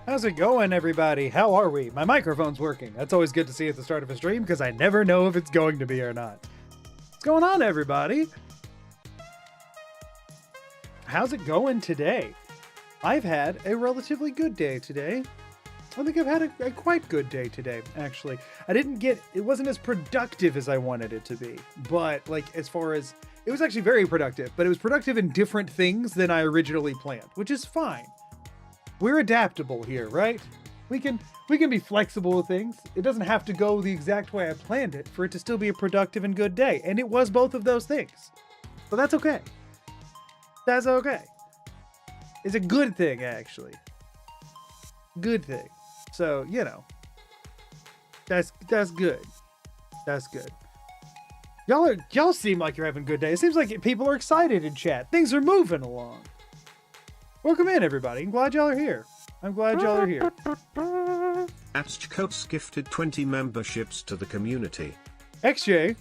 How's it going, everybody? How are we? My microphone's working. That's always good to see at the start of a stream because I never know if it's going to be or not. What's going on, everybody? How's it going today? I've had a relatively good day today. I think I've had a quite good day today, actually. It wasn't as productive as I wanted it to be, but like as far as, it was actually very productive, but it was productive in different things than I originally planned, which is fine. We're adaptable here, right? We can be flexible with things. It doesn't have to go the exact way I planned it for it to still be a productive and good day. And it was both of those things. But that's okay. That's okay. It's a good thing, actually. Good thing. So, you know, that's good. That's good. Y'all seem like you're having a good day. It seems like people are excited in chat. Things are moving along. Welcome in, everybody. I'm glad y'all are here. I'm glad y'all are here. Astcoats gifted 20 memberships to the community. XJ,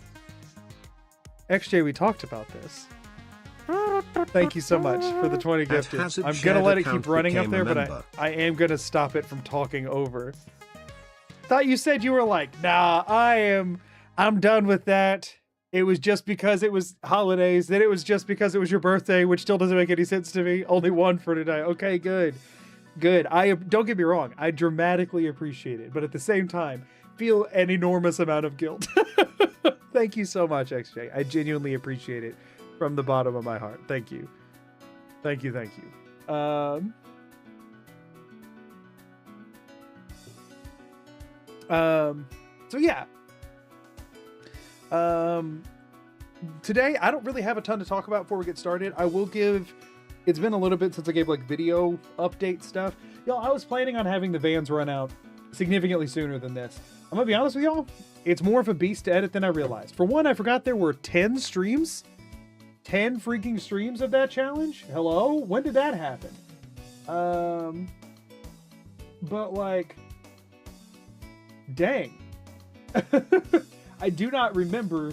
we talked about this. Thank you so much for the 20 gifted. I'm gonna let it keep running up there, but I am gonna stop it from talking over. Thought you said you were like, nah, I'm done with that. It was just because it was holidays. Then it was just because it was your birthday, which still doesn't make any sense to me. Only one for today. Okay, good. Don't get me wrong. I dramatically appreciate it, but at the same time, feel an enormous amount of guilt. Thank you so much, XJ. I genuinely appreciate it from the bottom of my heart. Thank you. Thank you. So yeah. Today I don't really have a ton to talk about before we get started. It's been a little bit since I gave like video update stuff. Y'all, I was planning on having the vans run out significantly sooner than this. I'm gonna be honest with y'all, it's more of a beast to edit than I realized. For one, I forgot there were 10 streams. 10 freaking streams of that challenge? Hello? When did that happen? But like, dang. I do not remember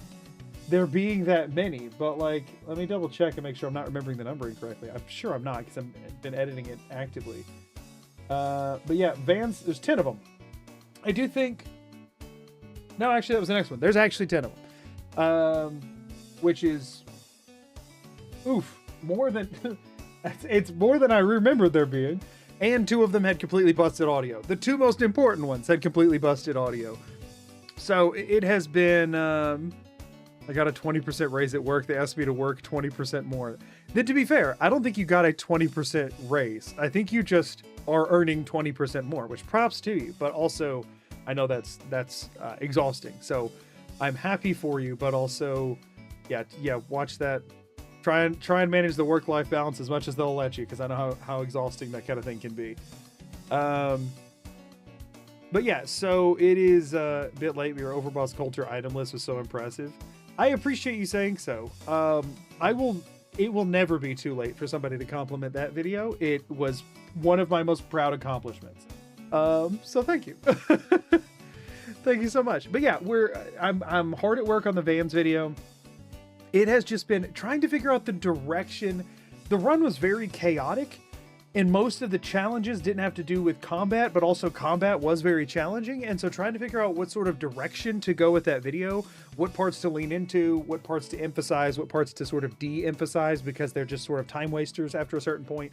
there being that many, but like, let me double check and make sure I'm not remembering the numbering correctly. I'm sure I'm not because I've been editing it actively. But yeah, vans, there's 10 of them. I do think, no, actually that was the next one. There's actually 10 of them, which is, oof, more than, it's more than I remember there being. And 2 of them had completely busted audio. The 2 most important ones had completely busted audio. So it has been, I got a 20% raise at work. They asked me to work 20% more. Then to be fair, I don't think you got a 20% raise. I think you just are earning 20% more, which props to you. But also, I know that's exhausting. So I'm happy for you, but also, yeah, watch that. Try and manage the work-life balance as much as they'll let you, because I know how exhausting that kind of thing can be. But yeah, so it is a bit late. Your overboss culture item list was so impressive. I appreciate you saying so. It will never be too late for somebody to compliment that video. It was one of my most proud accomplishments. So thank you. Thank you so much. But yeah, I'm hard at work on the Vans video. It has just been trying to figure out the direction. The run was very chaotic, and most of the challenges didn't have to do with combat, but also combat was very challenging. And so trying to figure out what sort of direction to go with that video, what parts to lean into, what parts to emphasize, what parts to sort of de-emphasize because they're just sort of time wasters after a certain point.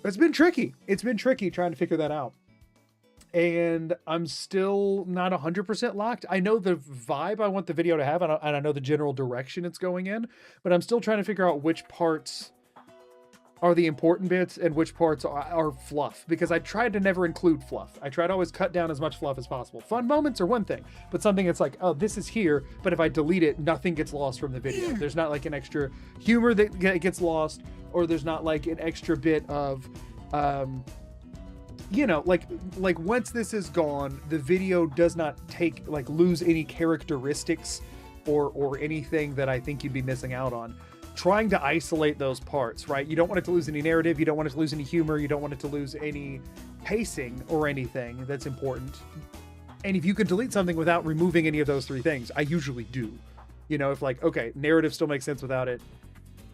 It's been tricky. It's been tricky trying to figure that out. And I'm still not 100% locked. I know the vibe I want the video to have, and I know the general direction it's going in, but I'm still trying to figure out which parts are the important bits and which parts are fluff, because I tried to never include fluff. I try to always cut down as much fluff as possible. Fun moments are one thing, but something that's like, oh, this is here, but if I delete it, nothing gets lost from the video. There's not like an extra humor that gets lost, or there's not like an extra bit of, you know, like once this is gone, the video does not lose any characteristics or anything that I think you'd be missing out on. Trying to isolate those parts, right? You don't want it to lose any narrative. You don't want it to lose any humor. You don't want it to lose any pacing or anything that's important. And if you could delete something without removing any of those 3 things, I usually do. You know, if like, okay, narrative still makes sense without it.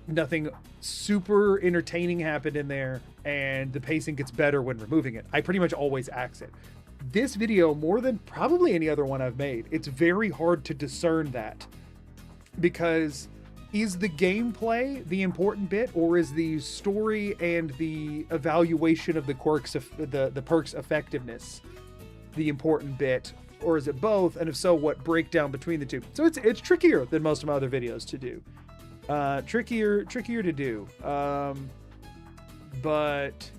Nothing super entertaining happened in there, and the pacing gets better when removing it. I pretty much always axe it. This video, more than probably any other one I've made, it's very hard to discern that, because is the gameplay the important bit, or is the story and the evaluation of the quirks of the perks effectiveness the important bit, or is it both? And if so, what breakdown between the two? So it's trickier than most of my other videos to do. Trickier to do. But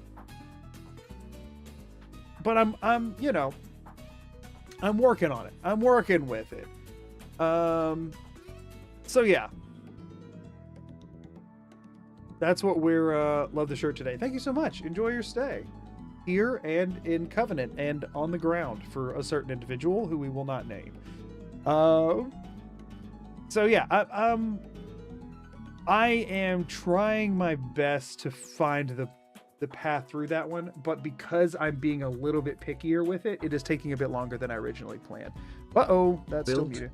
I'm you know, I'm working on it. I'm working with it. So yeah. That's what we're love the shirt today. Thank you so much. Enjoy your stay here and in Covenant and on the ground for a certain individual who we will not name. So yeah, I am trying my best to find the path through that one, but because I'm being a little bit pickier with it, it is taking a bit longer than I originally planned. Uh-oh, that's still muted.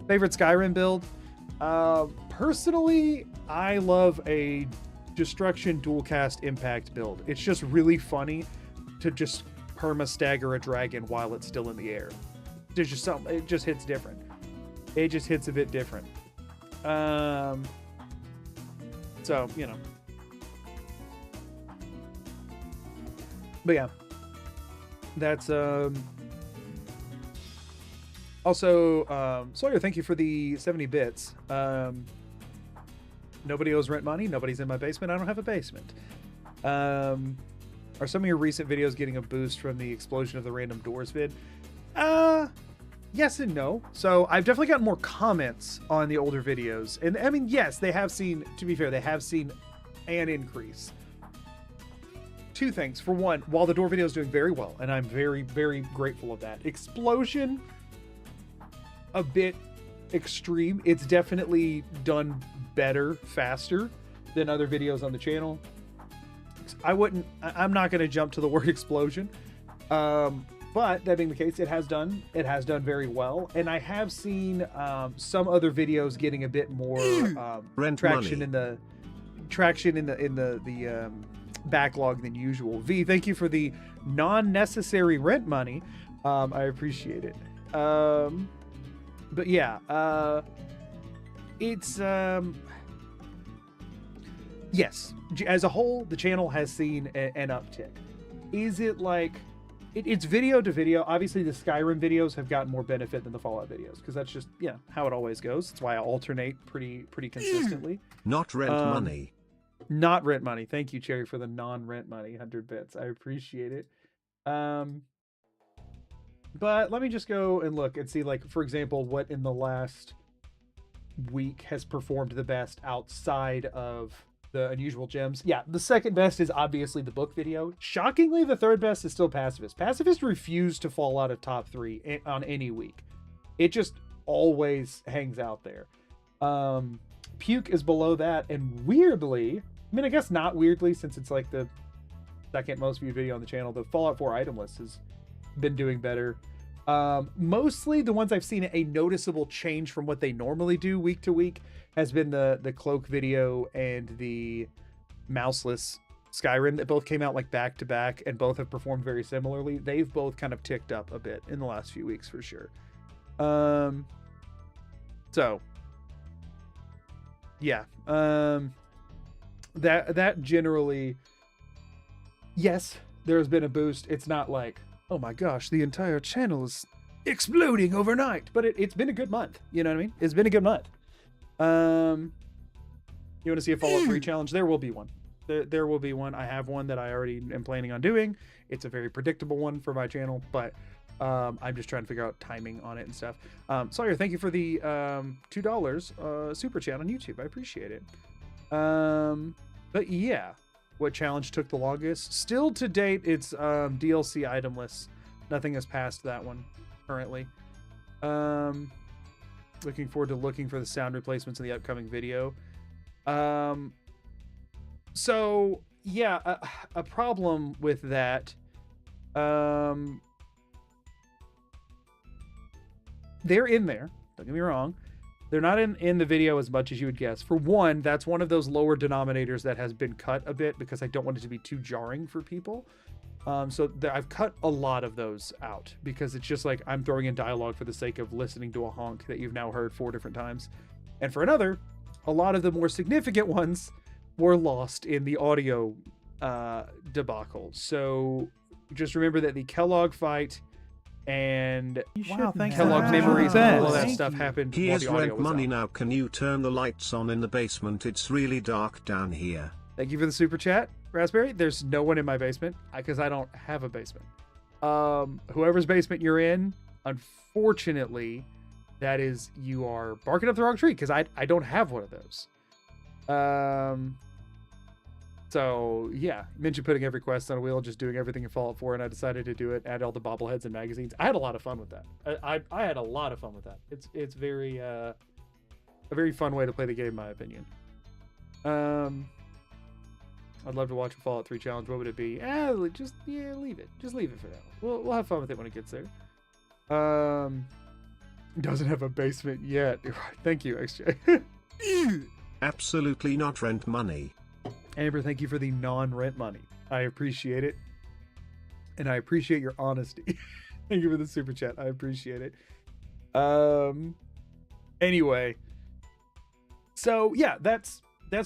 Favorite Skyrim build? Personally, I love a destruction dual cast impact build. It's just really funny to just perma stagger a dragon while it's still in the air. There's just something, it just hits different. It just hits a bit different. So, you know. But yeah. That's also, Sawyer, thank you for the 70 bits. Nobody owes rent money. Nobody's in my basement. I don't have a basement. Are some of your recent videos getting a boost from the explosion of the random doors vid? Yes and no. So I've definitely gotten more comments on the older videos. And I mean, yes, they have seen, to be fair, they have seen an increase. Two things. For one, while the door video is doing very well, and I'm very, very grateful of that. Explosion, a bit extreme. It's definitely done better, faster than other videos on the channel. I'm not going to jump to the word explosion. But that being the case, it has done very well. And I have seen some other videos getting a bit more traction in the backlog than usual. V, thank you for the non-necessary rent money. I appreciate it. But yeah, it's yes, as a whole, the channel has seen an uptick. Is it like it's video to video? Obviously, the Skyrim videos have gotten more benefit than the Fallout videos, because that's just how it always goes. That's why I alternate pretty consistently. Not rent money. Not rent money. Thank you, Cherry, for the non-rent money 100 bits. I appreciate it. But let me just go and look and see, like, for example, what in the last week has performed the best outside of the unusual gems. Yeah, the second best is obviously the book video. Shockingly, the third best is still Pacifist. Pacifist refused to fall out of top 3 on any week. It just always hangs out there. Puke is below that, and weirdly, I mean, I guess not weirdly, since it's like the second most viewed video on the channel, the Fallout 4 item list has been doing better. Mostly the ones I've seen a noticeable change from what they normally do week to week has been the cloak video and the mouseless Skyrim that both came out like back to back, and both have performed very similarly. They've both kind of ticked up a bit in the last few weeks for sure. So yeah, that generally, yes, there's been a boost. It's not like, oh my gosh, the entire channel is exploding overnight, but it's been a good month. You know what I mean? It's been a good month. You want to see a Fallout 3 challenge? There will be one. There will be one. I have one that I already am planning on doing. It's a very predictable one for my channel, but I'm just trying to figure out timing on it and stuff. Sawyer, thank you for the $2 super chat on YouTube. I appreciate it. But yeah, what challenge took the longest? Still to date, it's DLC itemless. Nothing has passed that one currently. Looking forward to looking for the sound replacements in the upcoming video. So yeah, a problem with that. They're in there. Don't get me wrong. They're not in the video as much as you would guess. For one, that's one of those lower denominators that has been cut a bit because I don't want it to be too jarring for people. So I've cut a lot of those out because it's just like I'm throwing in dialogue for the sake of listening to a honk that you've now heard 4 different times. And for another, a lot of the more significant ones were lost in the audio debacle. So just remember that the Kellogg fight and Kellogg memories and all that stuff happened while Here's the audio rent was money out. now. Can you turn the lights on in the basement? It's really dark down here. Thank you for the super chat, Raspberry. There's no one in my basement because I don't have a basement. Whoever's basement you're in, unfortunately, that is, you are barking up the wrong tree because I don't have one of those. So yeah, mentioned putting every quest on a wheel, just doing everything in Fallout 4, and I decided to do it. Add all the bobbleheads and magazines. I had a lot of fun with that. I had a lot of fun with that. It's very a very fun way to play the game, in my opinion. I'd love to watch a Fallout 3 challenge. What would it be? Leave it. Just leave it for now. We'll have fun with it when it gets there. Doesn't have a basement yet. Thank you, XJ. Absolutely not rent money. Amber, thank you for the non-rent money. I appreciate it. And I appreciate your honesty. Thank you for the super chat. I appreciate it. Anyway. So yeah, that's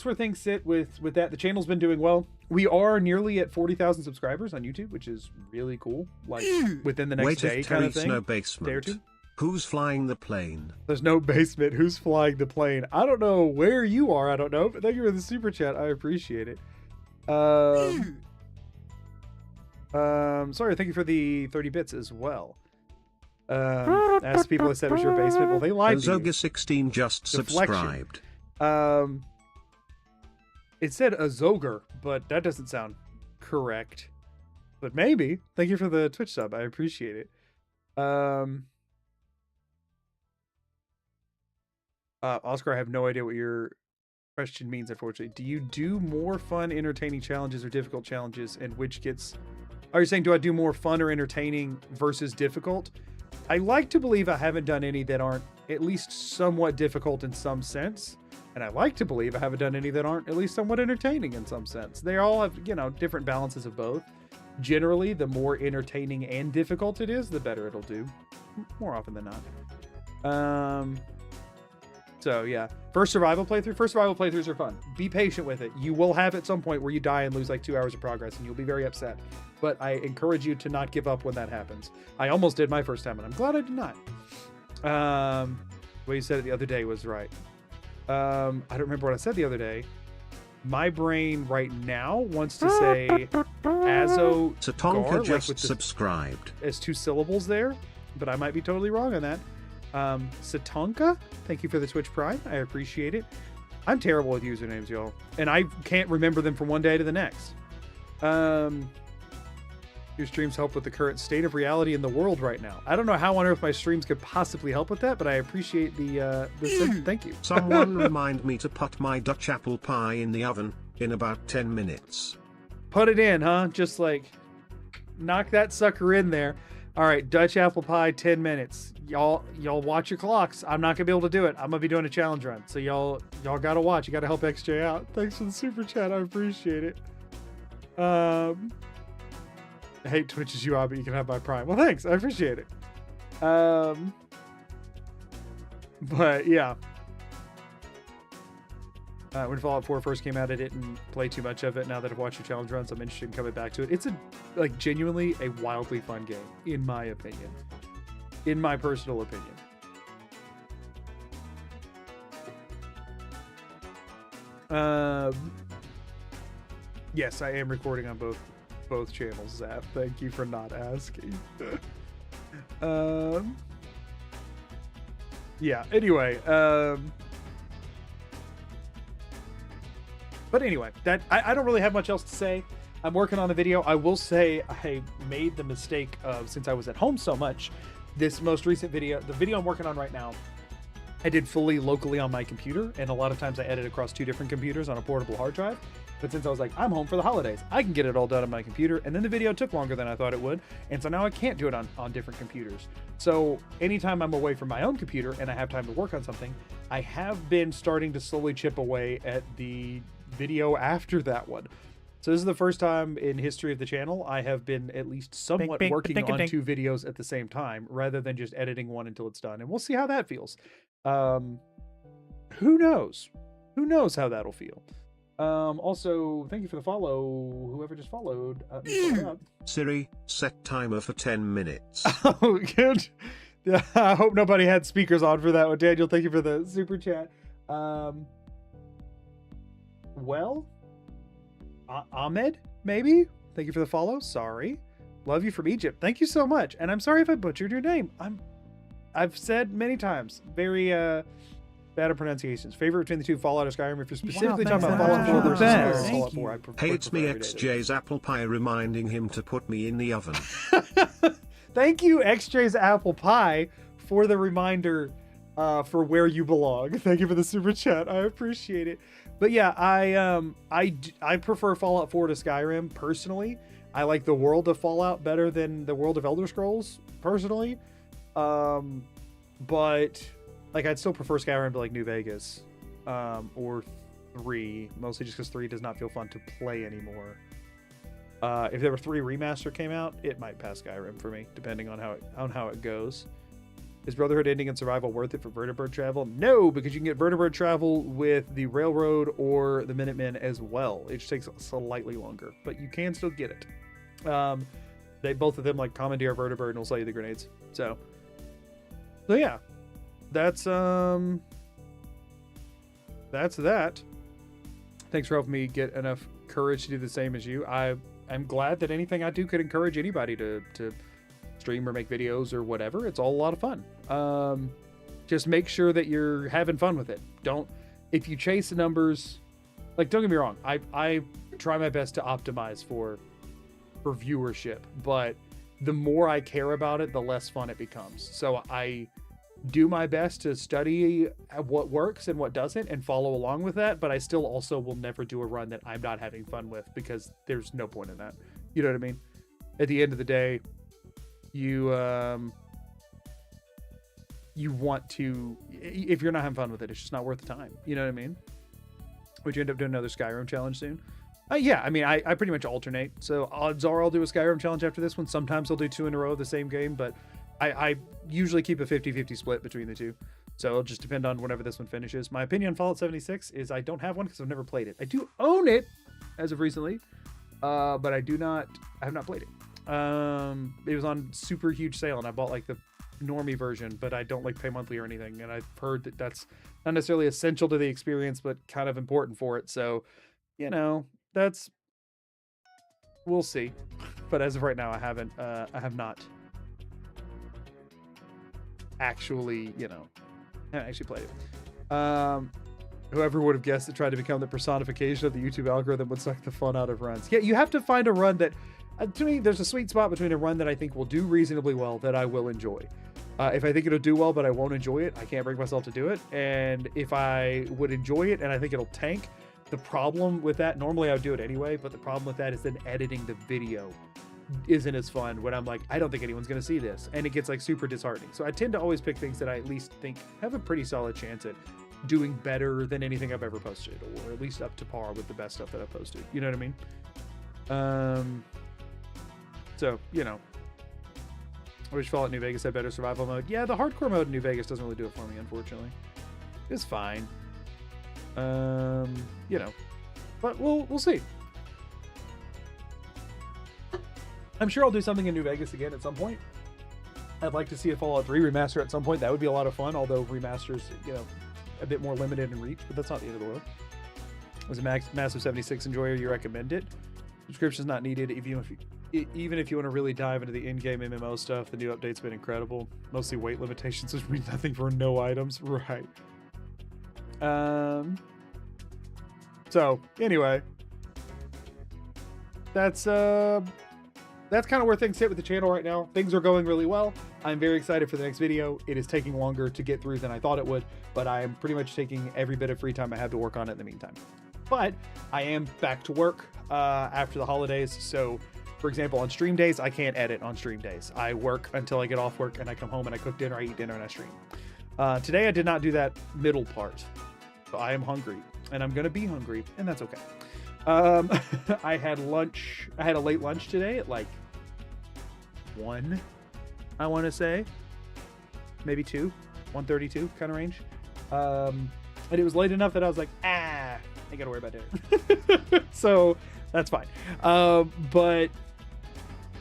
where things sit with that. The channel's been doing well. We are nearly at 40,000 subscribers on YouTube, which is really cool. Like within the next day kind of thing. No basement. Day or two. Who's flying the plane? There's no basement. Who's flying the plane? I don't know where you are. I don't know. But thank you for the super chat. I appreciate it. Sorry. Thank you for the 30 bits as well. As people have said, was your basement? Well, they lied to you. Azoga16 just subscribed. It said Azogar, but that doesn't sound correct. But maybe. Thank you for the Twitch sub. I appreciate it. Oscar, I have no idea what your question means, unfortunately. Do you do more fun, entertaining challenges or difficult challenges? And which gets... Are you saying, do I do more fun or entertaining versus difficult? I like to believe I haven't done any that aren't at least somewhat difficult in some sense. And I like to believe I haven't done any that aren't at least somewhat entertaining in some sense. They all have, you know, different balances of both. Generally, the more entertaining and difficult it is, the better it'll do. More often than not. So yeah, first survival playthroughs are fun. Be patient with it. You will have at some point where you die and lose like 2 hours of progress and you'll be very upset. But I encourage you to not give up when that happens. I almost did my first time and I'm glad I did not. The way you said it the other day was right. I don't remember what I said the other day. My brain right now wants to say Azo Satonka just subscribed. As 2 syllables there, but I might be totally wrong on that. Satonka, thank you for the Twitch Prime. I appreciate it. I'm terrible with usernames, y'all. And I can't remember them from one day to the next. Your streams help with the current state of reality in the world right now. I don't know how on earth my streams could possibly help with that, but I appreciate the thank you. Someone remind me to put my Dutch apple pie in the oven in about 10 minutes. Put it in, huh? Just like knock that sucker in there. All right, Dutch apple pie, 10 minutes. Y'all watch your clocks. I'm not gonna be able to do it. I'm gonna be doing a challenge run. So y'all gotta watch. You gotta help XJ out. Thanks for the super chat. I appreciate it. I hate Twitch as you are, but you can have my Prime. Well, thanks. I appreciate it. But yeah. When Fallout 4 first came out, I didn't play too much of it. Now that I've watched your challenge runs, I'm interested in coming back to it. It's genuinely a wildly fun game, in my opinion. In my personal opinion. Yes, I am recording on both channels, Zap. Thank you for not asking. Yeah, anyway, but anyway, that I don't really have much else to say. I'm working on a video. I will say I made the mistake of, since I was at home so much, this most recent video, the video I'm working on right now, I did fully locally on my computer, and a lot of times I edit across 2 different computers on a portable hard drive. But since I was like, I'm home for the holidays, I can get it all done on my computer, and then the video took longer than I thought it would, and so now I can't do it on different computers. So anytime I'm away from my own computer and I have time to work on something, I have been starting to slowly chip away at the video after that one. So this is the first time in history of the channel I have been at least somewhat working on 2 videos at the same time, rather than just editing one until it's done, and we'll see how that feels. Who knows? Who knows how that'll feel? Also, thank you for the follow, whoever just followed. Siri, set timer for 10 minutes. Oh, good. Yeah, I hope nobody had speakers on for that one. Daniel, thank you for the super chat. Well, Ahmed, maybe? Thank you for the follow. Sorry. Love you from Egypt. Thank you so much. And I'm sorry if I butchered your name. I've said many times, very bad at pronunciations. Favorite between the 2, Fallout or Skyrim? If you're specifically talking about Fallout 4 versus Skyrim, Fallout 4, I prefer. Hey, it's me, XJ's apple pie, reminding him to put me in the oven. Thank you, XJ's apple pie, for the reminder for where you belong. Thank you for the super chat. I appreciate it. But yeah, I prefer Fallout 4 to Skyrim personally. I like the world of Fallout better than the world of Elder Scrolls personally. But like, I'd still prefer Skyrim to like New Vegas, or 3, mostly just because 3 does not feel fun to play anymore. If there were 3 remaster came out, it might pass Skyrim for me, depending on how it goes. Is Brotherhood ending and survival worth it for vertibird travel? No, because you can get vertibird travel with the railroad or the Minutemen as well. It just takes slightly longer, but you can still get it. Both of them like commandeer vertibird and will sell you the grenades. So yeah, that's that. Thanks for helping me get enough courage to do the same as you. I'm glad that anything I do could encourage anybody to stream or make videos or whatever. It's all a lot of fun. Just make sure that you're having fun with it. If you chase the numbers, like, don't get me wrong, I try my best to optimize for viewership, but the more I care about it, the less fun it becomes. So I do my best to study what works and what doesn't and follow along with that, but I still also will never do a run that I'm not having fun with, because there's no point in that. You know what I mean? At the end of the day, you want to, if you're not having fun with it, it's just not worth the time. You know what I mean? Would you end up doing another Skyrim challenge soon? Yeah, I mean, I pretty much alternate. So odds are I'll do a Skyrim challenge after this one. Sometimes I'll do 2 in a row of the same game, but I usually keep a 50-50 split between the 2. So it'll just depend on whenever this one finishes. My opinion on Fallout 76 is I don't have one because I've never played it. I do own it as of recently, but I have not played it. It was on super huge sale and I bought like the normie version, but I don't like pay monthly or anything. And I've heard that that's not necessarily essential to the experience, but kind of important for it. So, you know, we'll see. But as of right now, I have not actually, haven't actually played it. Whoever would have guessed it tried to become the personification of the YouTube algorithm would suck the fun out of runs. Yeah, you have to find a run that, to me, there's a sweet spot between a run that I think will do reasonably well that I will enjoy. If I think it'll do well but I won't enjoy it, I can't bring myself to do it. And if I would enjoy it and I think it'll tank, the problem with that, normally I would do it anyway, but the problem with that is then editing the video isn't as fun when I'm like, I don't think anyone's going to see this. And it gets like super disheartening. So I tend to always pick things that I at least think have a pretty solid chance at doing better than anything I've ever posted, or at least up to par with the best stuff that I've posted. You know what I mean? So, I wish Fallout New Vegas had better survival mode. Yeah, the hardcore mode in New Vegas doesn't really do it for me, unfortunately. It's fine. But we'll see. I'm sure I'll do something in New Vegas again at some point. I'd like to see a Fallout 3 remaster at some point. That would be a lot of fun, although remasters, a bit more limited in reach, but that's not the end of the world. As a massive 76 enjoyer, you recommend it. Subscription's not needed, even if you want to really dive into the in-game MMO stuff. The new update's been incredible. Mostly weight limitations, which means nothing for no items. Right. So anyway, that's that's kind of where things sit with the channel right now. Things are going really well. I'm very excited for the next video. It is taking longer to get through than I thought it would, but I am pretty much taking every bit of free time I have to work on it in the meantime. But I am back to work after the holidays. So for example, on stream days, I can't edit on stream days. I work until I get off work and I come home and I cook dinner, I eat dinner, and I stream. Today I did not do that middle part. So I am hungry and I'm going to be hungry, and that's okay. I had lunch. I had a late lunch today at like 1, I want to say, maybe 2, 1:32 kind of range. And it was late enough that I was like, I gotta worry about dinner. So that's fine. But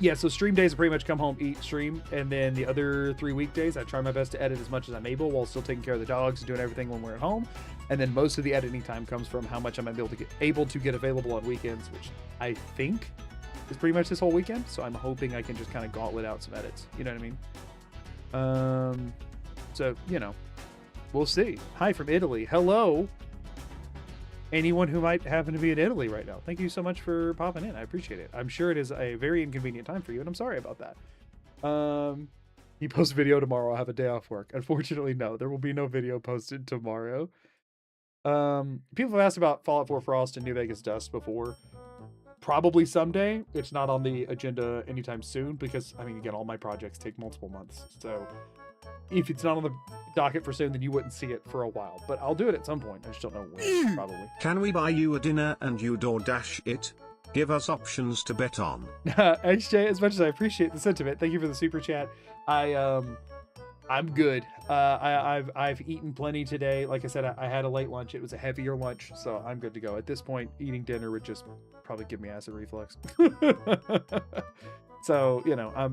yeah, so stream days I pretty much come home, eat, stream, and then the other 3 weekdays I try my best to edit as much as I'm able while still taking care of the dogs and doing everything when we're at home. And then most of the editing time comes from how much I'm able to get available on weekends, which I think is pretty much this whole weekend. So I'm hoping I can just kind of gauntlet out some edits. You know what I mean? So, you know, we'll see. Hi from Italy. Hello. Anyone who might happen to be in Italy right now. Thank you so much for popping in. I appreciate it. I'm sure it is a very inconvenient time for you, and I'm sorry about that. You post a video tomorrow. I'll have a day off work. Unfortunately, no. There will be no video posted tomorrow. People have asked about Fallout 4 Frost and New Vegas Dust before. Probably someday. It's not on the agenda anytime soon because, I mean, again, all my projects take multiple months. So if it's not on the docket for soon, then you wouldn't see it for a while. But I'll do it at some point. I just don't know when, probably. Can we buy you a dinner and you DoorDash it? Give us options to bet on. XJ, as much as I appreciate the sentiment, thank you for the super chat. I'm good. I've eaten plenty today. Like I said, I had a late lunch. It was a heavier lunch, so I'm good to go. At this point, eating dinner would just probably give me acid reflux. So, you know,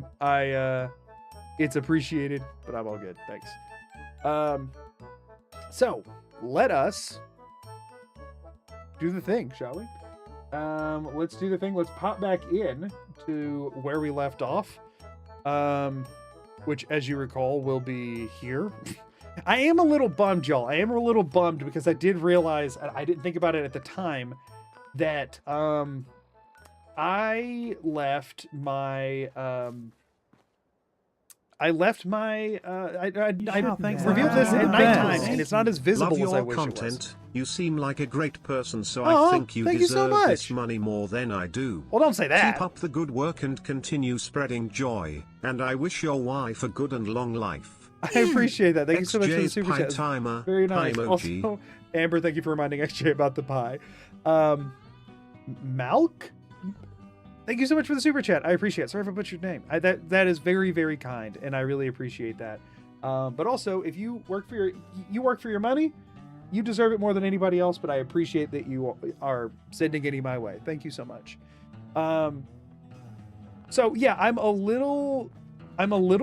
it's appreciated, but I'm all good. Thanks. So let us do the thing, shall we? Let's do the thing. Let's pop back in to where we left off. Which, as you recall, will be here. I am a little bummed, y'all. I am a little bummed because I did realize, I didn't think about it at the time, that I left my I revealed this at nighttime, and it's not as visible as I wish it was. You seem like a great person, so I think you deserve this money more than I do. Well, don't say that. Keep up the good work and continue spreading joy, and I wish your wife a good and long life. I appreciate that. Thank you so much for the super chat. Timer, very nice. emoji. Also, Amber, thank you for reminding XJ about the pie. Malk? Thank you so much for the super chat. I appreciate it. Sorry if I butchered your name. That is very, very kind, and I really appreciate that. But also, if you work for your money, you deserve it more than anybody else. But I appreciate that you are sending any my way. Thank you so much. So yeah, I'm a little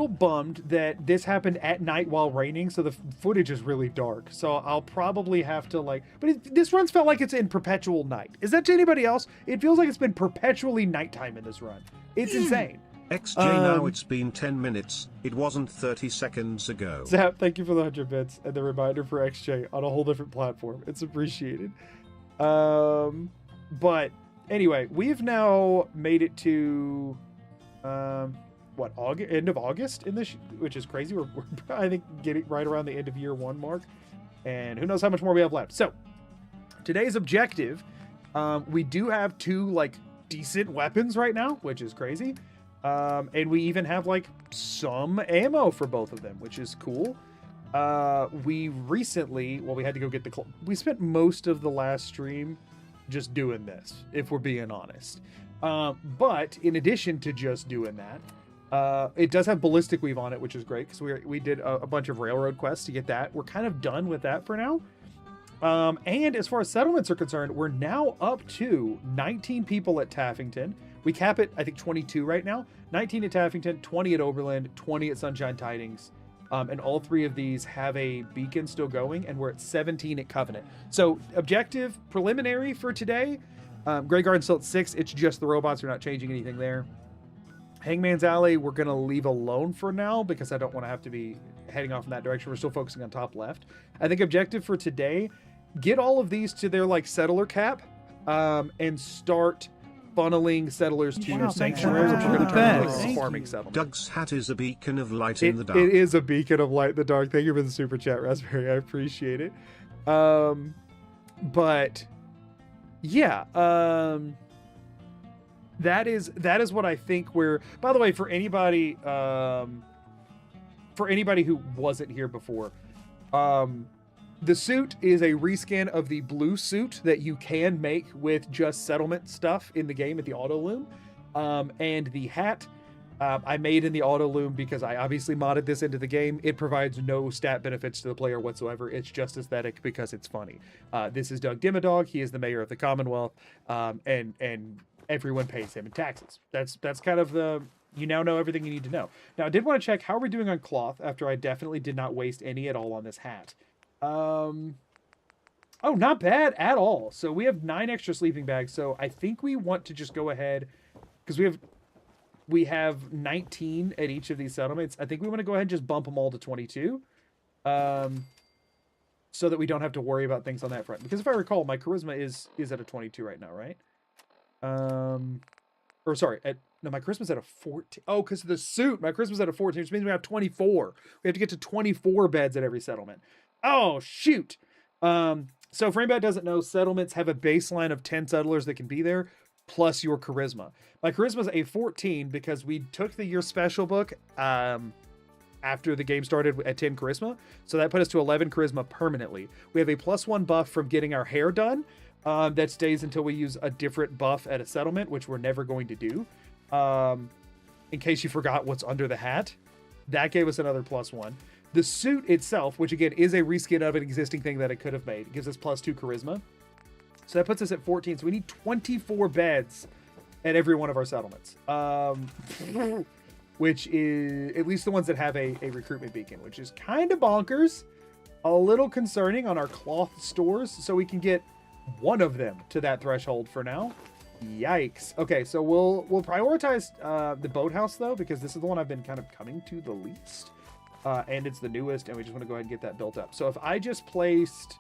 bummed that this happened at night while raining, so the footage is really dark. So I'll probably have to this run's felt like it's in perpetual night. Is that to anybody else? It feels like it's been perpetually nighttime in this run. It's insane. XJ, now it's been 10 minutes. It wasn't 30 seconds ago. Zap, thank you for the 100 bits and the reminder for XJ on a whole different platform. It's appreciated. But anyway, we've now made it to end of August in this, which is crazy. We're I think getting right around the end of year 1 mark, and who knows how much more we have left. So today's objective, we do have 2 decent weapons right now, which is crazy. And we even have some ammo for both of them, which is cool. We recently, we had to go get we spent most of the last stream just doing this, if we're being honest. But in addition to just doing that, it does have ballistic weave on it, which is great because we did a bunch of railroad quests to get that. We're kind of done with that for now. And as far as settlements are concerned, we're now up to 19 people at Taffington. We cap it, I think, 22 right now. 19 at Taffington, 20 at Oberlin, 20 at Sunshine Tidings. And all 3 of these have a beacon still going, and we're at 17 at Covenant. So objective preliminary for today, Grey Garden's still at 6. It's just the robots. We're not changing anything there. Hangman's Alley, we're going to leave alone for now because I don't want to have to be heading off in that direction. We're still focusing on top left. I think objective for today, get all of these to their settler cap, and start funneling settlers to Wow, sanctuaries, which we're going to turn into like a farming settlement. Doug's hat is a beacon of light in the dark. It is a beacon of light in the dark. Thank you for the super chat, Raspberry. I appreciate it. But yeah, that is what I think we're, by the way, for anybody who wasn't here before, the suit is a reskin of the blue suit that you can make with just settlement stuff in the game at the auto loom. And the hat I made in the auto loom because I obviously modded this into the game. It provides no stat benefits to the player whatsoever. It's just aesthetic because it's funny. This is Doug Dimmadog. He is the mayor of the Commonwealth, and everyone pays him in taxes. That's kind of the, you now know everything you need to know. Now, I did want to check how are we doing on cloth after I definitely did not waste any at all on this hat. Oh, not bad at all. So we have 9 extra sleeping bags. So I think we want to just go ahead because we have 19 at each of these settlements. I think we want to go ahead and just bump them all to 22. So that we don't have to worry about things on that front. Because if I recall, my charisma is at a 22 right now, right? Or sorry, no, my charisma's at a 14. Oh, because of the suit, my charisma's at a 14, which means we have 24. We have to get to 24 beds at every settlement. Oh, shoot. So for anybody that doesn't know, settlements have a baseline of 10 settlers that can be there, plus your charisma. My charisma's a 14 because we took the year special book after the game started at 10 charisma. So that put us to 11 charisma permanently. We have a +1 buff from getting our hair done. That stays until we use a different buff at a settlement, which we're never going to do. In case you forgot what's under the hat, that gave us another +1. The suit itself, which again is a reskin of an existing thing that it could have made, gives us +2 charisma. So that puts us at 14. So we need 24 beds at every one of our settlements. Which is at least the ones that have a recruitment beacon, which is kind of bonkers. A little concerning on our cloth stores. So we can get one of them to that threshold for now. Yikes. Okay, so we'll prioritize the boathouse though, because this is the one I've been kind of coming to the least. And it's the newest, and we just want to go ahead and get that built up. So if I just placed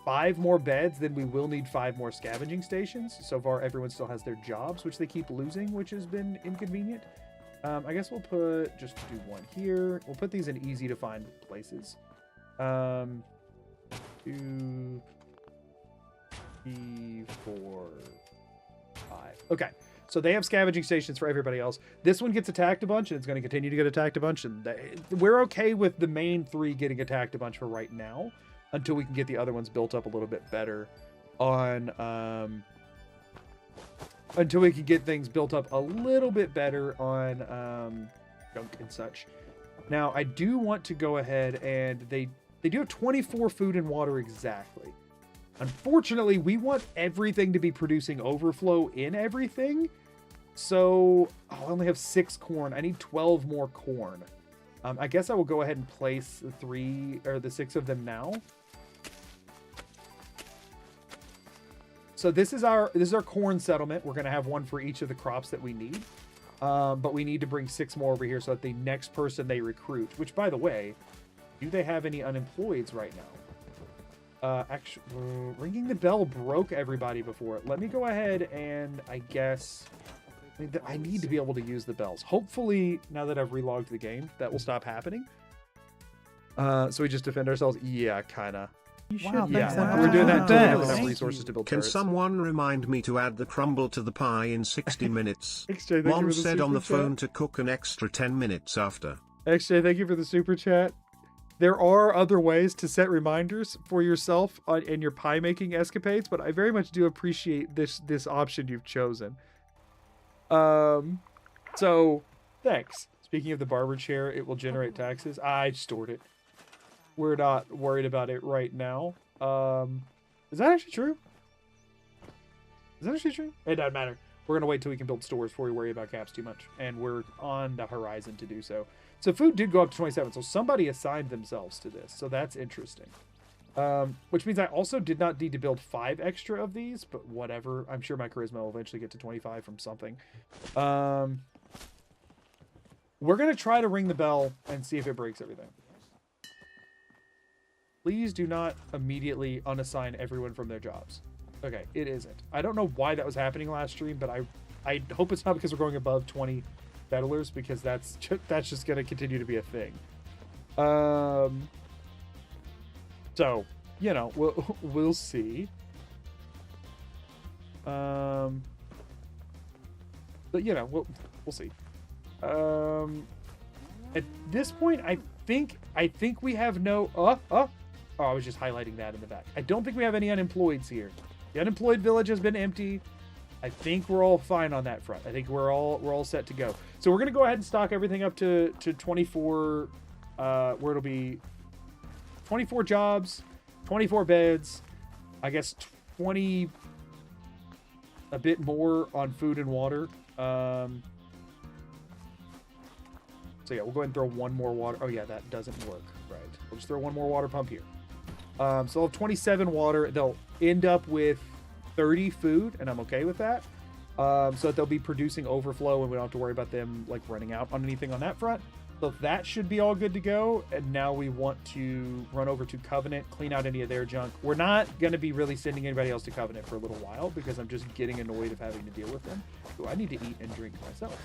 5 more beds, then we will need 5 more scavenging stations. So far, everyone still has their jobs, which they keep losing, which has been inconvenient. I guess we'll put, just do 1 here. We'll put these in easy to find places. 2, 3, 4, 5. Okay. So they have scavenging stations for everybody else. This one gets attacked a bunch, and it's going to continue to get attacked a bunch. And we're okay with the main 3 getting attacked a bunch for right now, until we can get the other ones built up a little bit better on, until we can get things built up a little bit better on junk and such. Now, I do want to go ahead and they do have 24 food and water exactly. Unfortunately, we want everything to be producing overflow in everything. So, I only have 6 corn. I need 12 more corn. I guess I will go ahead and place the 6 of them now. So this is our corn settlement. We're going to have 1 for each of the crops that we need. But we need to bring 6 more over here so that the next person they recruit, which by the way, do they have any unemployeds right now? Actually, ringing the bell broke everybody before. Let me go ahead and I guess I need to be able to use the bells. Hopefully, now that I've relogged the game, that will stop happening. So we just defend ourselves. Yeah, kind of. Wow, yeah, we're doing that until we have enough resources to build Can turrets. someone remind me to add the crumble to the pie in 60 minutes? XJ, Mom said on the phone to cook an extra 10 minutes after. XJ, thank you for the super chat. There are other ways to set reminders for yourself in your pie making escapades, but I very much do appreciate this option you've chosen. So thanks. Speaking of the barber chair, it will generate taxes. I stored it. We're not worried about it right now. Is that actually true? Is that actually true? It doesn't matter. We're gonna wait till we can build stores before we worry about caps too much, and we're on the horizon to do so. So food did go up to 27, so somebody assigned themselves to this, so that's interesting. Which means I also did not need to build 5 extra of these, but whatever. I'm sure my charisma will eventually get to 25 from something. We're gonna try to ring the bell and see if it breaks everything. Please do not immediately unassign everyone from their jobs. Okay, it isn't. I don't know why that was happening last stream, but I hope it's not because we're going above 20 settlers, because that's just going to continue to be a thing. So, you know, we'll see. But you know, we'll see. At this point, I think we have no. Oh, I was just highlighting that in the back. I don't think we have any unemployeds here. The unemployed village has been empty. I think we're all fine on that front. I think we're all set to go. So we're gonna go ahead and stock everything up to 24. Where it'll be 24 jobs, 24 beds. I guess 20. A bit more on food and water. So yeah, we'll go ahead and throw one more water. Oh yeah, that doesn't work. Right. We'll just throw one more water pump here. So they'll have 27 water. They'll end up with 30 food, and I'm okay with that. So that they'll be producing overflow, and we don't have to worry about them like running out on anything on that front. So that should be all good to go. And now we want to run over to Covenant, clean out any of their junk. We're not going to be really sending anybody else to Covenant for a little while, because I'm just getting annoyed of having to deal with them. So I need to eat and drink myself.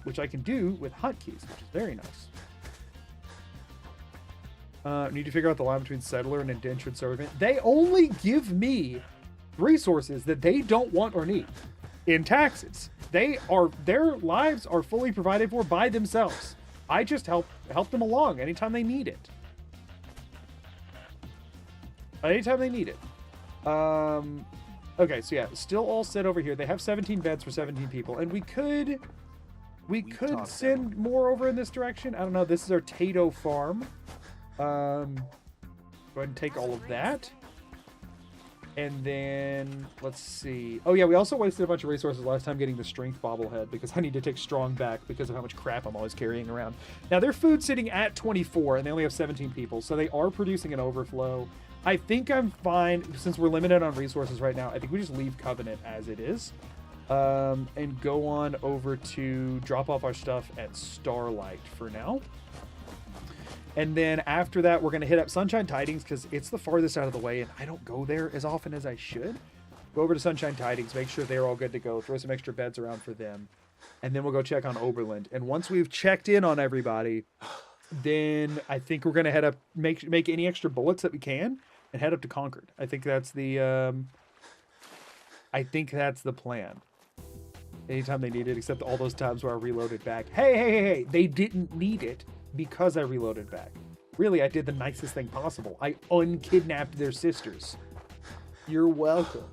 Which I can do with hotkeys, which is very nice. Need to figure out the line between settler and indentured servant. They only give me resources that they don't want or need in taxes. Their lives are fully provided for by themselves. I just help them along anytime they need it. Okay, so yeah, still all set over here. They have 17 beds for 17 people, and we could send more over in this direction. I don't know. This is our Tato farm. Go ahead and take all of that. And then, let's see. Oh, yeah, we also wasted a bunch of resources last time getting the strength bobblehead, because I need to take strong back because of how much crap I'm always carrying around. Now, their food's sitting at 24, and they only have 17 people, so they are producing an overflow. I think I'm fine, since we're limited on resources right now. I think we just leave Covenant as it is, and go on over to drop off our stuff at Starlight for now. And then after that, we're going to hit up Sunshine Tidings, because it's the farthest out of the way, and I don't go there as often as I should. Go over to Sunshine Tidings, make sure they're all good to go, throw some extra beds around for them, and then we'll go check on Oberland. And once we've checked in on everybody, then I think we're going to head up, make any extra bullets that we can, and head up to Concord. I think that's the plan. Anytime they need it, except all those times where I reloaded back. Hey, they didn't need it because I reloaded back. Really, I did the nicest thing possible. I unkidnapped their sisters. You're welcome.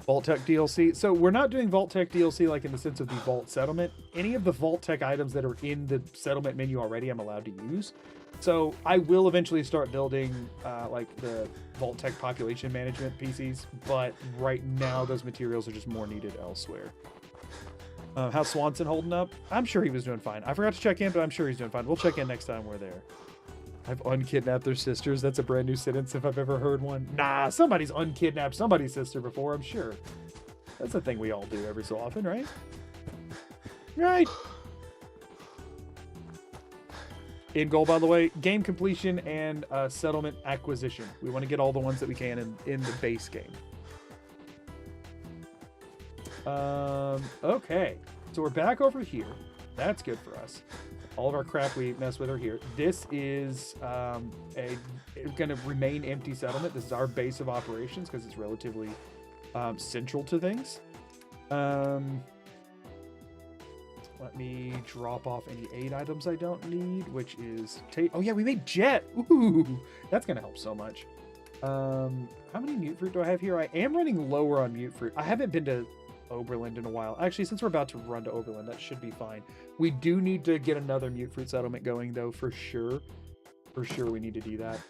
Vault Tech DLC. So we're not doing Vault Tech DLC like in the sense of the Vault Settlement. Any of the Vault Tech items that are in the settlement menu already, I'm allowed to use. So I will eventually start building like the Vault Tech population management PCs, but right now those materials are just more needed elsewhere. How's Swanson holding up? I'm sure he was doing fine. I forgot to check in, but I'm sure he's doing fine. We'll check in next time we're there. I've unkidnapped their sisters. That's a brand new sentence if I've ever heard one. Nah, somebody's unkidnapped somebody's sister before, I'm sure. That's a thing we all do every so often, right? Right. End goal, by the way, game completion and settlement acquisition. We want to get all the ones that we can in the base game. Okay, so we're back over here. That's good for us. All of our crap we mess with are here. This is going to remain empty settlement. This is our base of operations because it's relatively central to things. Let me drop off any aid items I don't need, which is... Oh yeah, we made jet! Ooh, that's going to help so much. How many mute fruit do I have here? I am running lower on mute fruit. I haven't been to Oberland in a while. Actually, since we're about to run to Oberland, that should be fine. We do need to get another mute fruit settlement going, though, for sure. For sure, we need to do that.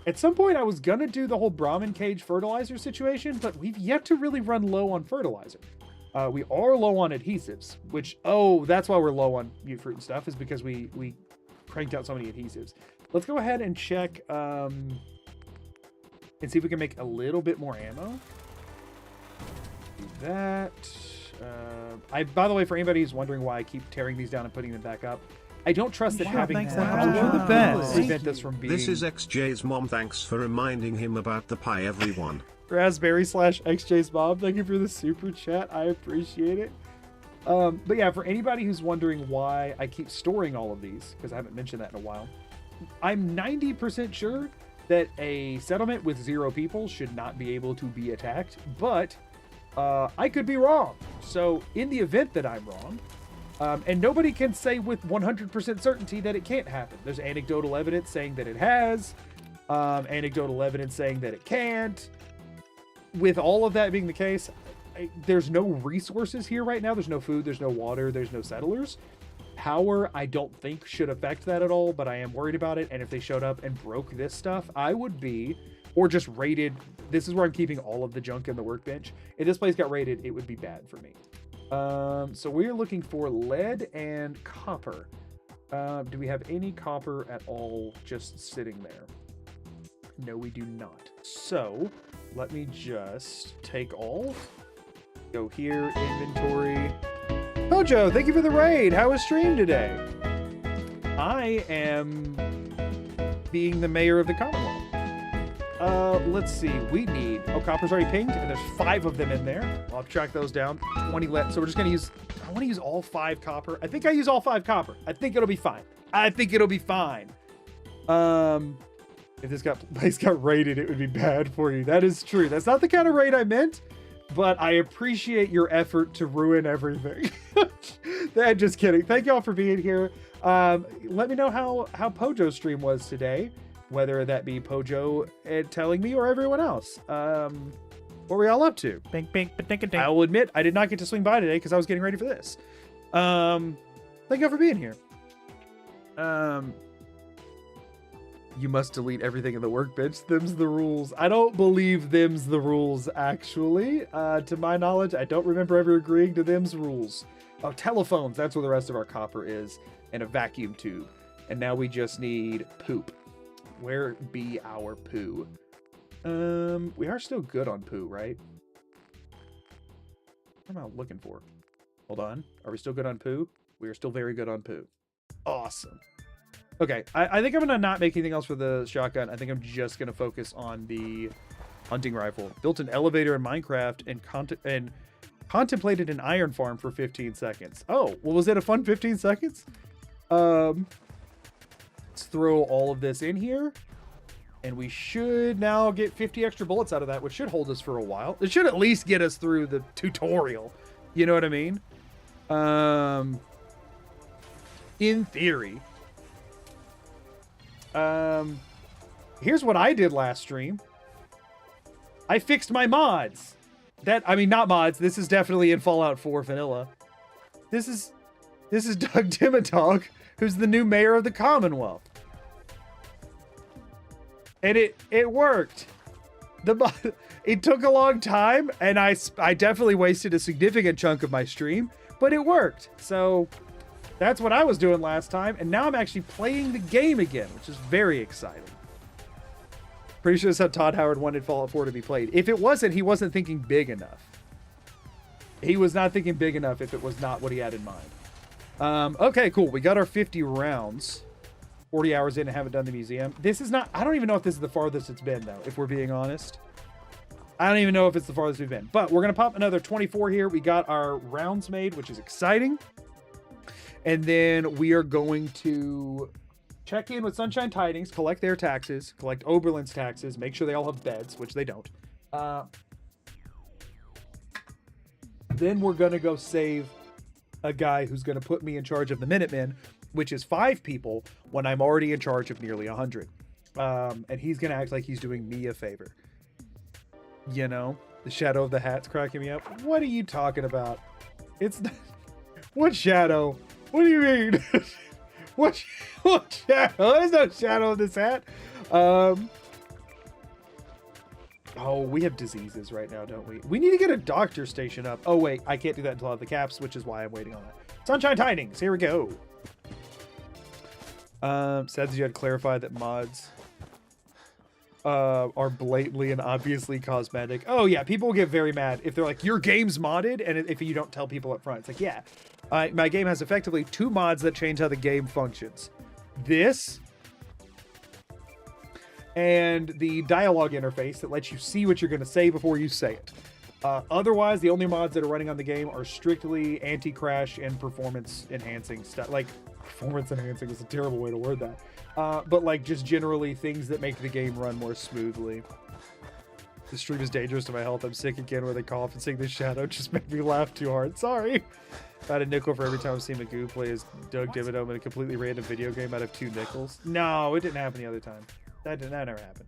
At some point, I was going to do the whole Brahmin cage fertilizer situation, but we've yet to really run low on fertilizer. We are low on adhesives, which, that's why we're low on mute fruit and stuff, is because we cranked out so many adhesives. Let's go ahead and check and see if we can make a little bit more ammo. Do that. By the way, for anybody who's wondering why I keep tearing these down and putting them back up, I don't trust that having You're the best. prevent this from being... This is XJ's mom. Thanks for reminding him about the pie, everyone. Raspberry slash XJ's mom. Thank you for the super chat. I appreciate it. But yeah, for anybody who's wondering why I keep storing all of these, because I haven't mentioned that in a while, I'm 90% sure that a settlement with 0 people should not be able to be attacked, but I could be wrong. So in the event that I'm wrong, and nobody can say with 100% certainty that it can't happen. There's anecdotal evidence saying that it has, anecdotal evidence saying that it can't. With all of that being the case, there's no resources here right now. There's no food, there's no water, there's no settlers. Power, I don't think should affect that at all, but I am worried about it. And if they showed up and broke this stuff, I would be, or just raided. This is where I'm keeping all of the junk in the workbench. If this place got raided, it would be bad for me. So we're looking for lead and copper. Do we have any copper at all just sitting there? No, we do not. So let me just take all. Go here, inventory. Mojo, thank you for the raid. How was stream today? I am being the mayor of the Commonwealth. Let's see. We need... Oh, copper's already pinged, and there's 5 of them in there. I'll track those down. 20 lead. So we're just going to use... I want to use all 5 copper. I think I use all 5 copper. I think it'll be fine. I think it'll be fine. If this place got raided, it would be bad for you. That is true. That's not the kind of raid I meant, but I appreciate your effort to ruin everything. Just kidding. Thank y'all for being here. Let me know how Pojo's stream was today, whether that be Pojo telling me or everyone else. What were y'all up to? Bink, bink, ba-dink-a-dink. I will admit, I did not get to swing by today because I was getting ready for this. Thank y'all for being here. You must delete everything in the workbench. Them's the rules. I don't believe them's the rules, actually. To my knowledge, I don't remember ever agreeing to them's rules. Oh, telephones. That's where the rest of our copper is. And a vacuum tube. And now we just need poop. Where be our poo? We are still good on poo, right? What am I looking for? Hold on. Are we still good on poo? We are still very good on poo. Awesome. Okay, I think I'm gonna not make anything else for the shotgun. I think I'm just gonna focus on the hunting rifle. Built an elevator in Minecraft and contemplated an iron farm for 15 seconds. Oh, well, was it a fun 15 seconds? Let's throw all of this in here, and we should now get 50 extra bullets out of that, which should hold us for a while. It should at least get us through the tutorial. You know what I mean? In theory. Here's what I did last stream. I fixed my mods. Not mods. This is definitely in Fallout 4 vanilla. This is Doug Dimmadog, who's the new mayor of the Commonwealth. And it worked. It took a long time, and I definitely wasted a significant chunk of my stream, but it worked. So that's what I was doing last time, and now I'm actually playing the game again, which is very exciting. Pretty sure that's how Todd Howard wanted Fallout 4 to be played. If it wasn't, he wasn't thinking big enough. He was not thinking big enough if it was not what he had in mind. Okay, cool. We got our 50 rounds. 40 hours in and haven't done the museum. This is not... I don't even know if this is the farthest it's been, though, if we're being honest. I don't even know if it's the farthest we've been. But we're going to pop another 24 here. We got our rounds made, which is exciting. And then we are going to check in with Sunshine Tidings, collect their taxes, collect Oberlin's taxes, make sure they all have beds, which they don't. Then we're going to go save a guy who's going to put me in charge of the Minutemen, which is 5 people when I'm already in charge of nearly 100. And he's going to act like he's doing me a favor. You know, the Shadow of the Hat's cracking me up. What are you talking about? It's not... What shadow? What do you mean? what shadow? There's no shadow in this hat. Oh, we have diseases right now, don't we? We need to get a doctor station up. Oh, wait. I can't do that until I have the caps, which is why I'm waiting on that. Sunshine Tidings. Here we go. Sad that you had to clarify that mods are blatantly and obviously cosmetic. Oh, yeah. People will get very mad if they're like, your game's modded, and if you don't tell people up front. It's like, yeah. My game has effectively 2 mods that change how the game functions. This and the dialogue interface that lets you see what you're going to say before you say it. Otherwise, the only mods that are running on the game are strictly anti-crash and performance enhancing stuff. Like, performance enhancing is a terrible way to word that. But like just generally things that make the game run more smoothly. The stream is dangerous to my health. I'm sick again with a cough, and seeing the shadow just made me laugh too hard. Sorry. I had a nickel for every time I've seen Magoo play as Doug Dimmadome in a completely random video game out of 2 nickels. No, it didn't happen the other time. That never happened.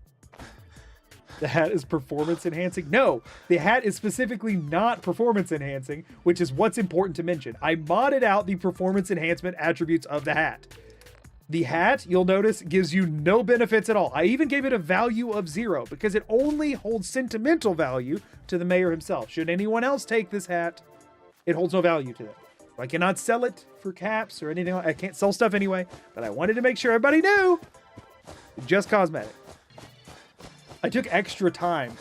The hat is performance enhancing? No, the hat is specifically not performance enhancing, which is what's important to mention. I modded out the performance enhancement attributes of the hat. The hat, you'll notice, gives you no benefits at all. I even gave it a value of 0 because it only holds sentimental value to the mayor himself. Should anyone else take this hat, it holds no value to them. I cannot sell it for caps or anything. I can't sell stuff anyway, but I wanted to make sure everybody knew. Just cosmetic. I took extra time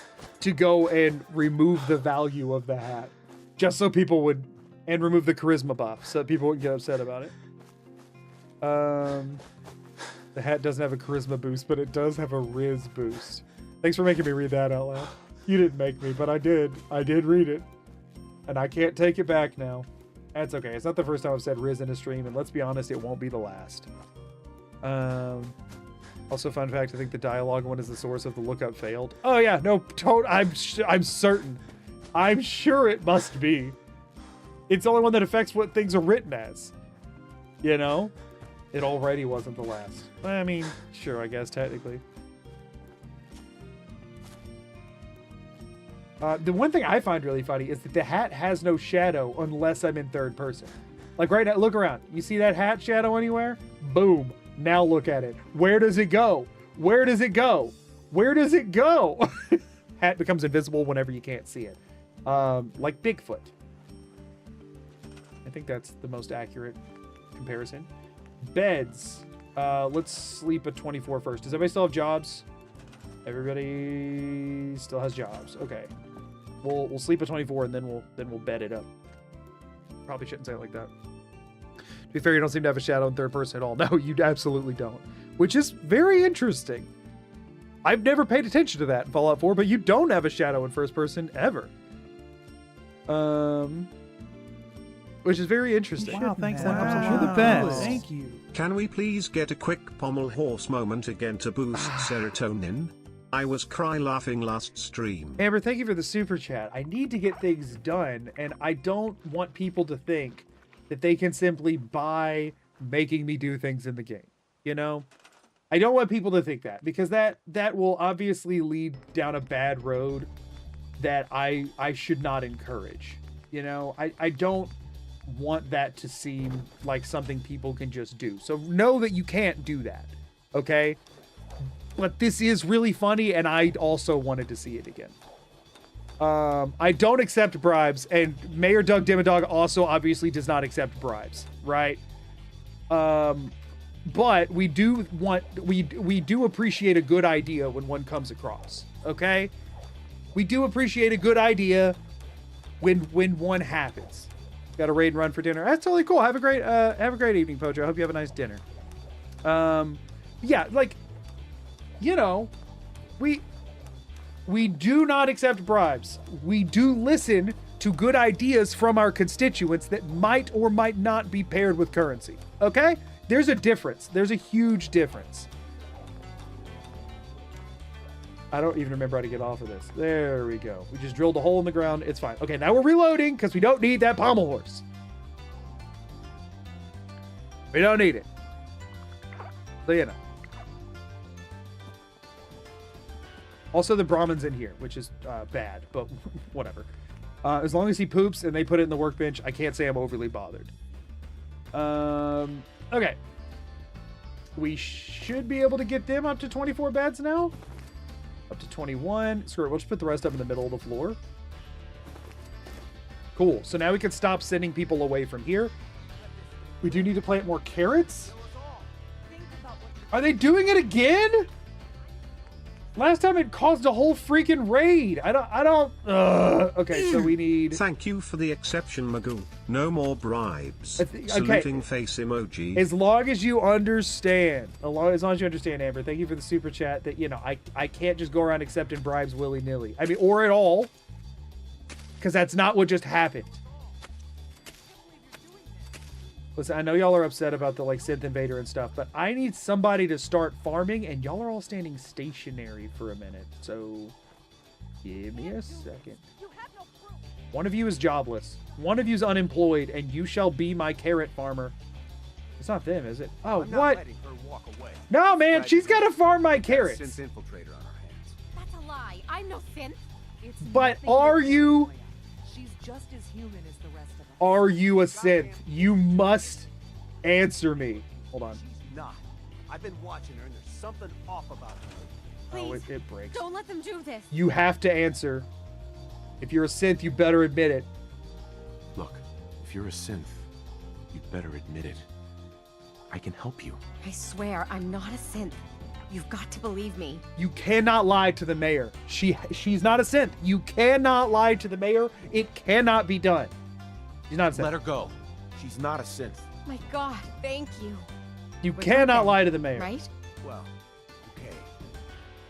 to go and remove the value of the hat just so people would, and remove the charisma buff so people wouldn't get upset about it. The hat doesn't have a charisma boost, but it does have a Riz boost. Thanks for making me read that out loud. You didn't make me, but I did. I did read it. And I can't take it back now. That's okay. It's not the first time I've said Riz in a stream, and let's be honest, it won't be the last. Also, fun fact, I think the dialogue one is the source of the lookup failed. Oh yeah, no, I'm certain. I'm sure it must be. It's the only one that affects what things are written as. You know? It already wasn't the last. I mean, sure, I guess, technically. The one thing I find really funny is that the hat has no shadow unless I'm in third person. Like right now, look around. You see that hat shadow anywhere? Boom. Now look at it. Where does it go? Where does it go? Where does it go? Hat becomes invisible whenever you can't see it. Like Bigfoot. I think that's the most accurate comparison. Beds. Let's sleep at 24 first. Does everybody still have jobs? Everybody still has jobs. Okay. We'll sleep at 24 and then we'll bed it up. Probably shouldn't say it like that. To be fair, you don't seem to have a shadow in third person at all. No, you absolutely don't. Which is very interesting. I've never paid attention to that in Fallout 4, but you don't have a shadow in first person ever. Which is very interesting. Wow, thanks. Wow. You're the best. Thank you. Can we please get a quick pommel horse moment again to boost serotonin? I was cry laughing last stream. Amber, thank you for the super chat. I need to get things done, and I don't want people to think that they can simply buy making me do things in the game. You know? I don't want people to think that, because that will obviously lead down a bad road that I should not encourage. You know? I don't want that to seem like something people can just do. So know that you can't do that. Okay? But this is really funny, and I also wanted to see it again. I don't accept bribes, and Mayor Doug Dimmadog also obviously does not accept bribes, right? But we do appreciate a good idea when one comes across, okay? We do appreciate a good idea when one happens. Got a raid and run for dinner. That's totally cool. Have a great evening, Pojo. I hope you have a nice dinner. Yeah, like, you know, we do not accept bribes. We do listen to good ideas from our constituents that might or might not be paired with currency. Okay? There's a difference. There's a huge difference. I don't even remember how to get off of this. There we go. We just drilled a hole in the ground. It's fine. Okay, now we're reloading because we don't need that pommel horse. We don't need it. So, you know. Also, the Brahmin's in here, which is bad, but whatever. As long as he poops and they put it in the workbench, I can't say I'm overly bothered. Okay. We should be able to get them up to 24 beds now. Up to 21. Screw it, we'll just put the rest up in the middle of the floor. Cool. So now we can stop sending people away from here. We do need to plant more carrots. Are they doing it again? Last time it caused a whole freaking raid. I don't. Okay, so we need. Thank you for the exception, Magoo. No more bribes. Okay. Saluting face emoji. As long as you understand, as long as you understand, Amber. Thank you for the super chat. That I can't just go around accepting bribes willy nilly. I mean, or at all, because that's not what just happened. Listen, I know y'all are upset about the synth invader and stuff, but I need somebody to start farming, and y'all are all standing stationary for a minute. So, give me a second. One of you is jobless. One of you is unemployed, and you shall be my carrot farmer. It's not them, is it? Oh, what? No, man, she's got to farm my carrots. Synth infiltrator on our hands. That's a lie. I'm no synth. But are you? She's just as human as the rest of us. Are you a synth? You must answer me. Hold on. She's not. I've been watching her and there's something off about her. Please, Oh, it breaks. don't let them do this. You have to answer. If you're a synth, you better admit it. Look, if you're a synth, you'd better admit it. I can help you. I swear, I'm not a synth. You've got to believe me. You cannot lie to the mayor. She's not a synth. You cannot lie to the mayor. It cannot be done. She's not a synth. Let her go. She's not a synth. My God, thank you. You But cannot then, lie to the mayor. Right? Well, okay.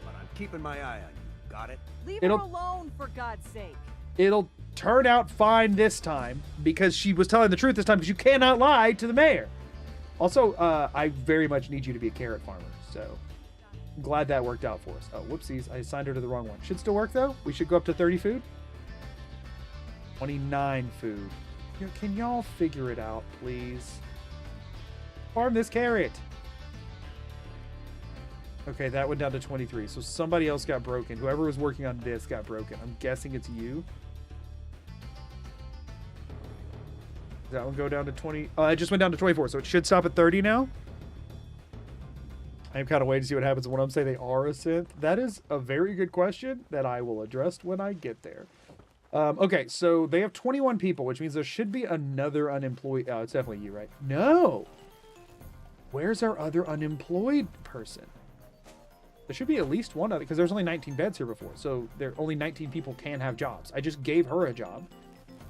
But I'm keeping my eye on you. Got it? Leave It'll- her alone, for God's sake. It'll turn out fine this time because she was telling the truth this time because you cannot lie to the mayor. Also, I very much need you to be a carrot farmer, so I'm glad that worked out for us. Oh, whoopsies. I assigned her to the wrong one. Should still work, though. We should go up to 30 food. 29 food. Can y'all figure it out, please? Farm this carrot. Okay, that went down to 23. So somebody else got broken. Whoever was working on this got broken. I'm guessing it's you. Does that one go down to 20? It just went down to 24, so it should stop at 30 now. I'm kind of waiting to see what happens when I'm saying they are a synth. That is a very good question that I will address when I get there. Okay, so they have 21 people, which means there should be another unemployed. Oh, it's definitely you, right? No. Where's our other unemployed person? There should be at least one other, because there's only 19 beds here before, so there only 19 people can have jobs. I just gave her a job.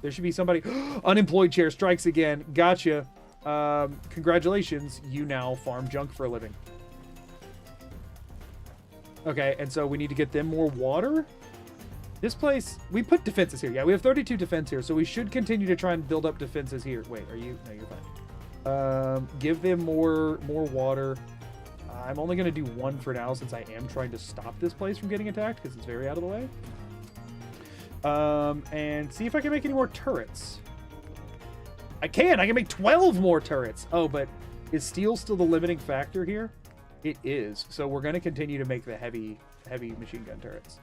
There should be somebody. Unemployed chair strikes again. Gotcha. Congratulations. You now farm junk for a living. Okay, and so we need to get them more water. This place, we put defenses here. Yeah, we have 32 defense here, so we should continue to try and build up defenses here. Wait, are you? No, you're fine. Give them more water. I'm only going to do one for now since I am trying to stop this place from getting attacked because it's very out of the way. And see if I can make any more turrets. I can make 12 more turrets. Oh, but is steel still the limiting factor here? It is. So we're going to continue to make the heavy machine gun turrets.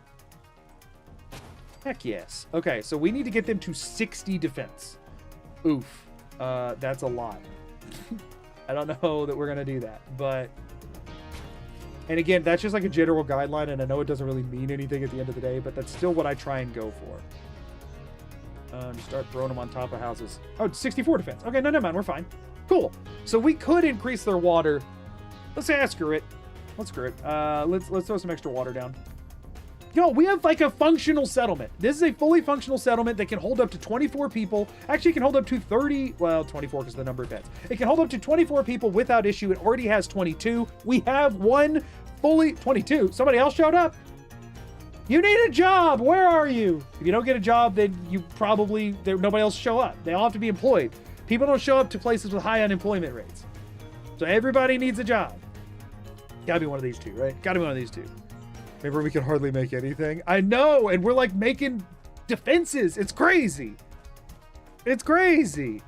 Heck yes. Okay, so we need to get them to 60 defense. Oof. That's a lot. I don't know that we're going to do that, but... And again, that's just like a general guideline, and I know it doesn't really mean anything at the end of the day, but that's still what I try and go for. Just start throwing them on top of houses. Oh, 64 defense. Okay, no, never mind. We're fine. Cool. So we could increase their water. Let's say, screw it. Let's screw it. Let's throw some extra water down. Yo, we have like a functional settlement. This is a fully functional settlement that can hold up to 24 people. Actually, it can hold up to 30, well, 24 because of the number of beds. It can hold up to 24 people without issue. It already has 22. We have one fully, 22. Somebody else showed up. You need a job. Where are you? If you don't get a job, then you probably, nobody else show up. They all have to be employed. People don't show up to places with high unemployment rates. So everybody needs a job. Gotta be one of these two, right? Gotta be one of these two. Remember, we can hardly make anything. I know, and we're like making defenses. It's crazy. It's crazy.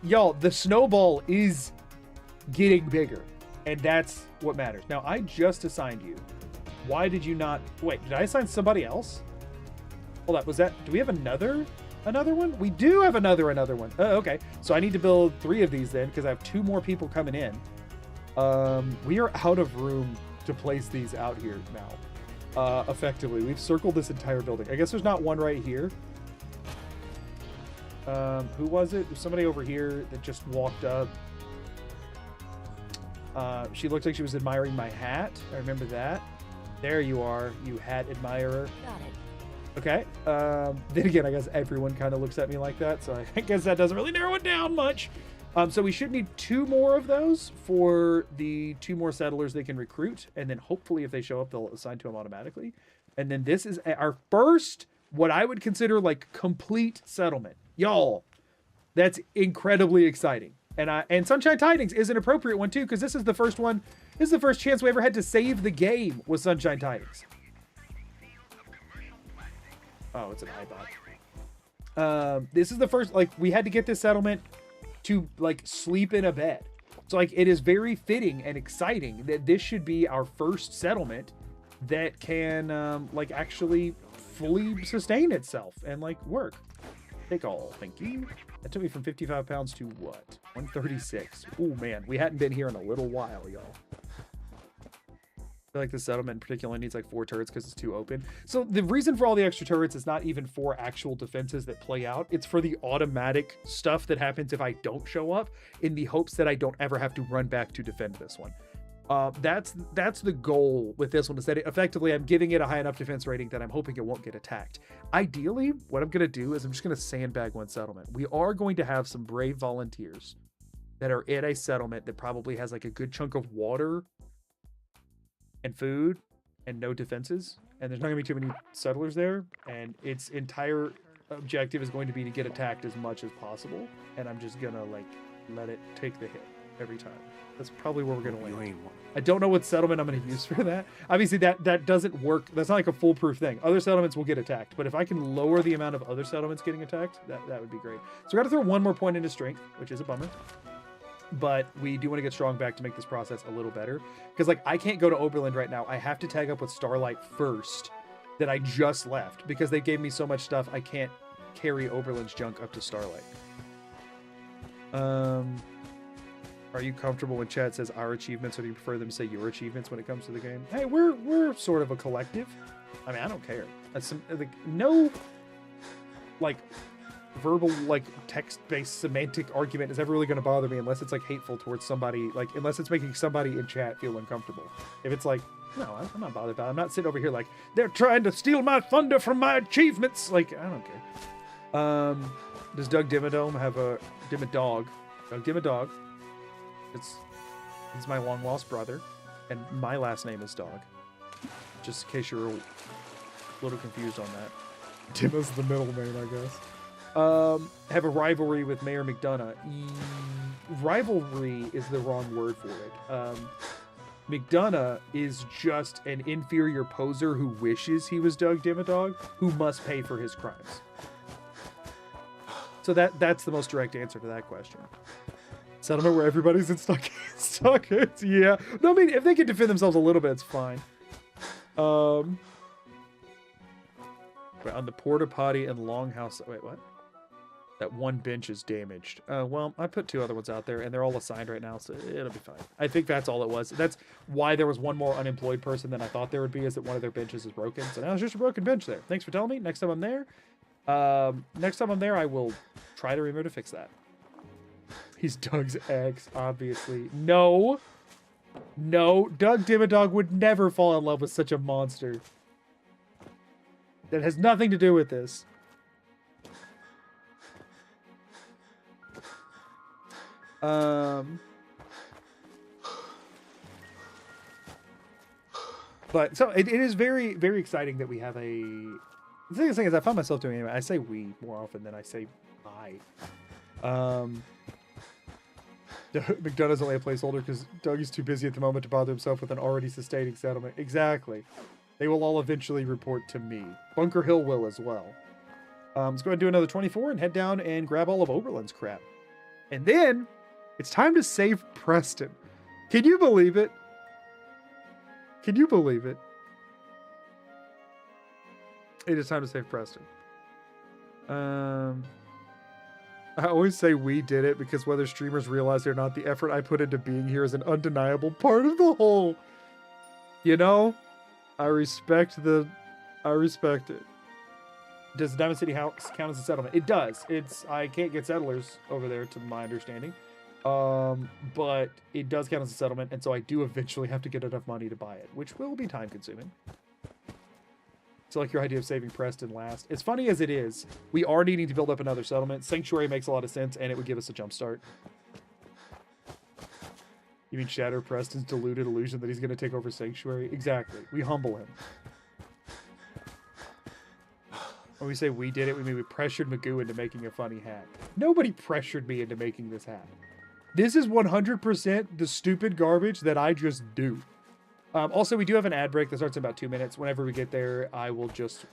Y'all, the snowball is getting bigger, and that's what matters. Now, I just assigned you. Why did you not? Wait, did I assign somebody else? Hold up, do we have another one? We do have another one. Oh, okay. So I need to build 3 of these then, because I have 2 more people coming in. We are out of room to place these out here now. Effectively, we've circled this entire building. I guess there's not one right here. Who was it? There's somebody over here that just walked up. She looked like she was admiring my hat. I remember that. There you are, you hat admirer. Got it. Okay. Then again, I guess everyone kind of looks at me like that, so I guess that doesn't really narrow it down much. So we should need 2 more of those for the 2 more settlers they can recruit, and then hopefully if they show up, they'll assign to them automatically. And then this is our first, what I would consider like complete settlement. Y'all, that's incredibly exciting. And Sunshine Tidings is an appropriate one too, because this is the first one. This is the first chance we ever had to save the game with Sunshine Tidings. Oh, it's an iBot. This is the first, like, we had to get this settlement to like sleep in a bed. So like it is very fitting and exciting that this should be our first settlement that can like actually fully sustain itself and like work. Take all, thank you. That took me from 55 pounds to what? 136. Oh man, we hadn't been here in a little while, y'all. I feel like the settlement in particular needs like 4 turrets because it's too open. So the reason for all the extra turrets is not even for actual defenses that play out. It's for the automatic stuff that happens if I don't show up, in the hopes that I don't ever have to run back to defend this one. That's the goal with this one, is that effectively I'm giving it a high enough defense rating that I'm hoping it won't get attacked. Ideally, what I'm going to do is I'm just going to sandbag one settlement. We are going to have some brave volunteers that are in a settlement that probably has like a good chunk of water and food and no defenses, and there's not gonna be too many settlers there, and its entire objective is going to be to get attacked as much as possible, and I'm just gonna like let it take the hit every time. That's probably where we're gonna land. I don't know what settlement I'm gonna use for that. Obviously that doesn't work. That's not like a foolproof thing. Other settlements will get attacked, but if I can lower the amount of other settlements getting attacked, that would be great. So we gotta throw 1 more point into strength, which is a bummer. But we do want to get strong back to make this process a little better, because like I can't go to Oberland right now. I have to tag up with Starlight first, that I just left, because they gave me so much stuff I can't carry Oberland's junk up to Starlight. Are you comfortable when chat says our achievements, or do you prefer them to say your achievements when it comes to the game? Hey, we're sort of a collective. I mean, I don't care. That's some, like, no like verbal, like text-based semantic argument is ever really going to bother me, unless it's like hateful towards somebody, like unless it's making somebody in chat feel uncomfortable. If it's like, no, I'm not bothered by it. I'm not sitting over here like they're trying to steal my thunder from my achievements. Like, I don't care. Does Doug Dimmadome have a Dimmadog? Doug Dimmadog. He's my long lost brother, and my last name is Dog. Just in case you're a little confused on that. Dimma's the middle name, I guess. Have a rivalry with Mayor McDonough. Rivalry is the wrong word for it. McDonough is just an inferior poser who wishes he was Doug Dimmadog, who must pay for his crimes. So that's the most direct answer to that question. Settlement where everybody's in stockades. Yeah. No, I mean, if they can defend themselves a little bit, it's fine. Wait, on the porta potty and longhouse. Wait, what? That 1 bench is damaged. Well, I put 2 other ones out there, and they're all assigned right now, so it'll be fine. I think that's all it was. That's why there was 1 more unemployed person than I thought there would be, is that one of their benches is broken. So now it's just a broken bench there. Thanks for telling me. Next time I'm there, I will try to remember to fix that. He's Doug's ex, obviously. No. Doug Dimmadog would never fall in love with such a monster. That has nothing to do with this. But so it is very, very exciting that we have a. The thing is, I find myself doing anyway. I say we more often than I say I. McDonough's only a placeholder because Doug is too busy at the moment to bother himself with an already sustaining settlement. Exactly. They will all eventually report to me. Bunker Hill will as well. Let's go ahead and do another 24 and head down and grab all of Oberland's crap. And then it's time to save Preston. Can you believe it? Can you believe it? It is time to save Preston. I always say we did it because whether streamers realize it or not, the effort I put into being here is an undeniable part of the whole. You know? I respect it. Does Diamond City House count as a settlement? It does. I can't get settlers over there, to my understanding. But it does count as a settlement, and so I do eventually have to get enough money to buy it, which will be time consuming. So like your idea of saving Preston last. As funny as it is, we are needing to build up another settlement. Sanctuary makes a lot of sense, and it would give us a jump start. You mean shatter Preston's deluded illusion that he's going to take over Sanctuary? Exactly. We humble him. When we say we did it, we mean we pressured Magoo into making a funny hat. Nobody pressured me into making this hat. This is 100% the stupid garbage that I just do. Also, we do have an ad break that starts in about 2 minutes. Whenever we get there, I will just,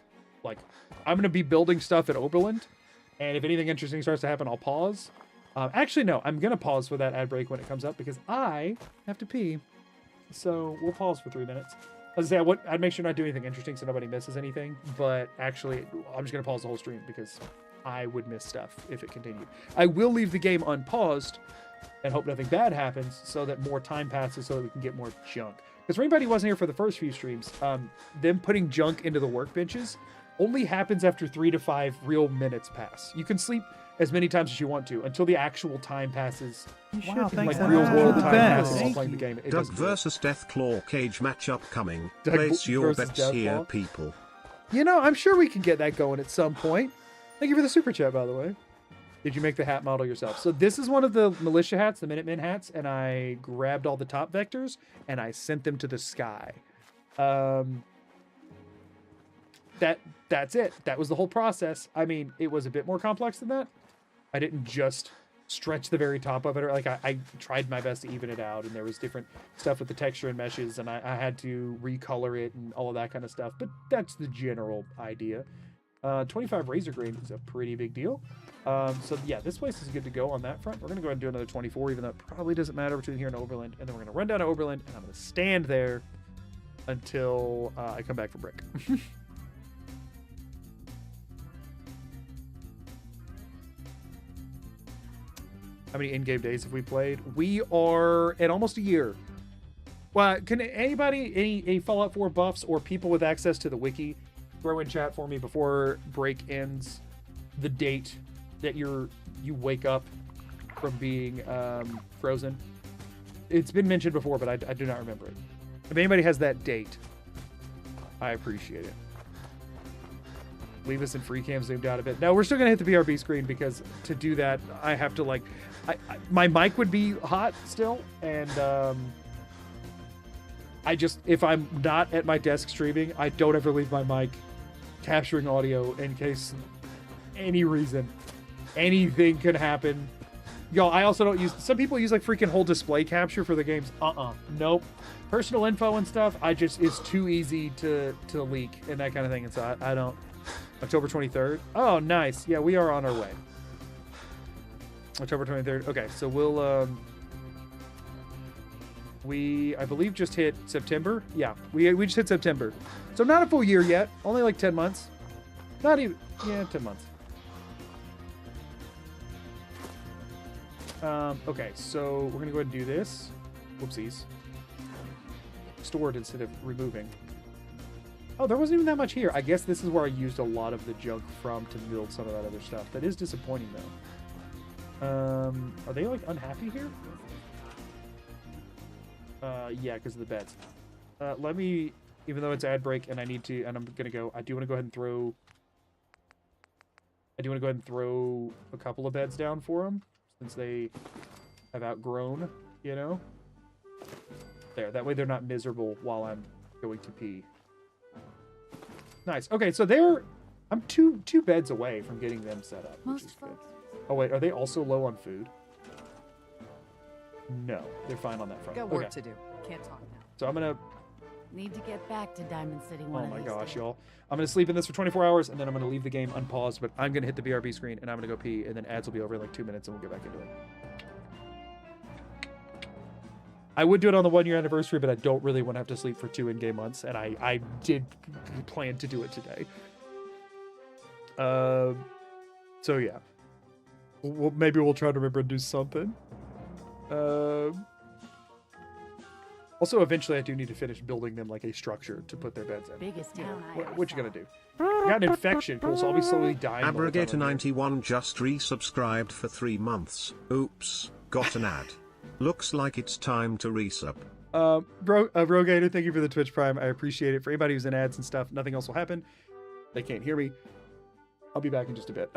like, I'm going to be building stuff at Oberland. And if anything interesting starts to happen, I'll pause. Actually, no, I'm going to pause for that ad break when it comes up because I have to pee. So we'll pause for 3 minutes. As I say, I'd make sure not to do anything interesting so nobody misses anything. But actually, I'm just going to pause the whole stream because I would miss stuff if it continued. I will leave the game unpaused and hope nothing bad happens so that more time passes so that we can get more junk. Because for anybody who wasn't here for the first few streams, them putting junk into the workbenches only happens after 3 to 5 real minutes pass. You can sleep as many times as you want to until the actual time passes. Wow, thanks like real world time passes while Thank playing the game. It Doug doesn't do it. versus Deathclaw cage matchup coming. Doug Place your versus bets here, Deathclaw? people. You know, I'm sure we can get that going at some point. Thank you for the super chat, by the way. Did you make the hat model yourself? So this is one of the militia hats, the Minutemen hats, and I grabbed all the top vectors and I sent them to the sky. That's it. That was the whole process. I mean, it was a bit more complex than that. I didn't just stretch the very top of it. Or like I tried my best to even it out, and there was different stuff with the texture and meshes, and I had to recolor it and all of that kind of stuff. But that's the general idea. 25 razor grain is a pretty big deal. So yeah, this place is good to go on that front. We're going to go ahead and do another 24, even though it probably doesn't matter between here and Oberland. And then we're going to run down to Oberland, and I'm going to stand there until I come back from break. How many in-game days have we played? We are at almost a year. Well, can anybody, any Fallout 4 buffs or people with access to the wiki, throw in chat for me before break ends the date that you wake up from being frozen? It's been mentioned before, but I do not remember it. If anybody has that date, I appreciate it. Leave us in free cam zoomed out a bit. No, we're still gonna hit the BRB screen because to do that, I have to like, my mic would be hot still, and if I'm not at my desk streaming, I don't ever leave my mic capturing audio in case any reason anything could happen. Yo, I also don't use, some people use like freaking whole display capture for the games. Nope. Personal info and stuff, it's too easy to leak and that kind of thing, and so I don't. October 23rd. Oh, nice. Yeah, we are on our way. October 23rd. Okay, so we'll I believe just hit September. Yeah, we just hit September. So not a full year yet. Only like 10 months. Not even, yeah, 10 months. Okay, so we're gonna go ahead and do this. Whoopsies. Stored instead of removing. Oh, there wasn't even that much here. I guess this is where I used a lot of the junk from to build some of that other stuff. That is disappointing, though. Are they, like, unhappy here? Yeah, because of the beds. Let me, even though it's ad break and I need to, and I'm going to go, I do want to go ahead and throw a couple of beds down for them, since they have outgrown, you know? There, that way they're not miserable while I'm going to pee. Nice. Okay, so I'm two beds away from getting them set up, which is good. Oh wait, are they also low on food? No, they're fine on that front. Got work to do. Can't talk now. So I'm gonna Need to get back to Diamond City one Oh of my these gosh, days. y'all. I'm gonna sleep in this for 24 hours and then I'm gonna leave the game unpaused, but I'm gonna hit the BRB screen and I'm gonna go pee, and then ads will be over in like 2 minutes and we'll get back into it. I would do it on the 1 year anniversary, but I don't really want to have to sleep for 2 in-game months, and I did plan to do it today. So yeah. Maybe we'll try to remember and do something. Also, eventually I do need to finish building them like a structure to put their beds in. Biggest town I ever What you saw. gonna do? I got an infection, cool, so I'll be slowly dying. by the time I'm here. Abrogator91 just resubscribed for 3 months. Oops. Got an ad. Looks like it's time to resub. Rogator, thank you for the Twitch Prime. I appreciate it. For anybody who's in ads and stuff, nothing else will happen. They can't hear me. I'll be back in just a bit.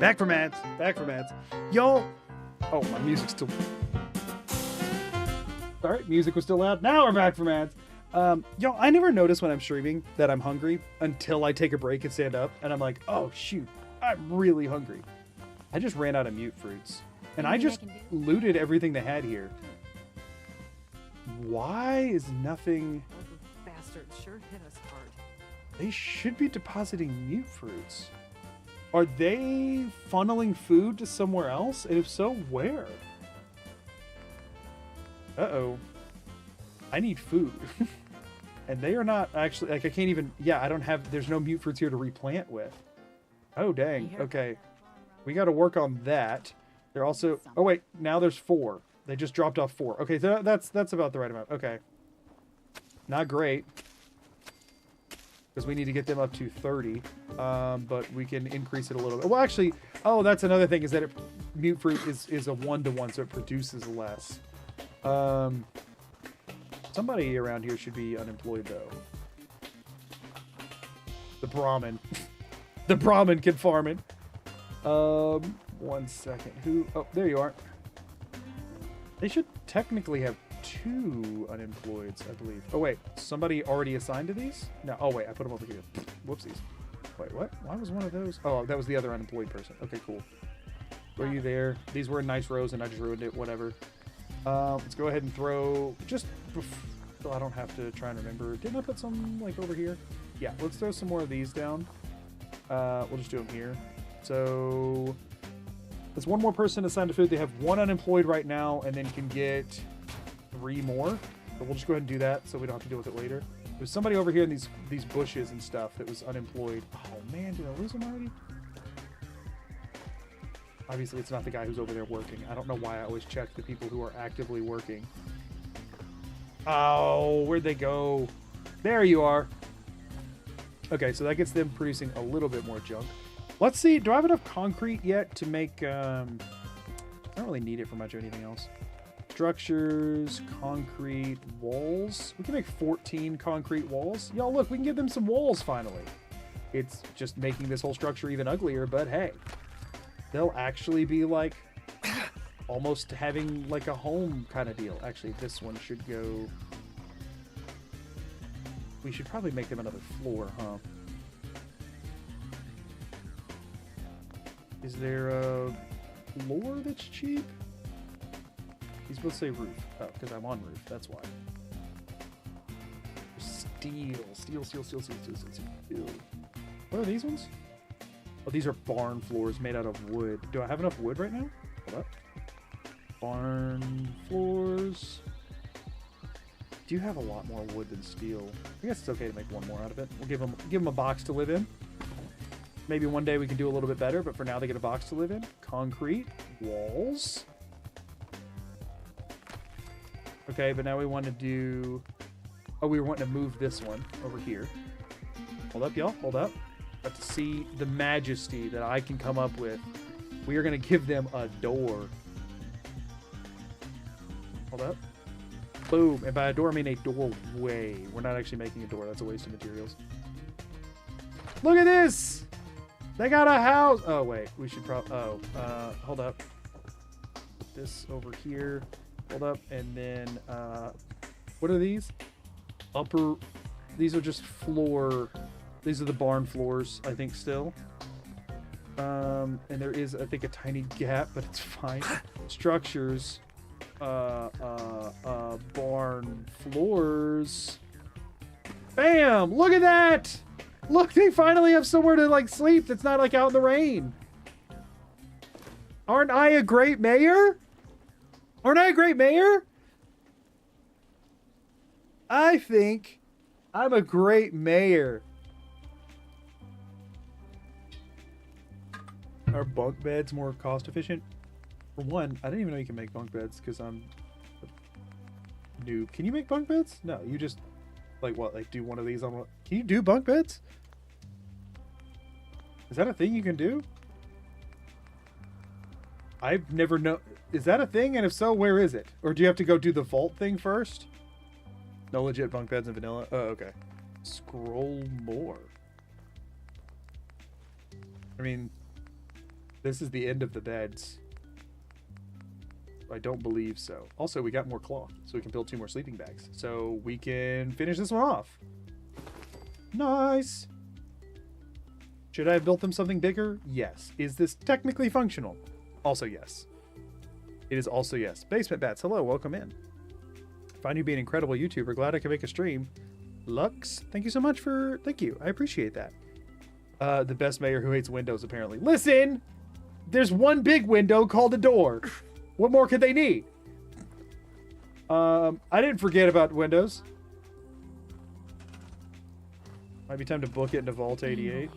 Back from ads. Back from ads. Y'all. Oh, my music's still. Sorry, music was still loud. Now we're back from ads. Y'all, I never notice when I'm streaming that I'm hungry until I take a break and stand up, and I'm like, oh shoot, I'm really hungry. I just ran out of mute fruits, and I just looted everything they had here. Why is nothing? Those bastards sure hit us hard. They should be depositing mute fruits. Are they funneling food to somewhere else? And if so, where? Uh-oh. I need food. And they are not actually, like, I can't even, yeah, I don't have, there's no mute fruits here to replant with. Oh, dang. Okay. We got to work on that. They're also, oh wait, now there's 4. They just dropped off 4. Okay, so that's about the right amount. Okay. Not great. Because we need to get them up to 30. But we can increase it a little bit. Well, actually, oh, that's another thing is that mute fruit is a 1-to-1, so it produces less. Somebody around here should be unemployed, though. The Brahmin. The Brahmin can farm it. 1 second. Who? Oh, there you are. They should technically have 2 unemployeds, I believe. Oh, wait. Somebody already assigned to these? No. Oh, wait. I put them over here. Whoopsies. Wait, what? Why was one of those? Oh, that was the other unemployed person. Okay, cool. Were you there? These were in nice rows, and I just ruined it. Whatever. Let's go ahead and throw... Just... So I don't have to try and remember. Didn't I put some, like, over here? Yeah, let's throw some more of these down. We'll just do them here. So... There's 1 more person assigned to food. They have 1 unemployed right now, and then can get 3 more. But we'll just go ahead and do that so we don't have to deal with it later. There's somebody over here in these bushes and stuff that was unemployed. Oh man, did I lose him already? Obviously, it's not the guy who's over there working. I don't know why I always check the people who are actively working. Oh, where'd they go? There you are. Okay, so that gets them producing a little bit more junk. Let's see. Do I have enough concrete yet to make... I don't really need it for much or anything else. Structures, concrete, walls. We can make 14 concrete walls. Y'all, look, we can give them some walls finally. It's just making this whole structure even uglier, but hey. They'll actually be like almost having like a home kind of deal. Actually, this one should go... We should probably make them another floor, huh? Is there a... floor that's cheap? He's supposed to say roof. Oh, because I'm on roof. That's why. Steel. What are these ones? Oh, these are barn floors made out of wood. Do I have enough wood right now? Hold up. Barn floors. Do you have a lot more wood than steel? I guess it's okay to make one more out of it. We'll give them a box to live in. Maybe one day we can do a little bit better, but for now they get a box to live in. Concrete. Walls. Okay, but now we want to do... Oh, we were wanting to move this one over here. Hold up, y'all. Hold up. About to see the majesty that I can come up with. We are going to give them a door. Hold up. Boom. And by a door, I mean a doorway. We're not actually making a door. That's a waste of materials. Look at this! They got a house! Oh, wait. We should probably... Oh, hold up. Put this over here. Hold up. And then, what are these? Upper... These are just floor... These are the barn floors, I think, still. And there is, I think, a tiny gap, but it's fine. Structures. Barn floors. Bam! Look at that! Look, they finally have somewhere to, like, sleep that's not, like, out in the rain. Aren't I a great mayor? Aren't I a great mayor? I think I'm a great mayor. Are bunk beds more cost efficient? For one, I didn't even know you can make bunk beds because I'm a noob. Can you make bunk beds? No, you just like what? Like do one of these on what? Can you do bunk beds? Is that a thing you can do? I've never know. Is that a thing? And if so, where is it? Or do you have to go do the vault thing first? No legit bunk beds in vanilla. Oh, okay. Scroll more. I mean, this is the end of the beds. I don't believe so. Also, we got more cloth, so we can build 2 more sleeping bags. So we can finish this one off. Nice. Should I have built them something bigger? Yes. Is this technically functional? Also yes. It is also yes. Basement Bats, hello, welcome in. Find you being an incredible YouTuber. Glad I could make a stream. Lux, thank you so much for... Thank you. I appreciate that. The best mayor who hates windows, apparently. Listen! There's one big window called a door. What more could they need? I didn't forget about windows. Might be time to book it into Vault 88.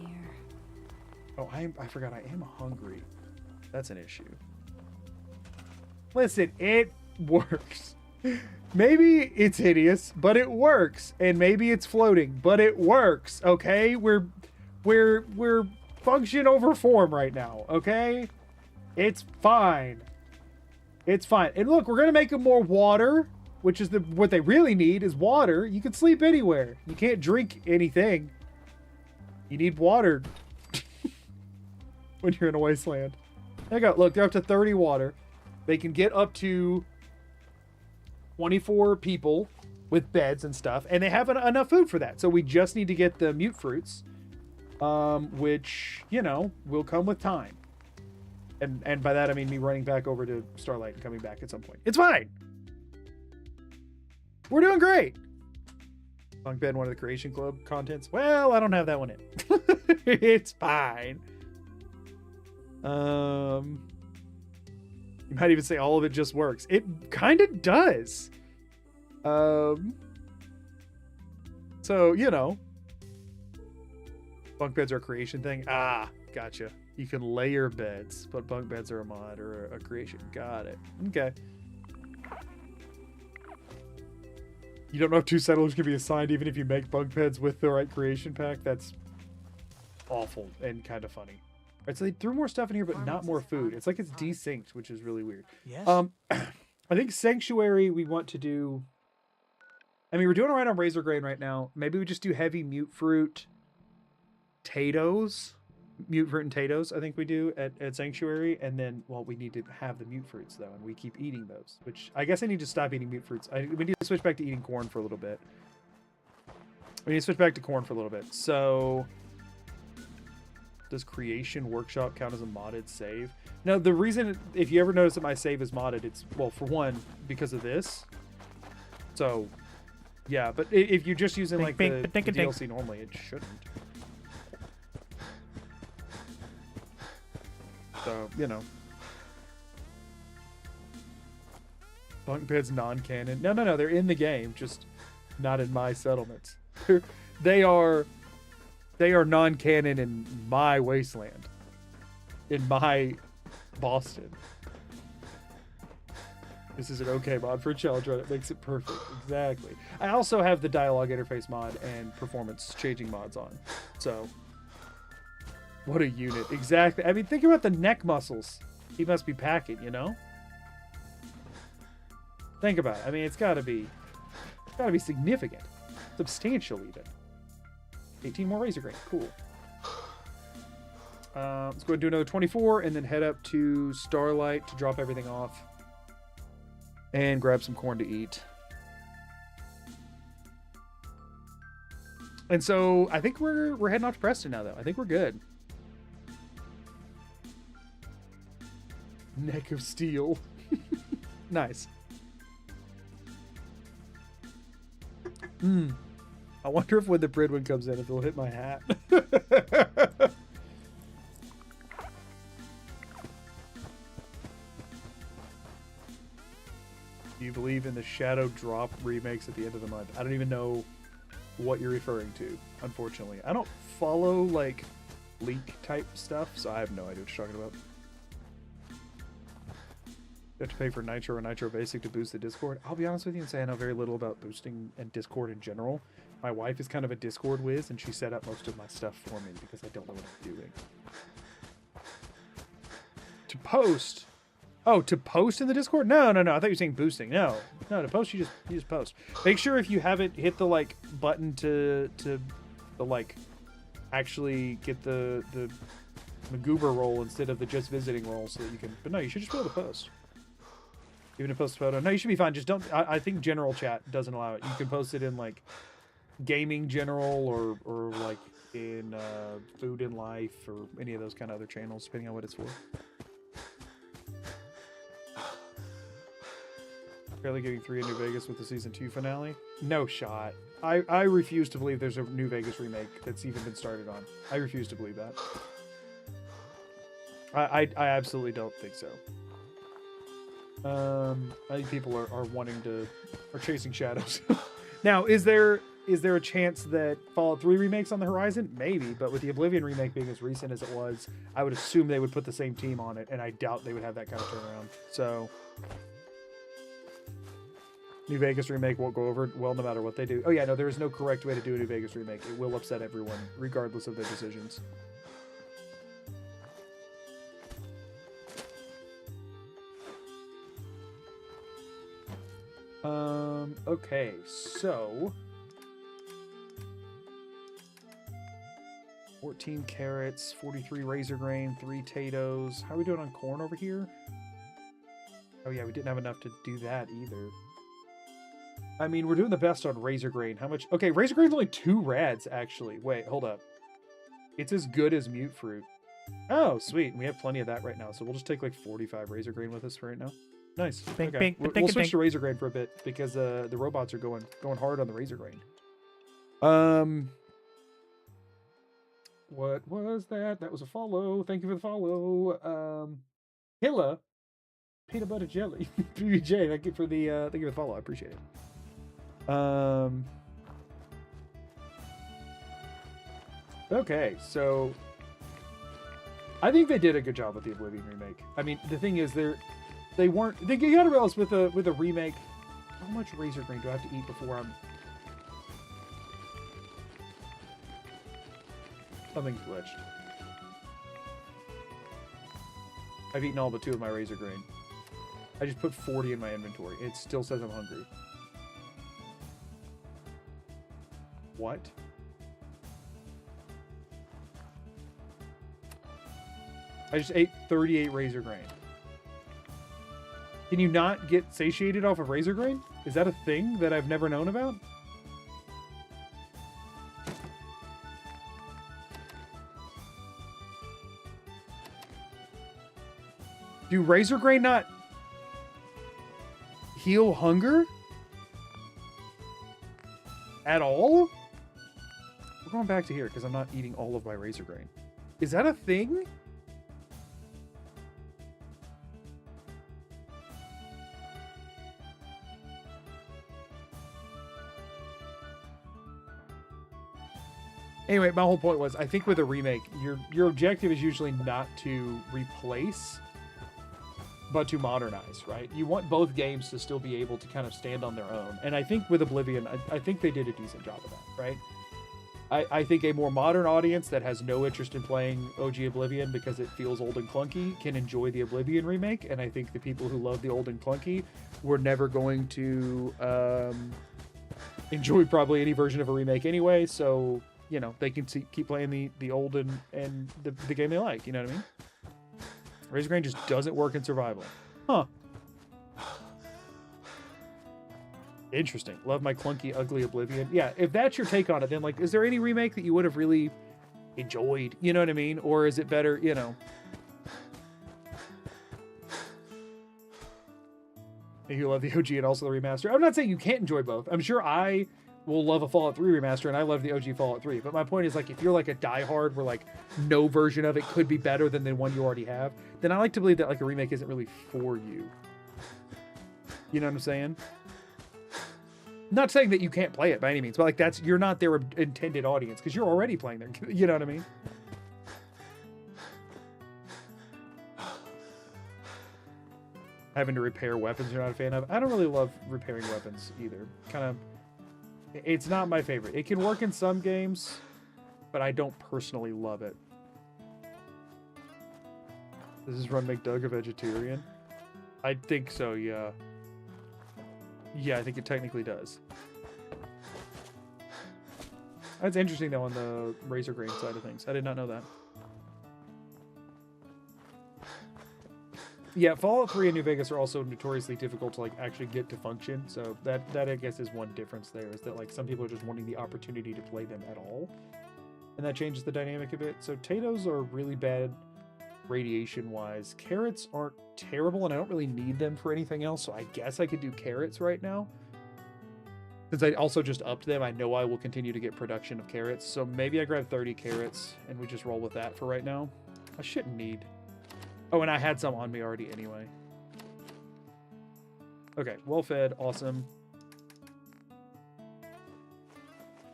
Oh, I forgot I am hungry. That's an issue. Listen, it works. Maybe it's hideous, but it works. And maybe it's floating, but it works. Okay? We're function over form right now, okay? It's fine. It's fine. And look, we're going to make them more water, which is what they really need is water. You can sleep anywhere. You can't drink anything. You need water when you're in a wasteland. There you go. Look, they're up to 30 water. They can get up to 24 people with beds and stuff, and they have enough food for that. So we just need to get the mute fruits, which, you know, will come with time. And by that, I mean me running back over to Starlight and coming back at some point. It's fine. We're doing great. Bunk bed, one of the Creation Club contents. Well, I don't have that one in. It's fine. You might even say all of it just works. It kind of does. So, you know. Bunk beds are a creation thing. Ah, gotcha. You can layer beds, but bunk beds are a mod or a creation. Got it. Okay. You don't know if 2 settlers can be assigned even if you make bunk beds with the right creation pack? That's awful and kind of funny. All right, so they threw more stuff in here, but not more food. It's like it's desynced, which is really weird. Yes. I think Sanctuary we want to do... I mean, we're doing all right on Razor Grain right now. Maybe we just do heavy mute fruit potatoes. Mute fruit and potatoes, I think we do at Sanctuary. And then, well, we need to have the mute fruits, though, and we keep eating those. Which, I guess I need to stop eating mute fruits. We need to switch back to eating corn for a little bit. We need to switch back to corn for a little bit. So... Does Creation Workshop count as a modded save? No, the reason, if you ever notice that my save is modded, it's, well, for one, because of this. So, yeah, but if you're just using, like, the DLC normally, it shouldn't. So, you know. Bunk beds non-canon. No, they're in the game, just not in my settlements. They are non-canon in my wasteland. In my Boston. This is an okay mod for a challenge run. It makes it perfect. Exactly. I also have the dialogue interface mod and performance changing mods on. So, what a unit. Exactly. I mean, think about the neck muscles he must be packing, you know? Think about it. I mean, it's gotta be significant. Substantial, even. 18 more razor grain. Cool. Let's go ahead and do another 24 and then head up to Starlight to drop everything off. And grab some corn to eat. And so I think we're heading off to Preston now, though. I think we're good. Neck of steel. Nice. I wonder if when the Bridwin comes in, if it'll hit my hat. Do you believe in the Shadow Drop remakes at the end of the month? I don't even know what you're referring to, unfortunately. I don't follow, like, leak type stuff, so I have no idea what you're talking about. You have to pay for Nitro or Nitro Basic to boost the Discord. I'll be honest with you and say I know very little about boosting and Discord in general. My wife is kind of a Discord whiz, and she set up most of my stuff for me because I don't know what I'm doing. To post... Oh, to post in the Discord? No. I thought you were saying boosting. No, to post, you just post. Make sure if you haven't hit the, like, button to the, like, actually get the Magoober roll instead of the just visiting roll so that you can... But no, you should just be able to post. Even if post a photo. No, you should be fine. Just don't... I think general chat doesn't allow it. You can post it in, like, gaming general or like, in food and life or any of those kind of other channels, depending on what it's for. Barely getting 3 in New Vegas with the season 2 finale. No shot. I refuse to believe there's a New Vegas remake that's even been started on. I refuse to believe that. I absolutely don't think so. I think people are chasing shadows. Now, is there a chance that Fallout 3 remake's on the horizon? Maybe, but with the Oblivion remake being as recent as it was, I would assume they would put the same team on it, and I doubt they would have that kind of turnaround. So, New Vegas remake won't go over well no matter what they do. Oh yeah, no, there is no correct way to do a New Vegas remake. It will upset everyone, regardless of their decisions. Okay, so 14 carrots, 43 razor grain, 3 potatoes. How are we doing on corn over here? Oh yeah, we didn't have enough to do that either. I mean, we're doing the best on razor grain. How much? Okay, razor grain's only 2 rads, actually. Wait, hold up. It's as good as mute fruit. Oh, sweet. We have plenty of that right now, so we'll just take like 45 razor grain with us for right now. Nice. Okay. We'll switch to razor grain for a bit because the robots are going hard on the razor grain. What was that? That was a follow. Thank you for the follow. Hilla, peanut butter jelly. BBJ, thank you for the follow. I appreciate it. Okay, so I think they did a good job with the Oblivion remake. I mean, the thing is, you gotta realize with a remake, how much razor grain do I have to eat before something's glitched? I've eaten all but 2 of my razor grain. I just put 40 in my inventory. It still says I'm hungry. What? I just ate 38 razor grain. Can you not get satiated off of razor grain? Is that a thing that I've never known about? Do Razor Grain not heal hunger at all? We're going back to here because I'm not eating all of my Razor Grain. Is that a thing? Anyway, my whole point was, I think with a remake, your objective is usually not to replace, but to modernize, right? You want both games to still be able to kind of stand on their own. And I think with Oblivion, I think they did a decent job of that, right? I think a more modern audience that has no interest in playing OG Oblivion because it feels old and clunky can enjoy the Oblivion remake. And I think the people who love the old and clunky were never going to enjoy probably any version of a remake anyway. So, you know, they can keep playing the old and the game they like. You know what I mean? Razor Grain just doesn't work in survival. Huh. Interesting. Love my clunky, ugly Oblivion. Yeah, if that's your take on it, then, like, is there any remake that you would have really enjoyed? You know what I mean? Or is it better, you know? And you love the OG and also the remaster. I'm not saying you can't enjoy both. I'm sure I will love a Fallout 3 remaster, and I love the OG Fallout 3. But my point is, like, if you're like a diehard where, like, no version of it could be better than the one you already have, then I like to believe that, like, a remake isn't really for you. You know what I'm saying? Not saying that you can't play it by any means, but, like, you're not their intended audience because you're already playing their, you know what I mean? Having to repair weapons you're not a fan of. I don't really love repairing weapons either. Kind of, it's not my favorite. It can work in some games, but I don't personally love it. Does this run make Doug a vegetarian? I think so, yeah. Yeah, I think it technically does. That's interesting, though, on the Razor Grain side of things. I did not know that. Yeah, Fallout 3 and New Vegas are also notoriously difficult to, like, actually get to function. So that I guess is one difference there, is that, like, some people are just wanting the opportunity to play them at all. And that changes the dynamic a bit. So potatoes are really bad radiation-wise. Carrots aren't terrible, and I don't really need them for anything else, so I guess I could do carrots right now. Since I also just upped them, I know I will continue to get production of carrots. So maybe I grab 30 carrots, and we just roll with that for right now. I shouldn't need... Oh, and I had some on me already anyway. Okay, well fed, awesome.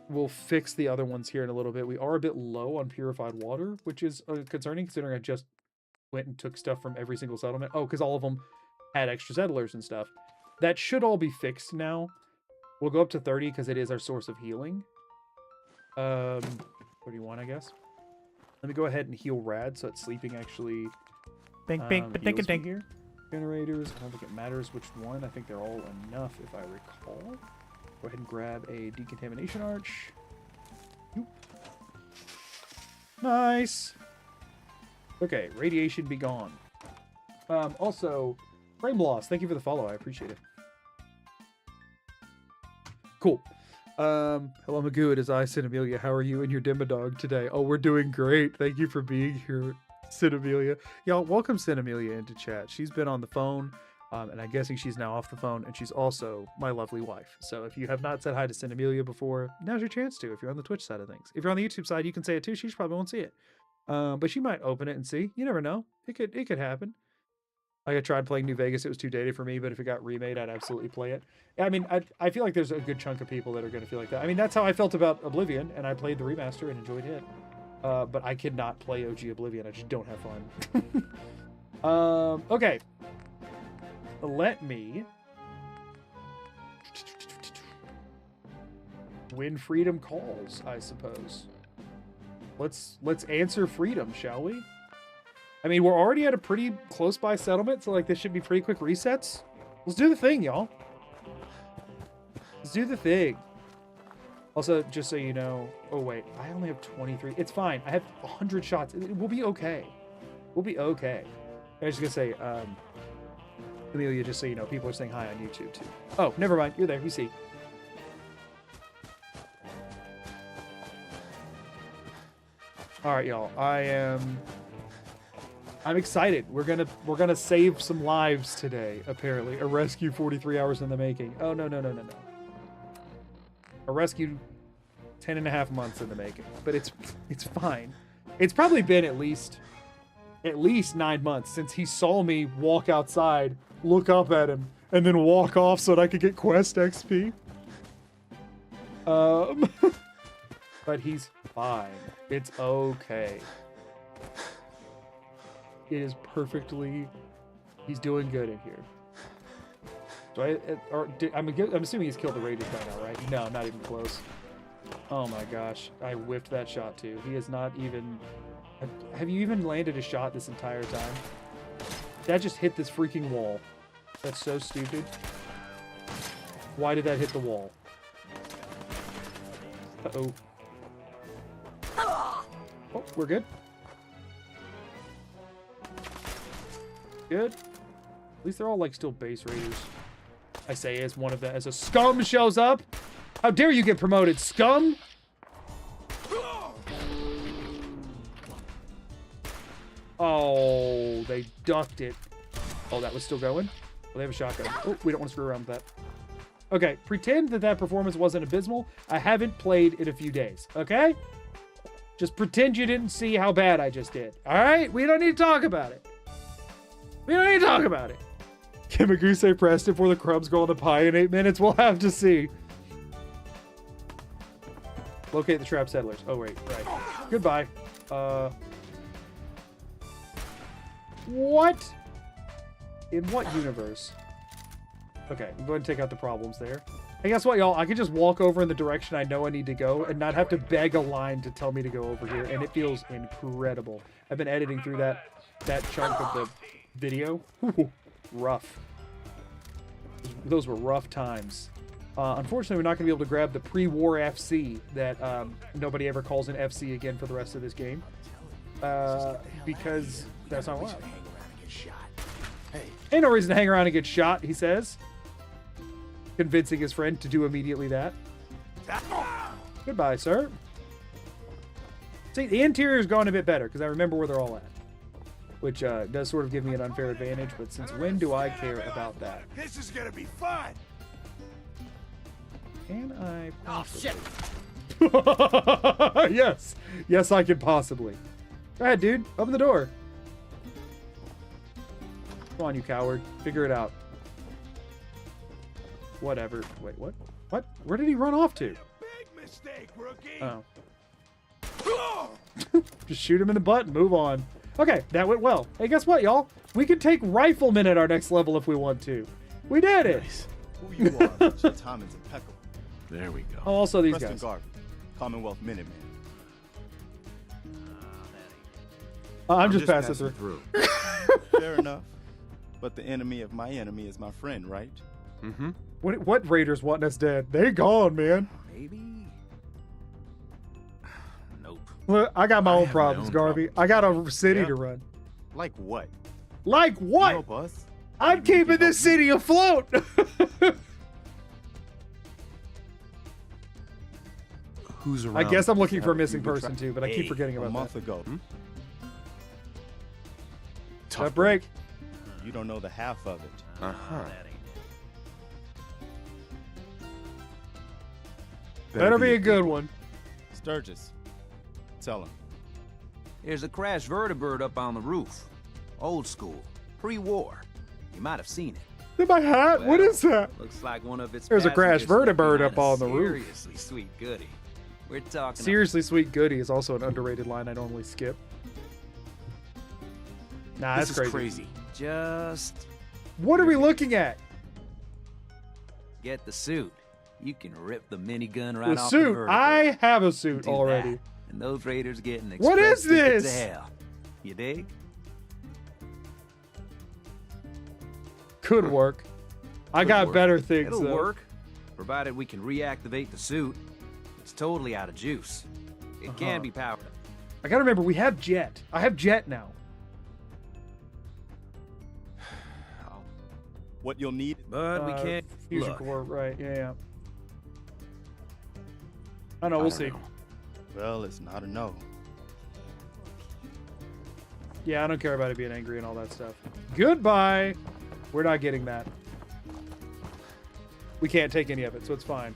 We'll fix the other ones here in a little bit. We are a bit low on purified water, which is concerning considering I just went and took stuff from every single settlement. Oh, because all of them had extra settlers and stuff. That should all be fixed now. We'll go up to 30 because it is our source of healing. 31, I guess. Let me go ahead and heal Rad so it's sleeping actually... Bink, bink, dink, dink. Here. Generators, I don't think it matters which one. I think they're all enough if I recall. Go ahead and grab a decontamination arch. Oop. Nice. Okay, radiation be gone. Also, frame loss. Thank you for the follow. I appreciate it. Cool. Hello, Magoo. It is I, Cinemelia. How are you and your Dimmadog today? Oh, we're doing great. Thank you for being here, Cinemelia. Y'all, welcome Cinemelia into chat. She's been on the phone, and I'm guessing she's now off the phone, and she's also my lovely wife. So if you have not said hi to Cinemelia before, now's your chance to, if you're on the Twitch side of things. If you're on the YouTube side, you can say it too. She probably won't see it. But she might open it and see. You never know. It could happen. I tried playing New Vegas. It was too dated for me, but if it got remade, I'd absolutely play it. I mean, I feel like there's a good chunk of people that are going to feel like that. I mean, that's how I felt about Oblivion, and I played the remaster and enjoyed it. But I could not play OG Oblivion. I just don't have fun. Okay. Let me win freedom calls, I suppose. Let's answer freedom, shall we? I mean, we're already at a pretty close by settlement, so like this should be pretty quick resets. Let's do the thing, y'all. Let's do the thing. Also, just so you know, oh wait, I only have 23. It's fine. I have 100 shots. We'll be okay. We'll be okay. I was just gonna say, Amelia, just so you know, people are saying hi on YouTube too. Oh, never mind. You're there. You see. All right, y'all. I am I'm excited. We're gonna save some lives today. Apparently, a rescue 43 hours in the making. Oh no. A rescue 10 and a half months in the making. But it's fine. It's probably been at least 9 months since he saw me walk outside, look up at him, and then walk off so that I could get quest XP. But he's fine. It's okay. It is perfectly. He's doing good in here. So I'm assuming he's killed the raiders by now, right? No, not even close. Oh my gosh, I whiffed that shot too. He is not even. Have you even landed a shot this entire time? That just hit this freaking wall. That's so stupid. Why did that hit the wall? Uh-oh. Oh, we're good. Good. At least they're all like still base raiders. I say as one of them, as a scum shows up. How dare you get promoted, scum? Oh, they ducked it. Oh, that was still going. Oh, they have a shotgun. Oh, we don't want to screw around with that. Okay, pretend that performance wasn't abysmal. I haven't played in a few days, okay? Just pretend you didn't see how bad I just did. All right? We don't need to talk about it. We don't need to talk about it. Can Magoo say pressed before the crumbs go on the pie in 8 minutes? We'll have to see. Locate the trap settlers. Oh, wait. Right. Goodbye. What? In what universe? Okay, I'm going to take out the problems there. Hey, guess what, y'all? I can just walk over in the direction I know I need to go and not have to beg a line to tell me to go over here, and it feels incredible. I've been editing through that chunk of the video. Ooh, rough. Those were rough times. Unfortunately, we're not going to be able to grab the pre-war FC that nobody ever calls an FC again for the rest of this game. Because that's not allowed. Ain't no reason to hang around and get shot, he says. Convincing his friend to do immediately that. Goodbye, sir. See, the interior's gone a bit better, because I remember where they're all at. Which does sort of give me an unfair advantage, but since when do I care about that? This is gonna be fun. Can I possibly? Oh, shit. Yes. Yes, I can possibly. Go ahead, dude. Open the door. Come on, you coward. Figure it out. Whatever. Wait, what? What? Where did he run off to? Big mistake, rookie. Oh. Just shoot him in the butt and move on. Okay, that went well. Hey, guess what, y'all? We can take Rifleman at our next level if we want to. We did it. Nice. Who you are, but your timing's impeccable. There we go. Oh, also these Preston guys. Garvey, Commonwealth Minuteman. I'm just passing through. Fair enough. But the enemy of my enemy is my friend, right? Mm-hmm. What raiders want us dead? They gone, man. Maybe. Nope. Look, I got my own have problems, my own Garvey. I got a city to run. Like what? Like what? Help us? I'm keeping this city afloat. Who's around? I guess I'm looking for a Have a missing few person too, but I keep forgetting A about month that. ago. Tough break. You don't know the half of it. Uh-huh. Better be a good one. Sturgis. Tell him. There's a crashed vertibird up on the roof. Old school. Pre-war. You might have seen it. In my hat? What Well, is that? Looks like one of its There's a crashed passengers vertibird left up on the behind a roof. Seriously sweet goodie. We're talking Seriously, sweet goodie is also an underrated line I normally skip. Nah, This that's is crazy. crazy. just What are we looking at? get the suit. You can rip the minigun right The off suit. the vertibird. I have a suit Do already. that, and those raiders getting What express is tickets this? to hell. You dig? Could work. I Could got work. better things. It'll though. work, provided we can reactivate the suit. It's totally out of juice. It can be powered up. I gotta remember, we have Jet. I have Jet now. What you'll need? But we can't. Fusion Look, core, right? Yeah. I know. We'll I see. don't know. Well, it's not a no. Yeah, I don't care about it being angry and all that stuff. Goodbye. We're not getting that. We can't take any of it, so it's fine.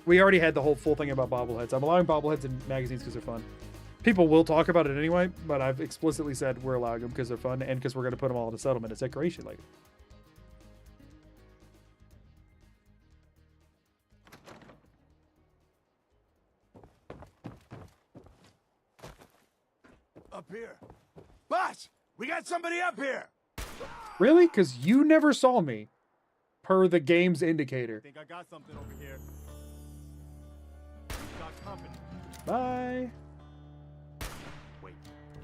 We already had the whole full thing about bobbleheads. I'm allowing bobbleheads in magazines because they're fun. People will talk about it anyway, but I've explicitly said we're allowing them because they're fun and because we're going to put them all in a settlement as decoration later. Up here. Boss! We got somebody up here! Really? Because you never saw me, per the game's indicator. I think I got something over here. Got company. Bye. Wait.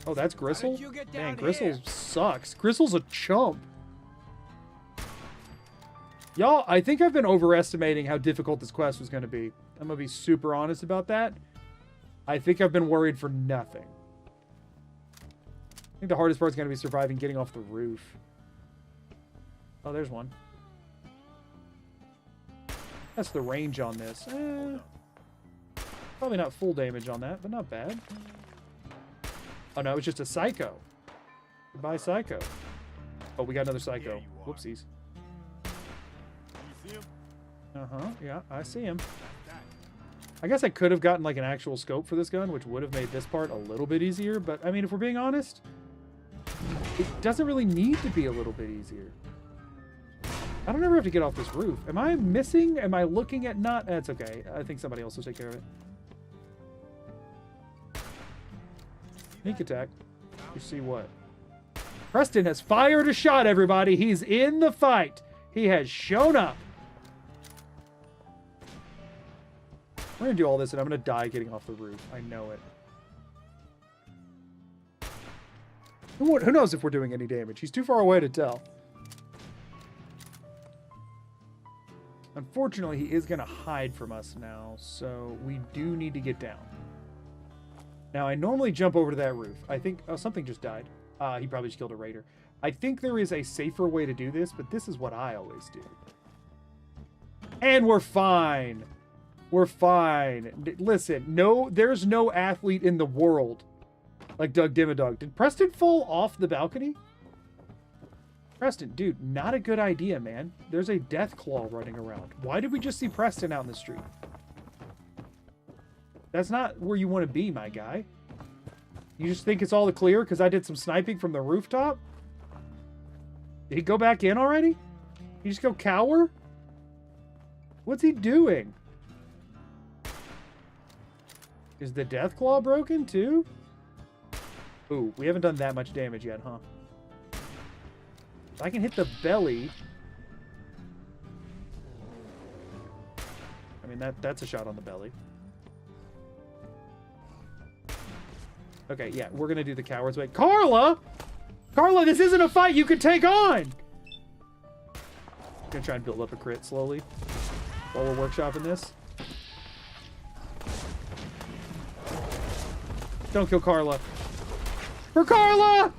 Oh, that's How Gristle? did you get Man, down Gristle here? sucks. Gristle's a chump. Y'all, I think I've been overestimating how difficult this quest was going to be. I'm going to be super honest about that. I think I've been worried for nothing. I think the hardest part is going to be surviving getting off the roof. Oh, there's one. That's the range on this. Probably not full damage on that, but not bad. Oh no, it's just a Psycho. Goodbye, Psycho. Oh, we got another Psycho. Whoopsies. You see him? Uh-huh, yeah, I see him. I guess I could have gotten like an actual scope for this gun, which would have made this part a little bit easier, but I mean, if we're being honest, it doesn't really need to be a little bit easier. I don't ever have to get off this roof. Am I missing? Am I looking at not? That's okay. I think somebody else will take care of it. Sneak attack. You see what? Preston has fired a shot, everybody. He's in the fight. He has shown up. We're going to do all this, and I'm going to die getting off the roof. I know it. Who knows if we're doing any damage? He's too far away to tell. Unfortunately, he is going to hide from us now, so we do need to get down. Now, I normally jump over to that roof. I think... Oh, something just died. He probably just killed a raider. I think there is a safer way to do this, but this is what I always do. And we're fine. We're fine. Listen, no, there's no athlete in the world like Doug Dimmadog. Did Preston fall off the balcony? Preston, dude, not a good idea, man. There's a death claw running around. Why did we just see Preston out in the street? That's not where you want to be, my guy. You just think it's all the clear because I did some sniping from the rooftop? Did he go back in already? He just go cower? What's he doing? Is the death claw broken too? Ooh, we haven't done that much damage yet, huh? If I can hit the belly... I mean, that's a shot on the belly. Okay, yeah, we're gonna do the coward's way. Carla! Carla, this isn't a fight you can take on! I'm gonna try and build up a crit slowly while we're workshopping this. Don't kill Carla. For Carla!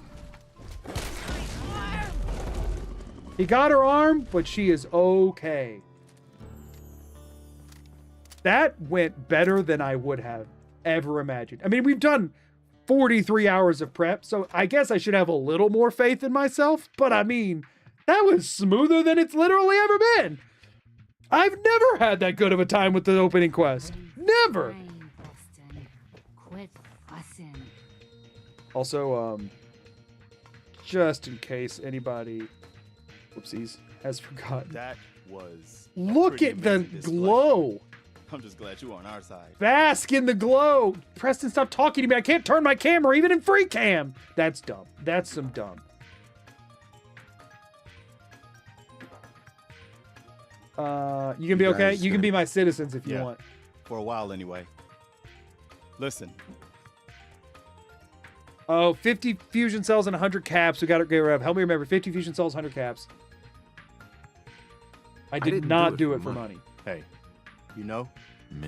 He got her arm, but she is okay. That went better than I would have ever imagined. I mean, we've done 43 hours of prep, so I guess I should have a little more faith in myself, but I mean, that was smoother than it's literally ever been. I've never had that good of a time with the opening quest. Never! Fine, Preston. Quit fussing. Also, just in case anybody, whoopsies, has forgotten. That was. Look pretty at the amazing display. glow! I'm just glad you're on our side. Bask in the glow! Preston, stop talking to me. I can't turn my camera even in free cam. That's dumb. That's some dumb. You can be okay? You can be my citizens if you want. For a while, anyway. Listen. Oh, 50 fusion cells and 100 caps. We got to get rid of. Help me remember. 50 fusion cells, 100 caps. I did not do it for money. Hey, you know,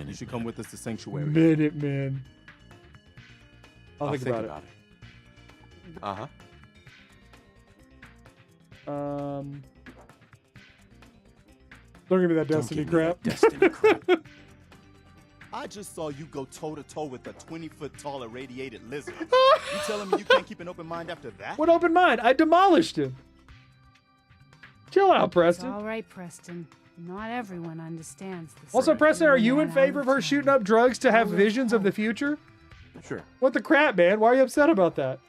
you should come with us to Sanctuary. Minute, man. I'll think about it. Uh-huh. Don't give me that Destiny crap. I just saw you go toe-to-toe with a 20-foot tall irradiated lizard. You telling me you can't keep an open mind after that? What open mind? I demolished him. Chill out, It's Preston. all right, Preston. Not everyone understands this. Also, Preston, are you in Man favor of out her of shooting town. up drugs to have Full of visions of the hope. future? Sure. What the crap, man? Why are you upset about that?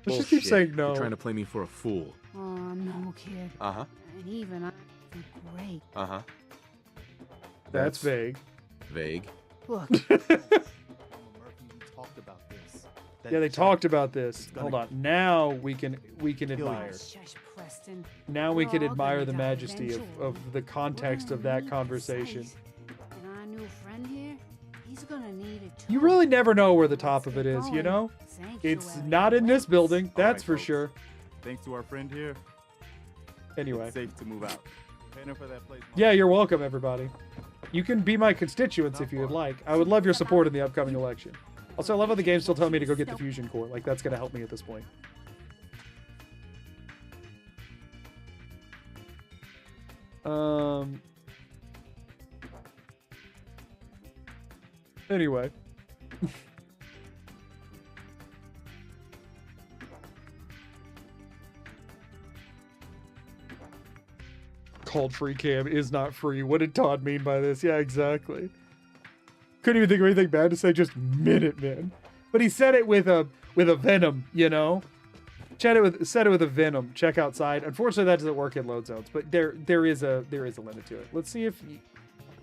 Let's just keep Bullshit. saying no. You're trying to play me for a fool. Oh, no, kid. Uh-huh. And even I think great. Uh-huh. That's vague. Vague. Look, Murphy, we talked about this. That Yeah, they Jack talked about this. is gonna Hold on. Now we can you. admire. shush, Preston. Now we We're can all admire gonna the die majesty eventually. of the context We're of gonna that need conversation. sight. And our new friend here, he's gonna need it too. You really never know where the Let's top of get it is, you going. know? Sanctuary It's not in this awaits. building, All that's right, for folks. sure. Thanks to our friend here, Anyway. it's safe to move out. Paying for that place. Yeah, you're welcome, everybody. You can be my constituents if you would like. I would love your support in the upcoming election. Also, I love how the game's still telling me to go get the fusion core. Like, that's going to help me at this point. Anyway. Called free cam is not free. What did Todd mean by this? Yeah, exactly. Couldn't even think of anything bad to say, just Minutemen. But he said it with a venom, you know? Said it with a venom. Check outside. Unfortunately, that doesn't work in load zones, but there is a limit to it. Let's see if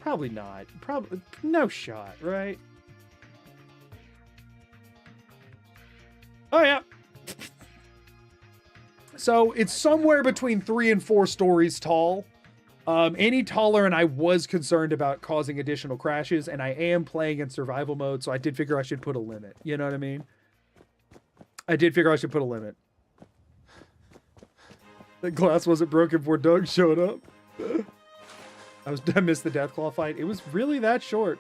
probably not. Probably no shot, right? Oh yeah. So it's somewhere between 3 and 4 stories tall. Any taller, and I was concerned about causing additional crashes, and I am playing in survival mode, so I did figure I should put a limit. You know what I mean? I did figure I should put a limit. The glass wasn't broken before Doug showed up. I missed the Deathclaw fight. It was really that short.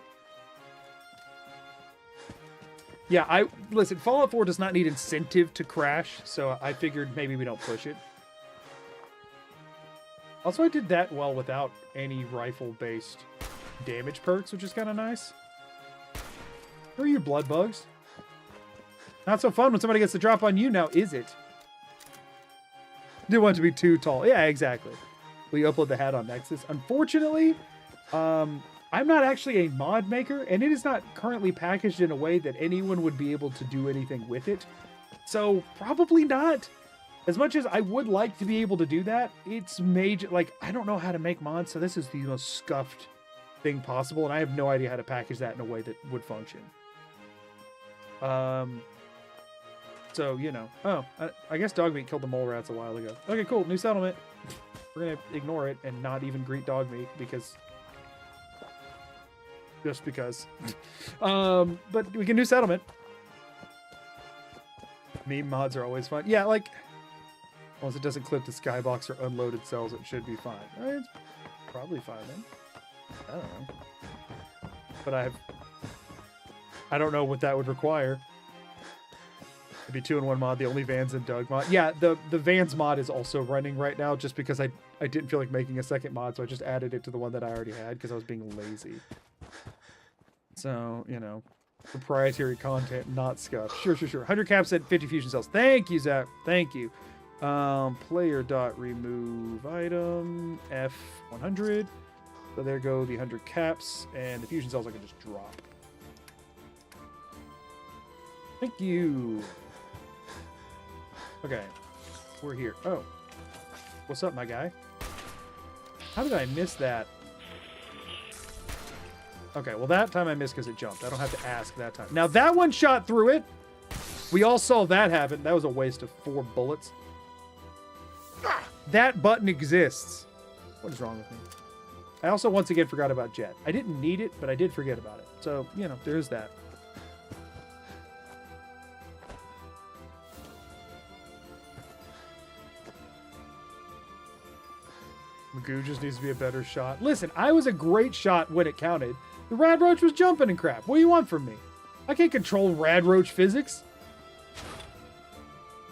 Yeah, listen, Fallout 4 does not need incentive to crash, so I figured maybe we don't push it. Also, I did that well without any rifle-based damage perks, which is kind of nice. Who are you, blood bugs? Not so fun when somebody gets the drop on you now, is it? Didn't want it to be too tall. Yeah, exactly. We upload the hat on Nexus. Unfortunately, I'm not actually a mod maker, and it is not currently packaged in a way that anyone would be able to do anything with it. So, probably not. As much as I would like to be able to do that, it's major. Like, I don't know how to make mods, so this is the most scuffed thing possible, and I have no idea how to package that in a way that would function. So, you know. Oh, I guess Dogmeat killed the mole rats a while ago. Okay, cool. New settlement. We're going to ignore it and not even greet Dogmeat because... Just because. But we can do settlement. Meme mods are always fun. Yeah, like... Once it doesn't clip to skybox or unloaded cells, it should be fine. It's probably fine then. I don't know. But I don't know what that would require. It'd be 2-in-1 mod, the only Vans and Doug mod. Yeah, the Vans mod is also running right now just because I didn't feel like making a second mod, so I just added it to the one that I already had because I was being lazy. So, you know, proprietary content, not scuff. Sure. 100 caps at 50 fusion cells. Thank you, Zach. Thank you. Player dot remove item F100. So there go the 100 caps, and the fusion cells I can just drop. Thank you. Okay, we're here. Oh, what's up, my guy? How did I miss that? Okay, well that time I missed because it jumped. I don't have to ask that time. Now that one shot through it. We all saw that happen. That was a waste of 4 bullets. That button exists. What is wrong with me? I also once again forgot about Jet. I didn't need it, but I did forget about it. So, you know, there's that. Magoo just needs to be a better shot. Listen, I was a great shot when it counted. The Rad Roach was jumping and crap. What do you want from me? I can't control Rad Roach physics.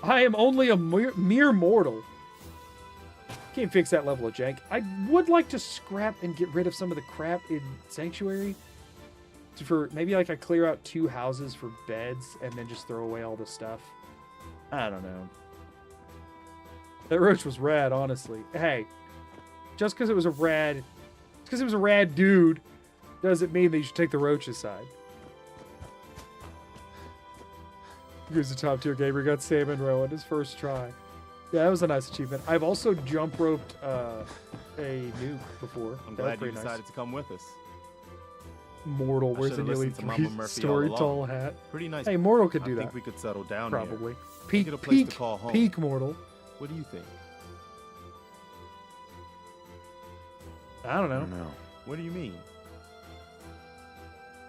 I am only a mere mortal. Can't fix that level of jank. I would like to scrap and get rid of some of the crap in Sanctuary. For maybe like I clear out 2 houses for beds and then just throw away all the stuff. I don't know. That roach was rad, honestly. Hey, just because it was a rad dude doesn't mean that you should take the roach aside. Here's a top tier gamer, got salmon row on his first try. Yeah, that was a nice achievement. I've also jump roped a nuke before. I'm glad you decided to come with us. Mortal, I where's the should've nearly listened to Mama 3 Murphy story all tall along. hat? Pretty nice. Hey, Mortal could I do think that. we could settle down Probably. here. Peak, Get a place peak, to call home. peak Mortal. What do you think? I don't know. No. What do you mean?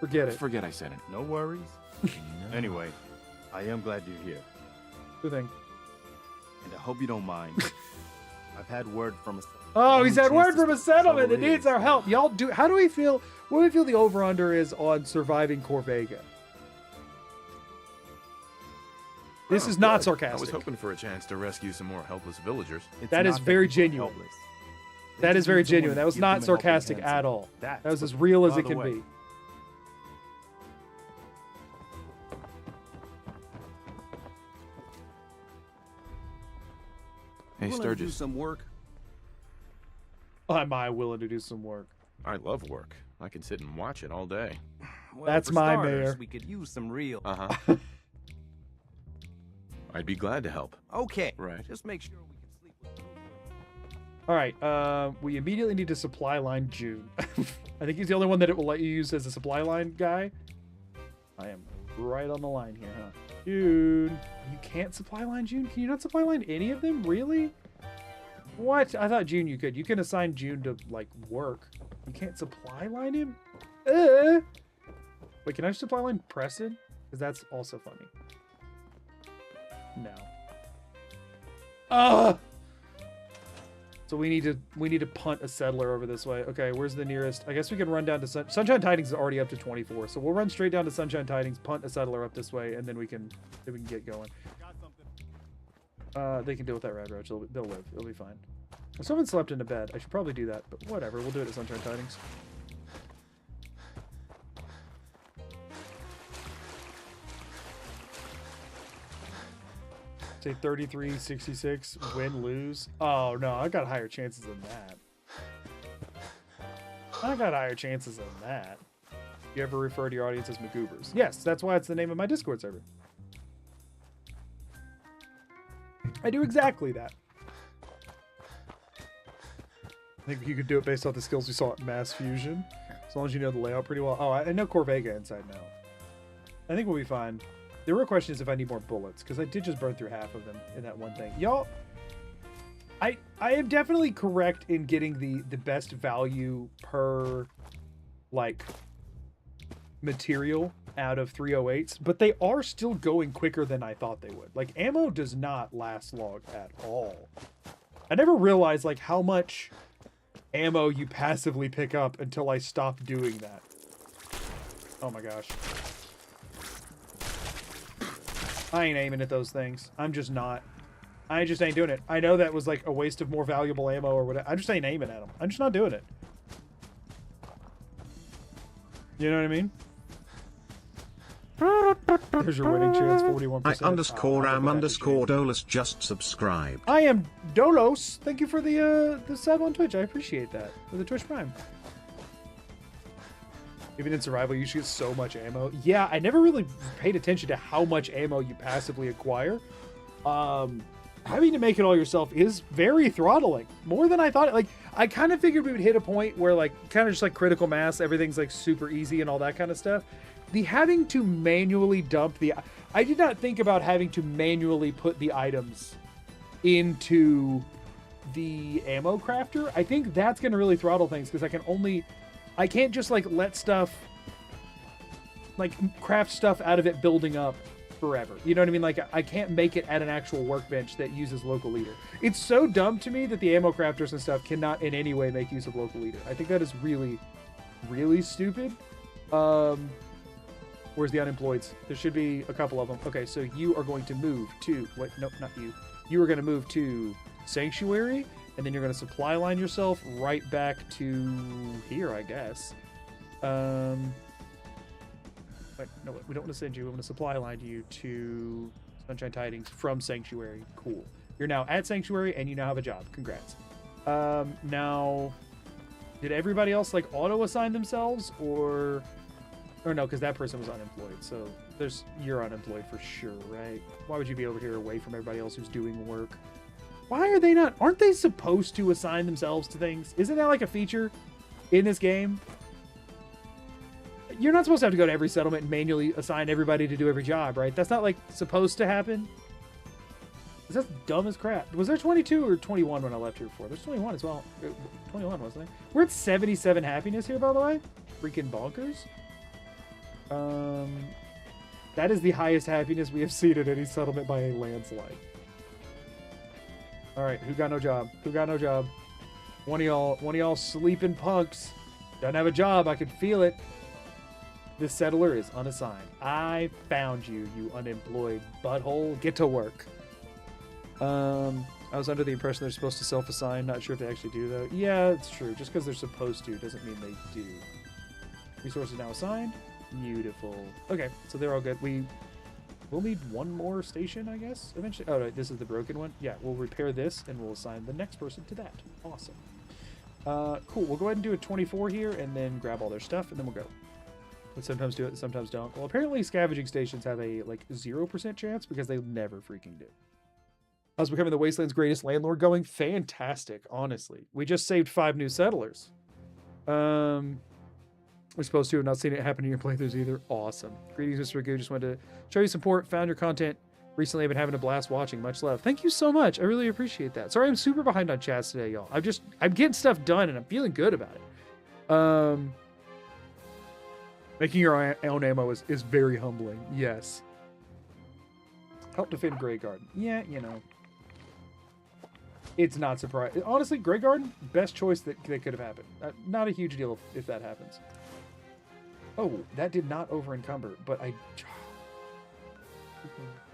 Forget it. Forget I said it. No worries. Anyway, I am glad you're here. Good thing. And I hope you don't mind. I've had word from a... Oh, he's had word chances from a to settlement. It settle needs in. our help. Y'all do. How do we feel? What do we feel the over/under is on surviving Corvega? This is not I sarcastic. was hoping for a chance to rescue some more helpless villagers. It's That is not very people are genuine. helpless. They That just is very need someone genuine. to That was give not them a helping sarcastic hand, at so all. that's That was what- as real as by it the can way, be. Willing Hey, to do Sturgis. some work? Am I willing to do some work? I love work. I can sit and watch it all day. Well, That's for my starters, mayor. We could use some real. Uh-huh. I'd be glad to help. Okay. Right. Just make sure we can sleep with no All right. We immediately need to supply line June. I think he's the only one that it will let you use as a supply line guy. I am right on the line here, huh? June. You can't supply line June? Can you not supply line any of them? Really? What? I thought June you could. You can assign June to, like, work. You can't supply line him? Wait, can I supply line Preston? Because that's also funny. No. So we need to punt a settler over this way. Okay, where's the nearest? I guess we can run down to Sunshine Tidings is already up to 24, so we'll run straight down to Sunshine Tidings, punt a settler up this way, and then we can get going. They can deal with that rad roach. They'll live. It'll be fine. If someone slept in a bed, I should probably do that, but whatever. We'll do it at Sunshine Tidings. Say 33, 66, win, lose. Oh, no, I got higher chances than that. I got higher chances than that. You ever refer to your audience as McGoobers? Yes, that's why it's the name of my Discord server. I do exactly that. I think you could do it based off the skills we saw at Mass Fusion. As long as you know the layout pretty well. Oh, I know Corvega inside now. I think we'll be fine. The real question is if I need more bullets, because I did just burn through half of them in that one thing. Y'all, I am definitely correct in getting the best value per, like, material out of 308s, but they are still going quicker than I thought they would. Like, ammo does not last long at all. I never realized, like, how much ammo you passively pick up until I stopped doing that. Oh my gosh. I ain't aiming at those things. I'm just not. I just ain't doing it. I know that was like a waste of more valuable ammo or whatever. I just ain't aiming at them. I'm just not doing it. You know what I mean? There's your winning chance, 41%. I_am_ Dolus just subscribed. I am Dolos. Thank you for the sub on Twitch. I appreciate that. For the Twitch Prime. Even in survival, you should get so much ammo. Yeah, I never really paid attention to how much ammo you passively acquire. Having to make it all yourself is very throttling. More than I thought. Like, I kind of figured we would hit a point where, like, kind of just like critical mass, everything's like super easy and all that kind of stuff. The having to manually dump the... I did not think about having to manually put the items into the ammo crafter. I think that's going to really throttle things because I can't just, like, let stuff, like, craft stuff out of it building up forever. You know what I mean? Like, I can't make it at an actual workbench that uses local leader. It's so dumb to me that the ammo crafters and stuff cannot in any way make use of local leader. I think that is really, really stupid. Where's the unemployeds? There should be a couple of them. Okay, so you are going to move to... Wait, nope, not you. You are going to move to Sanctuary, and then you're going to supply line yourself right back to here, I guess. Wait, no, we don't want to send you. I'm going to supply line you to Sunshine Tidings from Sanctuary. Cool. You're now at Sanctuary, and you now have a job. Congrats. Now, did everybody else like auto assign themselves, or no? Because that person was unemployed. So you're unemployed for sure, right? Why would you be over here away from everybody else who's doing work? Why are they not? Aren't they supposed to assign themselves to things? Isn't that like a feature in this game? You're not supposed to have to go to every settlement and manually assign everybody to do every job, right? That's not like supposed to happen. That's dumb as crap. Was there 22 or 21 when I left here before? There's 21 as well. 21, wasn't there? We're at 77 happiness here, by the way. Freaking bonkers. That is the highest happiness we have seen at any settlement by a landslide. All right, who got no job? Who got no job? One of y'all sleeping punks. Doesn't have a job. I can feel it. This settler is unassigned. I found you, you unemployed butthole. Get to work. I was under the impression they're supposed to self-assign. Not sure if they actually do, though. Yeah, it's true. Just because they're supposed to doesn't mean they do. Resources now assigned. Beautiful. Okay, so they're all good. We'll need one more station, I guess, eventually. Oh, right, this is the broken one. Yeah, we'll repair this, and we'll assign the next person to that. Awesome. Cool. We'll go ahead and do a 24 here, and then grab all their stuff, and then we'll go. We sometimes do it, sometimes don't. Well, apparently scavenging stations have a, 0% chance, because they never freaking do. How's becoming the Wasteland's greatest landlord going? Fantastic, honestly. We just saved 5 new settlers. We're supposed to have not seen it happen in your playthroughs either. Awesome. Greetings, Mr. Magoo. Just wanted to show you support. Found your content. Recently, I've been having a blast watching. Much love. Thank you so much. I really appreciate that. Sorry, I'm super behind on chats today, y'all. I'm getting stuff done, and I'm feeling good about it. Making your own ammo is very humbling. Yes. Help defend Grey Garden. Yeah, you know. It's not surprising. Honestly, Grey Garden, best choice that could have happened. Not a huge deal if that happens. Oh, that did not over-encumber, but I...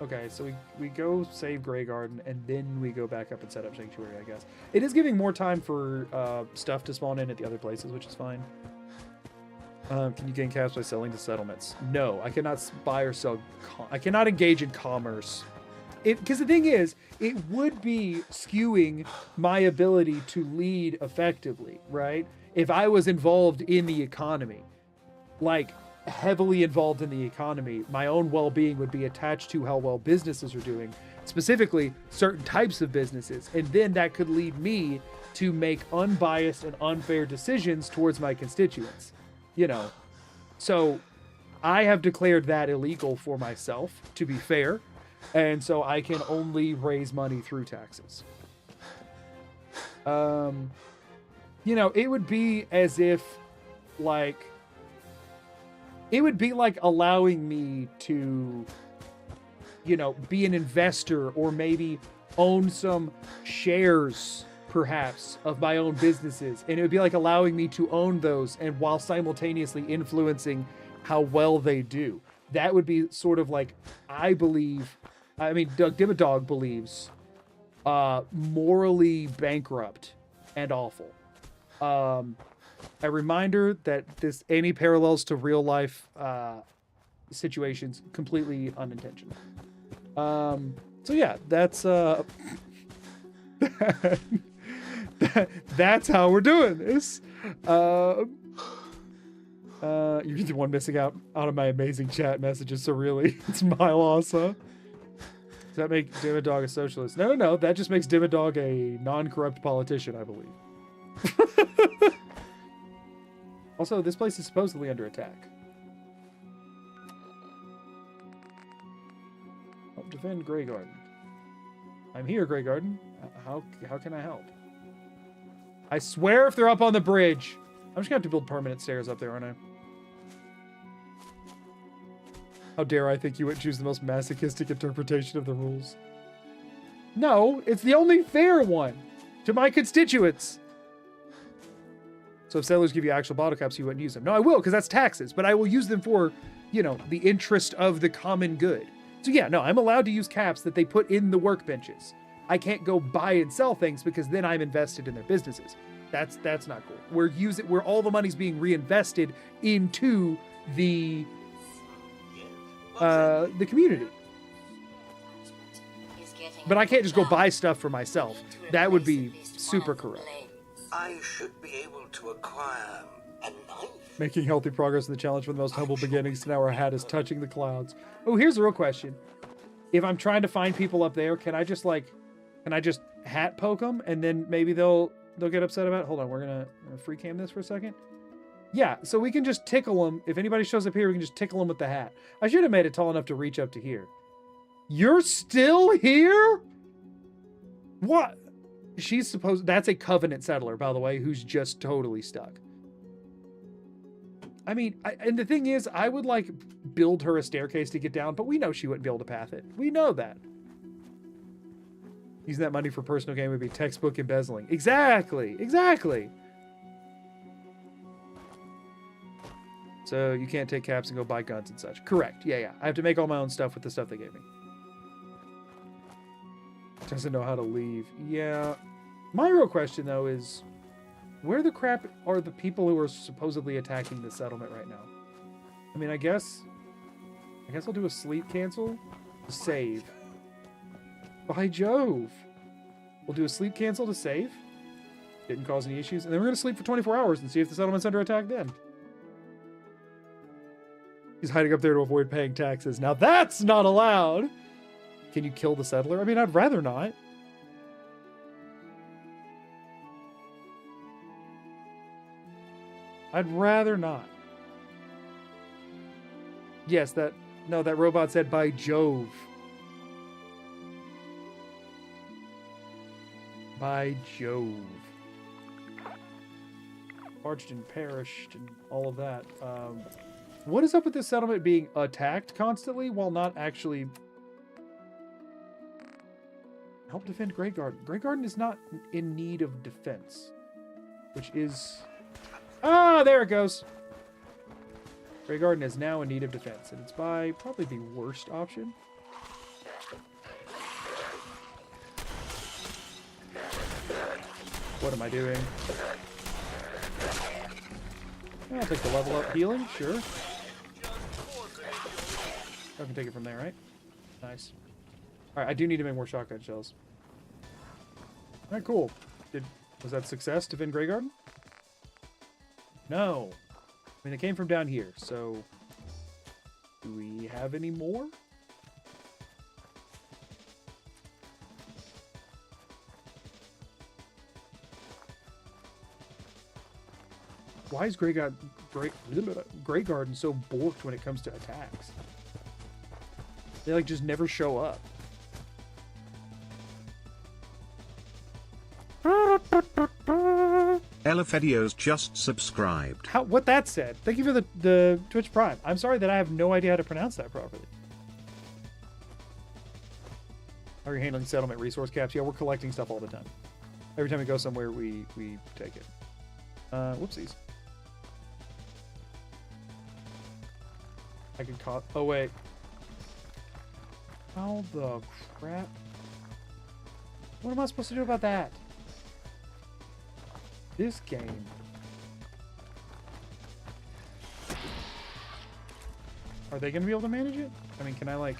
Okay, so we go save Grey Garden, and then we go back up and set up Sanctuary, I guess. It is giving more time for stuff to spawn in at the other places, which is fine. Can you gain cash by selling to settlements? No, I cannot buy or sell... I cannot engage in commerce. Because the thing is, it would be skewing my ability to lead effectively, right? If I was involved in the economy, like heavily involved in the economy, my own well-being would be attached to how well businesses are doing, specifically certain types of businesses. And then that could lead me to make unbiased and unfair decisions towards my constituents, you know? So I have declared that illegal for myself, to be fair. And so I can only raise money through taxes. You know, it would be as if, it would be like allowing me to, you know, be an investor or maybe own some shares, perhaps, of my own businesses. And it would be like allowing me to own those and while simultaneously influencing how well they do. That would be sort of like, Doug Dimmadog believes, morally bankrupt and awful. A reminder that any parallels to real life situations completely unintentional. So yeah, that's that's how we're doing this. You're the one missing out of my amazing chat messages, so really, it's my loss, huh? Does that make Dimmadog a socialist? No. That just makes Dimmadog a non-corrupt politician, I believe. Also, this place is supposedly under attack. Help defend Grey Garden. I'm here, Grey Garden. How can I help? I swear if they're up on the bridge. I'm just gonna have to build permanent stairs up there, aren't I? How dare I think you would choose the most masochistic interpretation of the rules? No, it's the only fair one to my constituents. So if settlers give you actual bottle caps, you wouldn't use them. No, I will, because that's taxes, but I will use them for, you know, the interest of the common good. So yeah, no, I'm allowed to use caps that they put in the workbenches. I can't go buy and sell things because then I'm invested in their businesses. That's not cool. We're all the money's being reinvested into the community. But I can't just go buy stuff for myself. That would be super corrupt. I should be able to acquire a knife. Making healthy progress in the challenge from the most humble beginnings to now our hat is touching the clouds. Oh, here's a real question. If I'm trying to find people up there, can I just hat poke them and then maybe they'll get upset about it? Hold on, we're gonna free cam this for a second. Yeah, so we can just tickle them. If anybody shows up here, we can just tickle them with the hat. I should have made it tall enough to reach up to here. You're still here? What? That's a Covenant settler, by the way, who's just totally stuck. I mean, and the thing is, I would like build her a staircase to get down, but we know she wouldn't be able to path it. We know that. Using that money for personal gain would be textbook embezzling. Exactly. So you can't take caps and go buy guns and such. Correct. Yeah. I have to make all my own stuff with the stuff they gave me. Doesn't know how to leave. Yeah. My real question, though, is where the crap are the people who are supposedly attacking the settlement right now? I mean, I guess I'll do a sleep cancel. Save. By Jove. We'll do a sleep cancel to save. Didn't cause any issues. And then we're going to sleep for 24 hours and see if the settlement's under attack then. He's hiding up there to avoid paying taxes. Now that's not allowed. Can you kill the settler? I mean, I'd rather not. I'd rather not. Yes, that robot said, by Jove. By Jove. Parched and perished and all of that. What is up with this settlement being attacked constantly while not actually... Help defend Grey Garden. Grey Garden is not in need of defense. Which is... Ah, there it goes. Grey Garden is now in need of defense. And it's by probably the worst option. What am I doing? I'll take the level up healing, sure. I can take it from there, right? Nice. Alright, I do need to make more shotgun shells. Alright, cool. Was that success to defend Grey Garden? No. I mean, it came from down here, so... Do we have any more? Why is Grey Garden so borked when it comes to attacks? They like just never show up. Elefedio's just subscribed. What that said. Thank you for the Twitch Prime. I'm sorry that I have no idea how to pronounce that properly. How are you handling settlement resource caps? Yeah, we're collecting stuff all the time. Every time we go somewhere, we take it. Whoopsies. I can call... Oh, wait. How the crap? What am I supposed to do about that? This game. Are they going to be able to manage it? I mean, can I, like...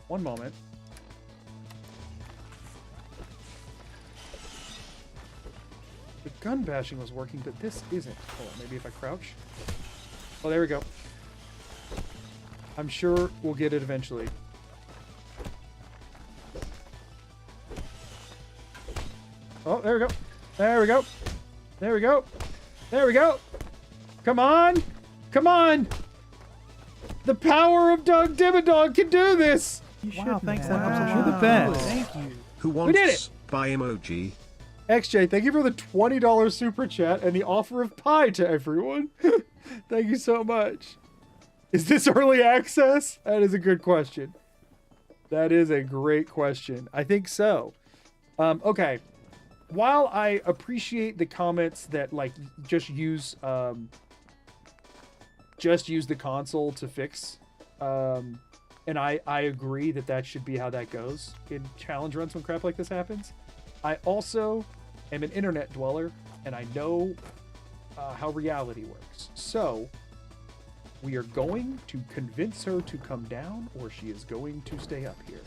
One moment. The gun bashing was working, but this isn't. Hold on, maybe if I crouch. Oh, there we go. I'm sure we'll get it eventually. Oh, there we go. There we go. There we go. There we go. Come on. Come on. The power of Doug Dimmadog can do this. Wow, thanks. You're the best. Thank you. Who wants did it. by emoji? XJ, thank you for the $20 super chat and the offer of pie to everyone. Thank you so much. Is this early access? That is a good question. That is a great question. I think so. Okay. While I appreciate the comments that like just use just use the console to fix. And I agree that that should be how that goes in challenge runs when crap like this happens. I also am an internet dweller, and I know how reality works. So we are going to convince her to come down, or she is going to stay up here.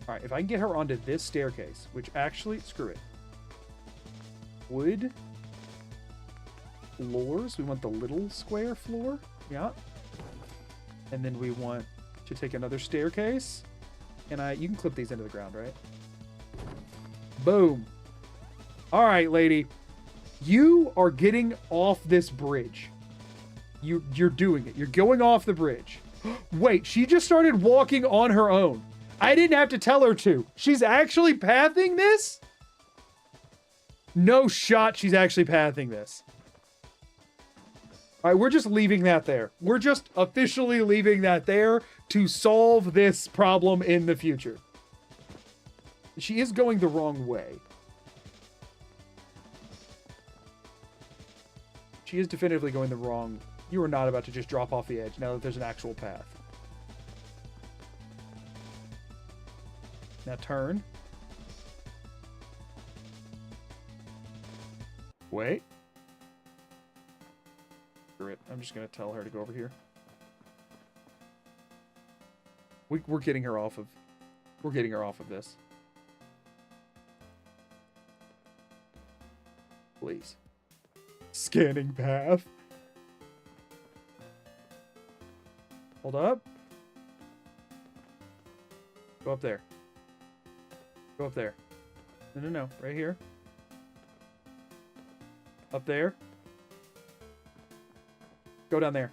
All right, if I can get her onto this staircase, which actually, screw it. Wood floors. We want the little square floor. Yeah. And then we want to take another staircase. And you can clip these into the ground, right? Boom. All right, lady. You are getting off this bridge. You're doing it. You're going off the bridge. Wait, she just started walking on her own. I didn't have to tell her to. She's actually pathing this? No shot she's actually pathing this. All right, we're just leaving that there. We're just officially leaving that there to solve this problem in the future. She is going the wrong way. She is definitively going the wrong. You are not about to just drop off the edge now that there's an actual path. Now turn. Wait. Screw it. I'm just going to tell her to go over here. We're getting her off of... We're getting her off of this. Please. Scanning path. Hold up. Go up there. Go up there. No. Right here. Up there. Go down there.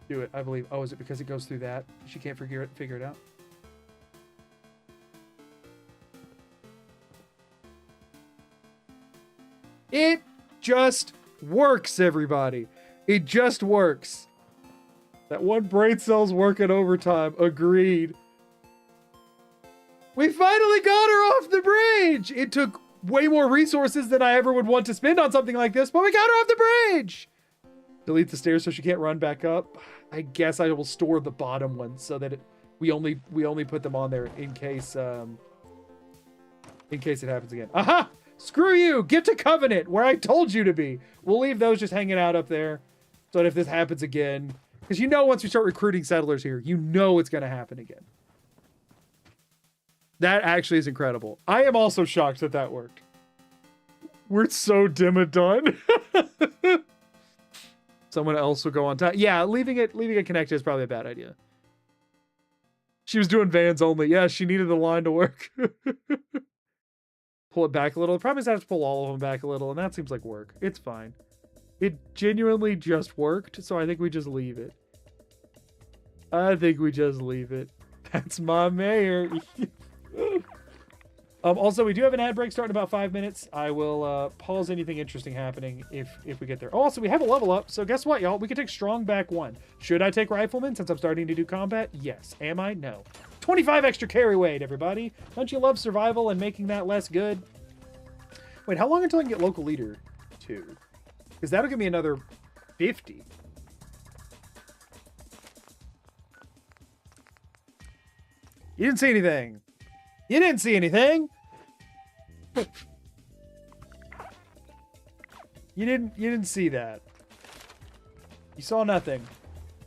Do it, I believe. Oh, is it because it goes through that? She can't figure it out? It just works, everybody. It just works. That one brain cell's working overtime. Agreed. We finally got her off the bridge. It took way more resources than I ever would want to spend on something like this, but we got her off the bridge. Delete the stairs so she can't run back up. I guess I will store the bottom ones so that we only put them on there in case it happens again. Aha! Screw you! Get to Covenant, where I told you to be. We'll leave those just hanging out up there so that if this happens again, because you know once we start recruiting settlers here, you know it's going to happen again. That actually is incredible. I am also shocked that that worked. We're so dim and done. Someone else will go on top. Yeah, leaving it connected is probably a bad idea. She was doing vans only. Yeah, she needed the line to work. Pull it back a little. The problem is I have to pull all of them back a little, and that seems like work. It's fine. It genuinely just worked, so I think we just leave it. That's my mayor. Also, we do have an ad break starting in about 5 minutes. I will pause anything interesting happening if we get there. Oh, also, we have a level up, so guess what, y'all? We can take Strong back 1. Should I take Rifleman since I'm starting to do combat? Yes. Am I? No. 25 extra carry weight, everybody. Don't you love survival and making that less good? Wait, how long until I can get local leader 2? Because that'll give me another 50. You didn't see anything. You didn't see anything. You didn't see that. You saw nothing.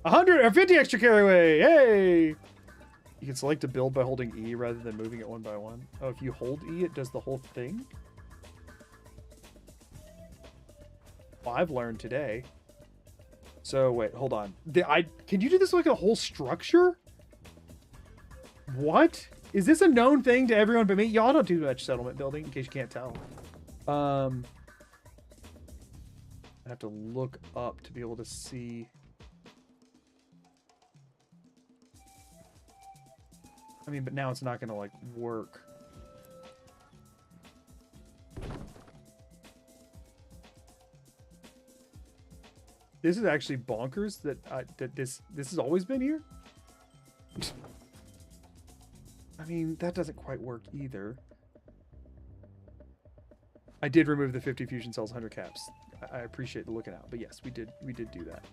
150 extra carry weight. Hey! You can select a build by holding E rather than moving it one by one. Oh, if you hold E, it does the whole thing? Well, I've learned today. So, wait, hold on. Can you do this like a whole structure? What? Is this a known thing to everyone but me? Y'all don't do much settlement building, in case you can't tell. I have to look up to be able to see. I mean, but now it's not going to, like, work. This is actually bonkers that this has always been here. I mean, that doesn't quite work either. I did remove the 50 fusion cells, 100 caps. I appreciate the looking out, but yes, we did do that.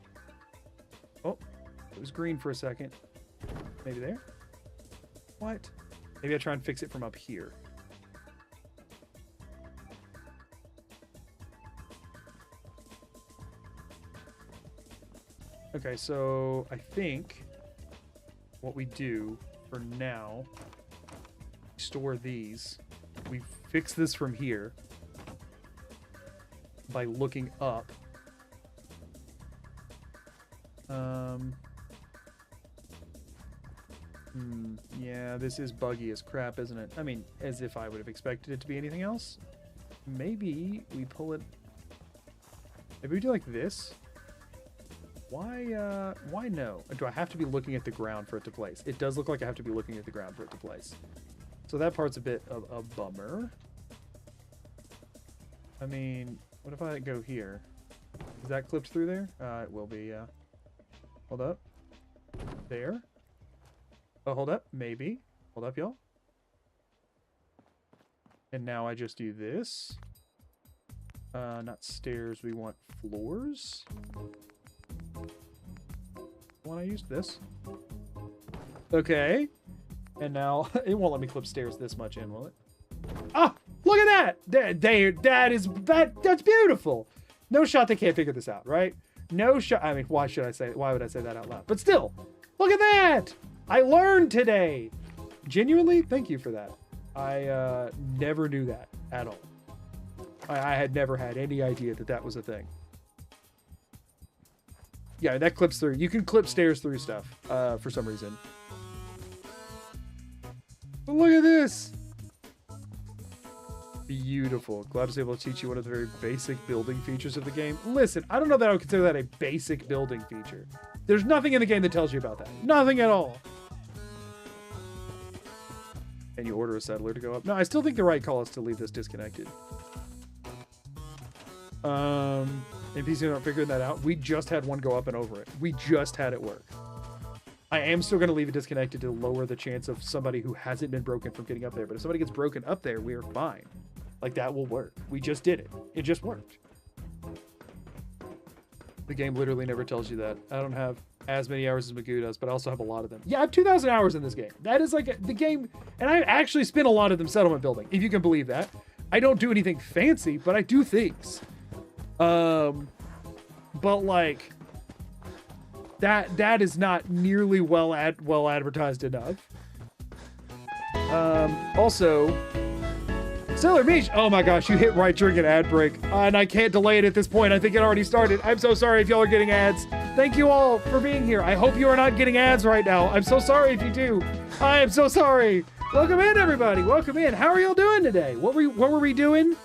Oh, it was green for a second. Maybe there? What? Maybe I try and fix it from up here. Okay, so I think what we do for now, store these. We fix this from here by looking up. Yeah, this is buggy as crap, isn't it? I mean, as if I would have expected it to be anything else. Maybe we pull it. Maybe we do like this. Why no? Do I have to be looking at the ground for it to place? It does look like I have to be looking at the ground for it to place. So that part's a bit of a bummer. I mean, what if I go here? Is that clipped through there? It will be, hold up. There. Oh, hold up. Maybe. Hold up, y'all. And now I just do this. Not stairs. We want floors. When I used this. Okay. And now it won't let me clip stairs this much in, will it? Ah! Look at that! That's beautiful! No shot they can't figure this out, right? No shot. I mean, why would I say that out loud? But still, look at that! I learned today! Genuinely, thank you for that. I never knew that at all. I had never had any idea that that was a thing. Yeah, that clips through. You can clip stairs through stuff for some reason. But look at this! Beautiful. Glad I was able to teach you one of the very basic building features of the game. Listen, I don't know that I would consider that a basic building feature. There's nothing in the game that tells you about that. Nothing at all. And you order a settler to go up. No, I still think the right call is to leave this disconnected. NPCs aren't figuring that out. We just had one go up and over it. We just had it work. I am still going to leave it disconnected to lower the chance of somebody who hasn't been broken from getting up there. But if somebody gets broken up there, we are fine. Like, that will work. We just did it. It just worked. The game literally never tells you that. I don't have as many hours as Magoo does, but I also have a lot of them. Yeah, I have 2,000 hours in this game. That is like the game, and I actually spend a lot of them settlement building, if you can believe that. I don't do anything fancy, but I do things. But like, that is not nearly well advertised enough. Also, Sailor Beach. Oh my gosh, you hit right during an ad break, and I can't delay it at this point. I think it already started. I'm so sorry if y'all are getting ads. Thank you all for being here. I hope you are not getting ads right now. I'm so sorry if you do. I am so sorry. Welcome in, everybody. Welcome in. How are y'all doing today? What were we doing?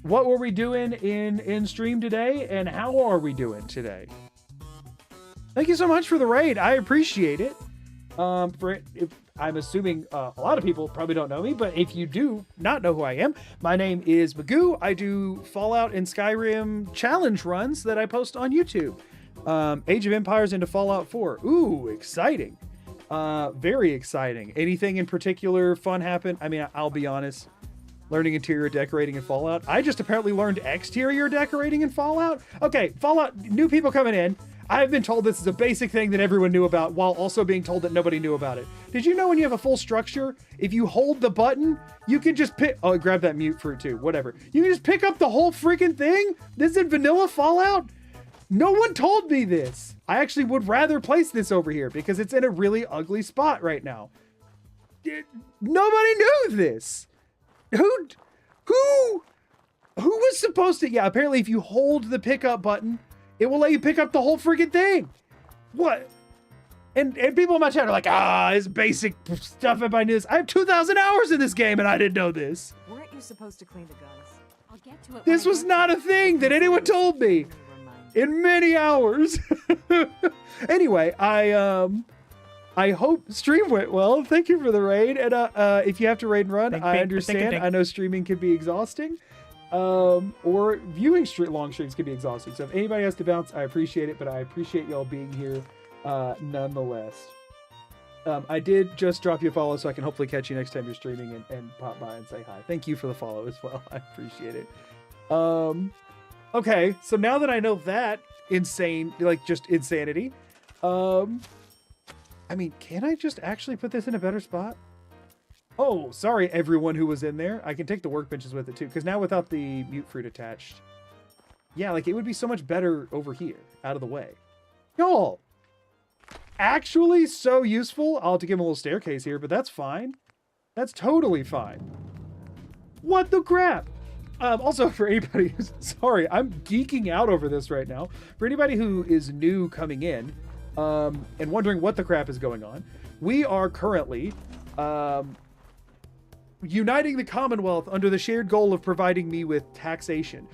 What were we doing in stream today, and how are we doing today? Thank you so much for the raid. I appreciate it. I'm assuming a lot of people probably don't know me, but if you do not know who I am, my name is Magoo. I do Fallout and Skyrim challenge runs that I post on YouTube. Age of Empires into Fallout 4. Ooh, exciting. Very exciting. Anything in particular fun happen? I mean, I'll be honest. Learning interior decorating in Fallout. I just apparently learned exterior decorating in Fallout. Okay, Fallout, new people coming in. I've been told this is a basic thing that everyone knew about, while also being told that nobody knew about it. Did you know when you have a full structure, if you hold the button, you can just pick... Oh, grab that mute fruit too, whatever. You can just pick up the whole freaking thing? This is in vanilla Fallout? No one told me this. I actually would rather place this over here because it's in a really ugly spot right now. Nobody knew this. Who was supposed to... Yeah, apparently if you hold the pickup button, it will let you pick up the whole freaking thing. What? And people in my chat are like, it's basic stuff if I knew this. I have 2,000 hours in this game and I didn't know this. Weren't you supposed to clean the guns? I'll get to it. This was not a thing that anyone told me in many hours. Anyway, I hope stream went well. Thank you for the raid. And if you have to raid and run, I understand. I know streaming can be exhausting. Or viewing long streams can be exhausting. So if anybody has to bounce, I appreciate it, but I appreciate y'all being here nonetheless. I did just drop you a follow, so I can hopefully catch you next time you're streaming and pop by and say hi. Thank you for the follow as well. I appreciate it. Okay, so now that I know that just insanity, I mean, can I just actually put this in a better spot? Oh, sorry, everyone who was in there. I can take the workbenches with it too, because now without the mute fruit attached, yeah, like it would be so much better over here, out of the way. Y'all, actually so useful. I'll have to give him a little staircase here, but that's fine. That's totally fine. What the crap? Also, for anybody who's, sorry, I'm geeking out over this right now. For anybody who is new coming in and wondering what the crap is going on, we are currently uniting the Commonwealth under the shared goal of providing me with taxation.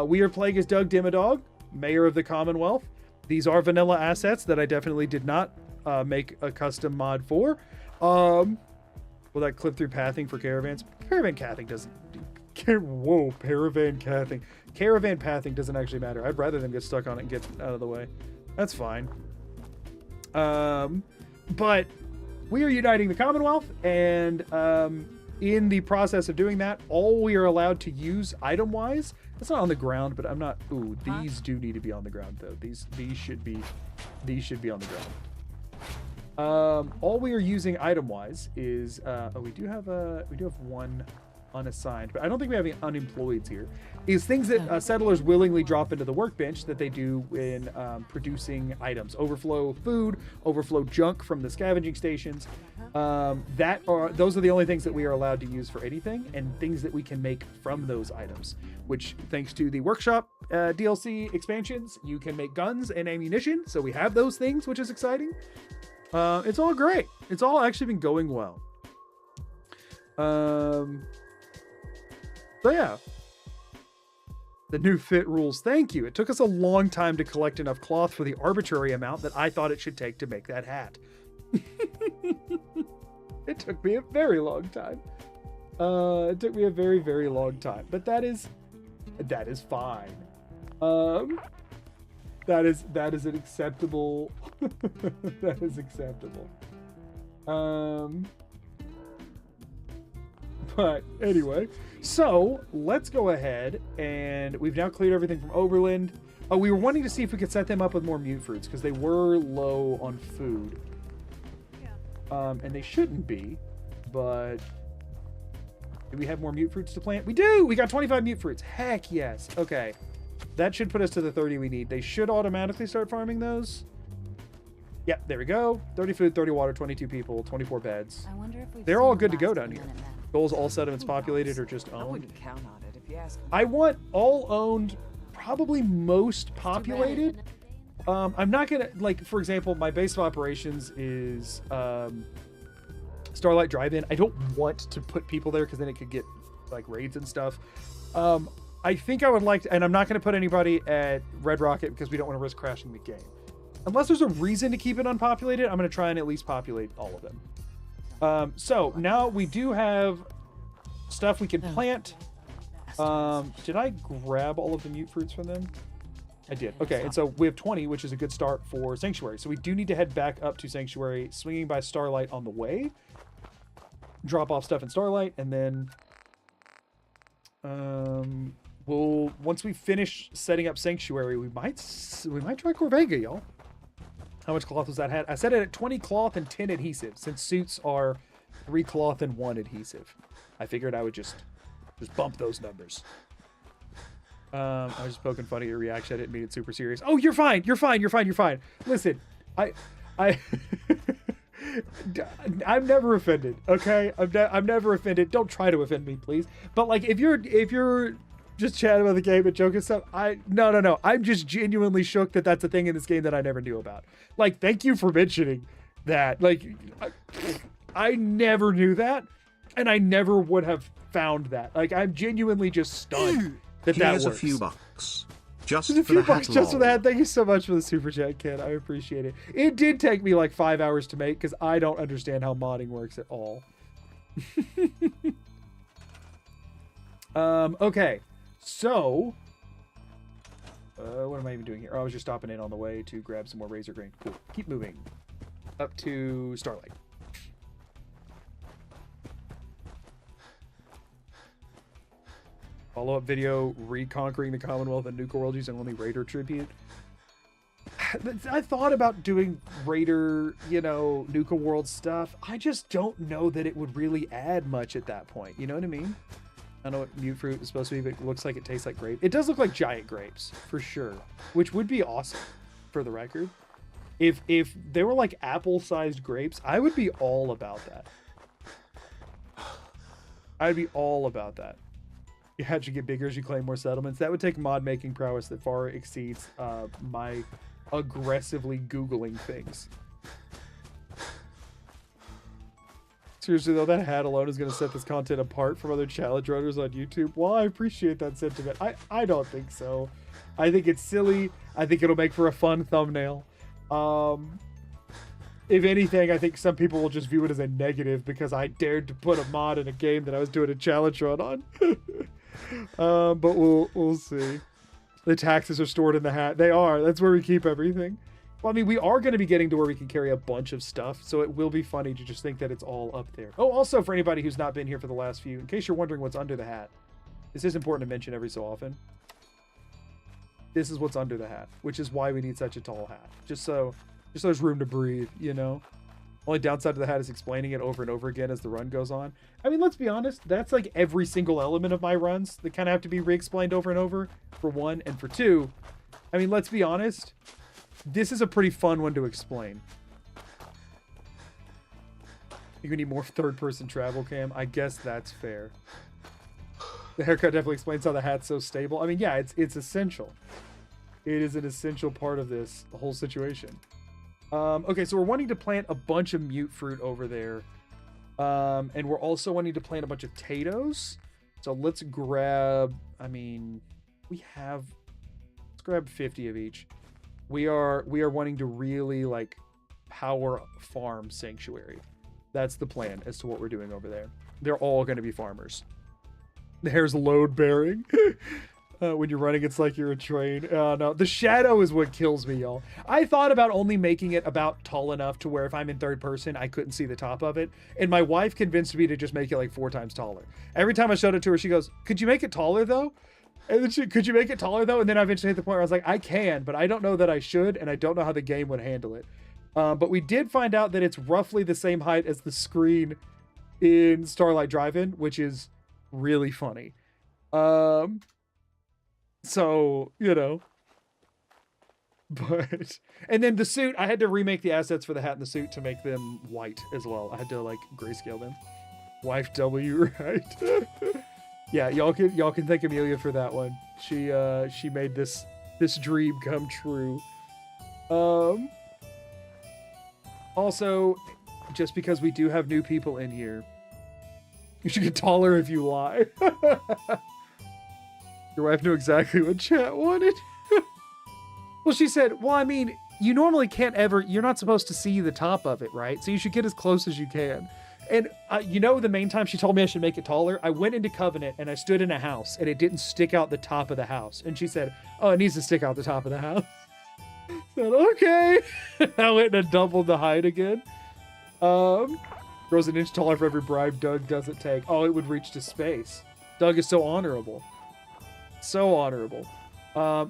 We are playing as Doug Dimmadog, Mayor of the Commonwealth. These are vanilla assets that I definitely did not make a custom mod for. Will that clip through pathing for caravans? Caravan pathing doesn't... Whoa, caravan pathing. Caravan pathing doesn't actually matter. I'd rather them get stuck on it and get out of the way. That's fine. But we are uniting the Commonwealth, and in the process of doing that, all we are allowed to use item-wise, it's not on the ground, but I'm not... Ooh, these do need to be on the ground, though. These should be on the ground. All we are using item-wise is... we do have one unassigned, but I don't think we have any unemployeds here, is things that settlers willingly drop into the workbench that they do in producing items. Overflow food, overflow junk from the scavenging stations. Those are the only things that we are allowed to use for anything, and things that we can make from those items, which thanks to the workshop DLC expansions, you can make guns and ammunition. So we have those things, which is exciting. It's all great. It's all actually been going well. So yeah, the new fit rules. Thank you. It took us a long time to collect enough cloth for the arbitrary amount that I thought it should take to make that hat. It took me a very long time. It took me a very, very long time, but that is fine. That is an acceptable. That is acceptable. But anyway, so let's go ahead, and we've now cleared everything from Oberland. Oh, we were wanting to see if we could set them up with more mute fruits because they were low on food. Yeah. And they shouldn't be, but do we have more mute fruits to plant? We do! We got 25 mute fruits. Heck yes. Okay. That should put us to the 30 we need. They should automatically start farming those. Yep, there we go. 30 food, 30 water, 22 people, 24 beds. I wonder if they're all good to go down here. Goals, all settlements populated or just owned? I wouldn't count on it if you ask me. I want all owned, probably most populated. I'm not gonna, like, for example, my base of operations is Starlight Drive-In. I don't want to put people there because then it could get like raids and stuff. I think I would like to, and I'm not going to put anybody at Red Rocket because we don't want to risk crashing the game. Unless there's a reason to keep it unpopulated, I'm going to try and at least populate all of them. So now we do have stuff we can plant. Did I grab all of the mute fruits from them? I did. Okay, and so we have 20, which is a good start for Sanctuary. So we do need to head back up to Sanctuary, swinging by Starlight on the way. Drop off stuff in Starlight, and then we'll, once we finish setting up Sanctuary, we might try Corvega, y'all. How much cloth was that hat? I set it at 20 cloth and 10 adhesive, since suits are 3 cloth and 1 adhesive. I figured I would just bump those numbers. I was just poking fun at your reaction. I didn't mean it super serious. Oh, you're fine. You're fine. You're fine. You're fine. Listen, I'm never offended. Okay, I'm never offended. Don't try to offend me, please. But like, if you're just chatting about the game and joking stuff, no. I'm just genuinely shook that that's a thing in this game that I never knew about. Like, thank you for mentioning that. Like, I never knew that, and I never would have found that. Like, I'm genuinely just stunned that Here's works. A few bucks. Just a for few the bucks hat just for lol. that. Thank you so much for the super chat, Ken. I appreciate it. It did take me like 5 hours to make because I don't understand how modding works at all. Okay, so what am I even doing here? Oh, I was just stopping in on the way to grab some more razor grain. Cool. Keep moving up to Starlight. Follow-up video, reconquering the Commonwealth and Nuka World using only Raider tribute. I thought about doing Raider, you know, Nuka World stuff. I just don't know that it would really add much at that point. You know what I mean? I don't know what mute fruit is supposed to be, but it looks like it tastes like grape. It does look like giant grapes, for sure. Which would be awesome, for the record. If they were like apple-sized grapes, I would be all about that. I'd be all about that. You have to get bigger as you claim more settlements. That would take mod making prowess that far exceeds my aggressively Googling things. Seriously though, that hat alone is going to set this content apart from other challenge runners on YouTube. Well, I appreciate that sentiment. I don't think so. I think it's silly. I think it'll make for a fun thumbnail. If anything, I think some people will just view it as a negative because I dared to put a mod in a game that I was doing a challenge run on. But we'll see. The taxes are stored in the hat. They are. That's where we keep everything. Well, I mean, we are going to be getting to where we can carry a bunch of stuff, so it will be funny to just think that it's all up there. Oh, also for anybody who's not been here for the last few, in case you're wondering what's under the hat, this is important to mention every so often. This is what's under the hat, which is why we need such a tall hat. Just so there's room to breathe, you know? Only downside to the hat is explaining it over and over again as the run goes on. I mean, let's be honest, that's like every single element of my runs that kind of have to be re-explained over and over, for one. And for two, I mean, let's be honest, this is a pretty fun one to explain. You need more third-person travel cam. I guess that's fair. The haircut definitely explains how the hat's so stable. I mean, yeah, it's essential. It is an essential part of this whole situation. Okay, so we're wanting to plant a bunch of mute fruit over there. And we're also wanting to plant a bunch of potatoes. So let's grab, I mean, let's grab 50 of each. We are wanting to really like power farm sanctuary. That's the plan as to what we're doing over there. They're all going to be farmers. The hair's load bearing. When you're running, it's like you're a train. No, the shadow is what kills me, y'all. I thought about only making it about tall enough to where if I'm in third person, I couldn't see the top of it. And my wife convinced me to just make it like 4 times taller. Every time I showed it to her, she goes, "Could you make it taller though?" And then "Could you make it taller though?" And then I eventually hit the point where I was like, I can, but I don't know that I should, and I don't know how the game would handle it. But we did find out that it's roughly the same height as the screen in Starlight Drive-In, which is really funny. So, you know, but, and then the suit, I had to remake the assets for the hat and the suit to make them white as well. I had to like grayscale them. Wife W, right? Yeah, y'all can thank Amelia for that one. She made this dream come true. Also, just because we do have new people in here, you should get taller if you lie. Your wife knew exactly what chat wanted. Well, she said, well, I mean, you normally can't ever, you're not supposed to see the top of it, right? So you should get as close as you can. And you know, the main time she told me I should make it taller, I went into Covenant and I stood in a house and it didn't stick out the top of the house. And she said, oh, it needs to stick out the top of the house. I said, okay. I went and doubled the height again. Grows an inch taller for every bribe Doug doesn't take. Oh, it would reach to space. Doug is so honorable. So honorable.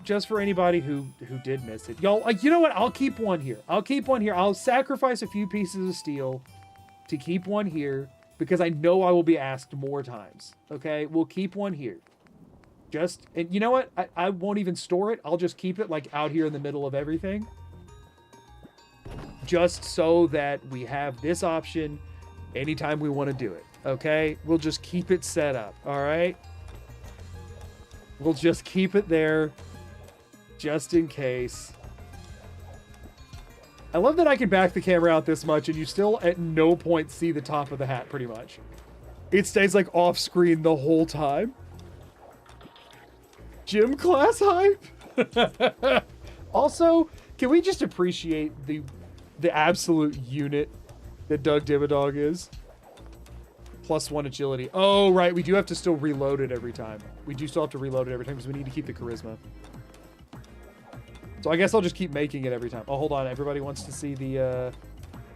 Just for anybody who did miss it. Y'all, you know what? I'll keep one here. I'll sacrifice a few pieces of steel to keep one here because I know I will be asked more times. Okay? We'll keep one here. And you know what? I won't even store it. I'll just keep it like out here in the middle of everything. Just so that we have this option anytime we want to do it. Okay? We'll just keep it set up. All right? We'll just keep it there just in case. I love that I can back the camera out this much and you still at no point see the top of the hat pretty much. It stays like off screen the whole time. Gym class hype. Also, can we just appreciate the absolute unit that Doug Dimmadog is? +1 agility. Oh, right. We do have to still reload it every time. We do still have to reload it every time because we need to keep the charisma. So I guess I'll just keep making it every time. Oh, hold on. Everybody wants to see the,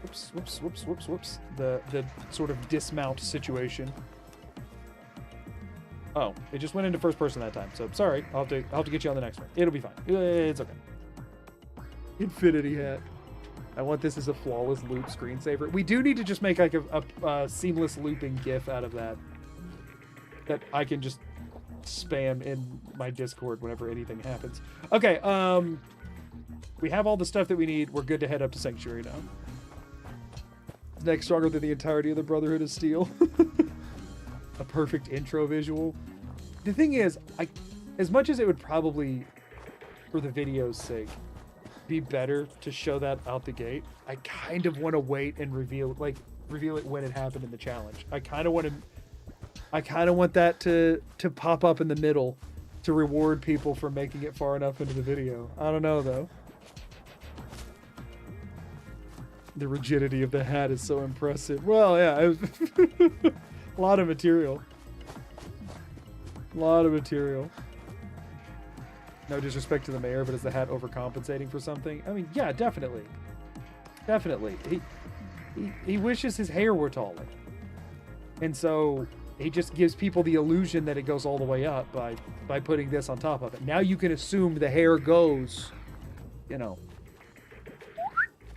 whoops. The sort of dismount situation. Oh, it just went into first person that time. So sorry, I'll have to get you on the next one. It'll be fine. It's okay. Infinity hat. I want this as a flawless loop screensaver. We do need to just make like a seamless looping GIF out of that I can just spam in my Discord whenever anything happens. Okay, we have all the stuff that we need. We're good to head up to Sanctuary now. Next, stronger than the entirety of the Brotherhood of Steel. A perfect intro visual. The thing is, as much as it would probably, for the video's sake, be better to show that out the gate, I kind of want to wait and reveal it when it happened in the challenge. I kind of want that to pop up in the middle to reward people for making it far enough into the video. I don't know though. The rigidity of the hat is so impressive. Well, yeah, it was a lot of material. A lot of material. No disrespect to the mayor, but is the hat overcompensating for something? I mean, yeah, definitely. Definitely. He wishes his hair were taller. And so he just gives people the illusion that it goes all the way up by putting this on top of it. Now you can assume the hair goes, you know,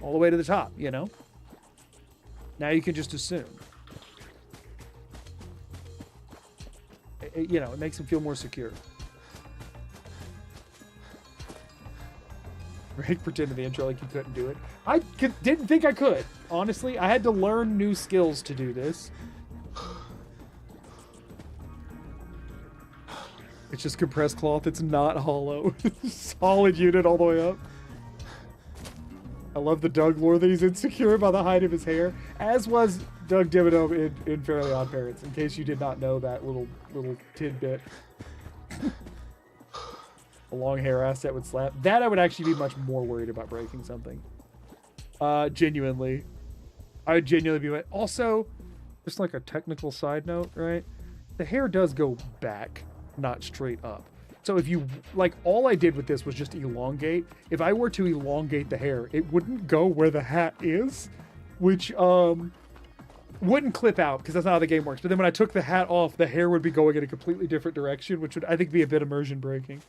all the way to the top, you know? Now you can just assume. You know, it makes him feel more secure. Right? Pretend in the intro like you couldn't do it. Didn't think I could. Honestly, I had to learn new skills to do this. It's just compressed cloth. It's not hollow. Solid unit all the way up. I love the Doug lore that he's insecure by the height of his hair, as was Doug Dimmadome in Fairly Odd Parents, in case you did not know that little tidbit. A long hair asset would slap. That I would actually be much more worried about breaking something. Genuinely. I would genuinely be... Also, just like a technical side note, right? The hair does go back, not straight up. So if you... Like, all I did with this was just elongate. If I were to elongate the hair, it wouldn't go where the hat is, which, wouldn't clip out, because that's not how the game works. But then when I took the hat off, the hair would be going in a completely different direction, which would, I think, be a bit immersion breaking.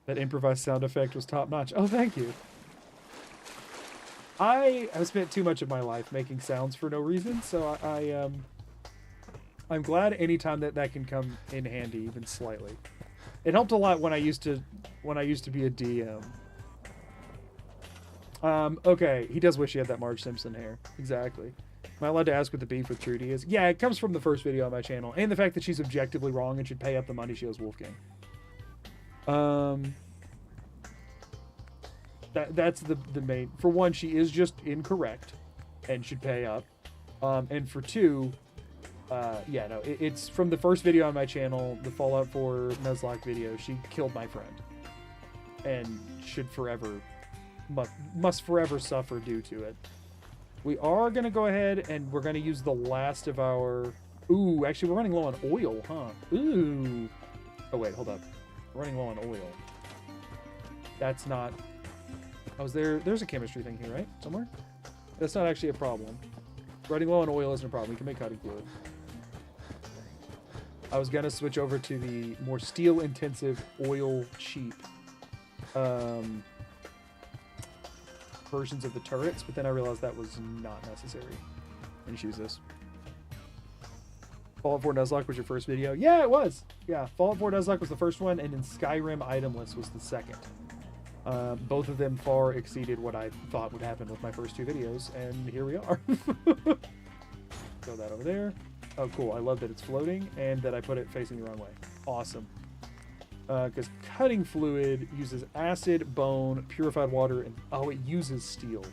That improvised sound effect was top notch. Oh, thank you. I have spent too much of my life making sounds for no reason, so I'm glad anytime that can come in handy, even slightly. It helped a lot when I used to be a DM. Okay, he does wish he had that Marge Simpson hair. Exactly. Am I allowed to ask what the beef with Trudy is? Yeah, it comes from the first video on my channel, and the fact that she's objectively wrong and should pay up the money she owes Wolfgang. That's the main... For one, she is just incorrect and should pay up. And for two, yeah, no, it's from the first video on my channel, the Fallout 4 Nuzlocke video. She killed my friend and should forever... must forever suffer due to it. We are going to go ahead and we're going to use the last of our... Ooh, actually, we're running low on oil, huh? Ooh. Oh, wait, hold up. We're running low on oil. That's not... Oh, there's a chemistry thing here, right? Somewhere? That's not actually a problem. Running low on oil isn't a problem. We can make cutting fluid. I was going to switch over to the more steel-intensive, oil-cheap versions of the turrets, but then I realized that was not necessary. Let me choose this. Fallout 4 Nuzlocke was your first video? Yeah, it was! Yeah, Fallout 4 Nuzlocke was the first one, and then Skyrim Itemless was the second. Both of them far exceeded what I thought would happen with my first two videos, and here we are. Throw that over there. Oh, cool. I love that it's floating, and that I put it facing the wrong way. Awesome. Because cutting fluid uses acid, bone, purified water, and... Oh, it uses steel.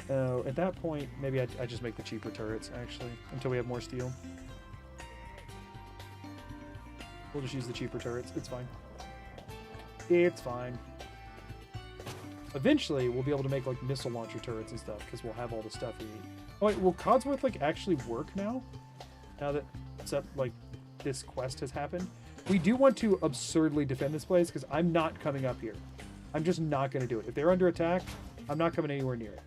At that point, maybe I just make the cheaper turrets, actually, until we have more steel. We'll just use the cheaper turrets. It's fine. It's fine. Eventually, we'll be able to make, like, missile launcher turrets and stuff, because we'll have all the stuff we need. Oh, wait, will Codsworth, like, actually work now? Now that, like, this quest has happened? We do want to absurdly defend this place, because I'm not coming up here. I'm just not going to do it. If they're under attack, I'm not coming anywhere near it.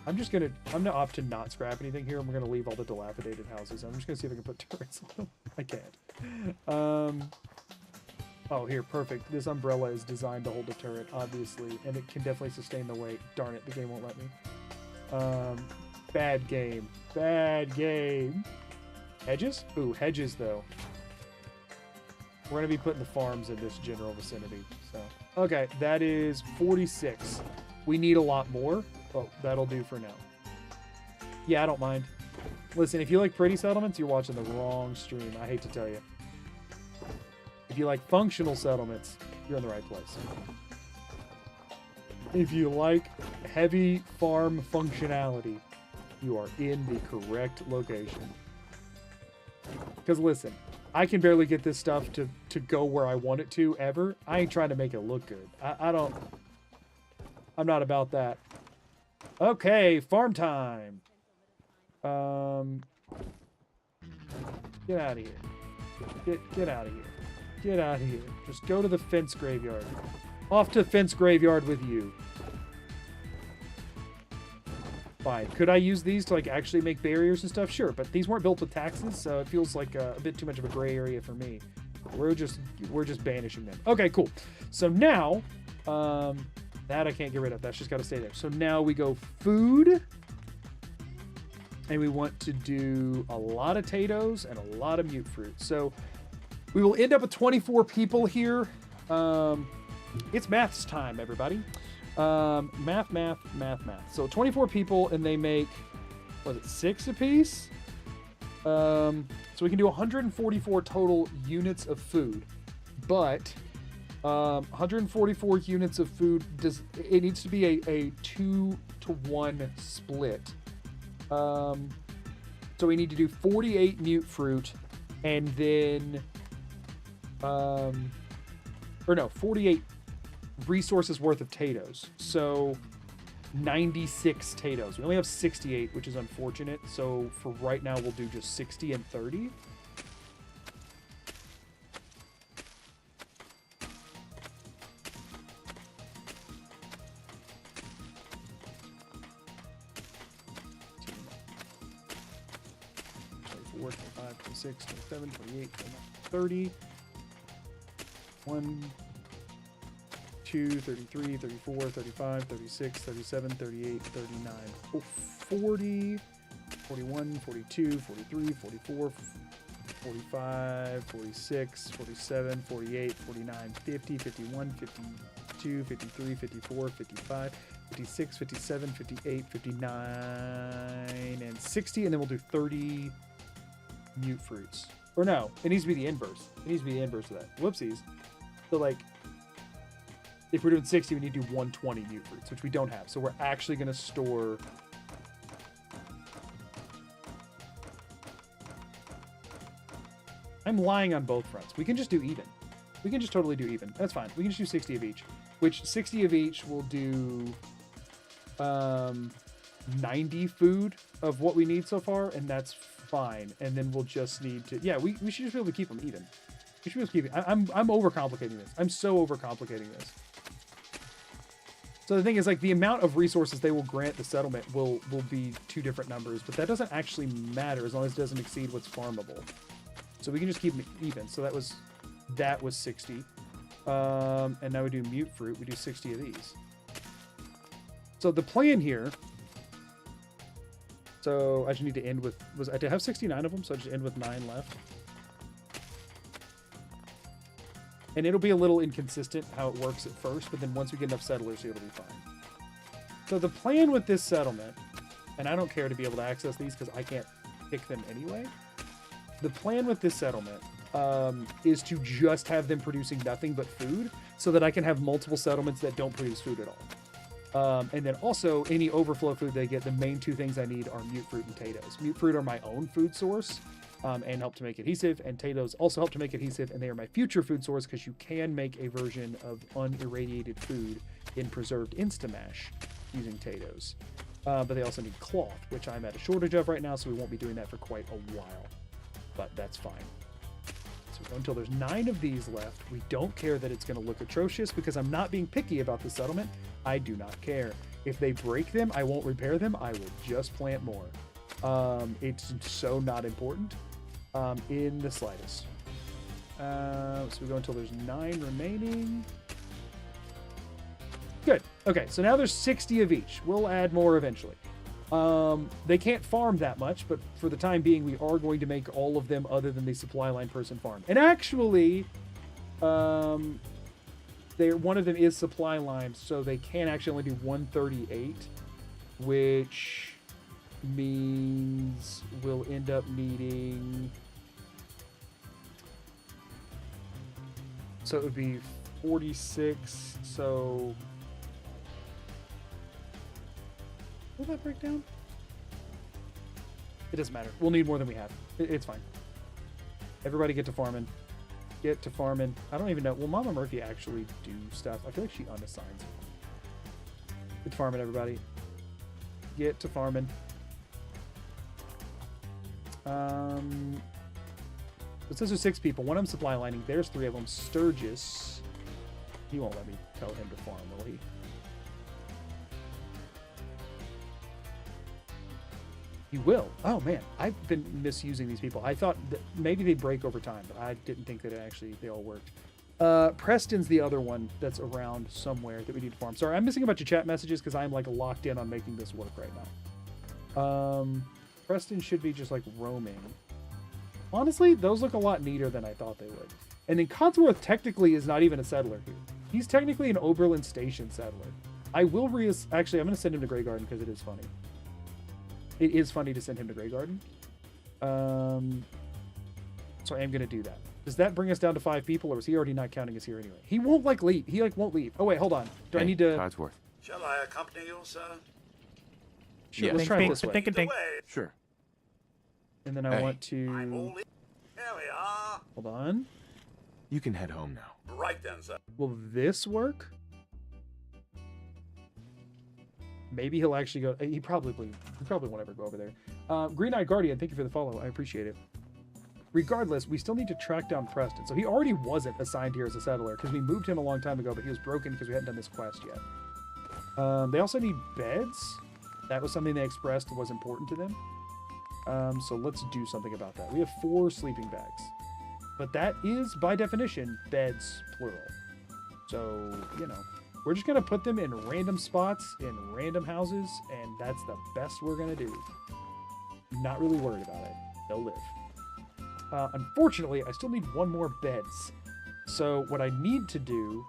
I'm gonna opt to not scrap anything here, and we're gonna leave all the dilapidated houses. I'm just gonna see if I can put turrets on them. I can't. Oh, here, perfect. This umbrella is designed to hold a turret, obviously, and it can definitely sustain the weight. Darn it, the game won't let me. Bad game. Bad game. Hedges? Ooh, hedges, though. We're gonna be putting the farms in this general vicinity, so. Okay, that is 46. We need a lot more. Oh, that'll do for now. Yeah, I don't mind. Listen, if you like pretty settlements, you're watching the wrong stream. I hate to tell you. If you like functional settlements, you're in the right place. If you like heavy farm functionality, you are in the correct location. Because listen, I can barely get this stuff to go where I want it to ever. I ain't trying to make it look good. I'm not about that. Okay, farm time. Get out of here. Get out of here. Get out of here. Just go to the fence graveyard. Off to fence graveyard with you. Fine. Could I use these to like actually make barriers and stuff? Sure, but these weren't built with taxes, so it feels like a bit too much of a gray area for me. We're just banishing them. Okay, cool. So now, that I can't get rid of. That's just got to stay there. So now we go food. And we want to do a lot of potatoes and a lot of mute fruit. So we will end up with 24 people here. It's maths time, everybody. Math. So 24 people, and they make, what is it, 6 apiece? So we can do 144 total units of food. But 144 units of food, it needs to be a 2-to-1 split. So we need to do 48 mute fruit, and then 48 resources worth of potatoes. So 96 potatoes. We only have 68, which is unfortunate. So for right now, we'll do just 60 and 30. Four, 25, 26, 27, 28, 29, 30. 1, 2, 33, 34, 35, 36, 37, 38, 39, 40, 41, 42, 43, 44, 45, 46, 47, 48, 49, 50, 51, 52, 53, 54, 55, 56, 57, 58, 59, and 60, and then we'll do 30 mute fruits. Or no, it needs to be the inverse. It needs to be the inverse of that. Whoopsies. So like, if we're doing 60, we need to do 120 mute fruits, which we don't have. So we're actually going to store... I'm lying on both fronts. We can just do even. We can just totally do even. That's fine. We can just do 60 of each, which 60 of each will do 90 food of what we need so far, and that's fine. And then we'll just need to... Yeah, we should just be able to keep them even. We should be able to keep it. I'm overcomplicating this. I'm so overcomplicating this. So the thing is, like, the amount of resources they will grant the settlement will be 2 different numbers, but that doesn't actually matter as long as it doesn't exceed what's farmable. So we can just keep them even. So that was 60. And now we do mute fruit. We do 60 of these. So the plan here... So I just need to end with... I did have 69 of them, so I just end with 9 left. And it'll be a little inconsistent how it works at first, but then once we get enough settlers, it'll be fine. So the plan with this settlement, and I don't care to be able to access these because I can't pick them anyway. The plan with this settlement is to just have them producing nothing but food so that I can have multiple settlements that don't produce food at all. And then also, any overflow food they get, the main 2 things I need are mute fruit and potatoes. Mute fruit are my own food source. And help to make adhesive, and potatoes also help to make adhesive, and they are my future food source because you can make a version of unirradiated food in preserved Instamash using potatoes. But they also need cloth, which I'm at a shortage of right now, so we won't be doing that for quite a while. But that's fine. So until there's 9 of these left, we don't care that it's going to look atrocious because I'm not being picky about the settlement. I do not care. If they break them, I won't repair them. I will just plant more. It's so not important in the slightest. So we go until there's 9 remaining. Good. Okay, so now there's 60 of each. We'll add more eventually. They can't farm that much, but for the time being, we are going to make all of them other than the supply line person farm. And actually, one of them is supply line, so they can actually only do 138, which means we'll end up needing... So it would be 46, so... Will that break down? It doesn't matter. We'll need more than we have. It's fine. Everybody get to farming. Get to farming. I don't even know. Will Mama Murphy actually do stuff? I feel like she unassigns. Get to farming, everybody. Get to farming. It says there's 6 people. One of them supply lining. There's 3 of them. Sturgis. He won't let me tell him to farm, will he? He will. Oh man, I've been misusing these people. I thought that maybe they break over time, but I didn't think that they all worked. Preston's the other one that's around somewhere that we need to farm. Sorry, I'm missing a bunch of chat messages because I'm like locked in on making this work right now. Preston should be just like roaming. Honestly, those look a lot neater than I thought they would. And then Codsworth technically is not even a settler here. He's technically an Oberlin Station settler. I will actually, I'm going to send him to Grey Garden because it is funny. It is funny to send him to Grey Garden. So I am going to do that. Does that bring us down to 5 people, or is he already not counting us here anyway? He won't leave. He won't leave. Oh wait, hold on. Do I need to... Codsworth. Shall I accompany you, sir? Sure, let's try it this way. Think. Sure. And then I want to... Here we are. Hold on. You can head home now. Right then, sir. Will this work? Maybe he'll actually go... He probably won't ever go over there. Green-Eyed Guardian, thank you for the follow. I appreciate it. Regardless, we still need to track down Preston. So he already wasn't assigned here as a settler because we moved him a long time ago, but he was broken because we hadn't done this quest yet. They also need beds. That was something they expressed was important to them. So let's do something about that. We have 4 sleeping bags. But that is, by definition, beds, plural. So, you know, we're just going to put them in random spots, in random houses, and that's the best we're going to do. Not really worried about it. They'll live. Unfortunately, I still need 1 more beds. So what I need to do,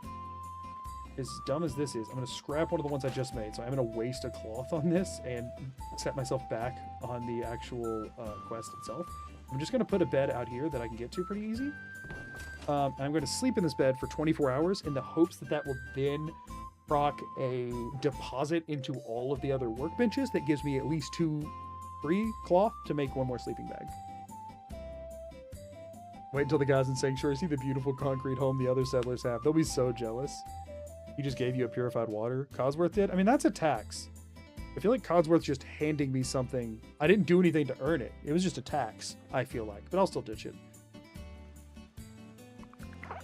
as dumb as this is, I'm going to scrap one of the ones I just made. So I'm going to waste a cloth on this and set myself back on the actual quest itself. I'm just going to put a bed out here that I can get to pretty easy. I'm going to sleep in this bed for 24 hours in the hopes that that will then proc a deposit into all of the other workbenches that gives me at least 2 free cloth to make 1 more sleeping bag. Wait until the guys in Sanctuary see the beautiful concrete home the other settlers have. They'll be so jealous. He just gave you a purified water. Codsworth did? I mean, that's a tax. I feel like Codsworth's just handing me something. I didn't do anything to earn it. It was just a tax, I feel like. But I'll still ditch it.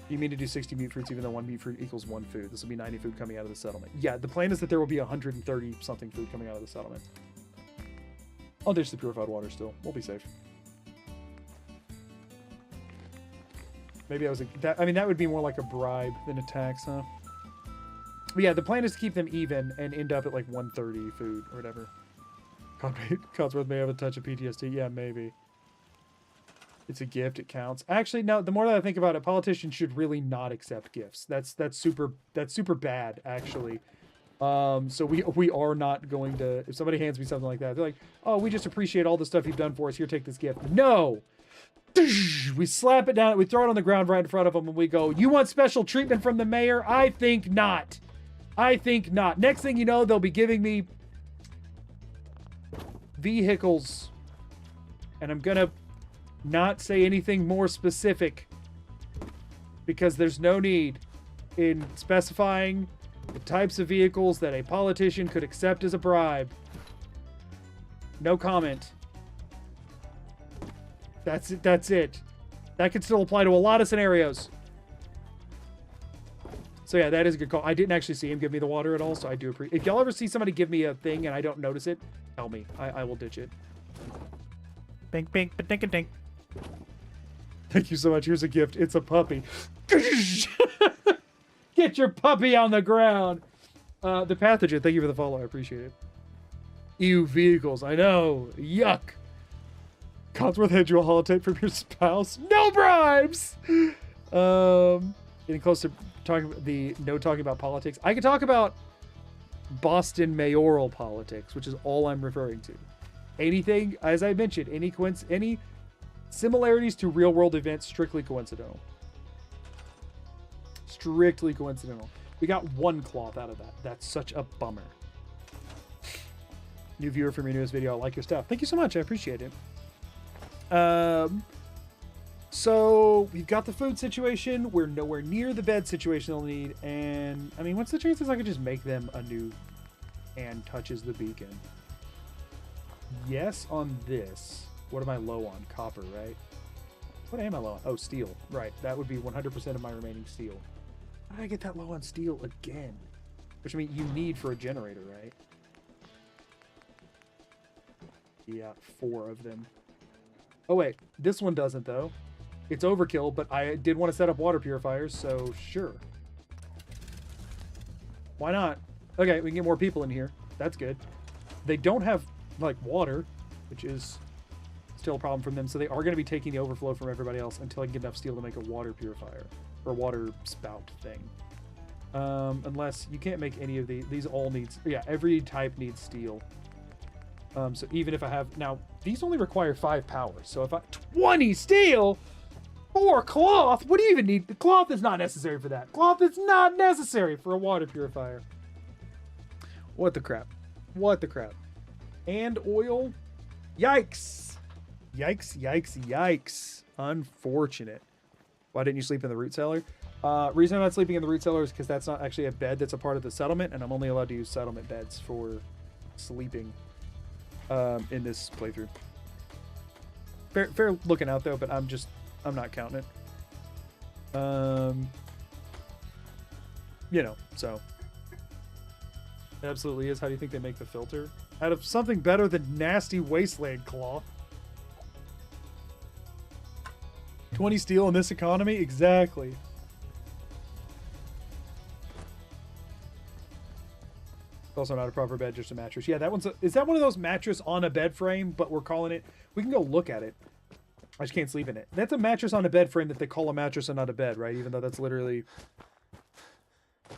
You mean to do 60 meat fruits even though 1 meat fruit equals 1 food. This will be 90 food coming out of the settlement. Yeah, the plan is that there will be 130 something food coming out of the settlement. I'll ditch the purified water still. We'll be safe. Maybe I was... I mean, that would be more like a bribe than a tax, huh? But yeah, the plan is to keep them even and end up at like 130 food or whatever. Codsworth may have a touch of PTSD. Yeah, maybe. It's a gift. It counts. Actually, no. The more that I think about it, politicians should really not accept gifts. That's super bad, actually. So we are not going to. If somebody hands me something like that, they're like, "Oh, we just appreciate all the stuff you've done for us. Here, take this gift." No. We slap it down. We throw it on the ground right in front of them, and we go, "You want special treatment from the mayor? I think not. I think not." Next thing you know, they'll be giving me vehicles, and I'm gonna not say anything more specific because there's no need in specifying the types of vehicles that a politician could accept as a bribe. No comment. That's it. That could still apply to a lot of scenarios. So yeah, that is a good call. I didn't actually see him give me the water at all, so I do appreciate. If y'all ever see somebody give me a thing and I don't notice it, tell me. I will ditch it. Bink, bink, ba dink a dink. Thank you so much. Here's a gift. It's a puppy. Get your puppy on the ground. The pathogen. Thank you for the follow. I appreciate it. Ew, vehicles. I know. Yuck. Codsworth had you a holotape from your spouse. No bribes. Getting close to talking about politics. I can talk about Boston mayoral politics, which is all I'm referring to. Anything, as I mentioned, any similarities to real world events, strictly coincidental. Strictly coincidental. We got one cloth out of that. That's such a bummer. New viewer from your newest video. I like your stuff. Thank you so much. I appreciate it. So we've got the food situation. We're nowhere near the bed situation they'll need. And I mean, what's the chances I could just make them a new and touches the beacon? Yes, on this. What am I low on? Copper, right? What am I low on? Oh, steel. Right. That would be 100% of my remaining steel. How did I get that low on steel again? Which I mean, you need for a generator, right? Yeah, 4 of them. Oh, wait. This one doesn't, though. It's overkill, but I did want to set up water purifiers, so sure. Why not? Okay, we can get more people in here. That's good. They don't have, like, water, which is still a problem from them, so they are going to be taking the overflow from everybody else until I can get enough steel to make a water purifier, or water spout thing. Unless you can't make any of these all needs, yeah, every type needs steel. So even if I have, now, these only require 5 power, so if I, 20 steel, 4 cloth, what do you even need? The cloth is not necessary for that. Cloth is not necessary for a water purifier. What the crap? What the crap? And oil? Yikes. Yikes, yikes, yikes. Unfortunate. Why didn't you sleep in the root cellar? Reason I'm not sleeping in the root cellar is because that's not actually a bed that's a part of the settlement, and I'm only allowed to use settlement beds for sleeping in this playthrough. Fair looking out though, but I'm not counting it. You know, so it absolutely is. How do you think they make the filter? Out of something better than nasty wasteland cloth. 20 steel in this economy? Exactly. Also not a proper bed, just a mattress. Yeah, that one's is that one of those mattress on a bed frame, but we're calling it, we can go look at it. I just can't sleep in it. That's a mattress on a bed frame that they call a mattress and not a bed, right? Even though that's literally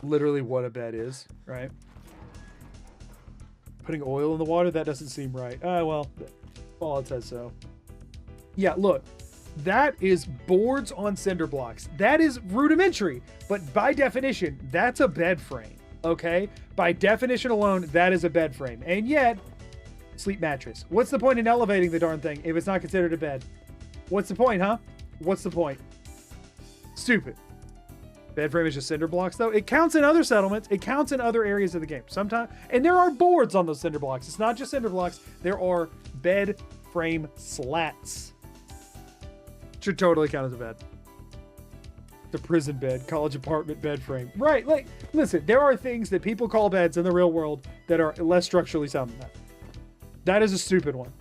what a bed is, right? Putting oil in the water, that doesn't seem right. Well, it says so. Yeah, look. That is boards on cinder blocks. That is rudimentary, but by definition, that's a bed frame, okay? By definition alone, that is a bed frame. And yet, sleep mattress. What's the point in elevating the darn thing if it's not considered a bed? What's the point, huh? What's the point? Stupid. Bed frame is just cinder blocks, though. It counts in other settlements. It counts in other areas of the game. Sometimes, and there are boards on those cinder blocks. It's not just cinder blocks. There are bed frame slats. Should totally count as a bed. The prison bed, college apartment bed frame. Right, like, listen, there are things that people call beds in the real world that are less structurally sound than that. That is a stupid one.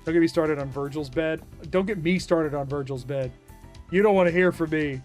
Don't get me started on Virgil's bed. Don't get me started on Virgil's bed. You don't want to hear from me.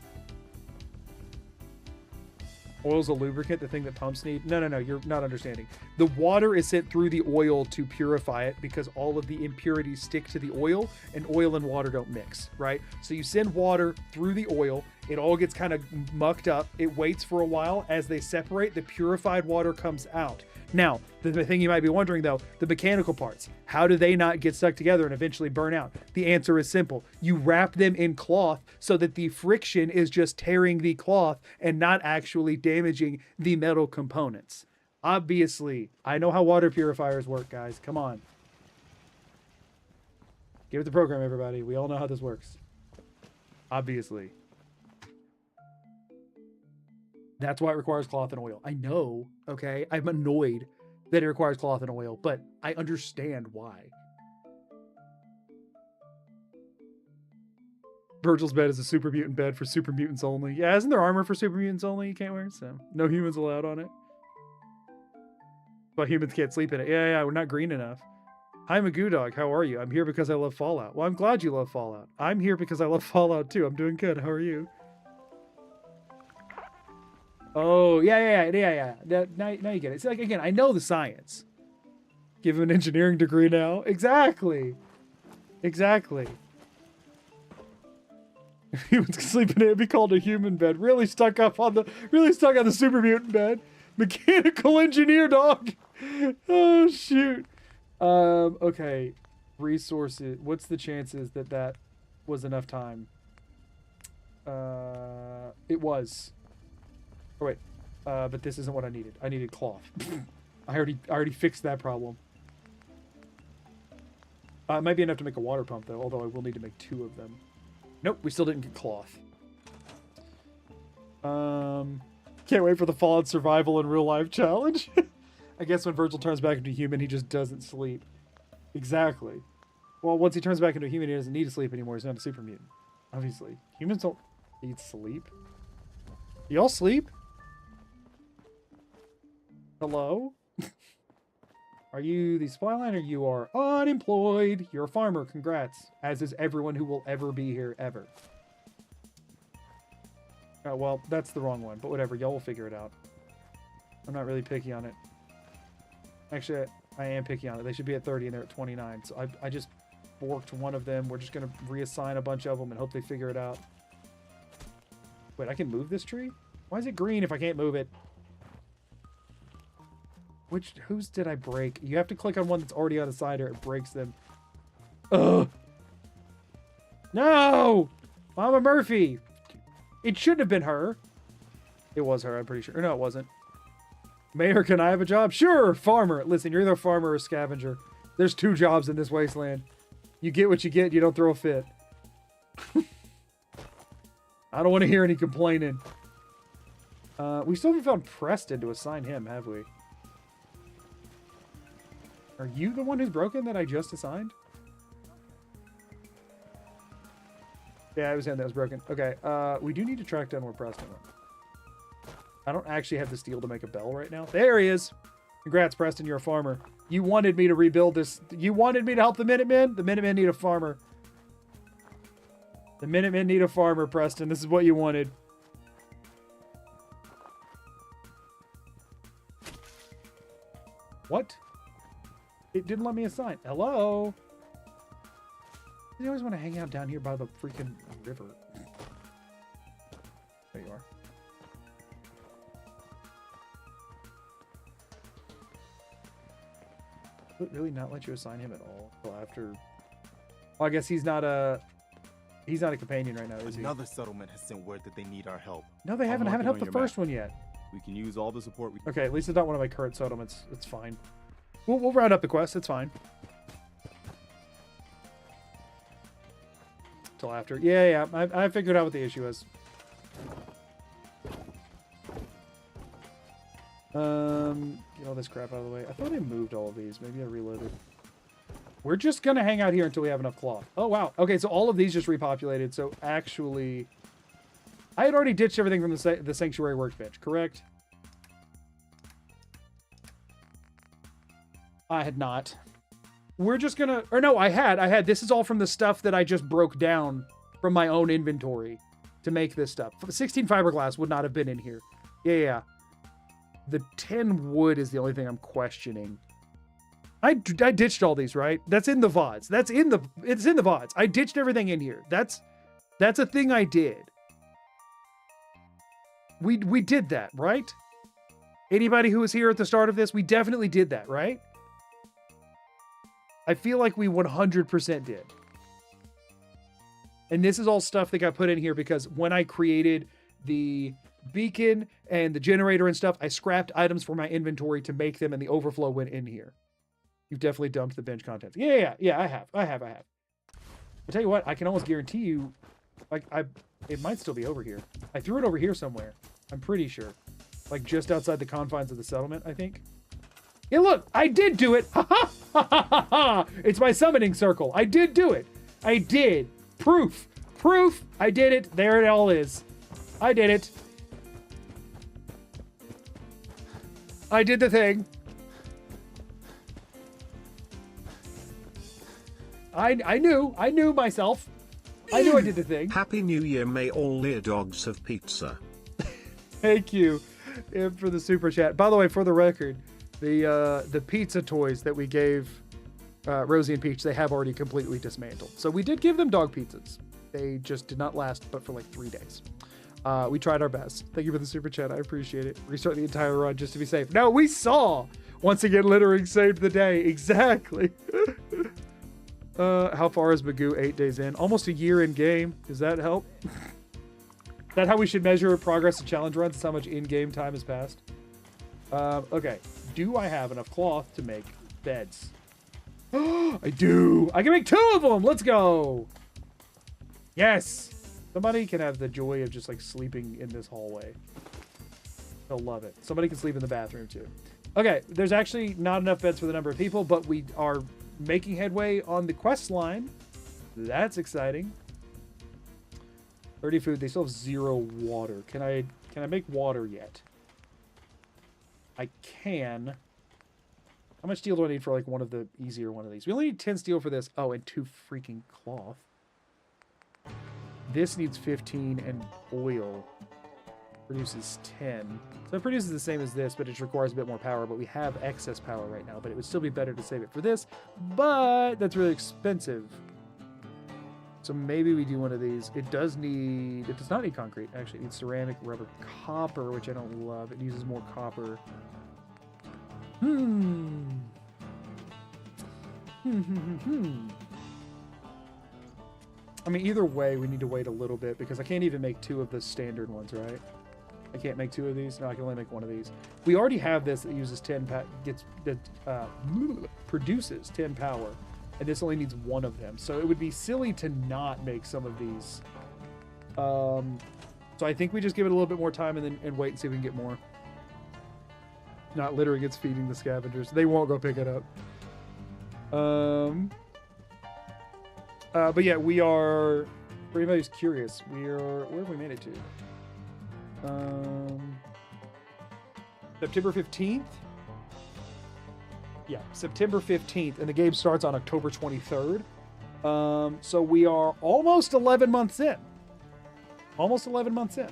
Oil's a lubricant, the thing that pumps need. No, you're not understanding. The water is sent through the oil to purify it because all of the impurities stick to the oil, and oil and water don't mix, right? So you send water through the oil, it all gets kind of mucked up, it waits for a while. As they separate, the purified water comes out. Now, the thing you might be wondering though, the mechanical parts, how do they not get stuck together and eventually burn out? The answer is simple. You wrap them in cloth so that the friction is just tearing the cloth and not actually damaging the metal components. Obviously, I know how water purifiers work, guys. Come on. Give it the program, everybody. We all know how this works. Obviously. That's why it requires cloth and oil. I know, okay? I'm annoyed that it requires cloth and oil, but I understand why. Virgil's bed is a super mutant bed for super mutants only. Yeah, isn't there armor for super mutants only you can't wear? So no humans allowed on it. But humans can't sleep in it. Yeah, we're not green enough. Hi, Magoo Dog. How are you? I'm here because I love Fallout. Well, I'm glad you love Fallout. I'm here because I love Fallout too. I'm doing good. How are you? Oh, yeah. Now you get it. It's like, again, I know the science. Give him an engineering degree now. Exactly. If humans could sleep in it, it'd be called a human bed. Really stuck on the super mutant bed. Mechanical engineer, dog. Oh, shoot. Okay. Resources. What's the chances that was enough time? It was. Oh, wait. But this isn't what I needed. I needed cloth. I already fixed that problem. It might be enough to make a water pump, though, although I will need to make 2 of them. Nope, we still didn't get cloth. Can't wait for the Fallout survival in real life challenge. I guess when Virgil turns back into a human, he just doesn't sleep. Exactly. Well, once he turns back into a human, he doesn't need to sleep anymore. He's not a super mutant. Obviously. Humans don't need sleep. Y'all sleep? Hello? Are you the supply line or you are unemployed? You're a farmer. Congrats. As is everyone who will ever be here, ever. Oh, well, that's the wrong one, but whatever. Y'all will figure it out. I'm not really picky on it. Actually, I am picky on it. They should be at 30 and they're at 29. So I just borked one of them. We're just going to reassign a bunch of them and hope they figure it out. Wait, I can move this tree? Why is it green if I can't move it? Whose did I break? You have to click on one that's already on the side or it breaks them. Ugh. No! Mama Murphy! It shouldn't have been her. It was her, I'm pretty sure. Or no, it wasn't. Mayor, can I have a job? Sure, farmer. Listen, you're either a farmer or a scavenger. There's 2 jobs in this wasteland. You get what you get, you don't throw a fit. I don't want to hear any complaining. We still haven't found Preston to assign him, have we? Are you the one who's broken that I just assigned? Yeah, it was him that was broken. Okay, we do need to track down where Preston went. I don't actually have the steel to make a bell right now. There he is! Congrats, Preston, you're a farmer. You wanted me to rebuild this. You wanted me to help the Minutemen? The Minutemen need a farmer. The Minutemen need a farmer, Preston. This is what you wanted. What? It didn't let me assign. Hello? I always want to hang out down here by the freaking river. There you are. Would it really not let you assign him at all until after? Well, I guess he's not a companion right now, is he? Another settlement has sent word that they need our help. No, they haven't. I haven't helped the first one yet. We can use all the support we can. Okay, at least it's not one of my current settlements. It's fine. We'll round up the quest. It's fine. Till after. Yeah. I figured out what the issue is. Get all this crap out of the way. I thought I moved all of these. Maybe I reloaded. We're just gonna hang out here until we have enough cloth. Oh, wow. Okay, so all of these just repopulated. So actually, I had already ditched everything from the sanctuary workbench, correct? I had not. We're just gonna, or no, I had. This is all from the stuff that I just broke down from my own inventory to make this stuff. 16 fiberglass would not have been in here. Yeah. The 10 wood is the only thing I'm questioning. I ditched all these, right? That's in the VODs. It's in the VODs. I ditched everything in here. That's a thing I did. We did that, right? Anybody who was here at the start of this, we definitely did that, right? I feel like we 100% did. And this is all stuff that got put in here because when I created the beacon and the generator and stuff, I scrapped items for my inventory to make them and the overflow went in here. You've definitely dumped the bench contents. Yeah, I have. I tell you what, I can almost guarantee you, like, it might still be over here. I threw it over here somewhere. I'm pretty sure. Like, just outside the confines of the settlement, I think. Yeah, look, I did do it. Ha ha ha ha ha! It's my summoning circle. I did do it. I did. Proof. proof. I did it. There it all is. I did it. I did the thing. I knew myself. I knew I did the thing. Happy New Year, may all ear dogs have pizza. Thank you for the super chat. By the way, for the record, the pizza toys that we gave Rosie and Peach, they have already completely dismantled. So we did give them dog pizzas. They just did not last but for like 3 days. We tried our best. Thank you for the super chat. I appreciate it. Restart the entire run just to be safe. No, we saw. Once again, littering saved the day. Exactly. How far is Magoo 8 days in? Almost a year in game. Does that help? Is that how we should measure progress of challenge runs? Is how much in-game time has passed? Okay. Do I have enough cloth to make beds? I do. I can make 2 of them. Let's go. Yes. Somebody can have the joy of just like sleeping in this hallway. They'll love it. Somebody can sleep in the bathroom too. Okay. There's actually not enough beds for the number of people, but we are making headway on the quest line. That's exciting. 30 food. They still have 0 water. Can I make water yet? I can. How much steel do I need for like one of the easier one of these? We only need 10 steel for this. Oh, and 2 freaking cloth. This needs 15 and oil produces 10. So it produces the same as this, but it requires a bit more power, but we have excess power right now, but it would still be better to save it for this, but that's really expensive. So maybe we do one of these. It does not need concrete. Actually, it needs ceramic, rubber, copper, which I don't love. It uses more copper. I mean, either way, we need to wait a little bit because I can't even make 2 of the standard ones, right? I can't make 2 of these. No, I can only make 1 of these. We already have this that uses 10 produces 10 power, and this only needs 1 of them. So it would be silly to not make some of these. So I think we just give it a little bit more time and wait and see if we can get more. Not littering, it's feeding the scavengers. They won't go pick it up. But yeah, we are, for anybody who's curious, where have we made it to? September 15th? Yeah, September 15th, and the game starts on October 23rd. So we are almost 11 months in. Almost 11 months in.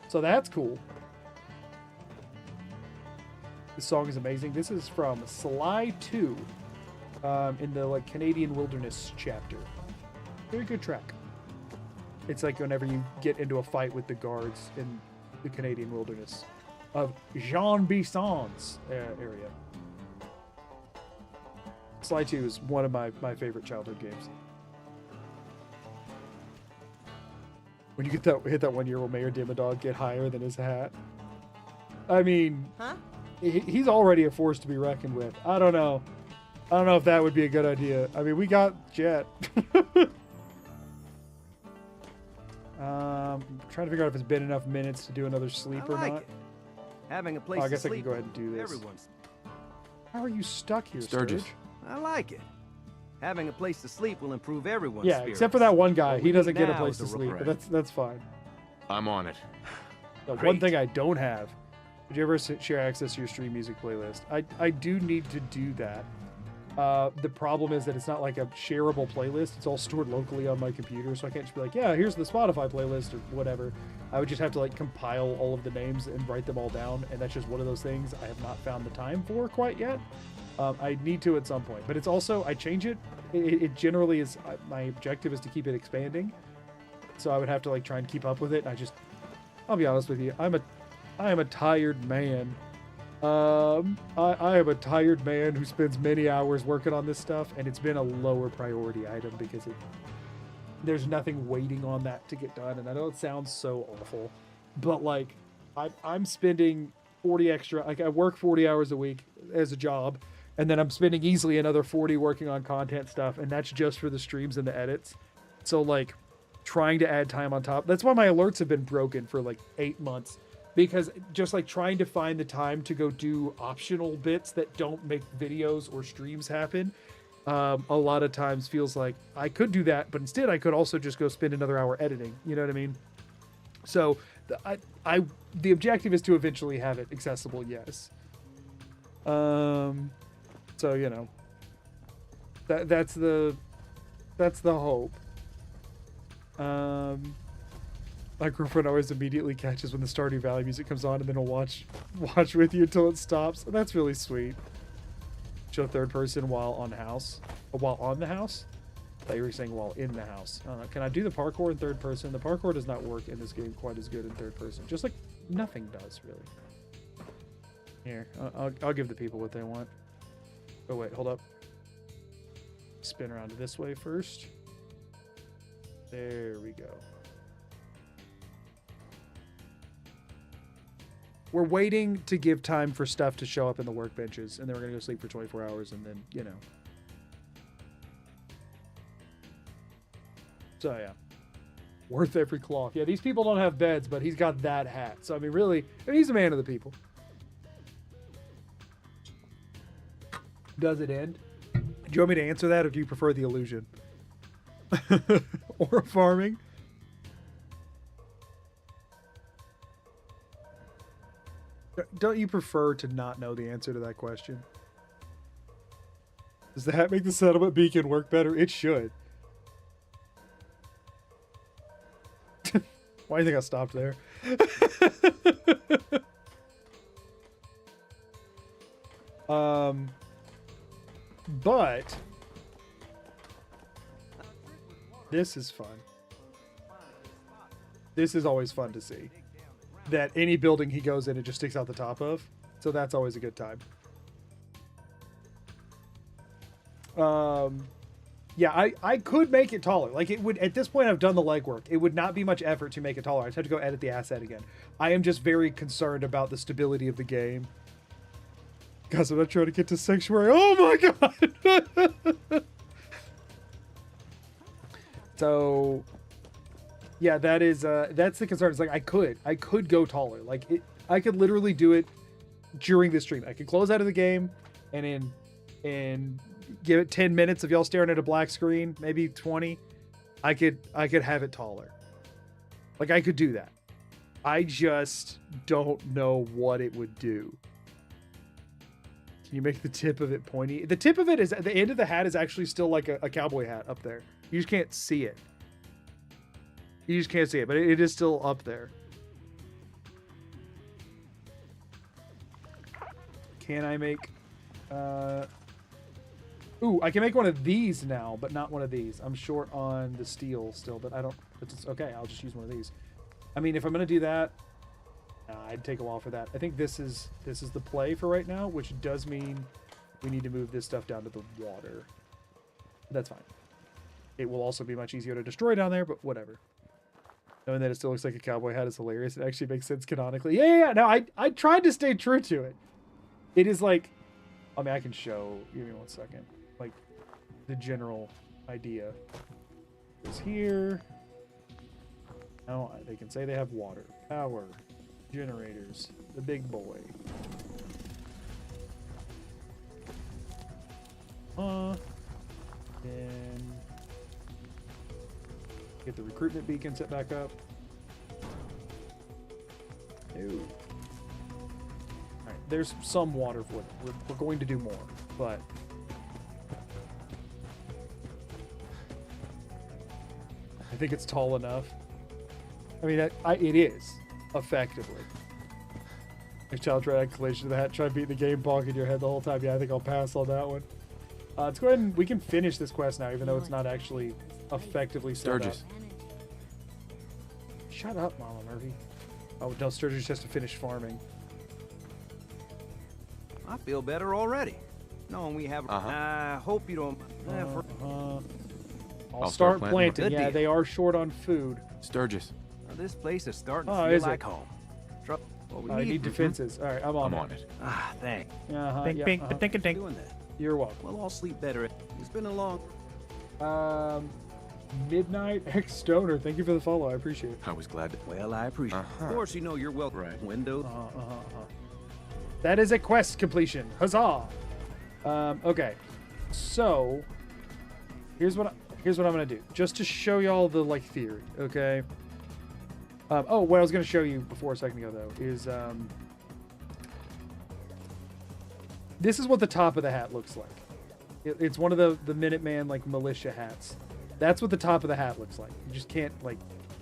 So that's cool. This song is amazing. This is from Sly 2. In the like Canadian Wilderness chapter. Very good track. It's like whenever you get into a fight with the guards in the Canadian Wilderness of Jean Bisson's area. Sly 2 is one of my favorite childhood games. When you hit that 1 year old Mayor Dimmadog get higher than his hat. I mean, he's already a force to be reckoned with. I don't know if that would be a good idea. I mean, we got Jet. Trying to figure out if it's been enough minutes to do another sleep or not. Having a place I guess to I can sleep go ahead and do this. Everyone's. How are you stuck here, Sturgis? Sturge? I like it. Having a place to sleep will improve everyone's Yeah, spirits. except for that one guy. What He we doesn't need get a now place is to a sleep, but reprieve. that's fine. I'm on it. The one Great. thing I don't have. Did you ever share access to your stream music playlist? I do need to do that. The problem is that it's not like a shareable playlist. It's all stored locally on my computer, so I can't just be like, yeah, here's the Spotify playlist or whatever. I would just have to like compile all of the names and write them all down, and that's just one of those things I have not found the time for quite yet. I need to at some point, but it's also, I change it. It generally is, my objective is to keep it expanding, so I would have to like try and keep up with it. And I'll be honest with you, I am a tired man. I am a tired man who spends many hours working on this stuff, and it's been a lower priority item because there's nothing waiting on that to get done. And I know it sounds so awful, but like I'm spending 40 extra, like I work 40 hours a week as a job, and then I'm spending easily another 40 working on content stuff, and that's just for the streams and the edits. So like trying to add time on top. That's why my alerts have been broken for like 8 months. Because just like trying to find the time to go do optional bits that don't make videos or streams happen a lot of times feels like I could do that, but instead I could also just go spend another hour editing. You know what I mean? So the objective is to eventually have it accessible. Yes. So you know, that's the hope. My girlfriend always immediately catches when the Stardew Valley music comes on, and then will watch with you until it stops. And that's really sweet. Show third person while on the house. I thought you were saying while in the house. Can I do the parkour in third person? The parkour does not work in this game quite as good in third person. Just like nothing does, really. Here, I'll give the people what they want. Oh wait, hold up. Spin around this way first. There we go. We're waiting to give time for stuff to show up in the workbenches, and then we're gonna go sleep for 24 hours, and then, you know. So yeah, worth every cloth. Yeah, these people don't have beds, but he's got that hat. So I mean, really, he's a man of the people. Does it end? Do you want me to answer that, or do you prefer the illusion? Or farming? Don't you prefer to not know the answer to that question? Does that make the settlement beacon work better? It should. Why do you think I stopped there? But this is fun. This is always fun to see. That any building he goes in, it just sticks out the top of. So that's always a good time. Yeah, I could make it taller. Like, it would, at this point, I've done the legwork. It would not be much effort to make it taller. I just have to go edit the asset again. I am just very concerned about the stability of the game. Guys, I'm not trying to get to Sanctuary. Oh my god! So, yeah, that's the concern. It's like, I could go taller. Like, I could literally do it during the stream. I could close out of the game and give it 10 minutes of y'all staring at a black screen, maybe 20. I could have it taller. Like, I could do that. I just don't know what it would do. Can you make the tip of it pointy? The tip of it is, the end of the hat is actually still like a cowboy hat up there. You just can't see it. You just can't see it, but it is still up there. Can I make... Ooh, I can make one of these now, but not one of these. I'm short on the steel still, but I don't... It's okay, I'll just use one of these. I mean, if I'm going to do that... I'd take a while for that. I think this is the play for right now, which does mean we need to move this stuff down to the water. That's fine. It will also be much easier to destroy down there, but whatever. Knowing that it still looks like a cowboy hat is hilarious. It actually makes sense canonically. Yeah. No, I tried to stay true to it. It is like... I mean, I can show... Give me 1 second. Like, the general idea is here. Now, they can say they have water, power, generators, the big boy. Then get the recruitment beacon set back up. No. Alright, there's some water for it. We're going to do more, but I think it's tall enough. I mean, it is, effectively. If child tried collision of the hat, try beating the game bonk in your head the whole time. Yeah, I think I'll pass on that one. Let's go ahead and we can finish this quest now, even though it's not actually effectively set up. Shut up, Mama Murphy. Oh, no, Sturgis has to finish farming. I feel better already. Knowing we have... I hope you don't... I'll start planting. Yeah, they are short on food. Sturgis. This place is starting to feel like home. I need defenses. All right, I'm on it. Ah, thanks. Doing that. You're welcome. Well, I'll sleep better. It's been a long... Midnight X Stoner. Thank you for the follow. I appreciate it. I was glad to... Well, I appreciate it. Of course, you know you're welcome. Right. Windows. That is a quest completion. Huzzah! Okay. So here's what I'm gonna do, just to show y'all the like theory, okay? Oh, what I was gonna show you before a second ago though is this is what the top of the hat looks like. It's one of the Minuteman like militia hats. That's what the top of the hat looks like. You just can't like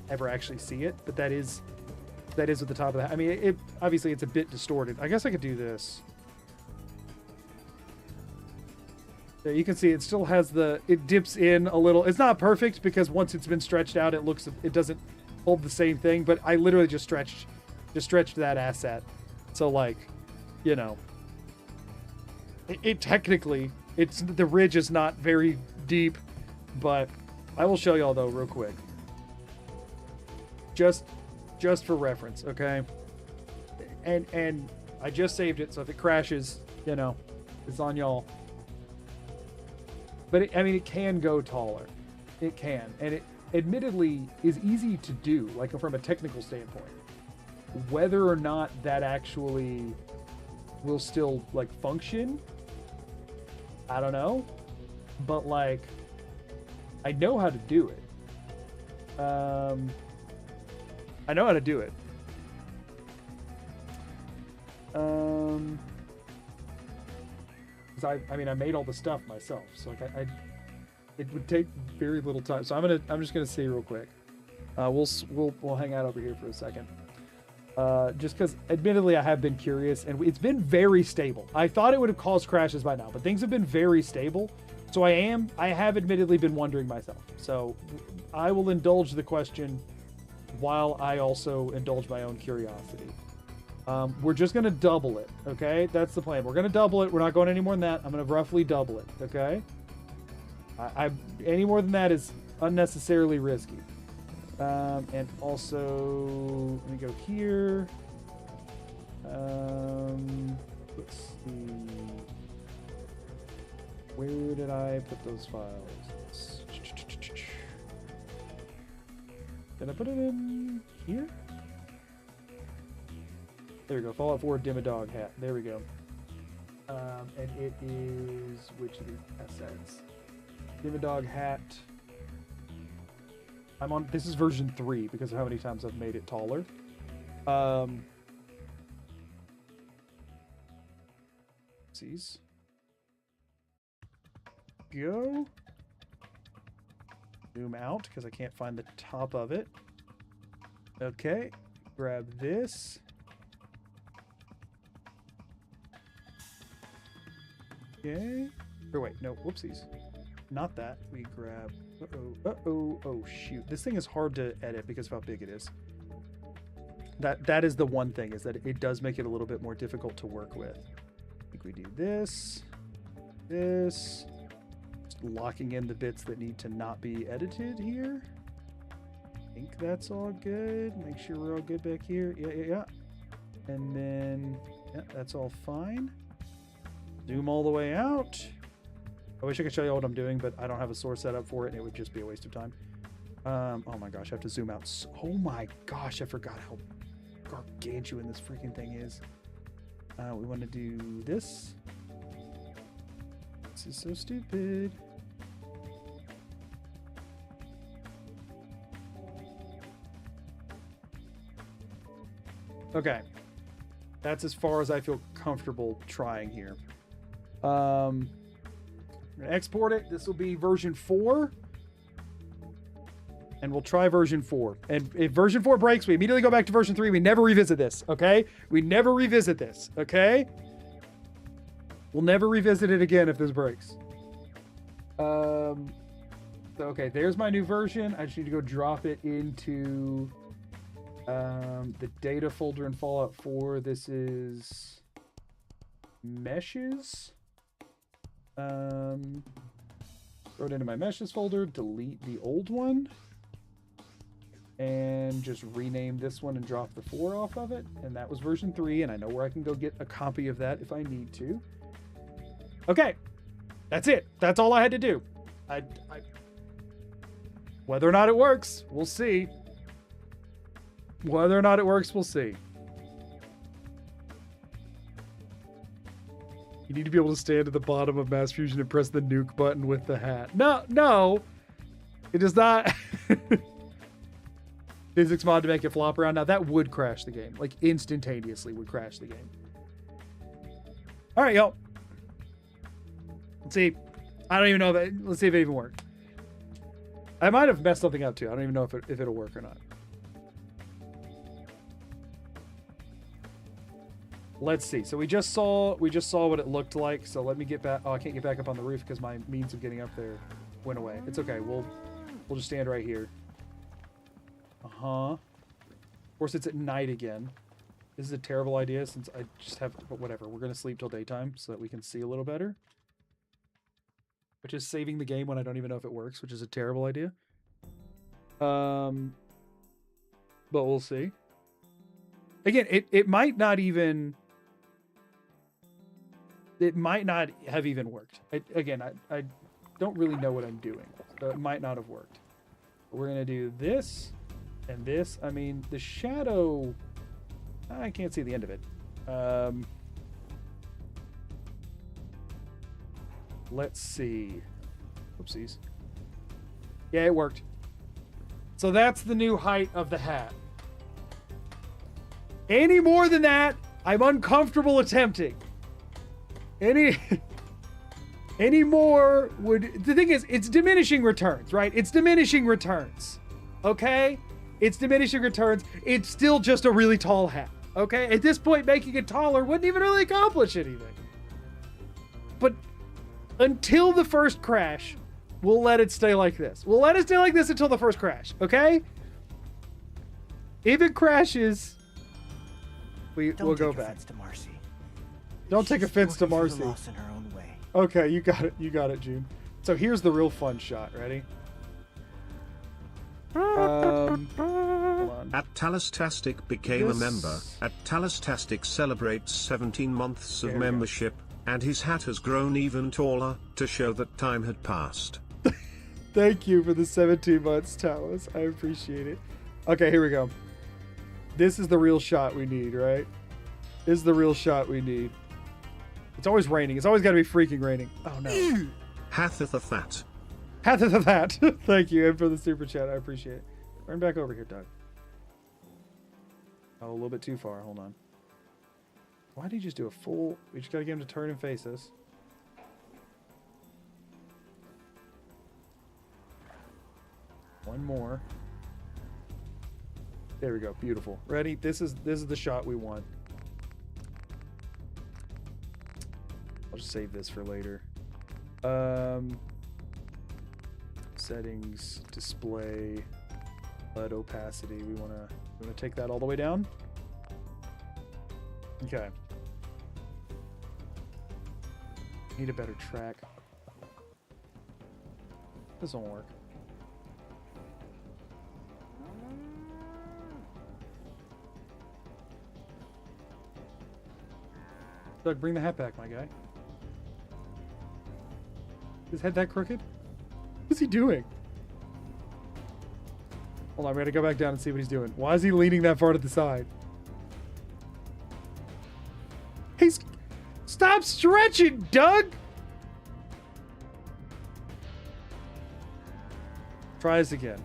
ever actually see it, but that is what the top of the hat. I mean, it obviously it's a bit distorted. I guess I could do this. There, you can see it still has it dips in a little. It's not perfect because once it's been stretched out, it doesn't hold the same thing, but I literally just stretched that asset. So like, you know, it technically, the ridge is not very deep, but I will show y'all though real quick. Just for reference, okay? And I just saved it, so if it crashes, you know, it's on y'all. But I mean, it can go taller. It can. And it admittedly is easy to do, like from a technical standpoint. Whether or not that actually will still like function, I don't know. But like, I know how to do it. I know how to do it. I mean, I made all the stuff myself, so like it would take very little time. So I'm just gonna see real quick. We'll hang out over here for a second. Just because, admittedly, I have been curious, and it's been very stable. I thought it would have caused crashes by now, but things have been very stable. So I have admittedly been wondering myself. So I will indulge the question while I also indulge my own curiosity. We're just going to double it, okay? That's the plan. We're going to double it. We're not going any more than that. I'm going to roughly double it, okay? Any more than that is unnecessarily risky. And also, let me go here. Let's see. Where did I put those files? Did I put it in here? There we go. Fallout 4 Dimmadog hat. There we go. And it is which of these assets? Dimmadog hat. This is version 3 because of how many times I've made it taller. Oopsies. Go. Zoom out because I can't find the top of it. Okay. Grab this. Okay. Or wait, no, whoopsies. Not that. We grab... Oh, shoot. This thing is hard to edit because of how big it is. That is the one thing, is that it does make it a little bit more difficult to work with. I think we do this. This. Just locking in the bits that need to not be edited here. I think that's all good. Make sure we're all good back here. Yeah. And then, yeah, that's all fine. Zoom all the way out. I wish I could show you what I'm doing, but I don't have a source set up for it, and it would just be a waste of time. Oh my gosh, I have to zoom out. Oh my gosh, I forgot how gargantuan this freaking thing is. We want to do this. This is so stupid. Okay. That's as far as I feel comfortable trying here. I'm gonna export it. This will be version 4. And we'll try version 4. And if version 4 breaks, we immediately go back to version 3. We never revisit this, okay? We never revisit this, okay? We'll never revisit it again if this breaks. So, okay, there's my new version. I just need to go drop it into the data folder in Fallout 4. This is meshes. Throw it into my meshes folder, delete the old one, and just rename this one and drop the 4 off of it. And that was version 3, and I know where I can go get a copy of that if I need to. Okay, that's it. That's all I had to do. Whether or not it works, we'll see. Whether or not it works, we'll see. You need to be able to stand at the bottom of Mass Fusion and press the nuke button with the hat. No. It does not. Physics mod to make it flop around. Now, that would crash the game. Like, instantaneously would crash the game. All right, y'all. Let's see. I don't even know if let's see if it even worked. I might have messed something up, too. I don't even know if it'll work or not. Let's see. So we just saw what it looked like. So let me get back. Oh, I can't get back up on the roof because my means of getting up there went away. It's okay. We'll just stand right here. Of course, it's at night again. This is a terrible idea since I just have. But whatever. We're gonna sleep till daytime so that we can see a little better. Which is saving the game when I don't even know if it works, which is a terrible idea. But we'll see. Again, it might not even. It might not have even worked. I don't really know what I'm doing, so it might not have worked. But we're gonna do this and this. I mean, the shadow. I can't see the end of it. Let's see. Oopsies. Yeah, it worked. So that's the new height of the hat. Any more than that, I'm uncomfortable attempting. Any more would... The thing is, it's diminishing returns, right? It's diminishing returns. Okay? It's diminishing returns. It's still just a really tall hat. Okay? At this point, making it taller wouldn't even really accomplish anything. But until the first crash, we'll let it stay like this. We'll let it stay like this until the first crash. Okay? If it crashes... We'll go back. To Marcy. Don't take offense to Marcy. Loss in her own way. Okay, you got it. You got it, June. So here's the real fun shot. Ready? Hold on. At Talastastic became a member. At Talastastic celebrates 17 months of membership, and his hat has grown even taller to show that time had passed. Thank you for the 17 months, Talas. I appreciate it. Okay, here we go. This is the real shot we need, right? This is the real shot we need. It's always raining. It's always got to be freaking raining. Oh, no. Hatheth a that. Hatheth a that. Thank you, and for the super chat. I appreciate it. Turn back over here, Doug. Oh, a little bit too far. Hold on. Why did he just do a full... We just got to get him to turn and face us. One more. There we go. Beautiful. Ready? This is the shot we want. I'll just save this for later. Settings, display, HUD opacity. We wanna take that all the way down. Okay. Need a better track. This won't work. Doug, bring the hat back, my guy. Is his head that crooked? What's he doing? Hold on, we gotta go back down and see what he's doing. Why is he leaning that far to the side? He's... Stop stretching, Doug! Try this again.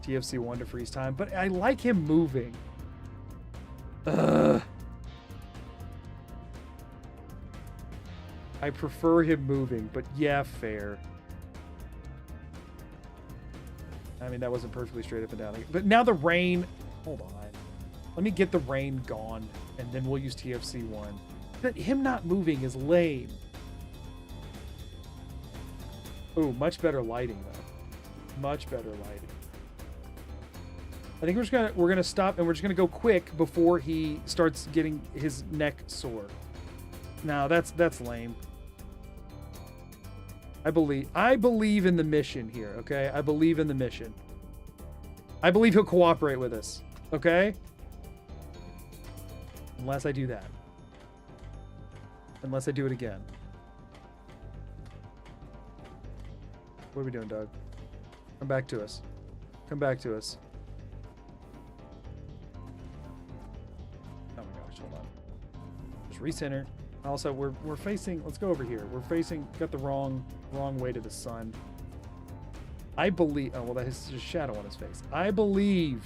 TFC 1 to freeze time, but I like him moving. Ugh. I prefer him moving, but yeah, fair. I mean, that wasn't perfectly straight up and down. But now the rain... Hold on. Let me get the rain gone, and then we'll use TFC 1. But him not moving is lame. Ooh, much better lighting, though. Much better lighting. I think we're gonna stop, and we're just gonna go quick before he starts getting his neck sore. No, that's lame. I believe in the mission here, okay? I believe in the mission. I believe he'll cooperate with us, okay? Unless I do that. Unless I do it again. What are we doing, Doug? Come back to us. Come back to us. Oh my gosh, hold on. Just recenter. Also, we're facing. Let's go over here. We're facing. Got the wrong way to the sun. I believe. Oh well, that is just shadow on his face. I believe.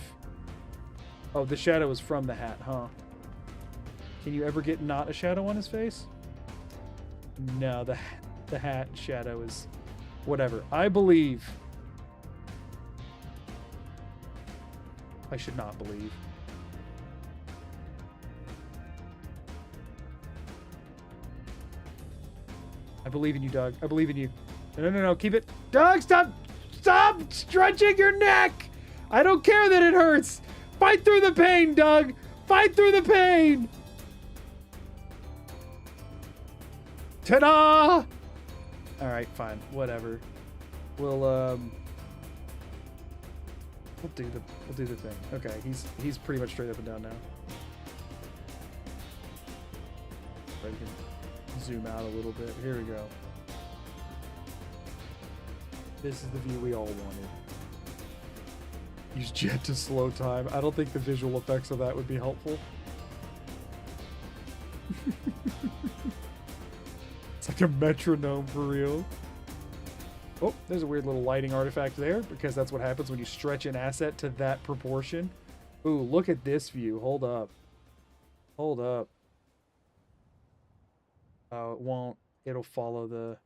Oh, the shadow is from the hat, huh? Can you ever get not a shadow on his face? No, the hat shadow is whatever. I believe. I should not believe. I believe in you, Doug. I believe in you. No. Keep it. Doug, stop stretching your neck. I don't care that it hurts. Fight through the pain, Doug. Fight through the pain. Ta-da! All right, fine. Whatever. We'll do the thing. Okay, he's pretty much straight up and down now. I can zoom out a little bit. Here we go. This is the view we all wanted. Use jet to slow time. I don't think the visual effects of that would be helpful. It's like a metronome for real. Oh, there's a weird little lighting artifact there because that's what happens when you stretch an asset to that proportion. Ooh, look at this view. Hold up. Hold up. Oh, it won't. It'll follow the...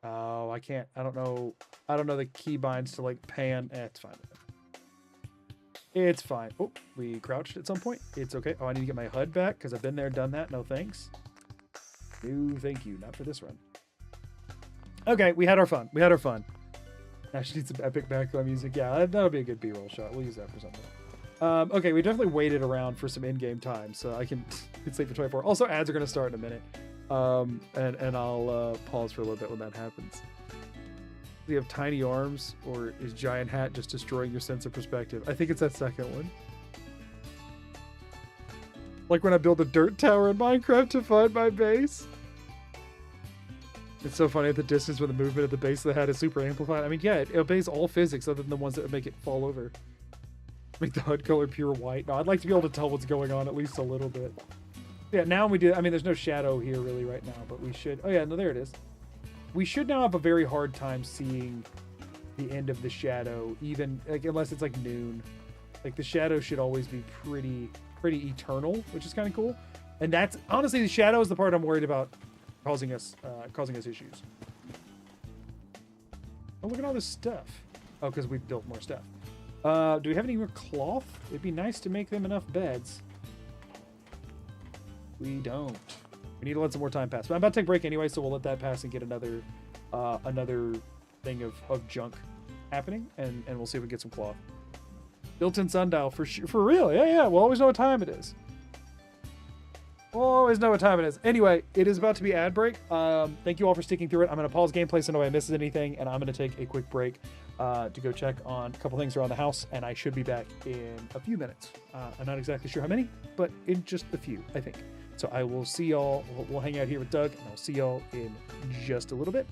Oh, I can't. I don't know the keybinds to like pan. It's fine. It's fine. Oh, we crouched at some point. It's okay. Oh, I need to get my HUD back because I've been there, done that. No thanks. No, thank you. Not for this run. Okay, we had our fun. I should need some epic background music. Yeah, that'll be a good B-roll shot. We'll use that for something. Okay, we definitely waited around for some in-game time, so I can sleep for 24. Also, ads are going to start in a minute. And I'll pause for a little bit when that happens. Do you have tiny arms, or is giant hat just destroying your sense of perspective? I think it's that second one. Like when I build a dirt tower in Minecraft to find my base. It's so funny at the distance when the movement at the base of the hat is super amplified. I mean, yeah, it obeys all physics other than the ones that would make it fall over. Make the HUD color pure white. No, I'd like to be able to tell what's going on at least a little bit. Yeah, now we do. I mean, there's no shadow here really right now, but we should. Oh yeah, no, there it is. We should now have a very hard time seeing the end of the shadow, even like unless it's like noon. Like the shadow should always be pretty eternal, which is kind of cool. And that's honestly the shadow is the part I'm worried about causing us issues. Oh, look at all this stuff. Oh, because we built more stuff. Do we have any more cloth? It'd be nice to make them enough beds. We don't. We need to let some more time pass. But I'm about to take a break anyway, so we'll let that pass and get another thing of junk happening, and we'll see if we can get some cloth. Built-in sundial for real. Yeah. We'll always know what time it is. We'll always know what time it is. Anyway, it is about to be ad break. Thank you all for sticking through it. I'm going to pause gameplay so nobody misses anything, and I'm going to take a quick break to go check on a couple things around the house, and I should be back in a few minutes. I'm not exactly sure how many, but in just a few, I think. So I will see y'all. We'll hang out here with Doug, and I'll see y'all in just a little bit.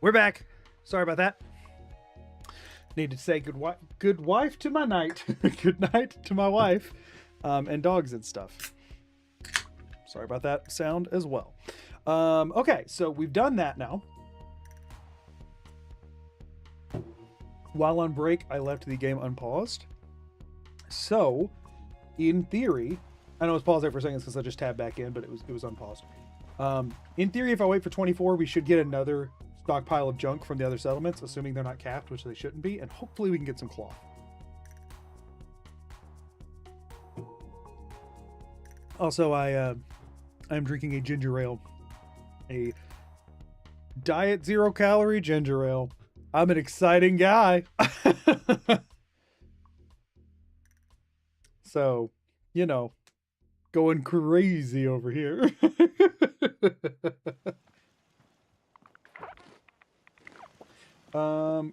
We're back. Sorry about that. Need to say good wife to my night. Good night to my wife, and dogs and stuff. Sorry about that sound as well. Okay, so we've done that now. While on break, I left the game unpaused. So, in theory, I know it's paused there for a second because I just tabbed back in, but it was unpaused. In theory, if I wait for 24, we should get another stockpile of junk from the other settlements, assuming they're not capped, which they shouldn't be, and hopefully we can get some cloth. Also, I'm drinking a ginger ale, a diet 0-calorie ginger ale. I'm an exciting guy. So, you know, going crazy over here.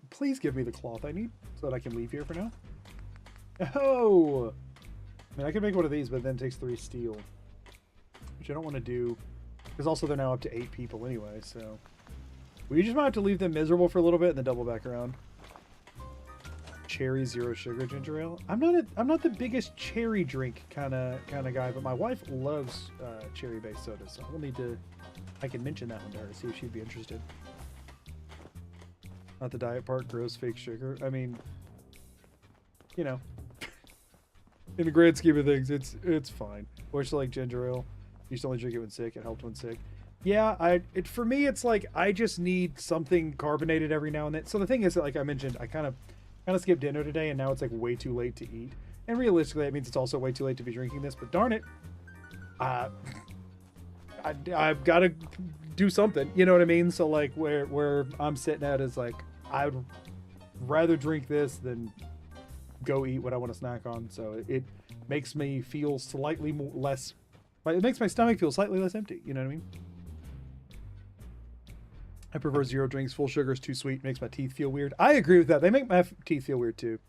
Please give me the cloth I need so that I can leave here for now. Oh, I mean, I can make one of these, but then it takes 3 steel, which I don't want to do, because also they're now up to 8 people anyway. So we just might have to leave them miserable for a little bit and then double back around. Cherry 0 sugar ginger ale. I'm not the biggest cherry drink kind of guy, but my wife loves cherry based sodas, so we'll need to. I can mention that one to her, see if she'd be interested. Not the diet part, gross fake sugar. I mean, you know, in the grand scheme of things, it's fine. Or it's like ginger ale. You used to only drink it when sick. It helped when sick. Yeah, for me, it's like I just need something carbonated every now and then. So the thing is that, like I mentioned, I kind of skipped dinner today, and now it's like way too late to eat. And realistically, that means it's also way too late to be drinking this. But darn it, I've got to do something. You know what I mean? So like where I'm sitting at is like I'd rather drink this than go eat what I want to snack on. So it makes me feel slightly less. It makes my stomach feel slightly less empty. You know what I mean? I prefer 0 drinks. Full sugar is too sweet. Makes my teeth feel weird. I agree with that. They make my teeth feel weird too.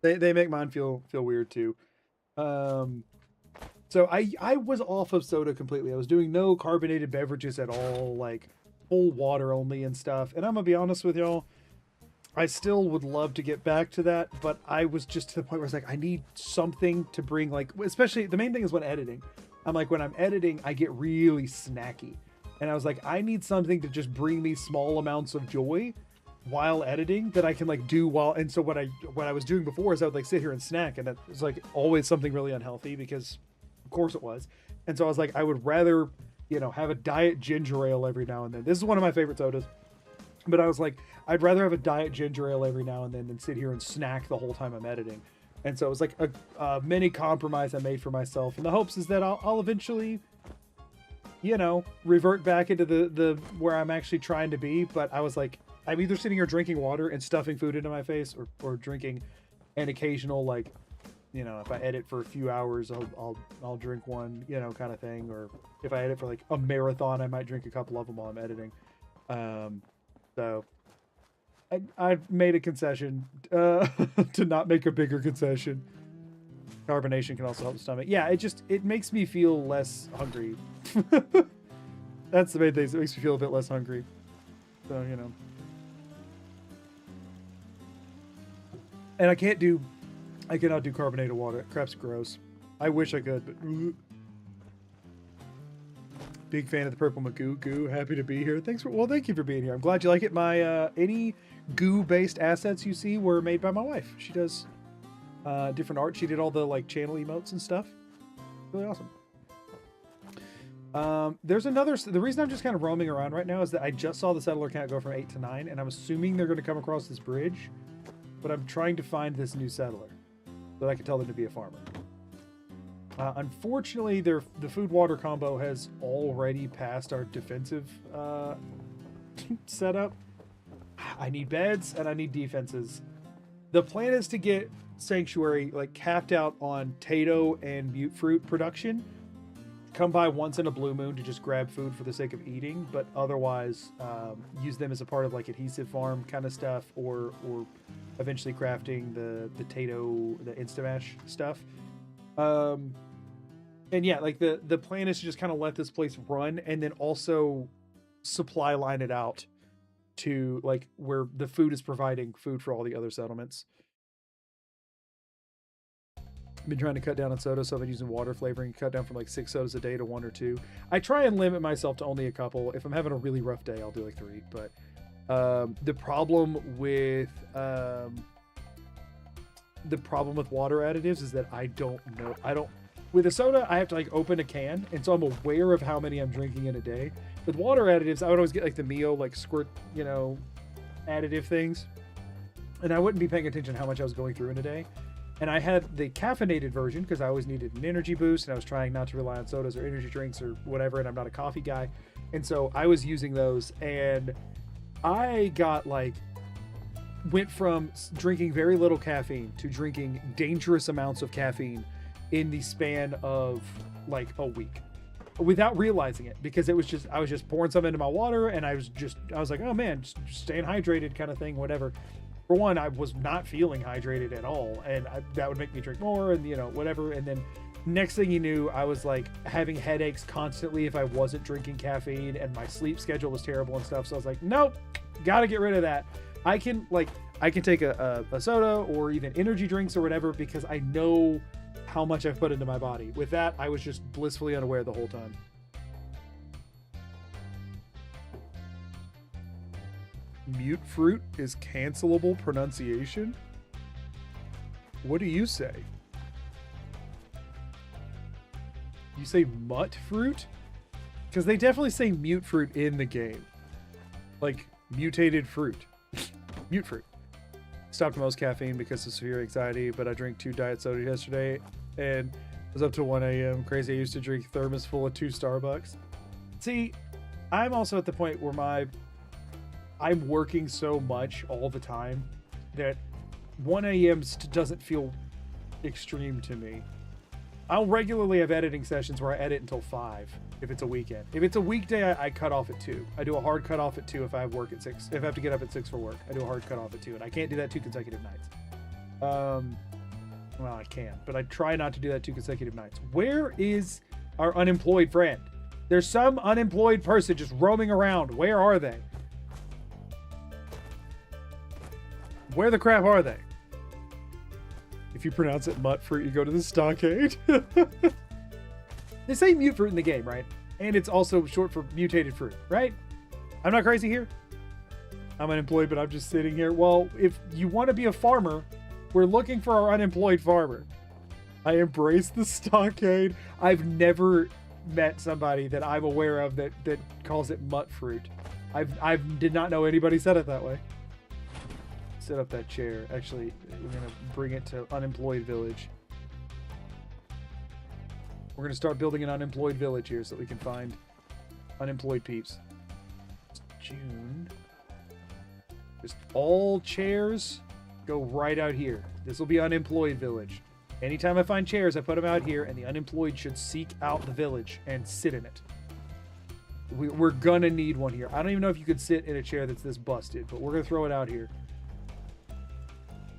They make mine feel weird too. So I was off of soda completely. I was doing no carbonated beverages at all, like full water only and stuff. And I'm gonna be honest with y'all, I still would love to get back to that, but I was just to the point where it's like I need something to bring, like, especially the main thing is when editing. I'm like, when I'm editing, I get really snacky. And I was like, I need something to just bring me small amounts of joy while editing that I can like do while. And so what I was doing before is I would like sit here and snack, and that was like always something really unhealthy because of course it was. And so I was like, I would rather, you know, have a diet ginger ale every now and then. This is one of my favorite sodas. But I was like, I'd rather have a diet ginger ale every now and then than sit here and snack the whole time I'm editing. And so it was like a mini compromise I made for myself. And the hopes is that I'll eventually, you know, revert back into the where I'm actually trying to be. But I was like, I'm either sitting here drinking water and stuffing food into my face, or drinking an occasional, like, you know, if I edit for a few hours, I'll drink one, you know, kind of thing. Or if I edit for like a marathon, I might drink a couple of them while I'm editing. So I made a concession to not make a bigger concession. Carbonation can also help the stomach. Yeah, it makes me feel less hungry. That's the main thing. It makes me feel a bit less hungry. So, you know. And I cannot do carbonated water. Crap's gross. I wish I could, but big fan of the purple Magoo goo. Happy to be here. Thank you for being here. I'm glad you like it. My any goo-based assets you see were made by my wife. She does different art. She did all the like channel emotes and stuff. Really awesome. There's another. The reason I'm just kind of roaming around right now is that I just saw the settler count go from 8 to 9, and I'm assuming they're going to come across this bridge. But I'm trying to find this new settler so that I can tell them to be a farmer. Unfortunately, the food-water combo has already passed our defensive setup. I need beds and I need defenses. The plan is to get Sanctuary like capped out on Tato and mute fruit production. Come by once in a blue moon to just grab food for the sake of eating, but otherwise use them as a part of like adhesive farm kind of stuff, or eventually crafting the Tato, the Instamash stuff. And yeah, like the plan is to just kind of let this place run, and then also supply line it out to like where the food is providing food for all the other settlements. I've been trying to cut down on soda, so I've been using water flavoring, cut down from like 6 sodas a day to 1 or 2. I try and limit myself to only a couple. If I'm having a really rough day, I'll do like 3. But the problem with water additives is that I don't know. With a soda, I have to like open a can, and so I'm aware of how many I'm drinking in a day. With water additives, I would always get like the Mio like squirt, additive things, and I wouldn't be paying attention to how much I was going through in a day. And I had the caffeinated version because I always needed an energy boost, and I was trying not to rely on sodas or energy drinks or whatever, and I'm not a coffee guy. And so I was using those, and I went from drinking very little caffeine to drinking dangerous amounts of caffeine in the span of like a week without realizing it, because I was just pouring some into my water, and I was like, oh man, just staying hydrated kind of thing, whatever. For one, I was not feeling hydrated at all, and that would make me drink more, and whatever. And then next thing you knew, I was like having headaches constantly if I wasn't drinking caffeine, and my sleep schedule was terrible and stuff. So I was like, nope, gotta get rid of that. I can take a soda or even energy drinks or whatever, because I know how much I've put into my body. With that, I was just blissfully unaware the whole time. Mute fruit is cancelable pronunciation? What do you say? You say mutt fruit? Because they definitely say mute fruit in the game. Like, mutated fruit. Mute fruit. Stopped most caffeine because of severe anxiety, but I drank 2 diet sodas yesterday and was up to 1 a.m. Crazy, I used to drink thermos full of 2 Starbucks. See, I'm also at the point where I'm working so much all the time that 1 a.m. doesn't feel extreme to me. I'll regularly have editing sessions where I edit until 5 if it's a weekend. If it's a weekday, I cut off at 2. I do a hard cut off at 2 if I have work at 6. If I have to get up at 6 for work, I do a hard cut off at 2, and I can't do that 2 consecutive nights. Well, I can, but I try not to do that 2 consecutive nights. Where is our unemployed friend? There's some unemployed person just roaming around. Where are they? Where the crap are they? If you pronounce it mutt fruit, you go to the stockade. They say mute fruit in the game, right? And it's also short for mutated fruit, right? I'm not crazy here. I'm unemployed, but I'm just sitting here. Well, if you want to be a farmer, we're looking for our unemployed farmer. I embrace the stockade. I've never met somebody that I'm aware of that calls it mutt fruit. I did not know anybody said it that way. Set up that chair. Actually, we're gonna bring it to unemployed village. We're gonna start building an unemployed village here so that we can find unemployed peeps. It's June. Just all chairs go right out here. This will be unemployed village. Anytime I find chairs, I put them out here, and the unemployed should seek out the village and sit in it. We're gonna need one here. I don't even know if you could sit in a chair that's this busted, but we're gonna throw it out here.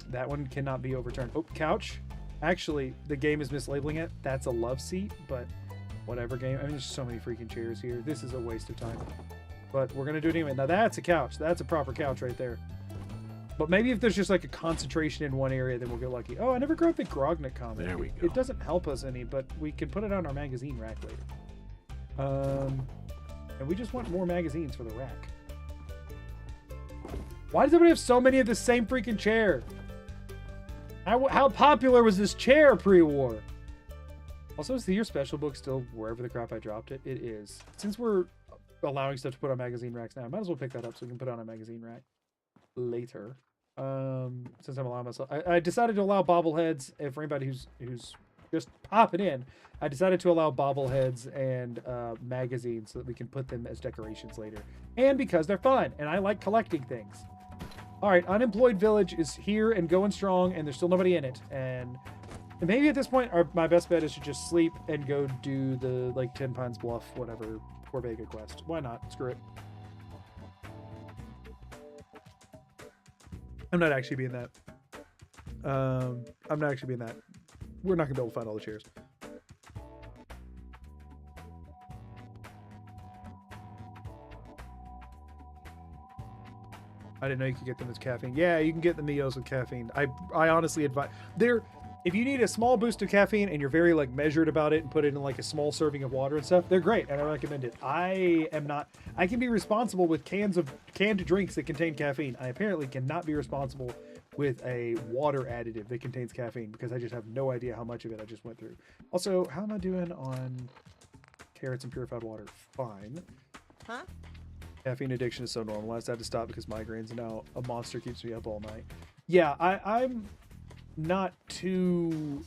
That one cannot be overturned. Oh, couch. Actually, the game is mislabeling it. That's a love seat, but whatever game. I mean, there's so many freaking chairs here. This is a waste of time. But we're going to do it anyway. Now, that's a couch. That's a proper couch right there. But maybe if there's just like a concentration in one area, then we'll get lucky. Oh, I never grabbed the Grognak comic. There we go. It doesn't help us any, but we can put it on our magazine rack later. And we just want more magazines for the rack. Why does everybody have so many of the same freaking chair? How popular was this chair pre-war? Also, is the year special book still wherever the crap I dropped it? It is. Since we're allowing stuff to put on magazine racks now, I might as well pick that up so we can put it on a magazine rack later. Since I'm allowing myself, I decided to allow bobbleheads. For anybody who's just popping in, I decided to allow bobbleheads and magazines so that we can put them as decorations later, and because they're fun and I like collecting things. All right, unemployed village is here and going strong, and there's still nobody in it. And maybe at this point, my best bet is to just sleep and go do the like 10 Pines Bluff, whatever, Corvega quest. Why not? Screw it. I'm not actually being that. I'm not actually being that. We're not gonna be able to find all the chairs. I didn't know you could get them as caffeine. Yeah, you can get the Mios with caffeine. I honestly advise if you need a small boost of caffeine and you're very like measured about it and put it in like a small serving of water and stuff, they're great and I recommend it. I can be responsible with canned drinks that contain caffeine. I apparently cannot be responsible with a water additive that contains caffeine because I just have no idea how much of it I just went through. Also, how am I doing on carrots and purified water? Fine. Huh? Caffeine addiction is so normalized. I had to stop because migraines and now a monster keeps me up all night. Yeah, I'm not too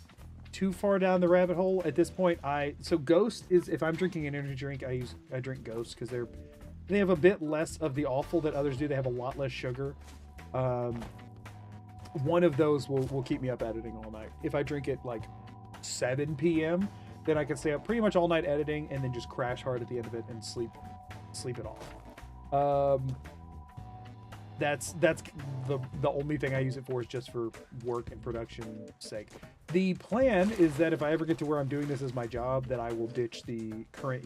far down the rabbit hole at this point. So Ghost is, if I'm drinking an energy drink, I drink Ghost because they have a bit less of the awful that others do. They have a lot less sugar. One of those will keep me up editing all night. If I drink it like 7 p.m., then I can stay up pretty much all night editing and then just crash hard at the end of it and sleep it off. That's the only thing I use it for is just for work and production sake. The plan is that if I ever get to where I'm doing this as my job, that I will ditch the current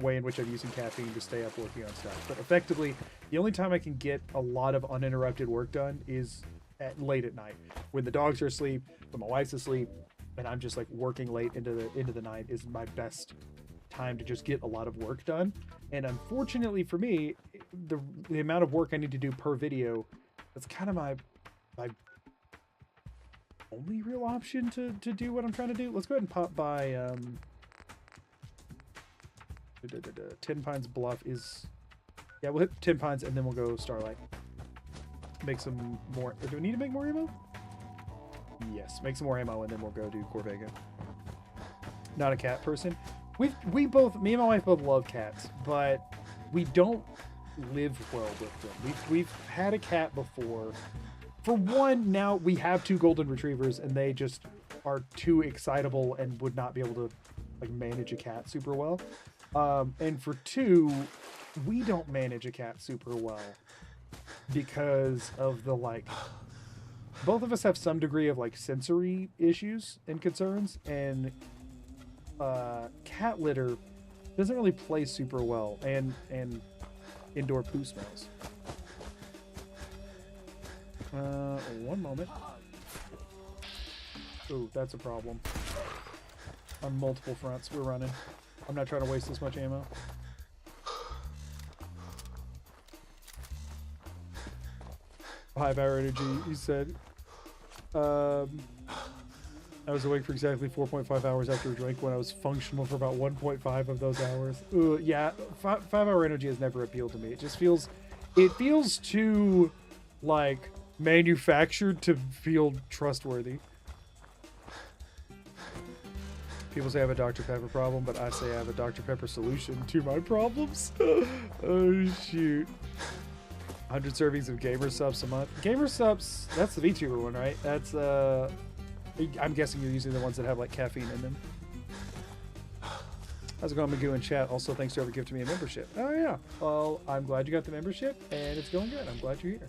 way in which I'm using caffeine to stay up working on stuff. But effectively, the only time I can get a lot of uninterrupted work done is late at night when the dogs are asleep, when my wife's asleep, and I'm just like working late into the night is my best time to just get a lot of work done. And unfortunately for me, the amount of work I need to do per video, that's kind of my only real option to do what I'm trying to do. Let's go ahead and pop by 10 Pines Bluff is, yeah, we'll hit 10 Pines and then we'll go Starlight. Make some more. Do we need to make more ammo? Yes, make some more ammo and then we'll go do Corvega. Not a cat person. Me and my wife both love cats, but we don't live well with them. We've had a cat before. For one, now we have 2 golden retrievers and they just are too excitable and would not be able to like manage a cat super well. And for 2, we don't manage a cat super well because of the like, both of us have some degree of like sensory issues and concerns, and cat litter doesn't really play super well, and indoor poo smells. One moment. Ooh, that's a problem. On multiple fronts, we're running. I'm not trying to waste this much ammo. High-hour energy, he said. I was awake for exactly 4.5 hours after a drink when I was functional for about 1.5 of those hours. Yeah, 5-hour energy has never appealed to me. It just feels too, like, manufactured to feel trustworthy. People say I have a Dr. Pepper problem, but I say I have a Dr. Pepper solution to my problems. Oh, shoot. 100 servings of Gamer Subs a month. Gamer Subs, that's the VTuber one, right? That's, I'm guessing you're using the ones that have, like, caffeine in them. How's it going, Magoo in chat? Also, thanks to whoever gifted me a membership. Oh, yeah. Well, I'm glad you got the membership, and it's going good. I'm glad you're here.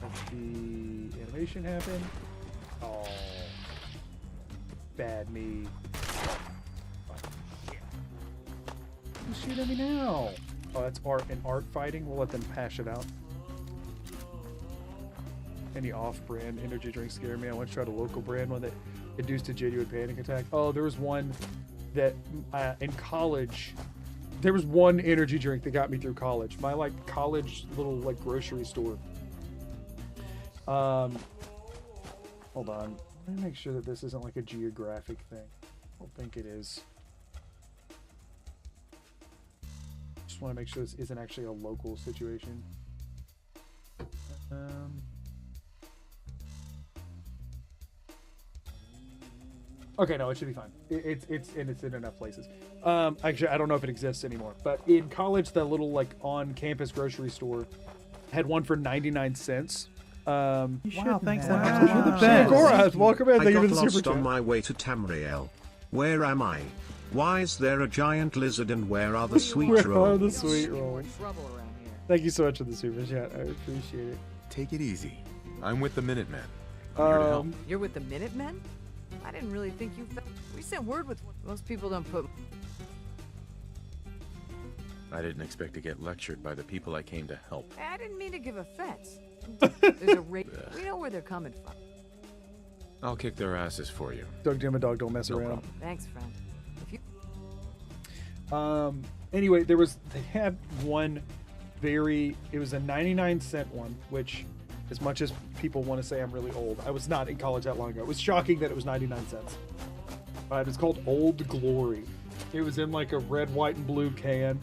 Let the animation happen. Oh. Bad me. Shoot at me now. Oh, that's art and art fighting. We'll let them hash it out. Any off-brand energy drinks scare me. I once tried a local brand one that induced a genuine panic attack. Oh, there was one that in college, there was one energy drink that got me through college. My like college little like grocery store. Hold on. Let me make sure that this isn't like a geographic thing. I don't think it is. Just want to make sure this isn't actually a local situation. Okay, no, it should be fine. It's in enough places. Actually, I don't know if it exists anymore. But in college, the little like on-campus grocery store had one for 99 cents. Wow, thanks so much. Wow. You're the best. Goraz, welcome in. I Thank you got for the super lost on chat. my way to Tamriel. Where am I? Why is there a giant lizard and where are the sweet Where are rolls? the sweet rolls? Trouble around here. Thank you so much for the super chat. I appreciate it. Take it easy. I'm with the Minutemen. I'm here to help. You're with the Minutemen? I didn't really think you. We sent word with. Most people don't put. I didn't expect to get lectured by the people I came to help. I didn't mean to give offense. There's a rate. We know where they're coming from. I'll kick their asses for you. Doug Jim and Dog don't mess No around. problem. Thanks, friend. If you... Anyway, they had one it was a 99-cent one, which, as much as people want to say I'm really old, I was not in college that long ago. It was shocking that it was 99 cents. It was called Old Glory. It was in like a red, white, and blue can.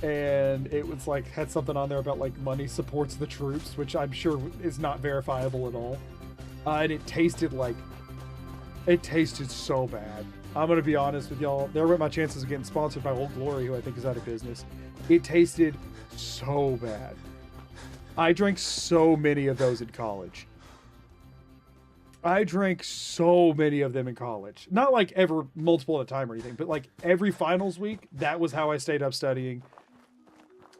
And it was like, had something on there about like money supports the troops, which I'm sure is not verifiable at all. And it tasted so bad. I'm going to be honest with y'all. There went my chances of getting sponsored by Old Glory, who I think is out of business. It tasted so bad. I drank so many of those in college. I drank so many of them in college. Not like ever multiple at a time or anything, but like every finals week, that was how I stayed up studying.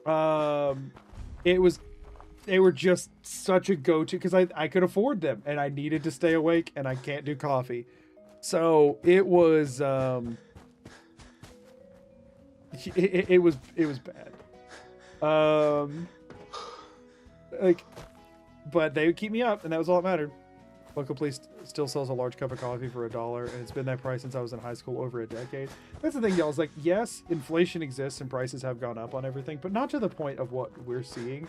They were just such a go-to because I could afford them and I needed to stay awake and I can't do coffee. So it was it was bad. But they would keep me up and that was all that mattered. Local place still sells a large cup of coffee for $1, and it's been that price since I was in high school, over a decade. That's the thing, y'all. Is like, yes, inflation exists and prices have gone up on everything, but not to the point of what we're seeing.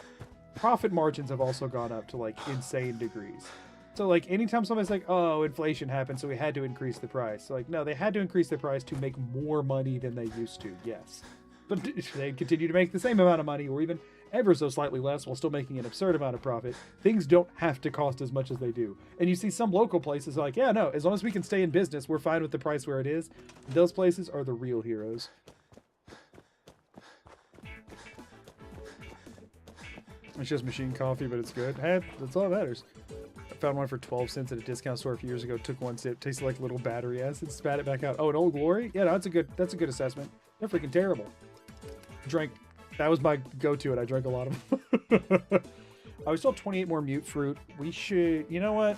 Profit margins have also gone up to like insane degrees. So like anytime somebody's like, oh, inflation happened, so we had to increase the price. So like, no, they had to increase the price to make more money than they used to. Yes, but they continue to make the same amount of money or even ever so slightly less while still making an absurd amount of profit. Things don't have to cost as much as they do. And you see some local places like, yeah, no, as long as we can stay in business, we're fine with the price where it is. Those places are the real heroes. It's just machine coffee, but it's good. Hey, that's all that matters. I found one for 12 cents at a discount store a few years ago. Took one sip, tasted like little battery acid, spat it back out. Oh, an Old Glory? Yeah, no, that's a good assessment. They're freaking terrible. That was my go-to, and I drank a lot of them. I still have 28 more mute fruit. We should, you know what?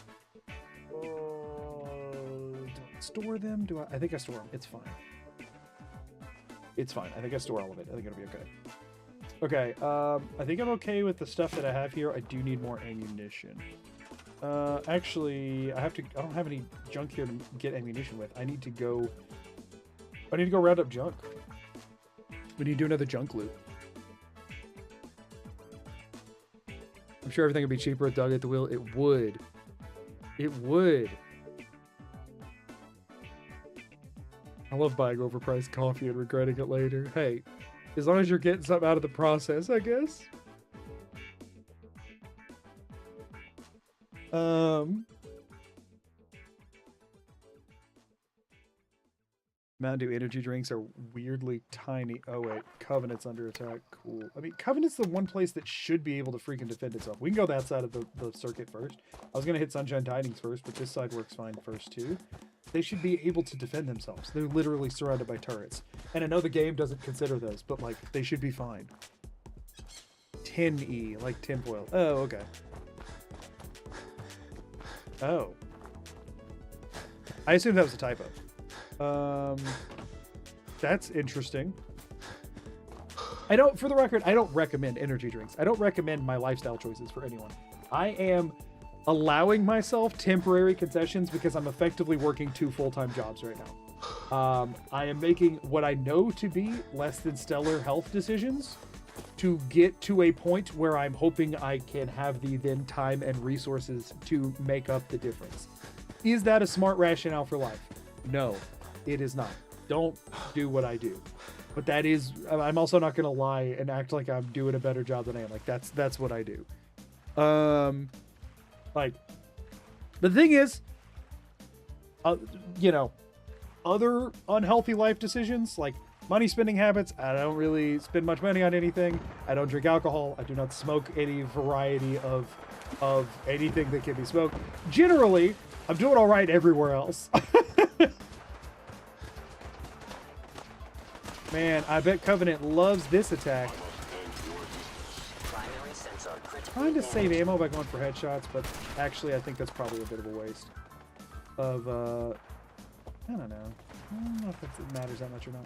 Do I store them? I think I store them. It's fine. It's fine. I think I store all of it. I think it'll be okay. Okay, I think I'm okay with the stuff that I have here. I do need more ammunition. Actually, I don't have any junk here to get ammunition with. I need to go round up junk. We need to do another junk loot. I'm sure everything would be cheaper with Doug at the wheel. It would. It would. I love buying overpriced coffee and regretting it later. Hey, as long as you're getting something out of the process, I guess. Mountain Dew energy drinks are weirdly tiny. Oh wait, Covenant's under attack. Cool. I mean, Covenant's the one place that should be able to freaking defend itself. We can go that side of the circuit first. I was gonna hit Sunshine Tidings first, but this side works fine first too. They should be able to defend themselves. They're literally surrounded by turrets. And I know the game doesn't consider those, but like, they should be fine. 10E, like tinfoil. Oh, okay. Oh. I assumed that was a typo. That's interesting. For the record, I don't recommend energy drinks. I don't recommend my lifestyle choices for anyone. I am allowing myself temporary concessions because I'm effectively working 2 full-time jobs right now. I am making what I know to be less than stellar health decisions to get to a point where I'm hoping I can have the then time and resources to make up the difference. Is that a smart rationale for life? No, it is not. Don't do what I do. But that is, I'm also not going to lie and act like I'm doing a better job than I am. Like, that's what I do. Like, the thing is, you know, other unhealthy life decisions, like money spending habits. I don't really spend much money on anything. I don't drink alcohol. I do not smoke any variety of anything that can be smoked. Generally, I'm doing all right everywhere else. Man, I bet Covenant loves this attack. Trying to save ammo by going for headshots, but actually I think that's probably a bit of a waste of, I don't know. I don't know if it matters that much or not.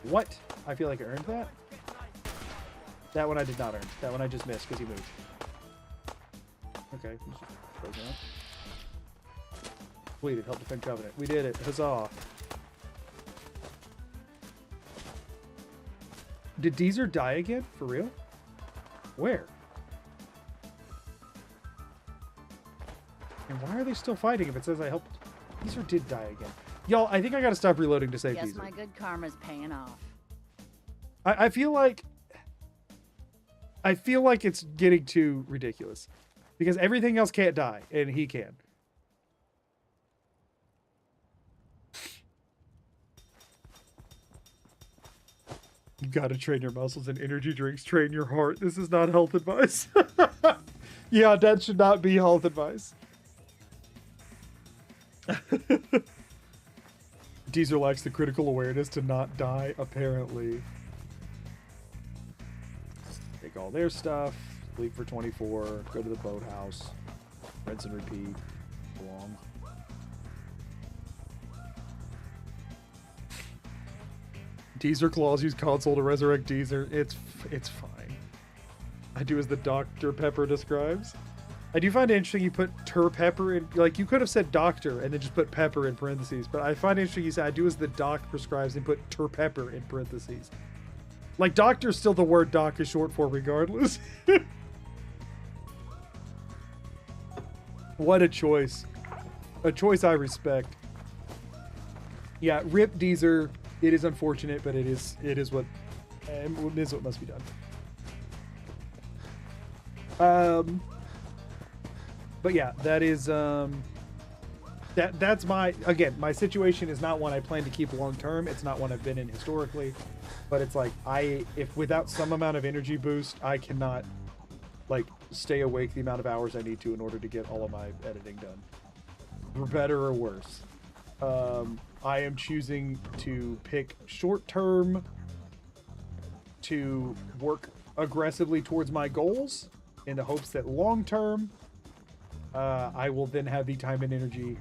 What? I feel like I earned that. That one I did not earn. That one I just missed because he moved. Okay. Completed. Help defend Covenant. We did it. Huzzah. Did Deezer die again? For real? Where? And why are they still fighting if it says I helped? Deezer did die again. Y'all, I think I gotta stop reloading to save Guess Deezer. my good karma's paying off. I feel like it's getting too ridiculous because everything else can't die and he can. You gotta train your muscles and energy drinks train your heart. This is not health advice. Yeah, that should not be health advice. Deezer lacks the critical awareness to not die, apparently. Take all their stuff, leave for 24, go to the boathouse, rinse and repeat, belong. Deezer claws use console to resurrect Deezer. It's fine. I do as the Dr. Pepper describes. I do find it interesting you put Pepper in, like you could have said doctor and then just put pepper in parentheses, but I find it interesting you say I do as the doc prescribes and put Pepper in parentheses. Like doctor's still the word doc is short for regardless. What a choice. A choice I respect. Yeah, rip Deezer. It is unfortunate, but it is what must be done. But yeah, that is that's my my situation is not one I plan to keep long term. It's not one I've been in historically, but it's like if without some amount of energy boost, I cannot like stay awake the amount of hours I need to in order to get all of my editing done, for better or worse. I am choosing to pick short term to work aggressively towards my goals in the hopes that long term I will then have the time and energy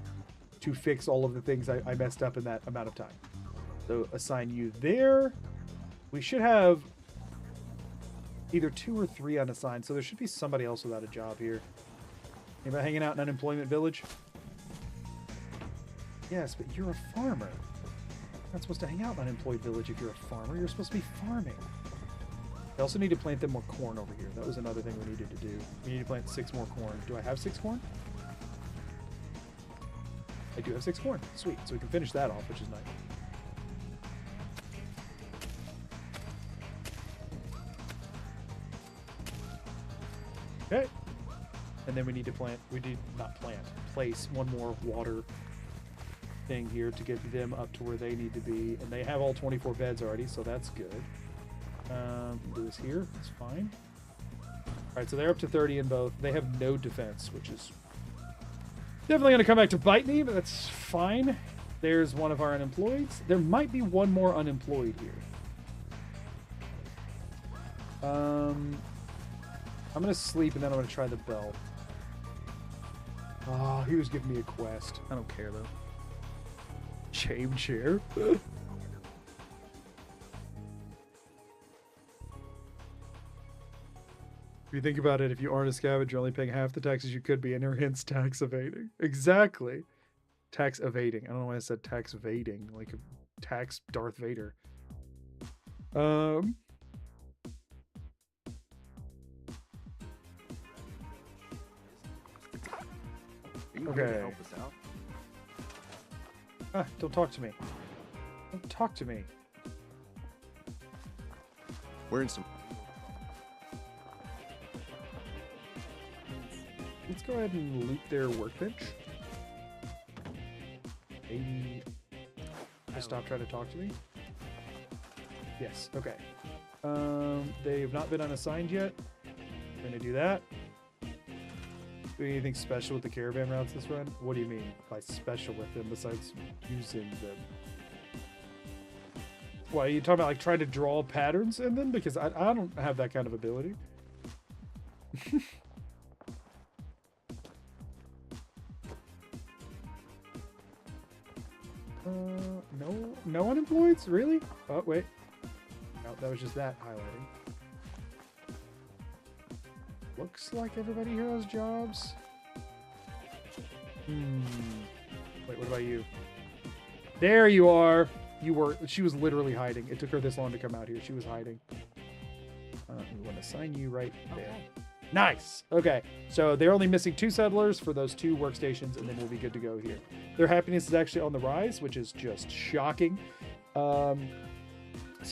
to fix all of the things I messed up in that amount of time. So assign you there. We should have either 2 or 3 unassigned, so there should be somebody else without a job here. Anybody hanging out in Unemployment Village? Yes, but you're a farmer. You're not supposed to hang out in Unemployed Village if you're a farmer. You're supposed to be farming. I also need to plant them more corn over here. That was another thing we needed to do. We need to plant 6 more corn. Do I have 6 corn? I do have 6 corn. Sweet. So we can finish that off, which is nice. Okay. And then we need to place one more water thing here to get them up to where they need to be. And they have all 24 beds already, so that's good. Do this here. That's fine. Alright, so they're up to 30 in both. They have no defense, which is definitely going to come back to bite me, but that's fine. There's one of our unemployed. There might be one more unemployed here. I'm going to sleep, and then I'm going to try the bell. Oh, he was giving me a quest. I don't care, though. Shame chair. If you think about it, if you aren't a scavenger, only paying half the taxes you could be, and are hence tax evading. Exactly. Tax evading. I don't know why I said tax evading, like a tax Darth Vader. Okay. Help us out? Ah, don't talk to me. Don't talk to me. We're in some... Let's go ahead and loot their workbench. Maybe... Stop trying to talk to me. Yes, okay. They have not been unassigned yet. I'm gonna do that. Do anything special with the caravan routes this run? What do you mean by special with them besides using them? What, are you talking about like trying to draw patterns in them? Because I don't have that kind of ability. No unemployeds? Really? Oh, wait. That was just that highlighting. Looks like everybody here has jobs. Wait, what about you? There you are. You were. She was literally hiding. It took her this long to come out here. She was hiding. We want to assign you right there. Okay. Nice. Okay, so they're only missing 2 settlers for those 2 workstations, and then we'll be good to go here. Their happiness is actually on the rise, which is just shocking. So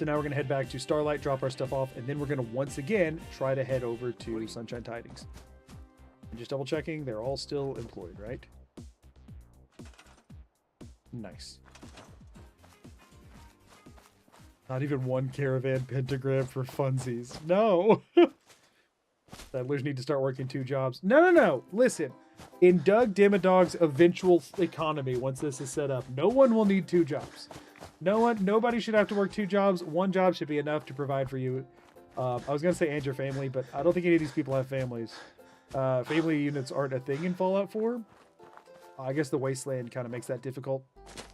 now we're going to head back to Starlight, drop our stuff off, and then we're going to once again try to head over to Sunshine Tidings. And just double checking, they're all still employed, right? Nice. Not even one caravan pentagram for funsies. No! Settlers need to start working 2 jobs. No. Listen. In Doug Dimmadog's eventual economy, once this is set up, no one will need 2 jobs. Nobody should have to work 2 jobs. 1 job should be enough to provide for you. I was going to say and your family, but I don't think any of these people have families. Family units aren't a thing in Fallout 4. I guess the Wasteland kind of makes that difficult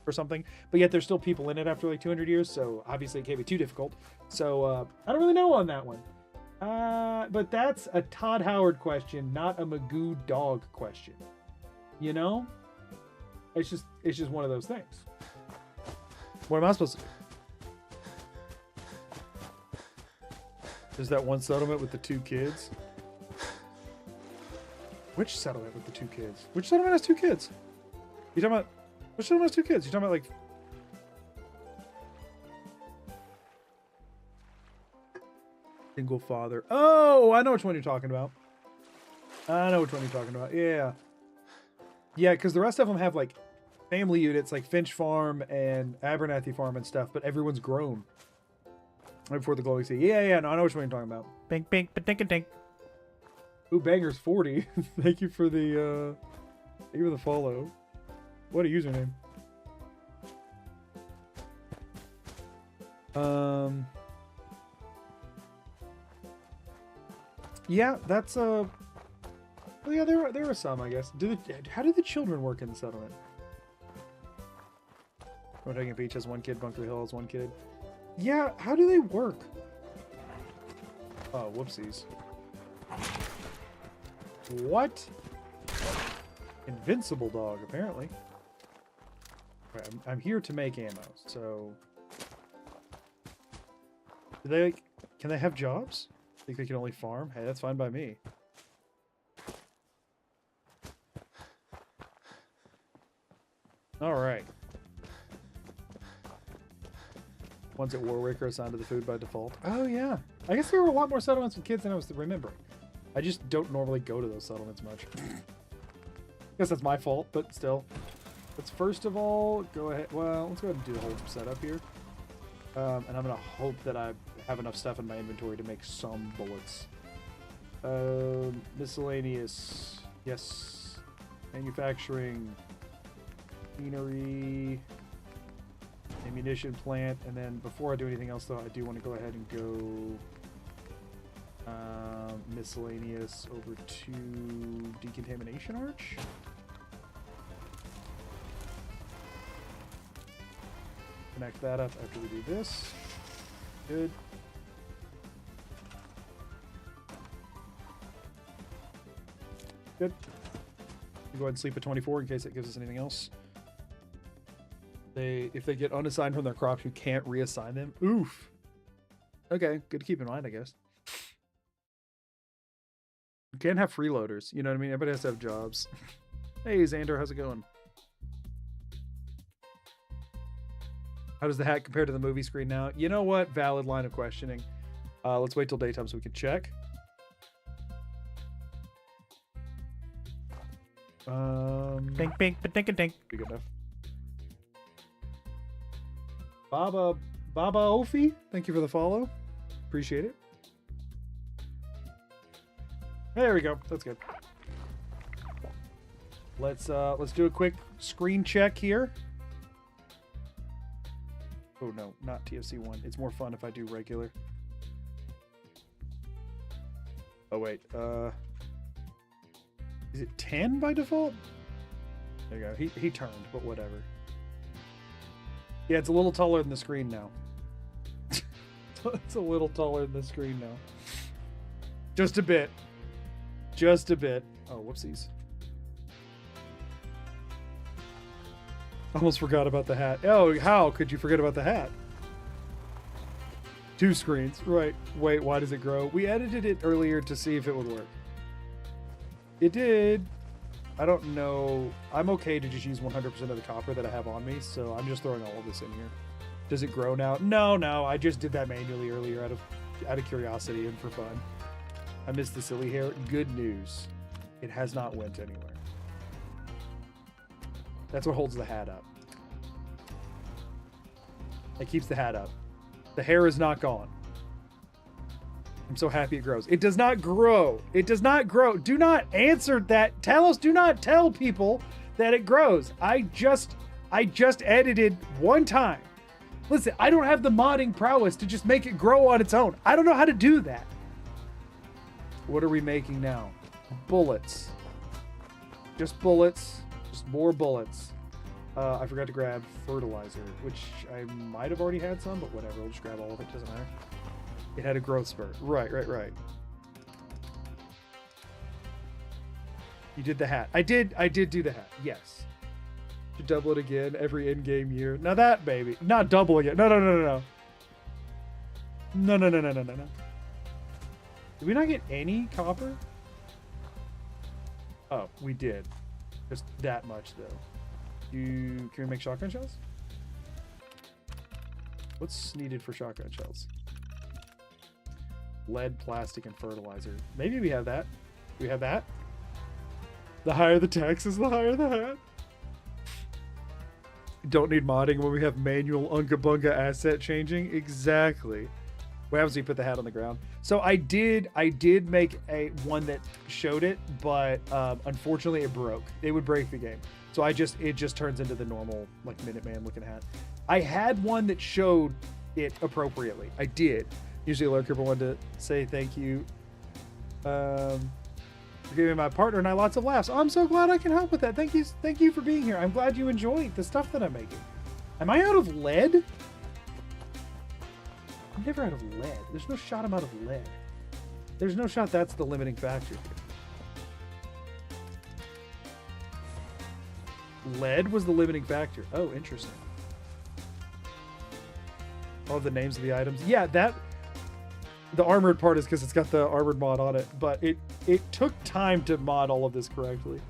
or something. But yet there's still people in it after like 200 years, so obviously it can't be too difficult. So I don't really know on that one. But that's a Todd Howard question, not a Magoo Dog question. You know? It's just one of those things. What am I supposed to do? There's that one settlement with the 2 kids. Which settlement with the 2 kids? Which settlement has 2 kids? You talking about... Which settlement has 2 kids? You talking about like... Single father. Oh, I know which one you're talking about. Yeah. Yeah, because the rest of them have like family units like Finch Farm and Abernathy Farm and stuff, but everyone's grown. Right before the glowing sea. Yeah, no, I know which one you're talking about. Bink, bink, ba-dink-a-dink. Ooh, Banger's 40. Thank you for the follow. What a username. Yeah, that's well, yeah, there are some, I guess. How do the children work in the settlement? Rotating Beach has 1 kid, Bunker Hill has 1 kid. Yeah, how do they work? Oh, whoopsies. What? Invincible dog, apparently. Right, I'm here to make ammo, so... Can they have jobs? Think they can only farm? Hey, that's fine by me. Alright. Ones at Warwick are assigned to the food by default. Oh, yeah. I guess there were a lot more settlements with kids than I was remembering. I just don't normally go to those settlements much. Guess that's my fault, but still. Let's first of all go ahead. Well, let's go ahead and do the whole setup here. And I'm going to hope that I have enough stuff in my inventory to make some bullets. Miscellaneous. Yes. Manufacturing. Machinery. Ammunition plant. And then before I do anything else, though, I do want to go ahead and go miscellaneous over to decontamination arch. Connect that up after we do this. Good. Good. Go ahead and sleep at 24 in case it gives us anything else. If they get unassigned from their crops, you can't reassign them. Oof. Okay, good to keep in mind, I guess. You can't have freeloaders. You know what I mean? Everybody has to have jobs. Hey, Xander, how's it going? How does the hat compare to the movie screen now? You know what? Valid line of questioning. Let's wait till daytime so we can check. Bink, bink, ba-dink-a-dink. Be good enough. Baba Ofi, thank you for the follow. Appreciate it. There we go. That's good. Let's do a quick screen check here. Oh no, not TFC1. It's more fun if I do regular. Oh wait, is it 10 by default? There you go. He turned, but whatever. Yeah, it's a little taller than the screen now. It's a little taller than the screen now. Just a bit. Just a bit. Oh, whoopsies. Almost forgot about the hat. Oh, how could you forget about the hat? 2 screens. Right. Wait, why does it grow? We edited it earlier to see if it would work. It did. I don't know. I'm okay to just use 100% of the copper that I have on me, so I'm just throwing all of this in here. Does it grow now? No. I just did that manually earlier out of curiosity and for fun. I missed the silly hair. Good news. It has not went anywhere. That's what holds the hat up. It keeps the hat up. The hair is not gone. I'm so happy it grows. It does not grow. It does not grow. Do not answer that. Talos, do not tell people that it grows. I just edited one time. Listen, I don't have the modding prowess to just make it grow on its own. I don't know how to do that. What are we making now? Bullets. Just bullets. Just more bullets. I forgot to grab fertilizer, which I might have already had some, but whatever. We'll just grab all of it. Doesn't matter. It had a growth spurt. Right. You did the hat. I did do the hat. Yes. To double it again every in-game year. Now that, baby. Not doubling it. No. No. Did we not get any copper? Oh, we did. Just that much, though. Can we make shotgun shells? What's needed for shotgun shells? Lead, plastic, and fertilizer. Maybe we have that. We have that. The higher the taxes, the higher the hat. Don't need modding when we have manual Unga Bunga asset changing. Exactly. What happens when you put the hat on the ground? So I did make one that showed it, but unfortunately it broke. It would break the game. So it just turns into the normal like Minuteman looking hat. I had one that showed it appropriately. I did. Usually a Lurker wanted to say thank you for giving my partner and I lots of laughs. Oh, I'm so glad I can help with that. Thank you for being here. I'm glad you enjoy the stuff that I'm making. Am I out of lead? I'm never out of lead. There's no shot I'm out of lead. There's no shot that's the limiting factor here. Lead was the limiting factor. Oh, interesting. All the names of the items. Yeah, the armored part is because it's got the armored mod on it, but it took time to mod all of this correctly.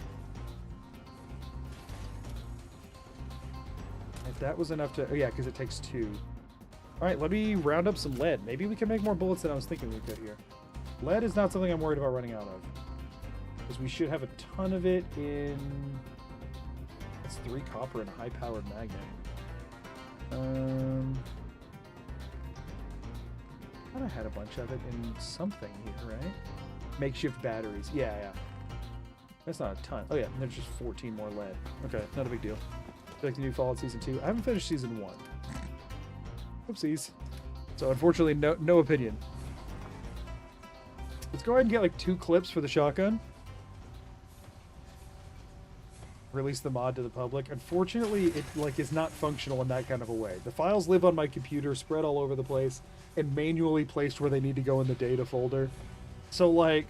If that was enough to... Oh, yeah, because it takes 2. All right, let me round up some lead. Maybe we can make more bullets than I was thinking we could here. Lead is not something I'm worried about running out of. Because we should have a ton of it in... That's 3 copper and a high-powered magnet. I thought I had a bunch of it in something here, right? Makeshift batteries. Yeah. That's not a ton. Oh, yeah, there's just 14 more lead. Okay, not a big deal. Like the new Fallout Season 2. I haven't finished Season 1. Oopsies. So, unfortunately, no opinion. Let's go ahead and get, like, 2 clips for the shotgun. Release the mod to the public. Unfortunately, it, like, is not functional in that kind of a way. The files live on my computer, spread all over the place, and manually placed where they need to go in the data folder. So, like,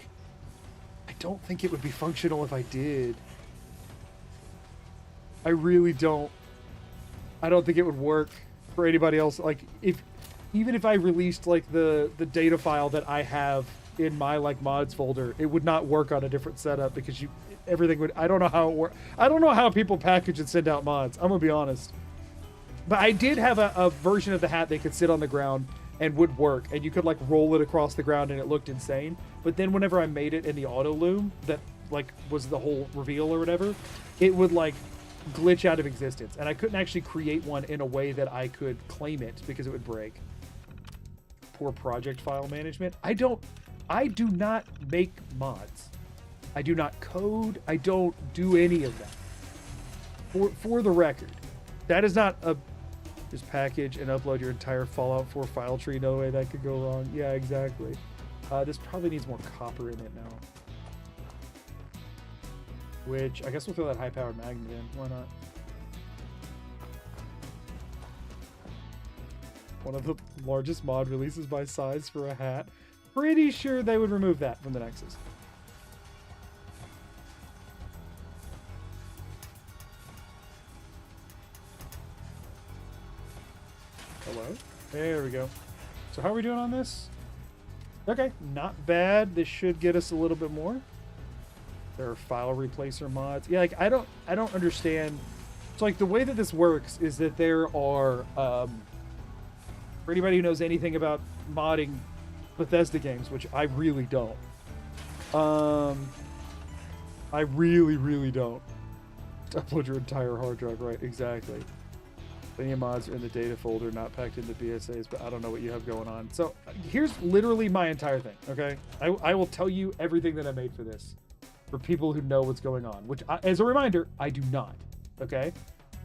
I don't think it would be functional if I did. I really don't. I don't think it would work for anybody else. Like, even if I released, like, the data file that I have in my, like, mods folder, it would not work on a different setup because everything would... I don't know how it works. I don't know how people package and send out mods. I'm gonna be honest. But I did have a version of the hat that could sit on the ground and would work, and you could, like, roll it across the ground and it looked insane. But then whenever I made it in the auto loom that, like, was the whole reveal or whatever, it would, like, glitch out of existence, and I couldn't actually create one in a way that I could claim it because it would break. Poor project file management. I do not make mods. I do not code. I don't do any of that. For the record, that is not a... Just package and upload your entire Fallout 4 file tree. No way that could go wrong. Yeah, exactly. This probably needs more copper in it now. Which, I guess we'll throw that high-powered magnet in. Why not? One of the largest mod releases by size for a hat. Pretty sure they would remove that from the Nexus. Hello? There we go. So how are we doing on this? Okay, not bad. This should get us a little bit more. There are file replacer mods. Yeah, like I don't understand. So like the way that this works is that there are for anybody who knows anything about modding Bethesda games, which I really don't. I really don't. Upload your entire hard drive, right? Exactly. Any mods are in the data folder, not packed into BSAs, but I don't know what you have going on. So here's literally my entire thing, okay? I will tell you everything that I made for this, for people who know what's going on, which, as a reminder, I do not, okay?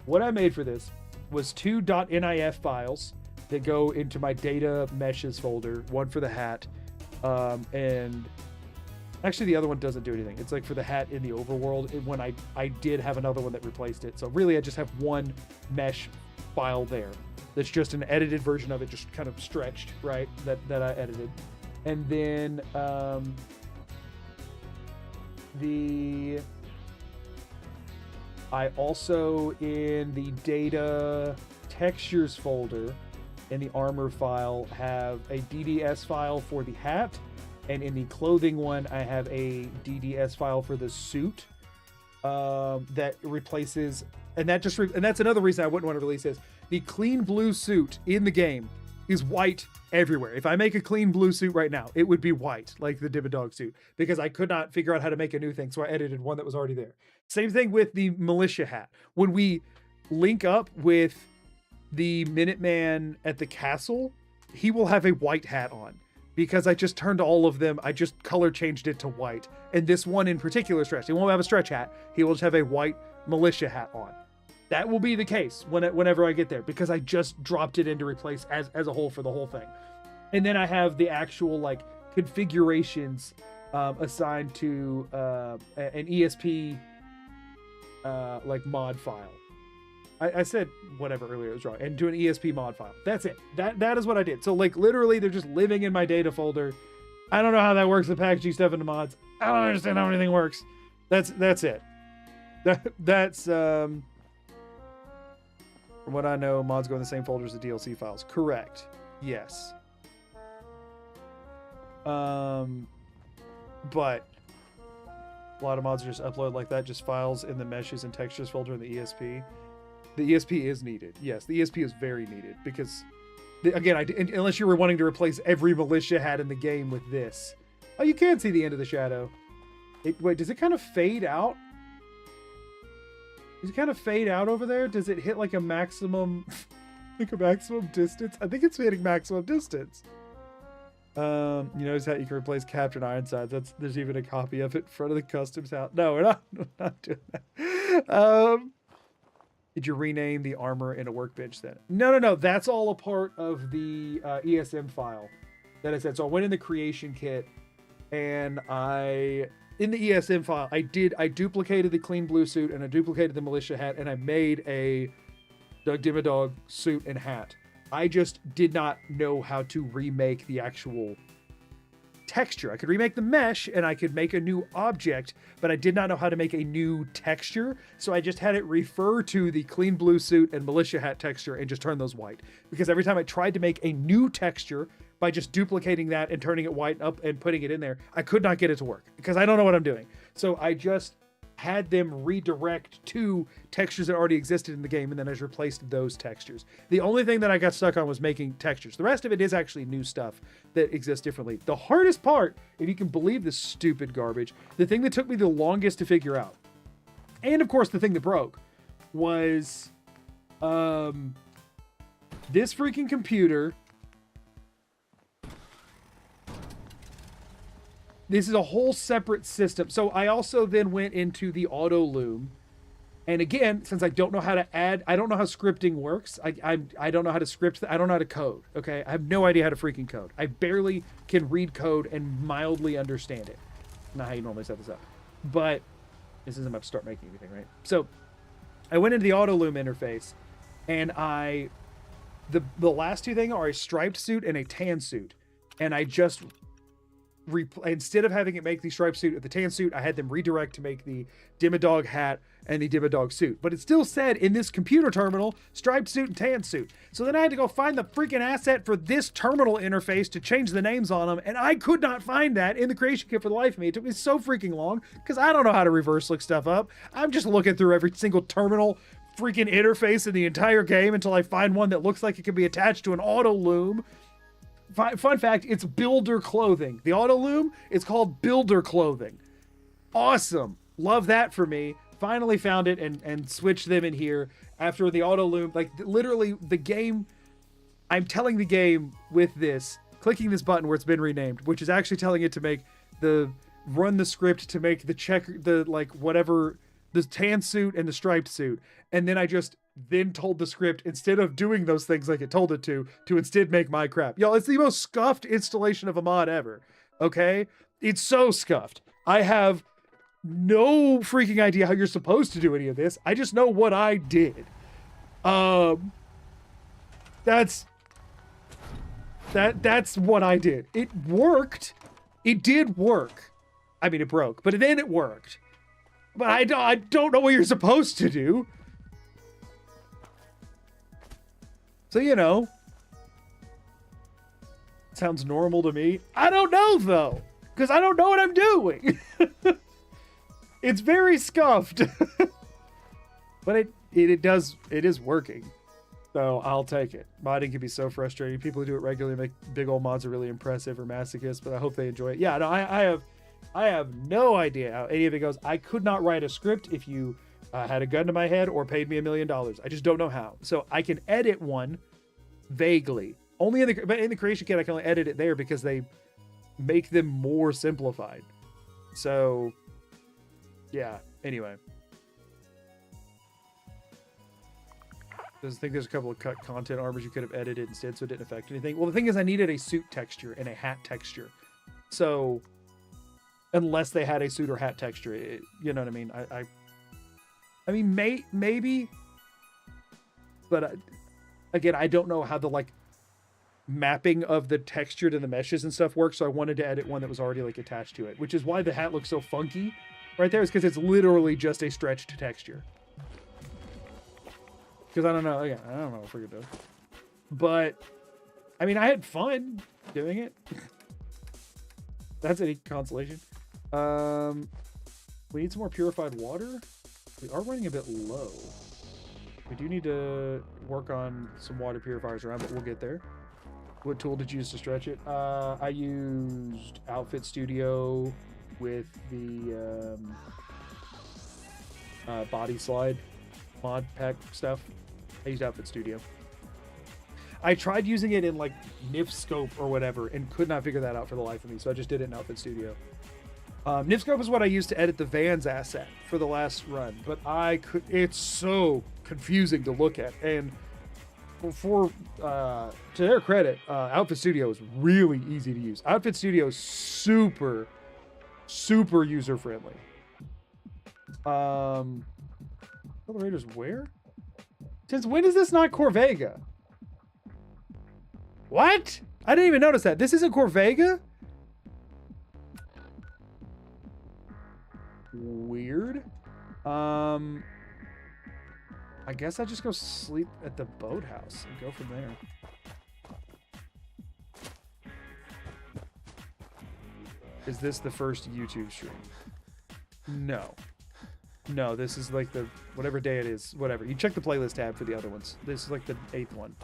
What I made for this was 2 .nif files that go into my data meshes folder, one for the hat, and actually the other one doesn't do anything. It's like for the hat in the overworld, when I did have another one that replaced it. So really I just have one mesh file there that's just an edited version of it, just kind of stretched, right, that I edited. And then I also in the data textures folder in the armor file have a DDS file for the hat, and in the clothing one I have a DDS file for the suit that replaces, and that's another reason I wouldn't want to release this. The clean blue suit in the game is white everywhere. If I make a clean blue suit right now, it would be white, like the Dimmadog suit, because I could not figure out how to make a new thing, so I edited one that was already there. Same thing with the militia hat. When we link up with the Minuteman at the castle, he will have a white hat on, because I just turned all of them, I just color changed it to white. And this one in particular stretch, he won't have a stretch hat, he will just have a white militia hat on. That will be the case whenever I get there, because I just dropped it in to replace as a whole for the whole thing. And then I have the actual like configurations assigned to an ESP like mod file. I said whatever earlier, it was wrong. And to an ESP mod file. That's it. That is what I did. So like literally they're just living in my data folder. I don't know how that works, the packaging stuff into mods. I don't understand how anything works. That's it. That's from what I know, mods go in the same folder as the DLC files. Correct. Yes. But a lot of mods are just upload like that, just files in the meshes and textures folder in the ESP. The ESP is needed. Yes, the ESP is very needed because, again, unless you were wanting to replace every militia hat in the game with this. Oh, you can see the end of the shadow. Wait, does it kind of fade out? Does it kind of fade out over there? Does it hit like a maximum, distance? I think it's hitting maximum distance. You notice how you can replace Captain Ironsides. There's even a copy of it in front of the customs house. No, we're not doing that. Did you rename the armor in a workbench then? No. That's all a part of the ESM file that I said. So I went in the creation kit and in the ESM file, I duplicated the clean blue suit and I duplicated the militia hat and I made a Doug Dimmadog suit and hat. I just did not know how to remake the actual texture. I could remake the mesh and I could make a new object, but I did not know how to make a new texture. So I just had it refer to the clean blue suit and militia hat texture and just turn those white. Because every time I tried to make a new texture by just duplicating that and turning it white up and putting it in there, I could not get it to work because I don't know what I'm doing. So I just had them redirect to textures that already existed in the game, and then I just replaced those textures. The only thing that I got stuck on was making textures. The rest of it is actually new stuff that exists differently. The hardest part, if you can believe this stupid garbage, the thing that took me the longest to figure out, and of course the thing that broke, was this freaking computer. This is a whole separate system. So I also then went into the auto loom. And again, since I don't know how to add, I don't know how scripting works. I don't know how to script. I don't know how to code. Okay. I have no idea how to freaking code. I barely can read code and mildly understand it. Not how you normally set this up. But this isn't about to start making anything, right? So I went into the auto loom interface and I The last two things are a striped suit and a tan suit. And I just instead of having it make the striped suit or the tan suit, I had them redirect to make the Dimmadog hat and the Dimmadog suit. But it still said in this computer terminal, striped suit and tan suit. So then I had to go find the freaking asset for this terminal interface to change the names on them. And I could not find that in the creation kit for the life of me. It took me so freaking long because I don't know how to reverse look stuff up. I'm just looking through every single terminal freaking interface in the entire game until I find one that looks like it can be attached to an auto loom. Fun fact, it's builder clothing. The auto loom, it's called builder clothing. Awesome. Love that for me. Finally found it and switched them in here after the auto loom. Like literally the game, I'm telling the game with this, clicking this button where it's been renamed, which is actually telling it to run the script to make the tan suit and the striped suit. And then I just told the script, instead of doing those things like it told it to instead make my crap. Y'all, it's the most scuffed installation of a mod ever. Okay? It's so scuffed. I have no freaking idea how you're supposed to do any of this. I just know what I did. That's what I did. It worked. It did work. I mean, it broke, but then it worked. But I don't know what you're supposed to do. So, sounds normal to me. I don't know, though, because I don't know what I'm doing. It's very scuffed. But it is working. So I'll take it. Modding can be so frustrating. People who do it regularly make big old mods are really impressive or masochists, but I hope they enjoy it. Yeah, no, I have no idea how any of it goes. I could not write a script if you had a gun to my head or paid me $1 million. I just don't know how. So I can edit one vaguely. But in the creation kit, I can only edit it there because they make them more simplified. So, yeah. Anyway. I think there's a couple of cut content armors you could have edited instead, so it didn't affect anything. Well, the thing is, I needed a suit texture and a hat texture. So, unless they had a suit or hat texture, you know what I mean? I mean, maybe, but again, I don't know how the mapping of the texture to the meshes and stuff works. So I wanted to edit one that was already attached to it, which is why the hat looks so funky right there. Is because it's literally just a stretched texture. Because I don't know. Again, I don't know what we're gonna do. But I mean, I had fun doing it. That's any consolation. We need some more purified water. We are running a bit low. We do need to work on some water purifiers around, but we'll get there. What tool did you use to stretch it? I used Outfit Studio with the body slide mod pack stuff. I used Outfit Studio. I tried using it in NIF Scope or whatever and could not figure that out for the life of me, so I just did it in Outfit Studio. NIF Scope is what I used to edit the Vans asset for the last run, but it's so confusing to look at. And to their credit, Outfit Studio is really easy to use. Outfit Studio is super, super user-friendly. Elevators where? Since when is this not Corvega? What? I didn't even notice that. This isn't Corvega? Weird. I guess I just go sleep at the boathouse and go from there. Is this the first YouTube stream? No. No, this is the whatever day it is, whatever. You check the playlist tab for the other ones. This is the 8th one.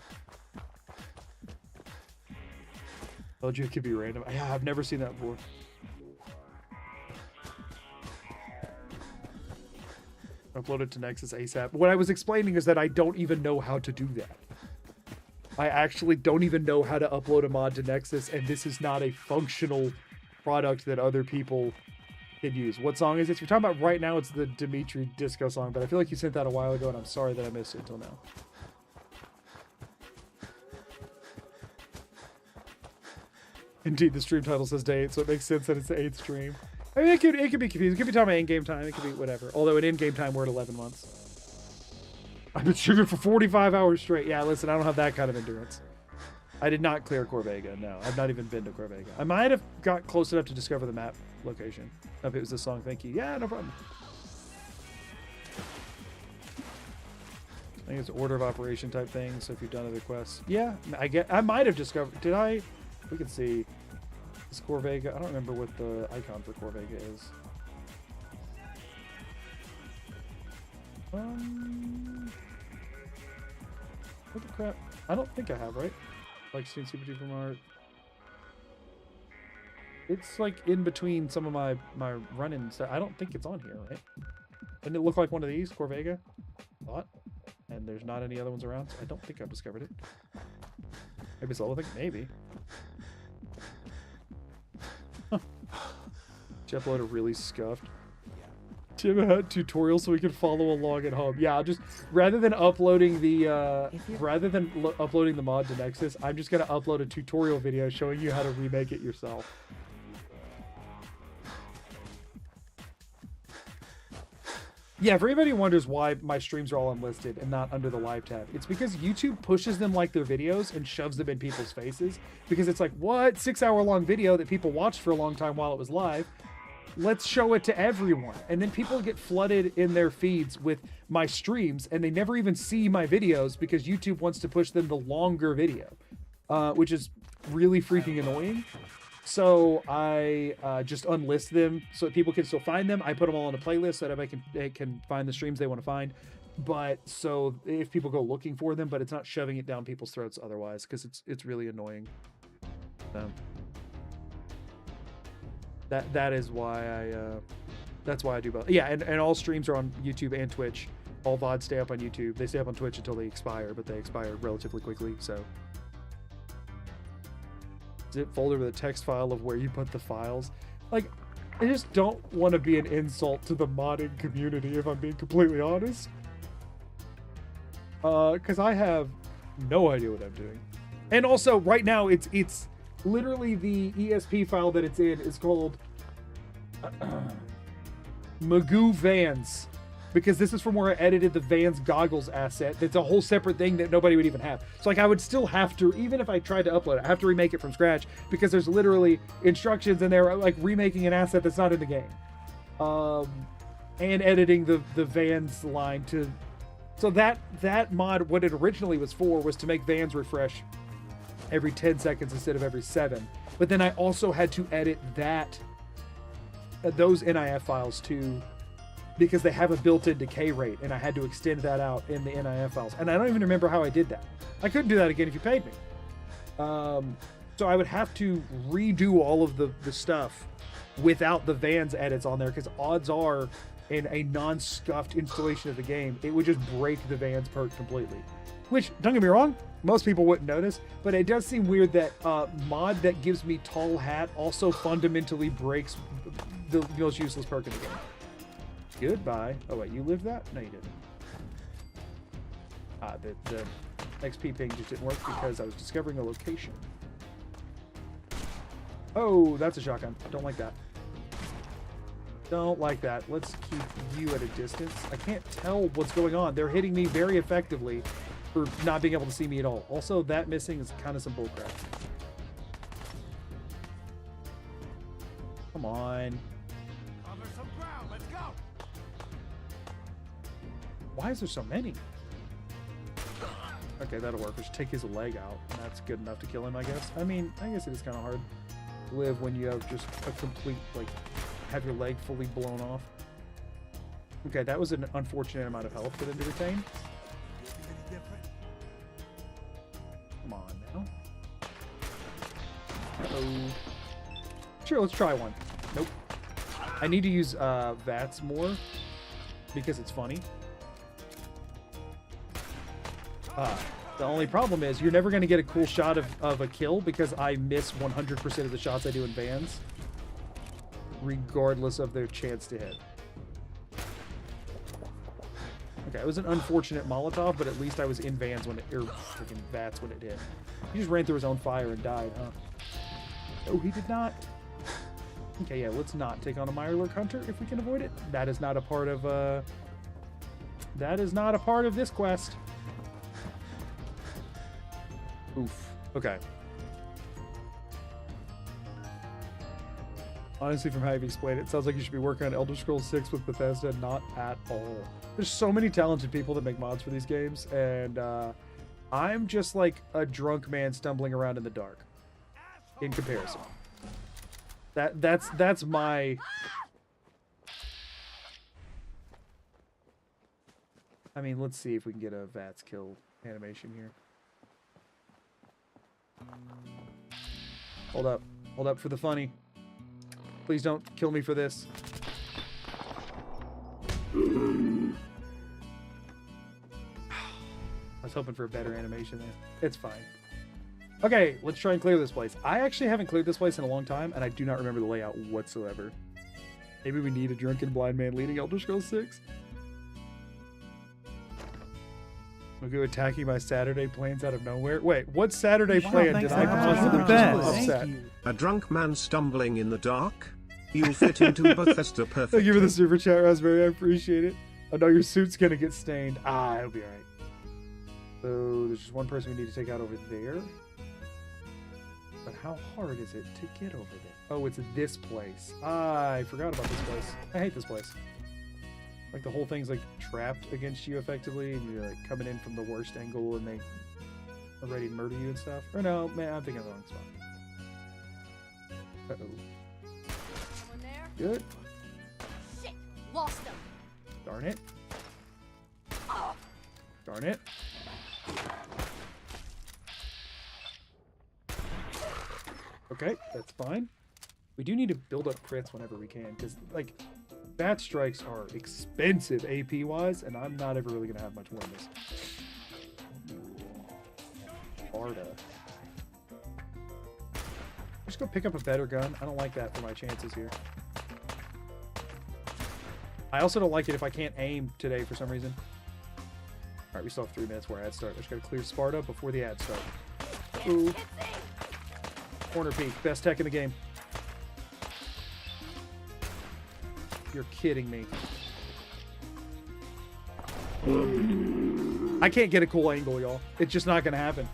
Told you it could be random. Yeah, I've never seen that before. Upload it to Nexus ASAP. What I was explaining is that I don't even know how to do that. I actually don't even know how to upload a mod to Nexus, and this is not a functional product that other people can use. What song is it? If you're talking about right now, it's the Dimitri Disco song, but I feel like you sent that a while ago, and I'm sorry that I missed it until now. Indeed, the stream title says day 8, so it makes sense that it's the 8th stream. I mean, it could be confusing. It could be talking about in-game time. It could be whatever. Although in in-game time, we're at 11 months. I've been streaming for 45 hours straight. Yeah, listen, I don't have that kind of endurance. I did not clear Corvega. No, I've not even been to Corvega. I might have got close enough to discover the map location. If it was this song, thank you. Yeah, no problem. I think it's order of operation type thing. So if you've done other quests, yeah, I might have discovered. Did I? We can see. Is Corvega? I don't remember what the icon for Corvega is. What the crap? I don't think I have, right? Like student CPG from art. It's like in between some of my run-ins. I don't think it's on here, right? Doesn't it look like one of these, Corvega? Thought. And there's not any other ones around, so I don't think I've discovered it. Maybe it's all thing. Maybe. Jeff Loader really scuffed. Jim had tutorials so we could follow along at home. Yeah, I'll just rather than uploading the uploading the mod to Nexus, I'm just gonna upload a tutorial video showing you how to remake it yourself. Yeah, if anybody wonders why my streams are all unlisted and not under the live tab, it's because YouTube pushes them like their videos and shoves them in people's faces. Because it's like, what? 6-hour-long video that people watched for a long time while it was live. Let's show it to everyone. And then people get flooded in their feeds with my streams and they never even see my videos because YouTube wants to push them the longer video, which is really freaking annoying. So I just unlist them so that people can still find them. I put them all on a playlist so that everybody can find the streams they want to find. But so if people go looking for them, but it's not shoving it down people's throats otherwise, because it's really annoying. That is why that's why I do both. Yeah, and all streams are on YouTube and Twitch. All VODs stay up on YouTube. They stay up on Twitch until they expire, but they expire relatively quickly, so. Zip folder with a text file of where you put the files. Like, I just don't want to be an insult to the modding community, if I'm being completely honest. Because I have no idea what I'm doing. And also, right now, it's literally the ESP file that it's in is called Magoo Vans. Because this is from where I edited the Vans goggles asset. It's a whole separate thing that nobody would even have. So like I would still have to, even if I tried to upload it, I have to remake it from scratch because there's literally instructions in there like remaking an asset that's not in the game. And editing the Vans line to... So that mod, what it originally was for, was to make Vans refresh every 10 seconds instead of every 7. But then I also had to edit those NIF files too, because they have a built-in decay rate, and I had to extend that out in the NIF files. And I don't even remember how I did that. I couldn't do that again if you paid me. So I would have to redo all of the stuff without the Vans edits on there, because odds are, in a non-scuffed installation of the game, it would just break the Vans perk completely. Which, don't get me wrong, most people wouldn't notice, but it does seem weird that mod that gives me Tall Hat also fundamentally breaks the most useless perk in the game. Goodbye. Oh wait, you lived that? No, you didn't. The XP ping just didn't work because I was discovering a location. Oh, that's a shotgun. Don't like that. Don't like that. Let's keep you at a distance. I can't tell what's going on. They're hitting me very effectively for not being able to see me at all. Also, that missing is kind of some bullcrap. Come on. Cover some ground. Let's go. Why is there so many? Okay, that'll work. Just take his leg out. That's good enough to kill him, I guess. I mean, I guess it is kind of hard to live when you have just a complete, like, have your leg fully blown off. Okay, that was an unfortunate amount of health for them to retain. Come on now. Uh-oh. Sure, let's try one. Nope. I need to use VATS more because it's funny. The only problem is you're never going to get a cool shot of a kill because I miss 100% of the shots I do in Vans, regardless of their chance to hit. Okay, it was an unfortunate Molotov, but at least I was in Vans when it, or freaking VATS when it hit. He just ran through his own fire and died, huh? Oh, he did not. Okay, yeah, let's not take on a Mirelurk Hunter if we can avoid it. That is not a part of That is not a part of this quest. Oof. Okay. Honestly, from how you've explained it, sounds like you should be working on Elder Scrolls 6 with Bethesda. Not at all. There's so many talented people that make mods for these games, and I'm just like a drunk man stumbling around in the dark in comparison. That's my... I mean, let's see if we can get a VATS kill animation here. Hold up. Hold up for the funny. Please don't kill me for this. I was hoping for a better animation there. It's fine. Okay, let's try and clear this place. I actually haven't cleared this place in a long time, and I do not remember the layout whatsoever. Maybe we need a drunken blind man leading Elder Scrolls 6? Magoo attacking my Saturday plans out of nowhere. Wait, what Saturday plan did I upset? A drunk man stumbling in the dark? You'll fit into Bethesda perfectly. Thank you for the super chat, Raspberry. I appreciate it. I know your suit's gonna get stained. Ah, it'll be alright. So there's just one person we need to take out over there. But how hard is it to get over there? Oh, it's this place. I forgot about this place. I hate this place. Like the whole thing's like trapped against you effectively, and you're like coming in from the worst angle, and they are ready to murder you and stuff. Or no, man, I'm thinking of the wrong spot. Uh-oh. Good. Shit! Lost them! Darn it. Darn it. Okay, that's fine. We do need to build up crits whenever we can, because, like, bat strikes are expensive AP-wise, and I'm not ever really going to have much more in this. Sparta. Just go pick up a better gun. I don't like that for my chances here. I also don't like it if I can't aim today for some reason. Alright, we still have 3 minutes where ads start. I just gotta clear Sparta before the ads start. Ooh. Corner peek. Best tech in the game. You're kidding me. I can't get a cool angle, y'all. It's just not gonna happen.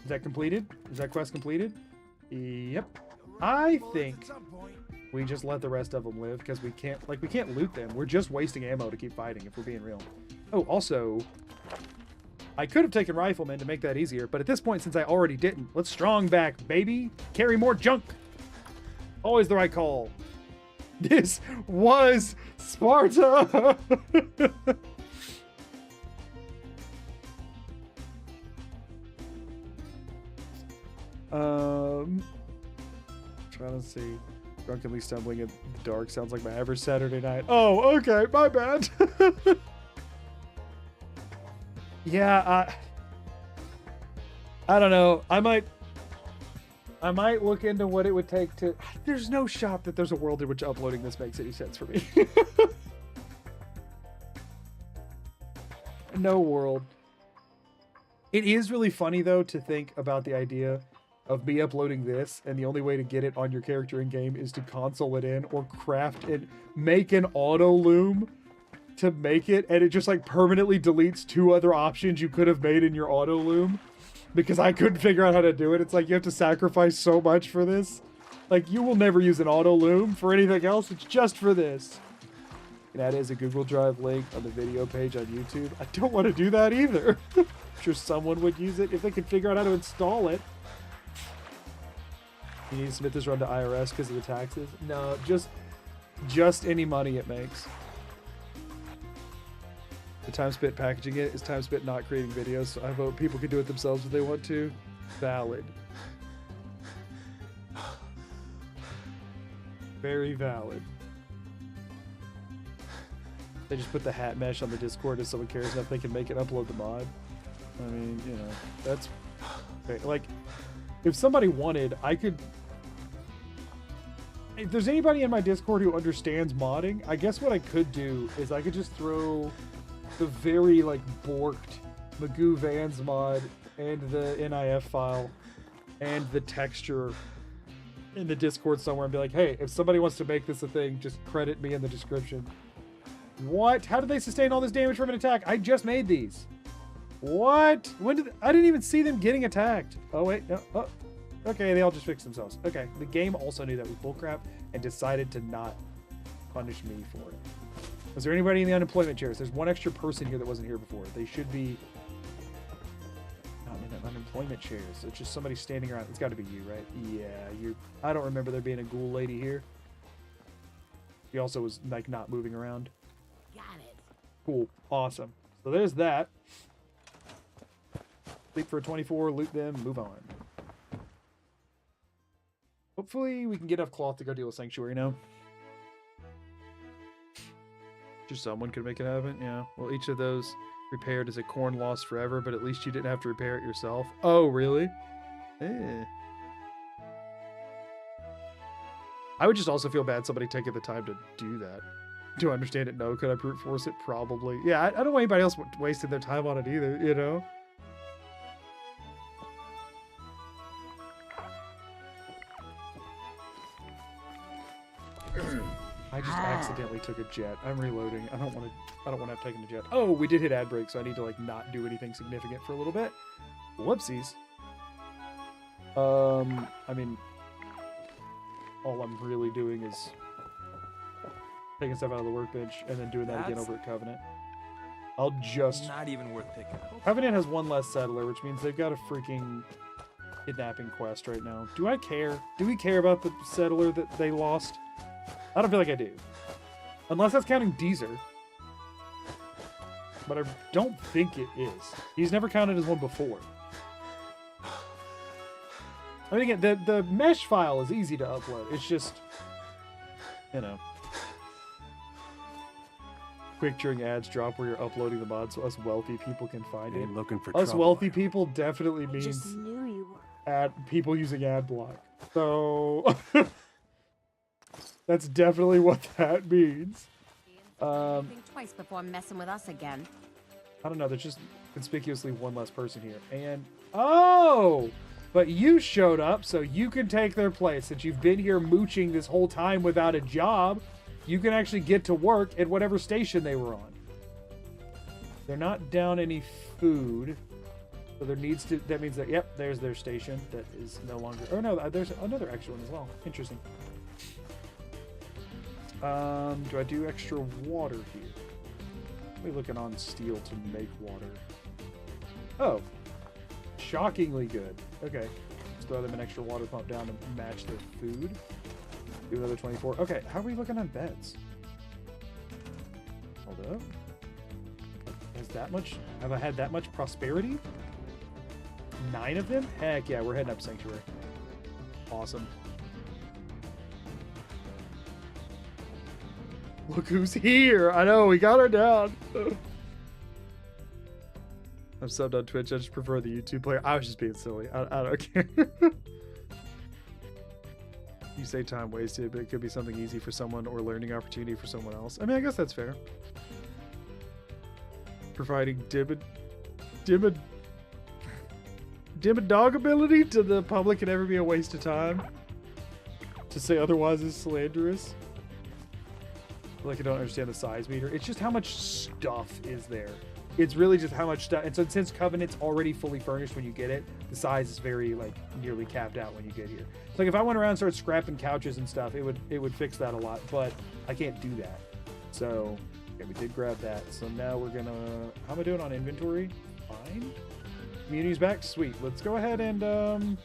Is that completed? Is that quest completed? Yep. I think we just let the rest of them live, because we can't loot them. We're just wasting ammo to keep fighting, if we're being real. Oh, also, I could have taken Rifleman to make that easier, but at this point, since I already didn't, let's strong back, baby. Carry more junk. Always the right call. This was Sparta. Trying to see. Drunkenly stumbling in the dark sounds like my average Saturday night. Oh, okay, my bad. Yeah, I don't know. I might look into what it would take to... There's no shot that there's a world in which uploading this makes any sense for me. No world. It is really funny, though, to think about the idea of me uploading this, and the only way to get it on your character in game is to console it in or craft and make an auto loom to make it, and it just like permanently deletes 2 other options you could have made in your auto loom because I couldn't figure out how to do it. It's like you have to sacrifice so much for this. Like, you will never use an auto loom for anything else. It's just for this. And that is a Google Drive link on the video page on YouTube. I don't want to do that either. I'm sure someone would use it if they could figure out how to install it. You need to submit this run to IRS because of the taxes? No, just any money it makes. The time spent packaging it is time spent not creating videos, so I vote people can do it themselves if they want to. Valid. Very valid. They just put the hat mesh on the Discord if someone cares enough they can make it upload the mod. I mean, you know, that's... Like, if somebody wanted, I could... If there's anybody in my Discord who understands modding, I guess what I could do is I could just throw the very, like, borked Magoo Vans mod and the NIF file and the texture in the Discord somewhere and be like, hey, if somebody wants to make this a thing, just credit me in the description. What? How did they sustain all this damage from an attack? I just made these. What? When did I didn't even see them getting attacked. Oh wait, no. Oh. Okay, they all just fixed themselves. Okay, the game also knew that was bullcrap and decided to not punish me for it. Was there anybody in the unemployment chairs? There's one extra person here that wasn't here before. They should be not in the unemployment chairs. It's just somebody standing around. It's got to be you, right? Yeah, you. I don't remember there being a ghoul lady here. She also was like not moving around. Got it. Cool, awesome. So there's that. Sleep for a 24, loot them, move on. Hopefully we can get enough cloth to go deal with Sanctuary now. Just someone could make it happen, yeah. Well, each of those repaired is a corn lost forever, but at least you didn't have to repair it yourself. Oh, really? Eh. I would just also feel bad somebody taking the time to do that. Do I understand it? No. Could I brute force it? Probably. Yeah, I don't want anybody else wasting their time on it either, you know? I just accidentally took a jet. I'm reloading. I don't want to have taken a jet. Oh, we did hit ad break, so I need to like not do anything significant for a little bit. Whoopsies. I mean, all I'm really doing is taking stuff out of the workbench and then doing that again over at Covenant. I'll just... Not even worth picking up. Covenant has one less settler, which means they've got a freaking kidnapping quest right now. Do I care? Do we care about the settler that they lost? I don't feel like I do. Unless that's counting Deezer. But I don't think it is. He's never counted as one before. I mean, again, the mesh file is easy to upload. It's just, you know. Quick during ads drop where you're uploading the mod so us wealthy people can find it. Looking for us trouble. wealthy people definitely means Just knew you were. people using ad block. So that's definitely what that means. Think twice before messing with us again. I don't know. There's just conspicuously one less person here. And, oh, but you showed up so you can take their place. Since you've been here mooching this whole time without a job, you can actually get to work at whatever station they were on. They're not down any food. So there needs to, that means that, yep, there's their station that is no longer, oh no, there's another extra one as well. Interesting. Do I do extra water here? We're looking on steel to make water. Oh, shockingly good. Okay, let's throw them an extra water pump down to match their food. Do another 24. Okay, how are we looking on beds? Hold up. Has that much? Have I had that much prosperity? 9 of them? Heck yeah, we're heading up Sanctuary. Awesome. Look who's here! I know, we got her down. I'm subbed on Twitch. I just prefer the YouTube player. I was just being silly. I don't care. You say time wasted, but it could be something easy for someone or learning opportunity for someone else. I mean, I guess that's fair. Providing dim a dog ability to the public can never be a waste of time. To say otherwise is slanderous. Like I don't understand the size meter. It's just how much stuff is there. It's really just how much stuff. And so since Covenant's already fully furnished when you get it, the size is very like nearly capped out when you get here. So like if I went around and started scrapping couches and stuff, it would fix that a lot. But I can't do that. So yeah, we did grab that. So now we're gonna. How am I doing on inventory? Fine. Community's back. Sweet. Let's go ahead and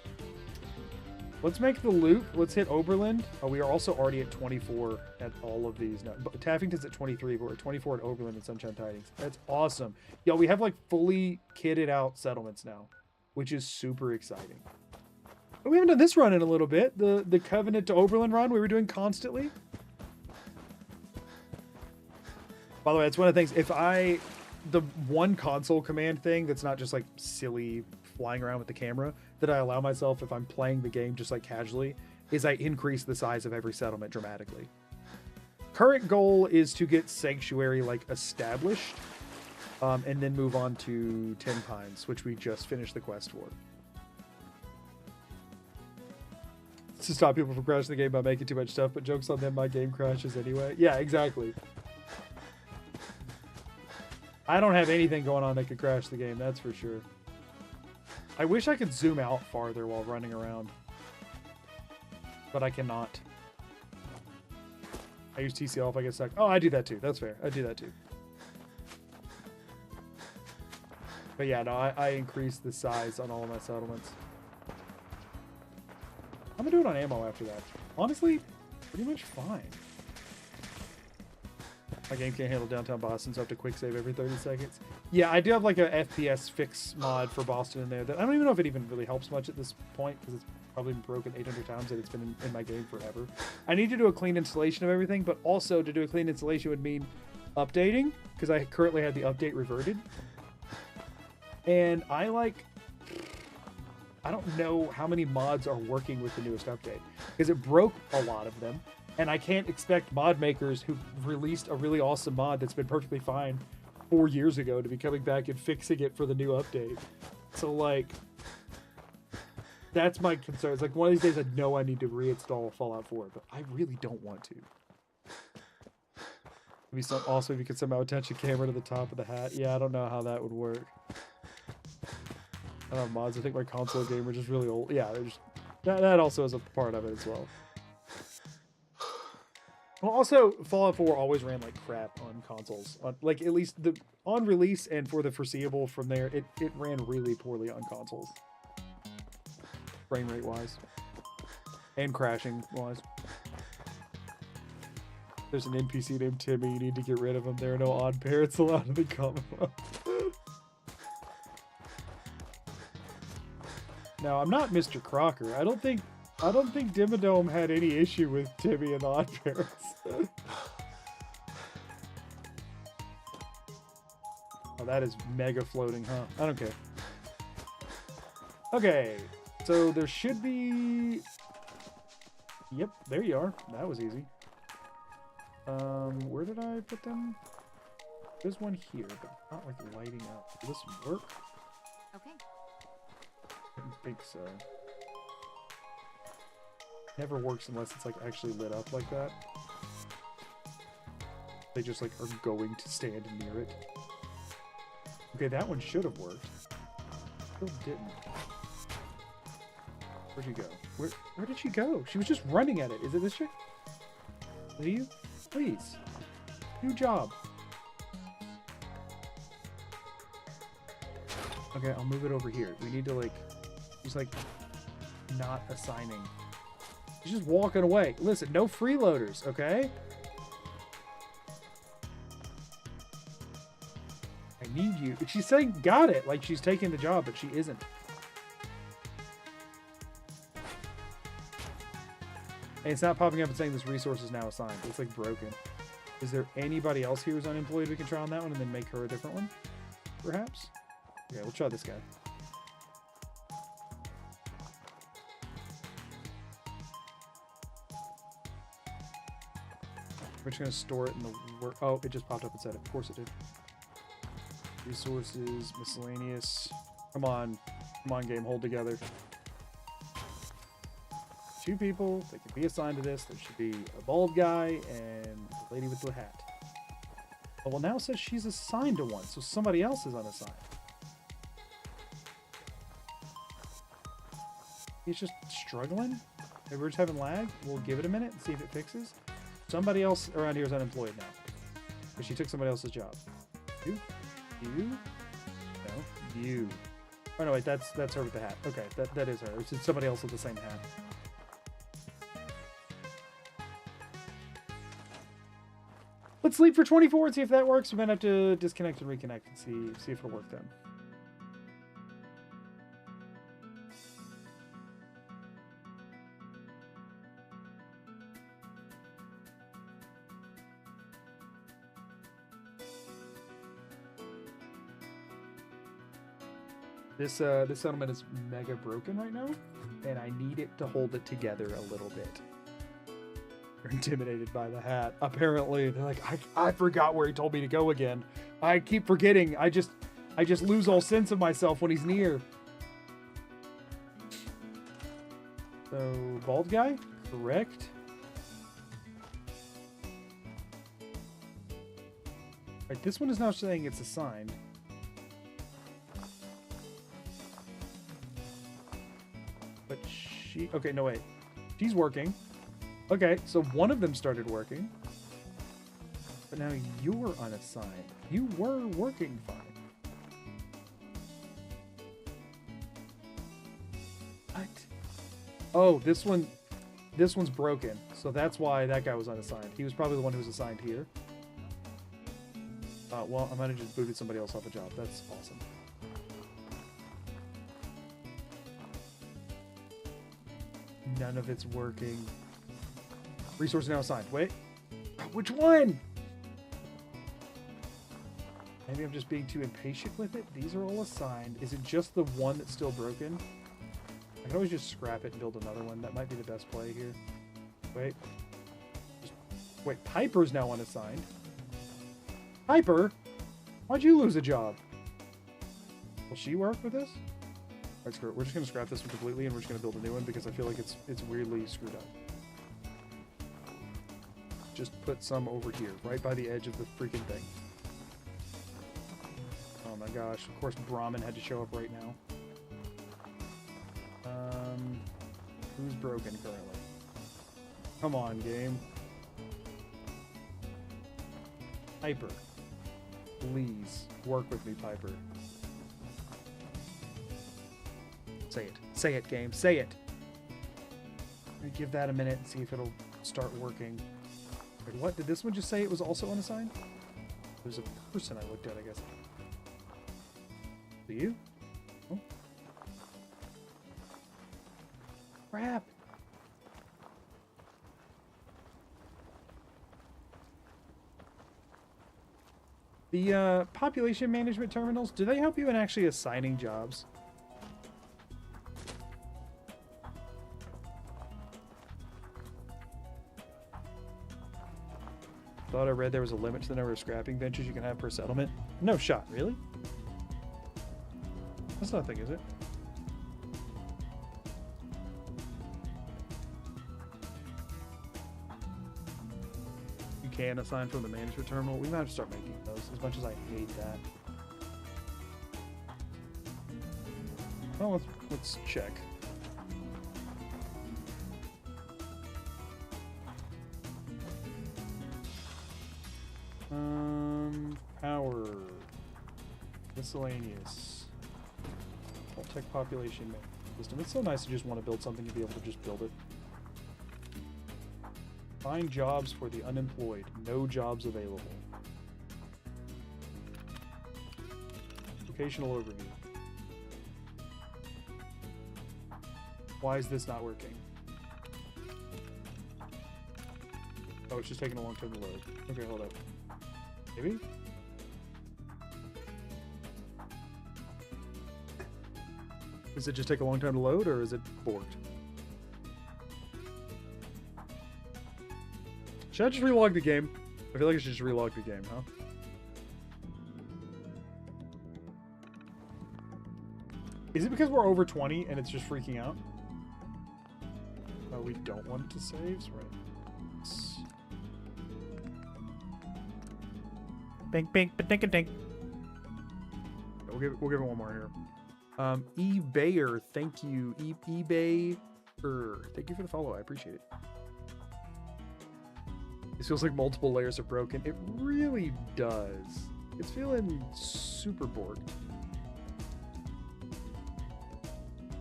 let's make the loop. Let's hit Oberlin. Oh, we are also already at 24 at all of these. No, Taffington's at 23, but we're at 24 at Oberlin and Sunshine Tidings. That's awesome. Yo, we have like fully kitted out settlements now, which is super exciting. But we haven't done this run in a little bit. The Covenant to Oberlin run we were doing constantly. By the way, it's one of the things, the one console command thing that's not just like silly flying around with the camera that I allow myself if I'm playing the game just like casually is I increase the size of every settlement dramatically. Current goal is to get Sanctuary like established and then move on to 10 Pines, which we just finished the quest for. To stop people from crashing the game by making too much stuff, but jokes on them, my game crashes anyway. Yeah, exactly. I don't have anything going on that could crash the game, that's for sure. I wish I could zoom out farther while running around. But I cannot. I use TCL if I get stuck. Oh, I do that too. That's fair. I do that too. But yeah, no, I increase the size on all of my settlements. I'm gonna do it on ammo after that. Honestly, pretty much fine. My game can't handle downtown Boston, so I have to quick save every 30 seconds. Yeah, I do have like a FPS fix mod for Boston in there that I don't even know if it even really helps much at this point because it's probably been broken 800 times and it's been in my game forever. I need to do a clean installation of everything, but also to do a clean installation would mean updating because I currently had the update reverted. And I don't know how many mods are working with the newest update because it broke a lot of them. And I can't expect mod makers who released a really awesome mod that's been perfectly fine 4 years ago to be coming back and fixing it for the new update. So, like, that's my concern. It's like one of these days I know I need to reinstall Fallout 4, but I really don't want to. It'd be so awesome if you could somehow attach a camera to the top of the hat. Yeah, I don't know how that would work. I don't have mods. I think my console game are just really old. Yeah, they're just, that also is a part of it as well. Well, also, Fallout 4 always ran like crap on consoles. Like, at least on release and for the foreseeable from there, it ran really poorly on consoles. Frame rate wise. And crashing wise. There's an NPC named Timmy. You need to get rid of him. There are no odd parents allowed in the Commonwealth. Now, I'm not Mr. Crocker. I don't think Dimmadome had any issue with Timmy and the Odd Parents. Oh, that is mega floating, huh? I don't care. Okay, so there should be... Yep, there you are. That was easy. Where did I put them? There's one here, but not like lighting up. Will this work? Okay. I don't think so. Never works unless it's like actually lit up like that. They just like are going to stand near it. Okay, that one should have worked. Still didn't. Where'd she go? Where did she go? She was just running at it. Is it this chick? Is it you? Please. New job. Okay, I'll move it over here. We need to like just like not assigning. She's just walking away. Listen, no freeloaders, okay? I need you. She's saying got it, like she's taking the job, but she isn't. And it's not popping up and saying this resource is now assigned. It's like broken. Is there anybody else here who's unemployed we can try on that one and then make her a different one? Perhaps? Okay, we'll try this guy. We're just going to store it in the work. Oh, it just popped up and said it. Of course it did. Resources, miscellaneous. Come on. Come on, game. Hold together. 2 people that can be assigned to this. There should be a bald guy and a lady with the hat. Oh, well, now it says she's assigned to one, so somebody else is unassigned. He's just struggling. Maybe we're just having lag. We'll give it a minute and see if it fixes. Somebody else around here is unemployed now. Because she took somebody else's job. You? You? No. You. Oh no, wait, that's her with the hat. Okay, that is her. It's somebody else with the same hat. Let's sleep for 24 and see if that works. We might have to disconnect and reconnect and see if it'll work then. This settlement is mega broken right now, and I need it to hold it together a little bit. They're intimidated by the hat. Apparently, they're like, I forgot where he told me to go again. I keep forgetting. I just lose all sense of myself when he's near. So, bald guy? Correct. Right, this one is now saying it's assigned. But she... Okay, no, wait. She's working. Okay, so one of them started working. But now you're unassigned. You were working fine. What? Oh, this one's broken. So that's why that guy was unassigned. He was probably the one who was assigned here. Well, I might have just booted somebody else off a job. That's awesome. None of it's working. Resource now assigned. Wait. Which one? Maybe I'm just being too impatient with it. These are all assigned. Is it just the one that's still broken? I can always just scrap it and build another one. That might be the best play here. Wait. Wait, Piper's now unassigned. Piper? Why'd you lose a job? Will she work with this? Alright, screw it. We're just going to scrap this one completely and we're just going to build a new one because I feel like it's weirdly screwed up. Just put some over here, right by the edge of the freaking thing. Oh my gosh. Of course, Brahmin had to show up right now. Who's broken currently? Come on, game. Piper. Please, work with me, Piper. Say it. Say it, game. Say it! I'm gonna give that a minute and see if it'll start working. Wait, what? Did this one just say it was also unassigned? There's a person I looked at, I guess. Do you? Oh. Crap! The population management terminals, do they help you in actually assigning jobs? Thought I read there was a limit to the number of scrapping benches you can have per settlement. No shot, really? That's not a thing, is it? Can assign from the management terminal. We might have to start making those, as much as I hate that. Well, let's check. Power. Miscellaneous. Tech population management system. It's so nice to just want to build something and be able to just build it. Find jobs for the unemployed. No jobs available. Vocational overview. Why is this not working? Oh, it's just taking a long time to load. Okay, hold up. Maybe? Does it just take a long time to load, or is it borked? Should I just relog the game? I feel like I should just relog the game, huh? Is it because we're over 20 and it's just freaking out? Oh, we don't want it to save? Right. Bink, bink, ba-dink, a dink. We'll give it one more here. eBayer, thank you. eBay, thank you for the follow. I appreciate it. This feels like multiple layers are broken. It really does. It's feeling super borked.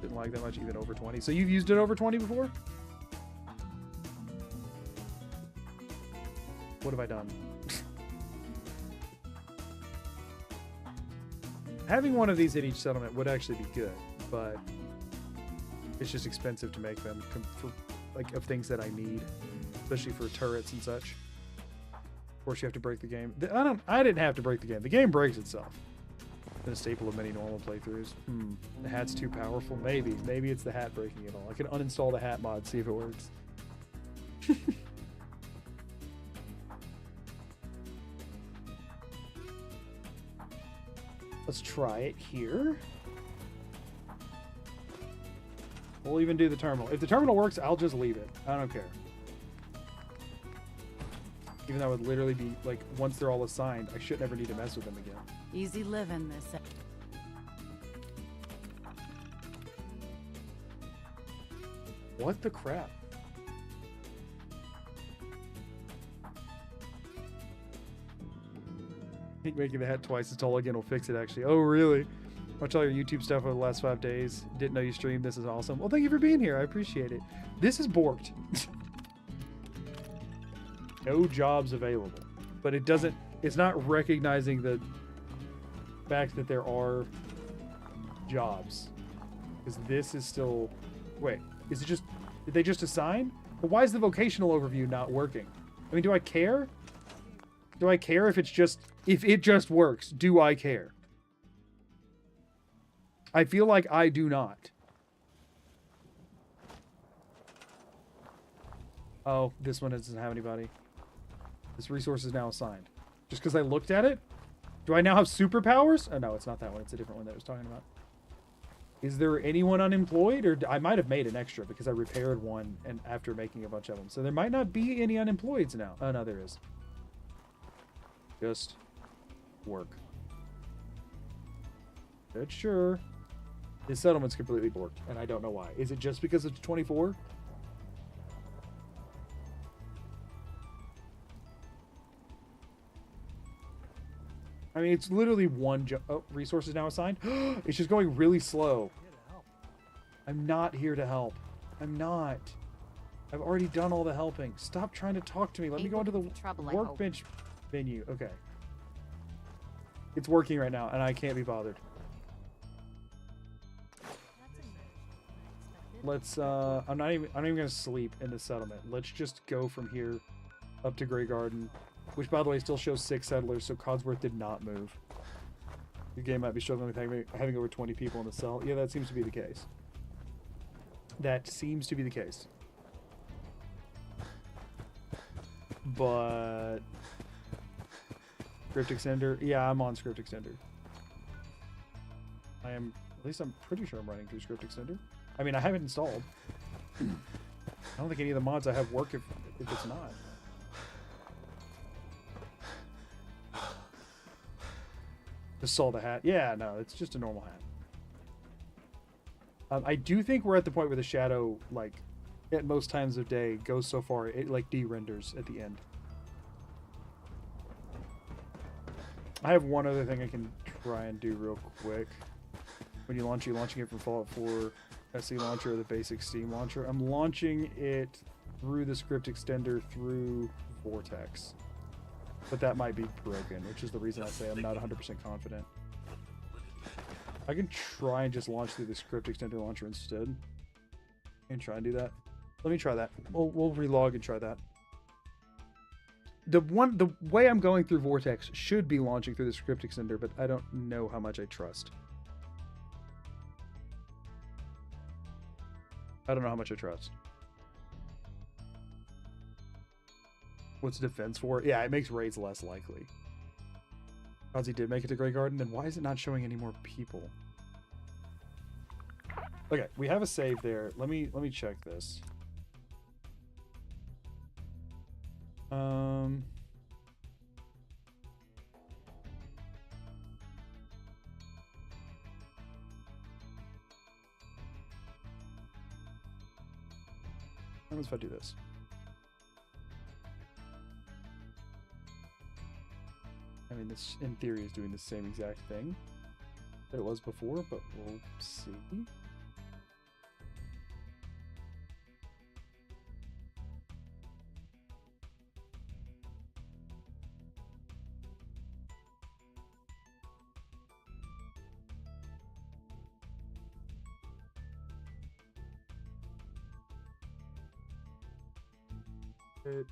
Didn't like that much, even over 20. So you've used it over 20 before? What have I done? Having one of these in each settlement would actually be good, but it's just expensive to make them for, like, of things that I need, especially for turrets and such. Of course, you have to break the game. I didn't have to break the game. The game breaks itself. It's been a staple of many normal playthroughs. The hat's too powerful. Maybe it's the hat breaking it all. I can uninstall the hat mod, see if it works. Let's try it here. We'll even do the terminal. If the terminal works, I'll just leave it. I don't care. Even though I would literally be, like, once they're all assigned, I should never need to mess with them again. Easy living, this. What the crap? I think making the hat twice as tall again will fix it, actually. Oh, really? Watch all your YouTube stuff over the last 5 days. Didn't know you streamed. This is awesome. Well, thank you for being here. I appreciate it. This is borked. No jobs available. But it doesn't... It's not recognizing the fact that there are jobs. Because this is still... Wait. Is it just... Did they just assign? But why is the vocational overview not working? I mean, do I care? Do I care if it's just... If it just works, do I care? I feel like I do not. Oh, this one doesn't have anybody. This resource is now assigned. Just because I looked at it? Do I now have superpowers? Oh, no, it's not that one. It's a different one that I was talking about. Is there anyone unemployed? Or I might have made an extra because I repaired one and after making a bunch of them. So there might not be any unemployeds now. Oh, no, there is. Just work. Good, sure. This settlement's completely borked, and I don't know why. Is it just because it's 24? I mean, it's literally one oh, resources now assigned. It's just going really slow. I'm not here to help. I'm not. I've already done all the helping. Stop trying to talk to me. Let me go into the workbench menu. Okay. It's working right now, and I can't be bothered. Let's, I'm not even gonna sleep in the settlement. Let's just go from here up to Grey Garden, which, by the way, still shows 6 settlers, so Codsworth did not move. Your game might be struggling with having over 20 people in the cell. Yeah, that seems to be the case. That seems to be the case. But... Script Extender? Yeah, I'm on Script Extender. I am... At least I'm pretty sure I'm running through Script Extender. I mean, I have it installed. I don't think any of the mods I have work if it's not. Just saw the hat. Yeah, no, it's just a normal hat. I do think we're at the point where the shadow, like, at most times of day, goes so far, it, like, de-renders at the end. I have one other thing I can try and do real quick. When you launch, you're launching it from Fallout 4 SE launcher or the basic Steam launcher. I'm launching it through the script extender through Vortex. But that might be broken, which is the reason I say I'm not 100% confident. I can try and just launch through the script extender launcher instead. And try and do that. Let me try that. We'll relog and try that. The way I'm going through Vortex should be launching through the script extender, but I don't know how much I trust. I don't know how much I trust. What's defense for? Yeah, it makes raids less likely. Ozzy did make it to Grey Garden, then why is it not showing any more people? Okay, we have a save there. Let me check this. What happens if I do this? I mean, this in theory is doing the same exact thing that it was before, but we'll see. It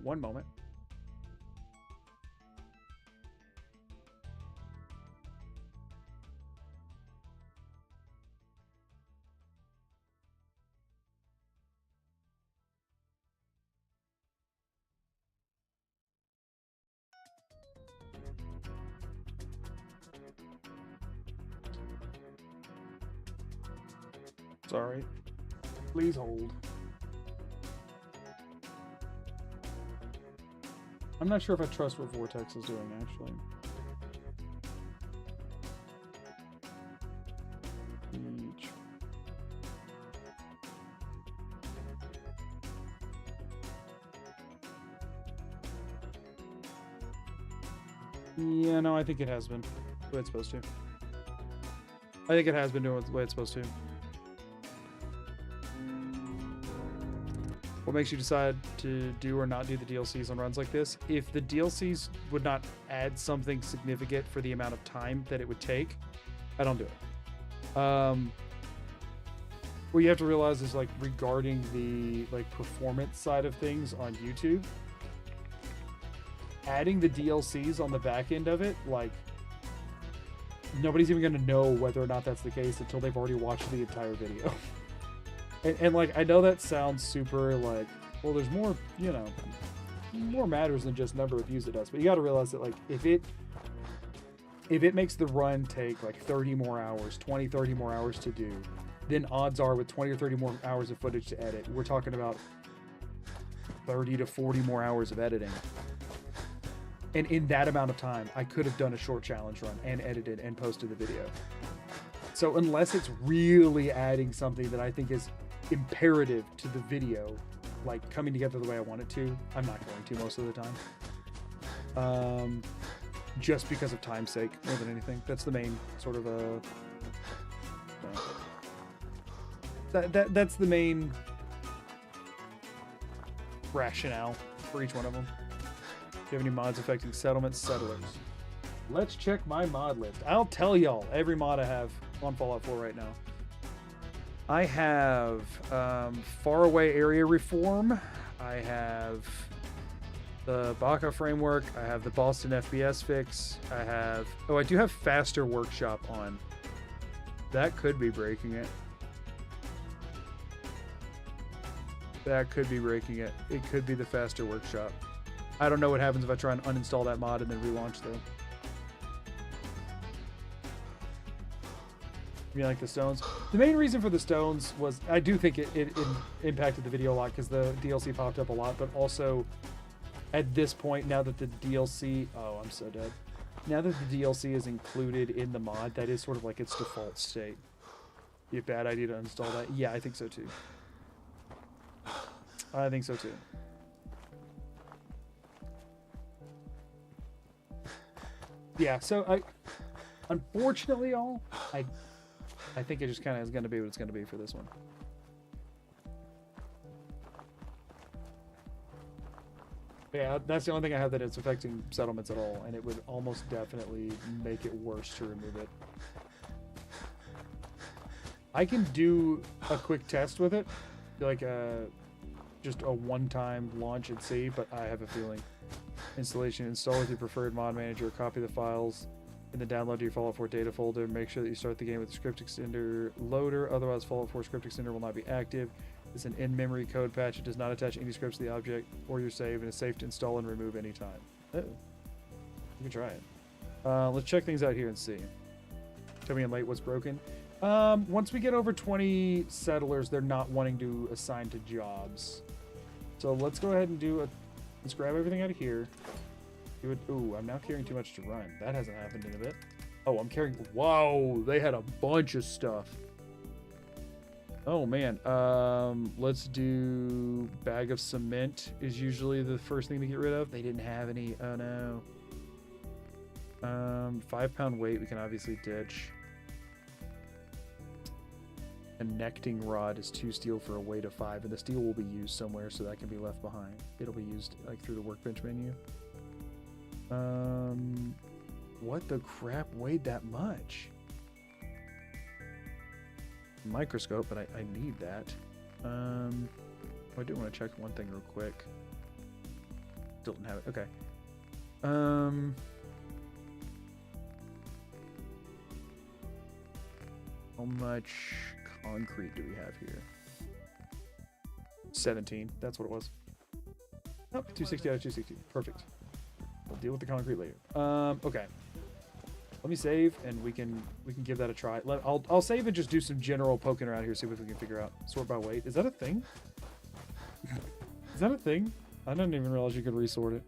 one moment. Sorry. Please hold. I'm not sure if I trust what Vortex is doing, actually. Each. Yeah, no, I think it has been the way it's supposed to. I think it has been doing the way it's supposed to. What makes you decide to do or not do the DLCs on runs like this? If the DLCs would not add something significant for the amount of time that it would take, I don't do it. What you have to realize is, like, regarding the performance side of things on YouTube, adding the DLCs on the back end of it, like, nobody's even going to know whether or not that's the case until they've already watched the entire video. And like, I know that sounds super like, well, there's more, you know, more matters than just number of views it does. But you got to realize that, like, if it makes the run take like 30 more hours, 20, 30 more hours to do, then odds are with 20 or 30 more hours of footage to edit, we're talking about 30 to 40 more hours of editing. And in that amount of time, I could have done a short challenge run and edited and posted the video. So unless it's really adding something that I think is imperative to the video, like coming together the way I want it to, I'm not going to most of the time. Just because of time's sake more than anything. That's the main sort of that's the main rationale for each one of them. Do you have any mods affecting settlements? Settlers. Let's check my mod list. I'll tell y'all every mod I have on Fallout 4 right now. I have Faraway Area Reform. I have the Baka Framework. I have the Boston FPS Fix. I have... Oh, I do have Faster Workshop on. That could be breaking it. That could be breaking it. It could be the Faster Workshop. I don't know what happens if I try and uninstall that mod and then relaunch though. You like the stones? The main reason for the stones was I do think it impacted the video a lot because the DLC popped up a lot, but also at this point, now that the DLC... Oh, I'm so dead. Now that the DLC is included in the mod, that is sort of like its default state. Be a bad idea to install that? Yeah, I think so too. I think so too. Yeah, so unfortunately, I think it just kind of is going to be what it's going to be for this one. Yeah, that's the only thing I have that it's affecting settlements at all, and it would almost definitely make it worse to remove it. I can do a quick test with it, like just a one-time launch and see, but I have a feeling. Installation, install with your preferred mod manager, copy the files in the download to your Fallout 4 data folder, make sure that you start the game with the script extender loader, otherwise Fallout 4 script extender will not be active. It's an in-memory code patch. It does not attach any scripts to the object or your save and is safe to install and remove anytime. You can try it. Let's check things out here and see. Tell me in late what's broken. Once we get over 20 settlers, they're not wanting to assign to jobs. So let's go ahead and do a... Let's grab everything out of here. Do it. Ooh, I'm now carrying too much to run. That hasn't happened in a bit. Oh, I'm carrying... Whoa, they had a bunch of stuff. Oh, man. Let's do... Bag of cement is usually the first thing to get rid of. They didn't have any. Oh, no. 5-pound weight we can obviously ditch. Connecting rod is 2 steel for a weight of 5, and the steel will be used somewhere, so that can be left behind. It'll be used like through the workbench menu. What the crap weighed that much? Microscope, but I need that. I do want to check one thing real quick. Still didn't have it. Okay. How much concrete do we have here? 17. That's what it was. Oh, 260 out of 260. Perfect. We'll deal with the concrete later. Okay. Let me save, and we can give that a try. I'll save and just do some general poking around here, see what we can figure out. Sort by weight. Is that a thing? Is that a thing? I didn't even realize you could resort it.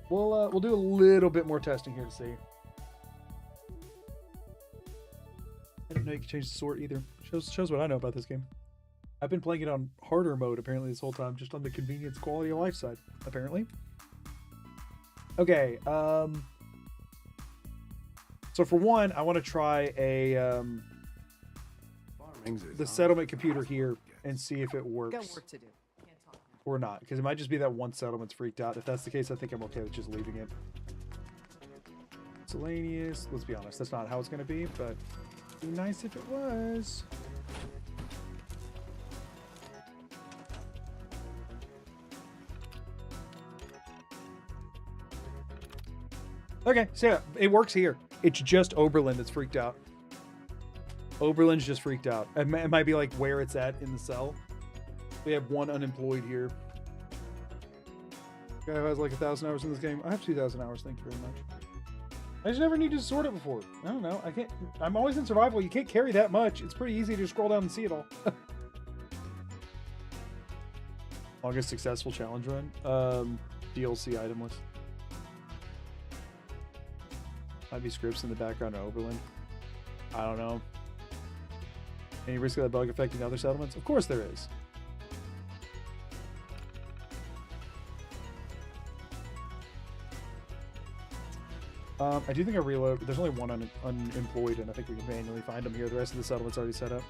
We'll do a little bit more testing here to see. I didn't know you could change the sort either. Shows what I know about this game. I've been playing it on harder mode apparently this whole time, just on the convenience quality of life side, apparently. Okay, so for one, I want to try the settlement computer here and see if it works. Got work to do. Can't talk now. Or not, because it might just be that one settlement's freaked out. If that's the case, I think I'm okay with just leaving it. Miscellaneous. Let's be honest, that's not how it's going to be, but it'd be nice if it was. Okay, so yeah, it works here. It's just Oberlin that's freaked out. Oberlin's just freaked out. It might be like where it's at in the cell. We have one unemployed here. Guy who has like 1,000 hours in this game. I have 2,000 hours, thank you very much. I just never needed to sort it before. I don't know. I can't. I'm always in survival. You can't carry that much. It's pretty easy to scroll down and see it all. Longest successful challenge run. DLC item list. Might be scripts in the background of Oberlin. I don't know. Any risk of that bug affecting other settlements? Of course there is. I do think I reload. There's only one unemployed, and I think we can manually find them here. The rest of the settlement's already set up.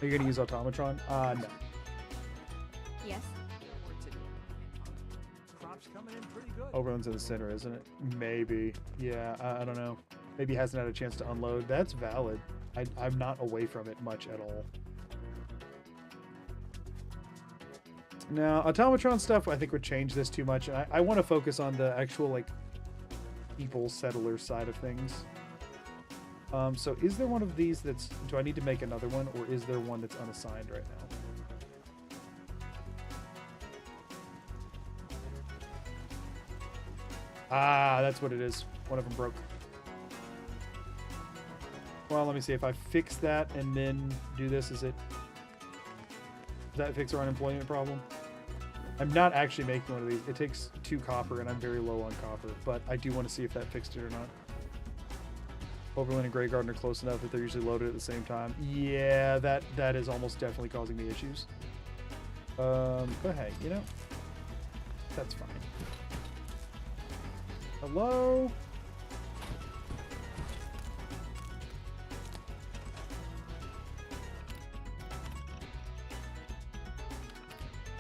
Are you going to use Automatron? No. Yes. Coming in pretty good. Oberlin's in the center, isn't it? Maybe. Yeah, I don't know. Maybe he hasn't had a chance to unload. That's valid. I'm not away from it much at all. Now, Automatron stuff I think would change this too much. And I want to focus on the actual, like, people settler side of things. So is there one of these that's... Do I need to make another one, or is there one that's unassigned right now? Ah, that's what it is. One of them broke. Well, let me see. If I fix that and then do this, does that fix our unemployment problem? I'm not actually making one of these. It takes 2 copper, and I'm very low on copper, but I do want to see if that fixed it or not. Oberlin and Grey Garden are close enough that they're usually loaded at the same time. Yeah, that is almost definitely causing me issues. But hey, you know, that's fine. Hello?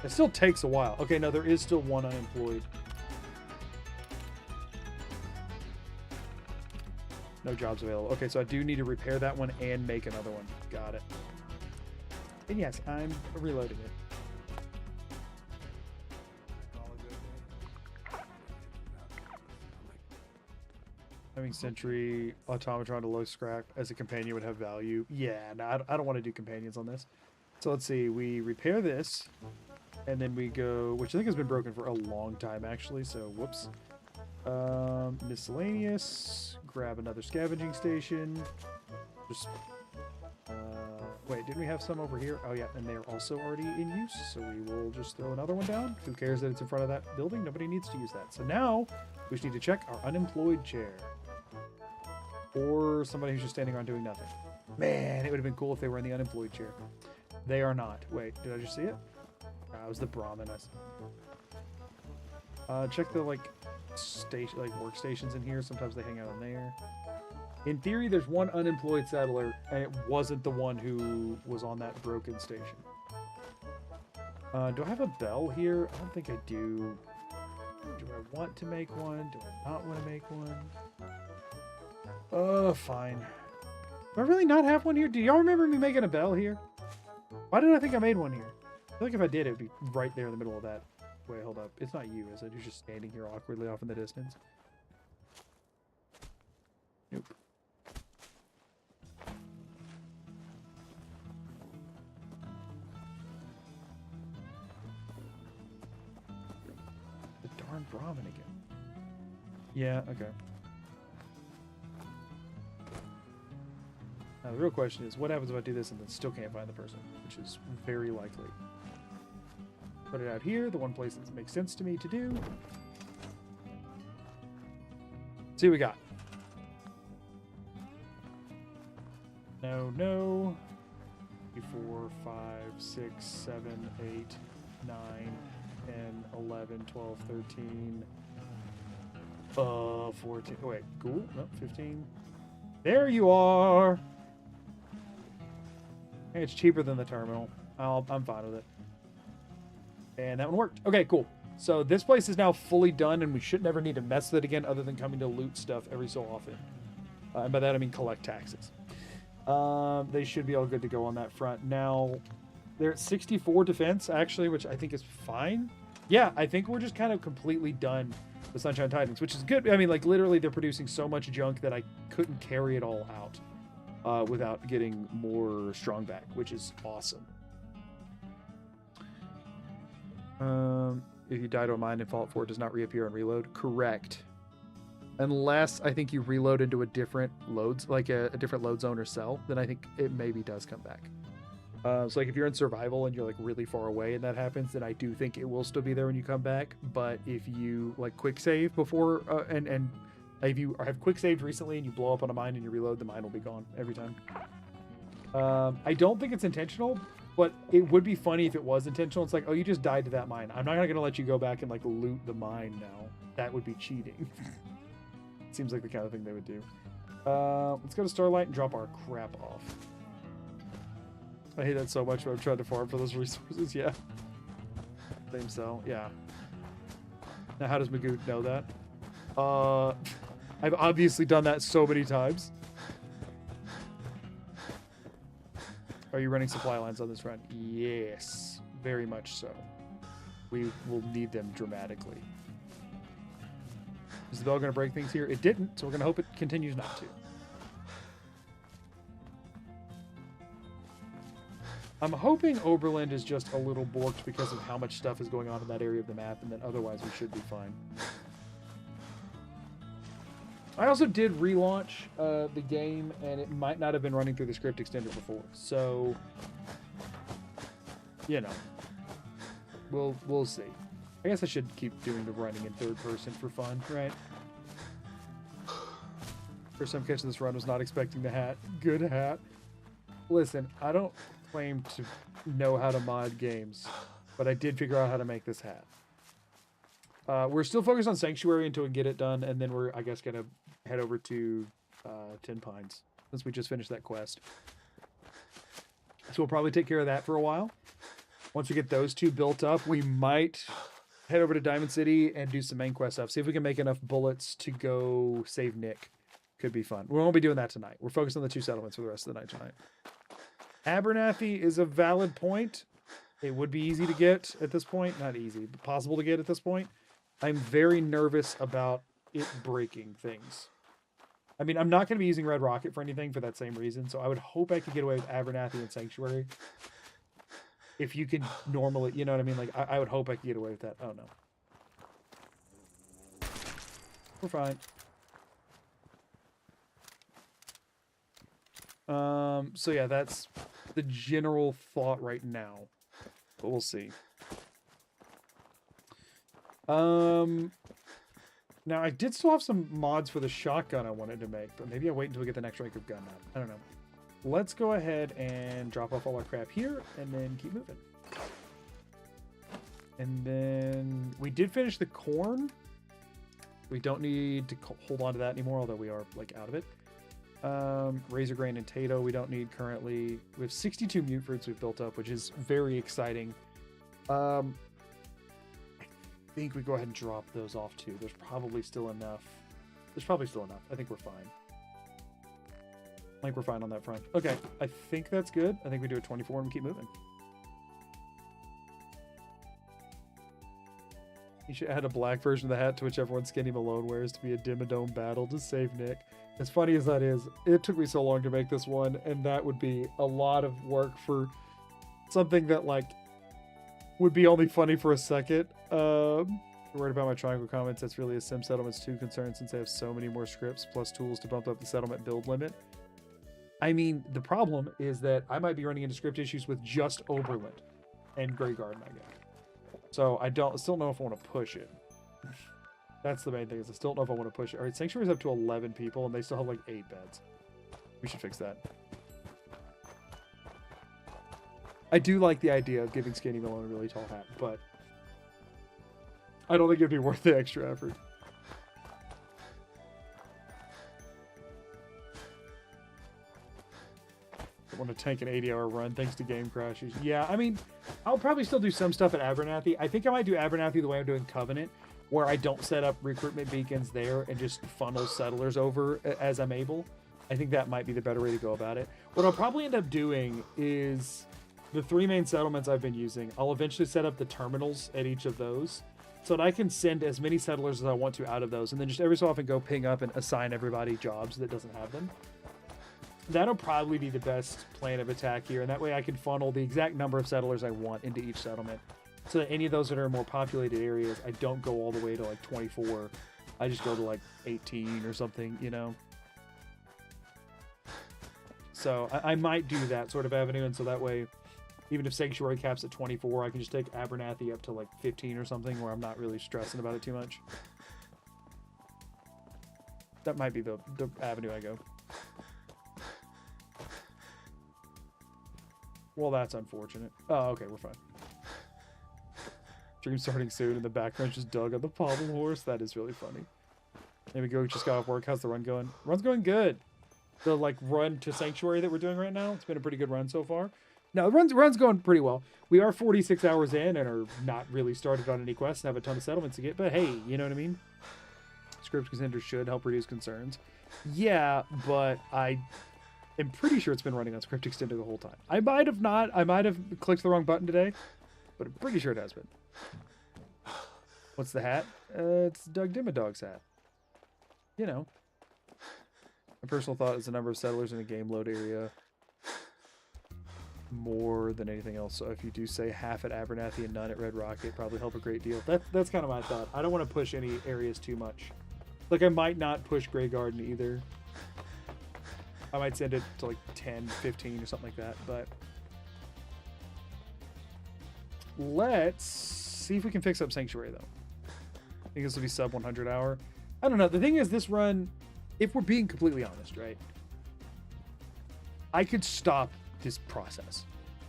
It still takes a while. Okay, no, there is still one unemployed. No jobs available. Okay, so I do need to repair that one and make another one. Got it. And yes, I'm reloading it. Having Sentry, Automatron to low scrap as a companion would have value. Yeah, no, I don't want to do companions on this. So let's see, we repair this, and then we go, which I think has been broken for a long time actually, so whoops. Miscellaneous, grab another scavenging station. Just, wait, didn't we have some over here? Oh yeah, and they're also already in use, so we will just throw another one down. Who cares that it's in front of that building? Nobody needs to use that. So now, we just need to check our unemployed chair. Or somebody who's just standing around doing nothing. Man, it would have been cool if they were in the unemployed chair. They are not. Wait, did I just see it? It was the Brahmin. Check the workstations in here. Sometimes they hang out in there. In theory, there's one unemployed settler, and it wasn't the one who was on that broken station. Do I have a bell here? I don't think I do. Do I want to make one? Do I not want to make one? Fine. Do I really not have one here? Do y'all remember me making a bell here? Why did I think I made one here? I feel like if I did, it would be right there in the middle of that. Wait, hold up. It's not you, is it? You're just standing here awkwardly off in the distance. Nope. darn Brahmin again. Yeah, okay. Now, the real question is, what happens if I do this and then still can't find the person? Which is very likely. Put it out here, the one place that makes sense to me to do. See what we got. No, no. 4, 5, 6, 7, 8, 9, 10, 11, 12, 13, 14. Oh, wait, cool. No, 15. There you are. Hey, it's cheaper than the terminal. I'm fine with it. And that one worked. Okay, cool. So this place is now fully done, and we should never need to mess with it again other than coming to loot stuff every so often. And by that, I mean collect taxes. They should be all good to go on that front. Now, they're at 64 defense, actually, which I think is fine. Yeah, I think we're just kind of completely done with Sunshine Titans, which is good. I mean, like, literally, they're producing so much junk that I couldn't carry it all out without getting more strong back, which is awesome. If you die to a mine in Fallout 4, it does not reappear on reload. Correct. Unless I think you reload into a different loads, like a different load zone or cell, then I think it maybe does come back. So like if you're in survival and you're like really far away and that happens, then I do think it will still be there when you come back. But if you like quick save before and if you have quick saved recently and you blow up on a mine and you reload, the mine will be gone every time. I don't think it's intentional, but it would be funny if it was intentional. It's like, oh, you just died to that mine. I'm not going to let you go back and like loot the mine now. That would be cheating. Seems like the kind of thing they would do. Let's go to Starlight and drop our crap off. I hate that so much when I'm trying to farm for those resources. Yeah. Same cell. Yeah. Now, how does Magoo know that? I've obviously done that so many times. Are you running supply lines on this front? Yes. Very much so. We will need them dramatically. Is the bell going to break things here? It didn't, so we're going to hope it continues not to. I'm hoping Oberland is just a little borked because of how much stuff is going on in that area of the map, and then otherwise we should be fine. I also did relaunch the game, and it might not have been running through the script extender before, so you know, we'll see. I guess I should keep doing the running in third person for fun, right? First time catching this run, was not expecting the hat. Good hat. Listen, I don't claim to know how to mod games, but I did figure out how to make this hat. We're still focused on Sanctuary until we get it done, and then we're, I guess, going to head over to Ten Pines, since we just finished that quest. So we'll probably take care of that for a while. Once we get those two built up, we might head over to Diamond City and do some main quest stuff. See if we can make enough bullets to go save Nick. Could be fun. We won't be doing that tonight. We're focused on the two settlements for the rest of the night tonight. Abernathy is a valid point. It would be easy to get at this point. Not easy, but possible to get at this point. I'm very nervous about it breaking things. I mean, I'm not going to be using Red Rocket for anything for that same reason, so I would hope I could get away with Abernathy and Sanctuary. If you can normally, you know what I mean? Like, I would hope I could get away with that. Oh, no. We're fine. So yeah, that's the general thought right now, but we'll see. Now I did still have some mods for the shotgun I wanted to make, but maybe I'll wait until we get the next rank of gun mod. I don't know. Let's go ahead and drop off all our crap here and then keep moving. And then we did finish the corn. We don't need to hold on to that anymore, although we are like out of it. Razor grain and Tato we don't need currently. We have 62 mute fruits we've built up, which is very exciting. I think we go ahead and drop those off too. There's probably still enough. I think we're fine. I think we're fine on that front. Okay, I think that's good. I think we do a 24 and keep moving. You should add a black version of the hat to whichever one Skinny Malone wears to be a Dimmadome battle to save Nick. As funny as that is, it took me so long to make this one, and that would be a lot of work for something that, like, would be only funny for a second. We're Worried about my triangle comments. That's really a sim settlement's too concerned since they have so many more scripts plus tools to bump up the settlement build limit. I mean, the problem is that I might be running into script issues with just Oberland and Grey Garden, I guess. So I still don't know if I want to push it. That's the main thing, is I still don't know if I want to push it. All right, Sanctuary's up to 11 people, and they still have like 8 beds. We should fix that. I do like the idea of giving Skinny Malone a really tall hat, but I don't think it'd be worth the extra effort. I want to tank an 80-hour run thanks to game crashes. Yeah, I mean, I'll probably still do some stuff at Abernathy. I think I might do Abernathy the way I'm doing Covenant, where I don't set up recruitment beacons there and just funnel settlers over as I'm able. I think that might be the better way to go about it. What I'll probably end up doing is the 3 main settlements I've been using. I'll eventually set up the terminals at each of those so that I can send as many settlers as I want to out of those, and then just every so often go ping up and assign everybody jobs that doesn't have them. That'll probably be the best plan of attack here, and that way I can funnel the exact number of settlers I want into each settlement. So that any of those that are more populated areas, I don't go all the way to like 24. I just go to like 18 or something, you know? So I might do that sort of avenue, and so that way, even if Sanctuary caps at 24, I can just take Abernathy up to like 15 or something where I'm not really stressing about it too much. That might be the avenue I go. Well, that's unfortunate. Oh, okay, we're fine. Dream starting soon, and the background just dug on the pommel horse. That is really funny. Maybe go just got off work. How's the run going? Run's going good. The like run to Sanctuary that we're doing right now, it's been a pretty good run so far. No, the run's going pretty well. We are 46 hours in and are not really started on any quests and have a ton of settlements to get. But hey, you know what I mean? Script contenders should help reduce concerns. Yeah, but I am pretty sure it's been running on Script Extender the whole time. I might have not. I might have clicked the wrong button today, but I'm pretty sure it has been. What's the hat? It's Doug Dimmadog's hat. You know. My personal thought is the number of settlers in a game load area more than anything else. So if you do say half at Abernathy and none at Red Rocket, probably help a great deal. That's kind of my thought. I don't want to push any areas too much. Like I might not push Grey Garden either. I might send it to like 10, 15 or something like that, but let's see if we can fix up Sanctuary though. I think this will be sub 100 hour. I don't know. The thing is, this run, if we're being completely honest, right? I could stop this process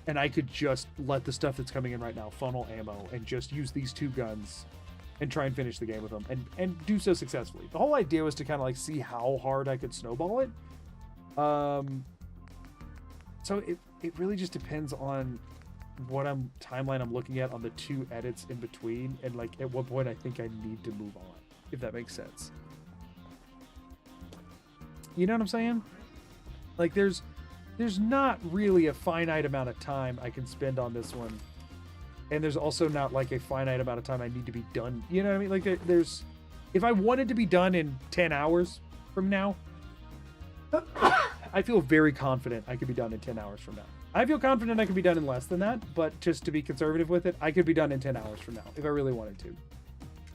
and I could just let the stuff that's coming in right now funnel ammo and just use these 2 guns and try and finish the game with them and do so successfully. The whole idea was to kind of like see how hard I could snowball it. So it really just depends on what timeline I'm looking at on the 2 edits in between, and like at what point I think I need to move on, if that makes sense. You know what I'm saying? Like there's not really a finite amount of time I can spend on this one, and there's also not like a finite amount of time I need to be done. You know what I mean? Like there's, if I wanted to be done in 10 hours from now, I feel very confident I could be done in 10 hours from now. I feel confident I could be done in less than that, but just to be conservative with it, I could be done in 10 hours from now if I really wanted to.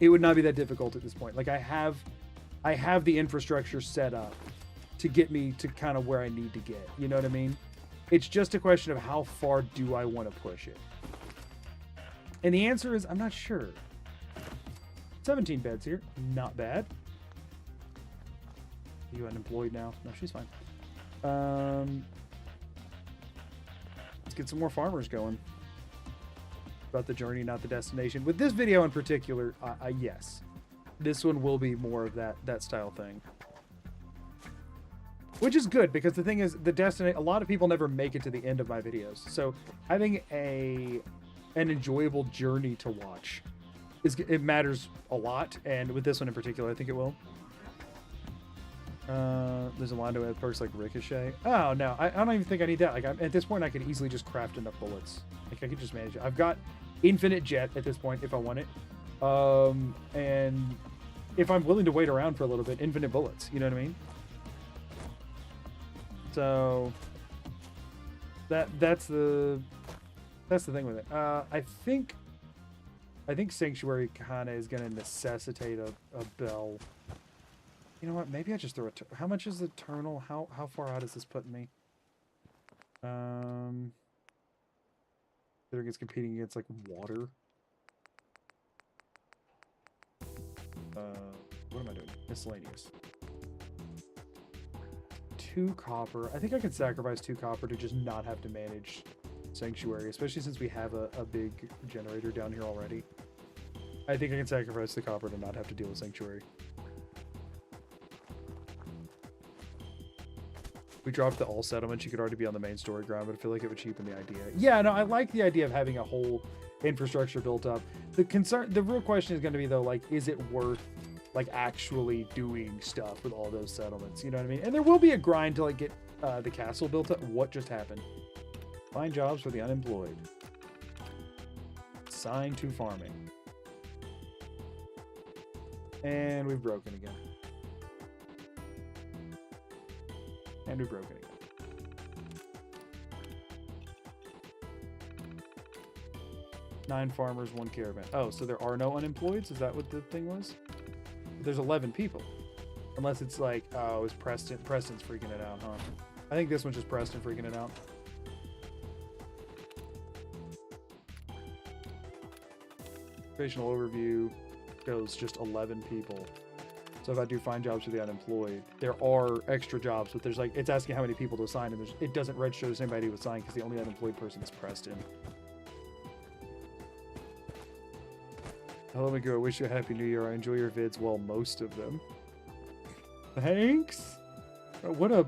It would not be that difficult at this point. Like I have the infrastructure set up to get me to kind of where I need to get. You know what I mean? It's just a question of how far do I want to push it? And the answer is I'm not sure. 17 beds here. Not bad. Are you unemployed now? No, she's fine. Let's get some more farmers going. About the journey, not the destination. With this video in particular, yes. This one will be more of that style thing. Which is good, because the thing is, a lot of people never make it to the end of my videos. So having an enjoyable journey to watch, it matters a lot. And with this one in particular, I think it will. There's a Londo that perks like Ricochet. Oh, no, I don't even think I need that. Like, at this point, I could easily just craft enough bullets. Like, I could just manage it. I've got infinite jet at this point if I want it. And if I'm willing to wait around for a little bit, infinite bullets. You know what I mean? So that's the thing with it. I think I think Sanctuary kind of is going to necessitate a bell. You know what? Maybe I just throw a... How much is the Eternal? How far out is this putting me? Considering it's competing against, like, water. What am I doing? Miscellaneous. 2 copper. I think I could sacrifice 2 copper to just not have to manage Sanctuary, especially since we have a big generator down here already. I think I can sacrifice the copper to not have to deal with Sanctuary. We dropped the all settlements. You could already be on the main story ground, but I feel like it would cheapen the idea. Yeah, no, I like the idea of having a whole infrastructure built up. The real question is going to be, though, like, is it worth, like, actually doing stuff with all those settlements? You know what I mean? And there will be a grind to, like, get the castle built up. What just happened? Find jobs for the unemployed. Assign to farming. And we've broken again. And we've broken again. Nine farmers, 1 caravan. Oh, so there are no unemployeds? Is that what the thing was? There's 11 people. Unless it's like, oh, it's Preston. Preston's freaking it out, huh? I think this one's just Preston freaking it out. Occupational overview shows just 11 people. So if I do find jobs for the unemployed, there are extra jobs, but there's like, it's asking how many people to assign, and it doesn't register the same ID to assign because the only unemployed person is Preston. Hello, Magoo. I wish you a happy new year. I enjoy your vids. Well, most of them. Thanks. What a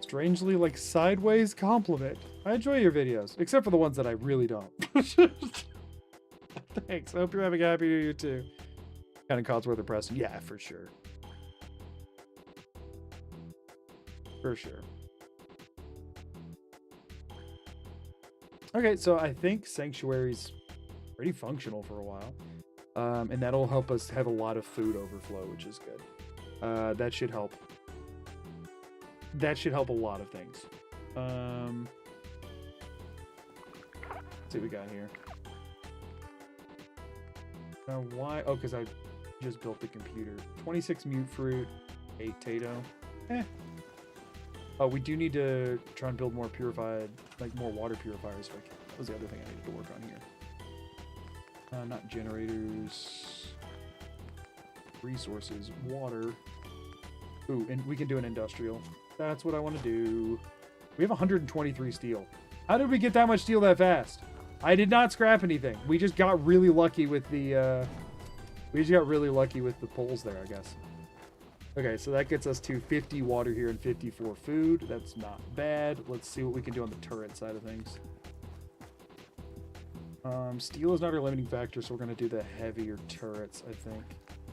strangely, like, sideways compliment. I enjoy your videos, except for the ones that I really don't. Thanks. I hope you're having a happy new year, too. Kind of Codsworth or Preston. Yeah, for sure. For sure. Okay, so I think Sanctuary's pretty functional for a while. And that'll help us have a lot of food overflow, which is good. That should help. That should help a lot of things. Let's see what we got here. Now why? Oh, because I just built the computer. 26 mute fruit, 8 Tato. Oh, we do need to try and build more purified, like more water purifiers. Like, that was the other thing I needed to work on here. Not generators. Resources. Water. Ooh, and we can do an industrial. That's what I want to do. We have 123 steel. How did we get that much steel that fast? I did not scrap anything. We just got really lucky with the, poles there, I guess. Okay, so that gets us to 50 water here and 54 food. That's not bad. Let's see what we can do on the turret side of things. Steel is not our limiting factor, so we're going to do the heavier turrets, I think.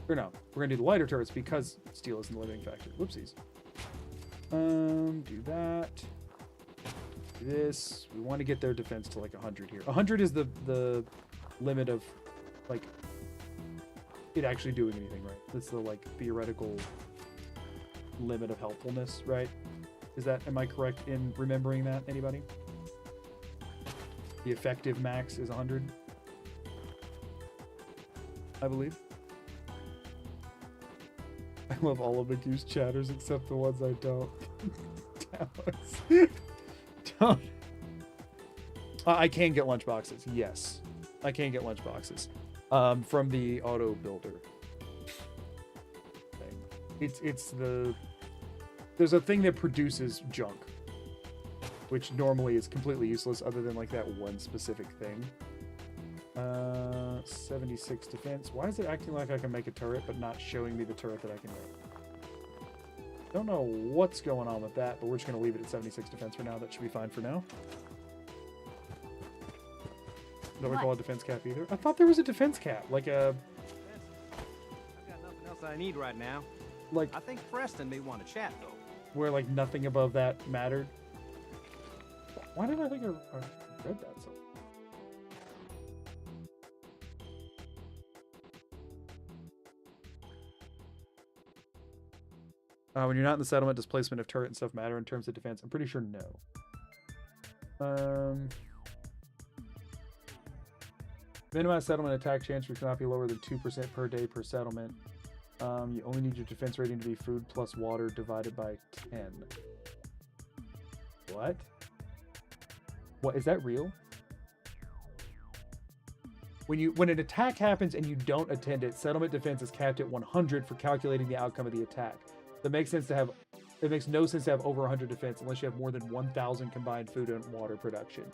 Or no, we're going to do the lighter turrets because steel isn't the limiting factor. Whoopsies. Do that. Do this. We want to get their defense to like 100 here. 100 is the limit of, like, it actually doing anything, right? That's the, like, theoretical limit of helpfulness, right? Am I correct in remembering that? Anybody? The effective max is 100, I believe. I love all of Magoo's chatters except the ones I don't. Don't. I can get lunchboxes. Yes, I can get lunchboxes from the auto builder thing. There's a thing that produces junk, which normally is completely useless other than like that one specific thing. 76 defense. Why is it acting like I can make a turret but not showing me the turret that I can make? Don't know what's going on with that, but we're just going to leave it at 76 defense for now. That should be fine for now. Don't recall a defense cap either. I thought there was a defense cap, like a... I've got nothing else I need right now. Like, I think Preston may want to chat, though. Where, like, nothing above that mattered. Why did I think I read that somewhere? When you're not in the settlement, does placement of turret and stuff matter in terms of defense? I'm pretty sure no. Minimize settlement attack chance, which cannot be lower than 2% per day per settlement. You only need your defense rating to be food plus water divided by 10. What? What, is that real? When an attack happens and you don't attend it, settlement defense is capped at 100 for calculating the outcome of the attack. It makes no sense to have over 100 defense unless you have more than 1,000 combined food and water production.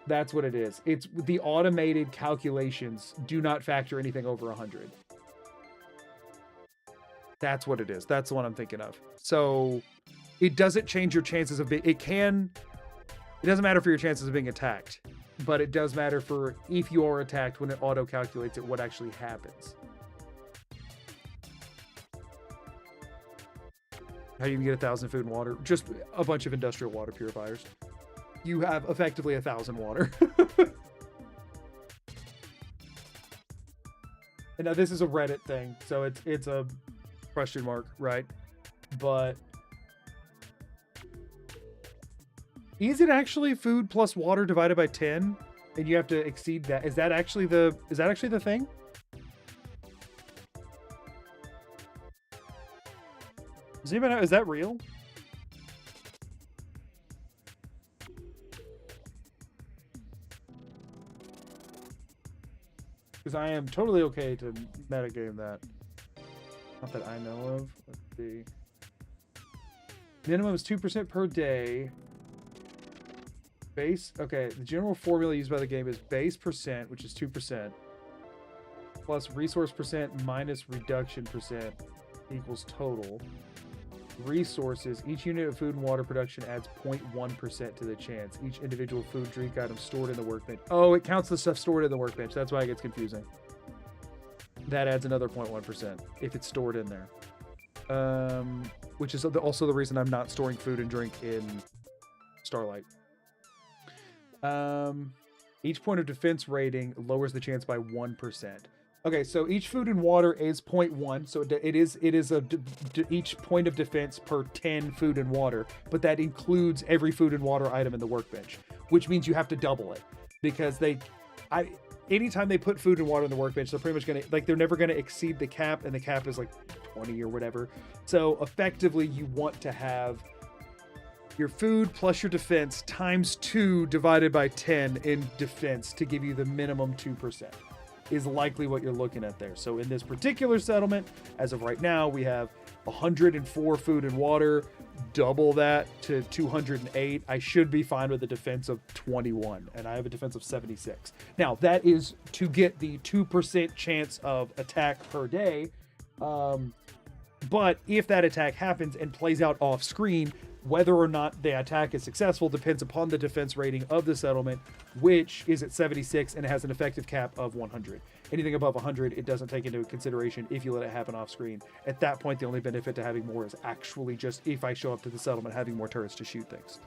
That's what it is. It's the automated calculations do not factor anything over 100. That's what it is. That's the one I'm thinking of. So it doesn't change your chances of being, it doesn't matter for your chances of being attacked, but it does matter for if you are attacked when it auto calculates it, what actually happens. How do you get 1,000 food and water? Just a bunch of industrial water purifiers. You have effectively 1,000 water. And now this is a Reddit thing, so it's a question mark, right? But is it actually food plus water divided by 10? And you have to exceed that. Is that actually the thing? Does anybody know, is that real? Because I am totally okay to metagame that. Not that I know of. Let's see. Minimum is 2% per day. Base, okay, the general formula used by the game is base percent, which is 2%, plus resource percent minus reduction percent equals total. Resources, each unit of food and water production adds 0.1% to the chance. Each individual food, drink item stored in the workbench. Oh, it counts the stuff stored in the workbench. That's why it gets confusing. That adds another 0.1% if it's stored in there. Which is also the reason I'm not storing food and drink in Starlight. Each point of defense rating lowers the chance by 1%. Okay, so each food and water is 0.1, so it is each point of defense per 10 food and water, but that includes every food and water item in the workbench, which means you have to double it because anytime they put food and water in the workbench, they're pretty much they're never gonna exceed the cap, and the cap is like 20 or whatever. So effectively, you want to have your food plus your defense times 2 divided by 10 in defense to give you the minimum 2%. Is likely what you're looking at there. So in this particular settlement, as of right now, we have 104 food and water, double that to 208. I should be fine with a defense of 21, and I have a defense of 76. Now, that is to get the 2% chance of attack per day, but if that attack happens and plays out off screen, whether or not the attack is successful depends upon the defense rating of the settlement, which is at 76 and it has an effective cap of 100. Anything above 100, it doesn't take into consideration if you let it happen off screen. At that point, the only benefit to having more is actually just if I show up to the settlement, having more turrets to shoot things.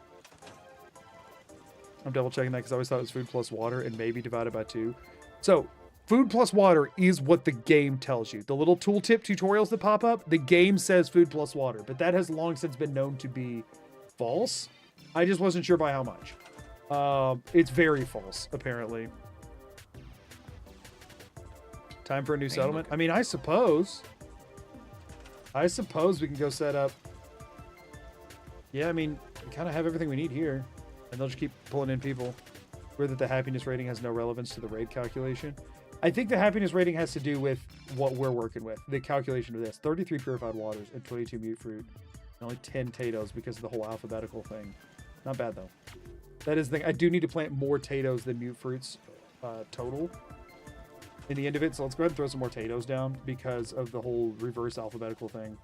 I'm double checking that because I always thought it was food plus water and maybe divided by 2. So food plus water is what the game tells you. The little tooltip tutorials that pop up, the game says food plus water, but that has long since been known to be false. I just wasn't sure by how much. It's very false, apparently. Time for a new settlement? I mean, I suppose we can go set up. Yeah, I mean, we kind of have everything we need here. And they'll just keep pulling in people. Whether the happiness rating has no relevance to the raid calculation. I think the happiness rating has to do with what we're working with. The calculation of this. 33 purified waters and 22 mute fruit. And only 10 potatoes because of the whole alphabetical thing. Not bad, though. That is the thing. I do need to plant more potatoes than mute fruits total in the end of it. So let's go ahead and throw some more potatoes down because of the whole reverse alphabetical thing.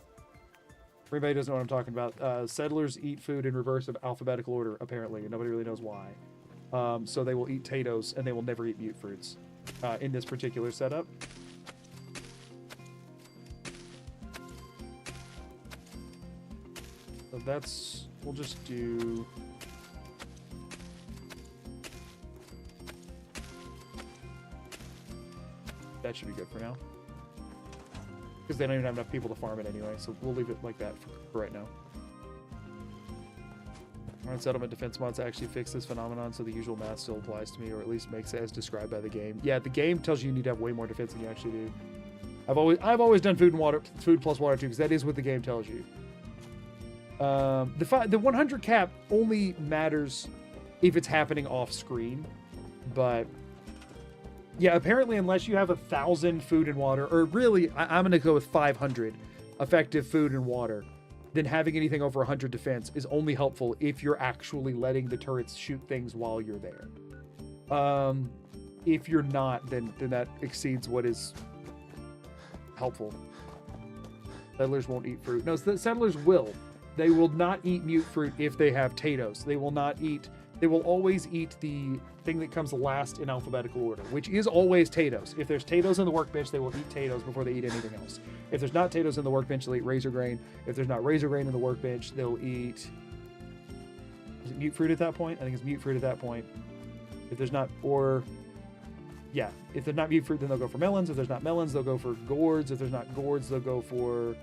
For anybody who doesn't know what I'm talking about, settlers eat food in reverse of alphabetical order, apparently. And nobody really knows why. So they will eat potatoes and they will never eat mute fruits in this particular setup. So that's, we'll just do... That should be good for now. Because they don't even have enough people to farm it anyway, so we'll leave it like that for right now. Our settlement defense mods actually fix this phenomenon, so the usual math still applies to me, or at least makes it as described by the game. Yeah, the game tells you need to have way more defense than you actually do. I've always done food plus water too, because that is what the game tells you. The 100 cap only matters if it's happening off screen, but yeah, apparently unless you have 1,000 food and water, or really, I'm gonna go with 500 effective food and water, then having anything over 100 defense is only helpful if you're actually letting the turrets shoot things while you're there. If you're not, then that exceeds what is helpful. Settlers won't eat fruit. No, the settlers will. They will not eat mute fruit if they have potatoes. They will not eat. They will always eat the thing that comes last in alphabetical order, which is always potatoes. If there's potatoes in the workbench, they will eat potatoes before they eat anything else. If there's not potatoes in the workbench, they'll eat razor grain. If there's not razor grain in the workbench, they'll eat... Is it mute fruit at that point? I think it's mute fruit at that point. If there's not... Or... Yeah, if there's not mute fruit, then they'll go for melons. If there's not melons, they'll go for gourds. If there's not gourds, they'll go for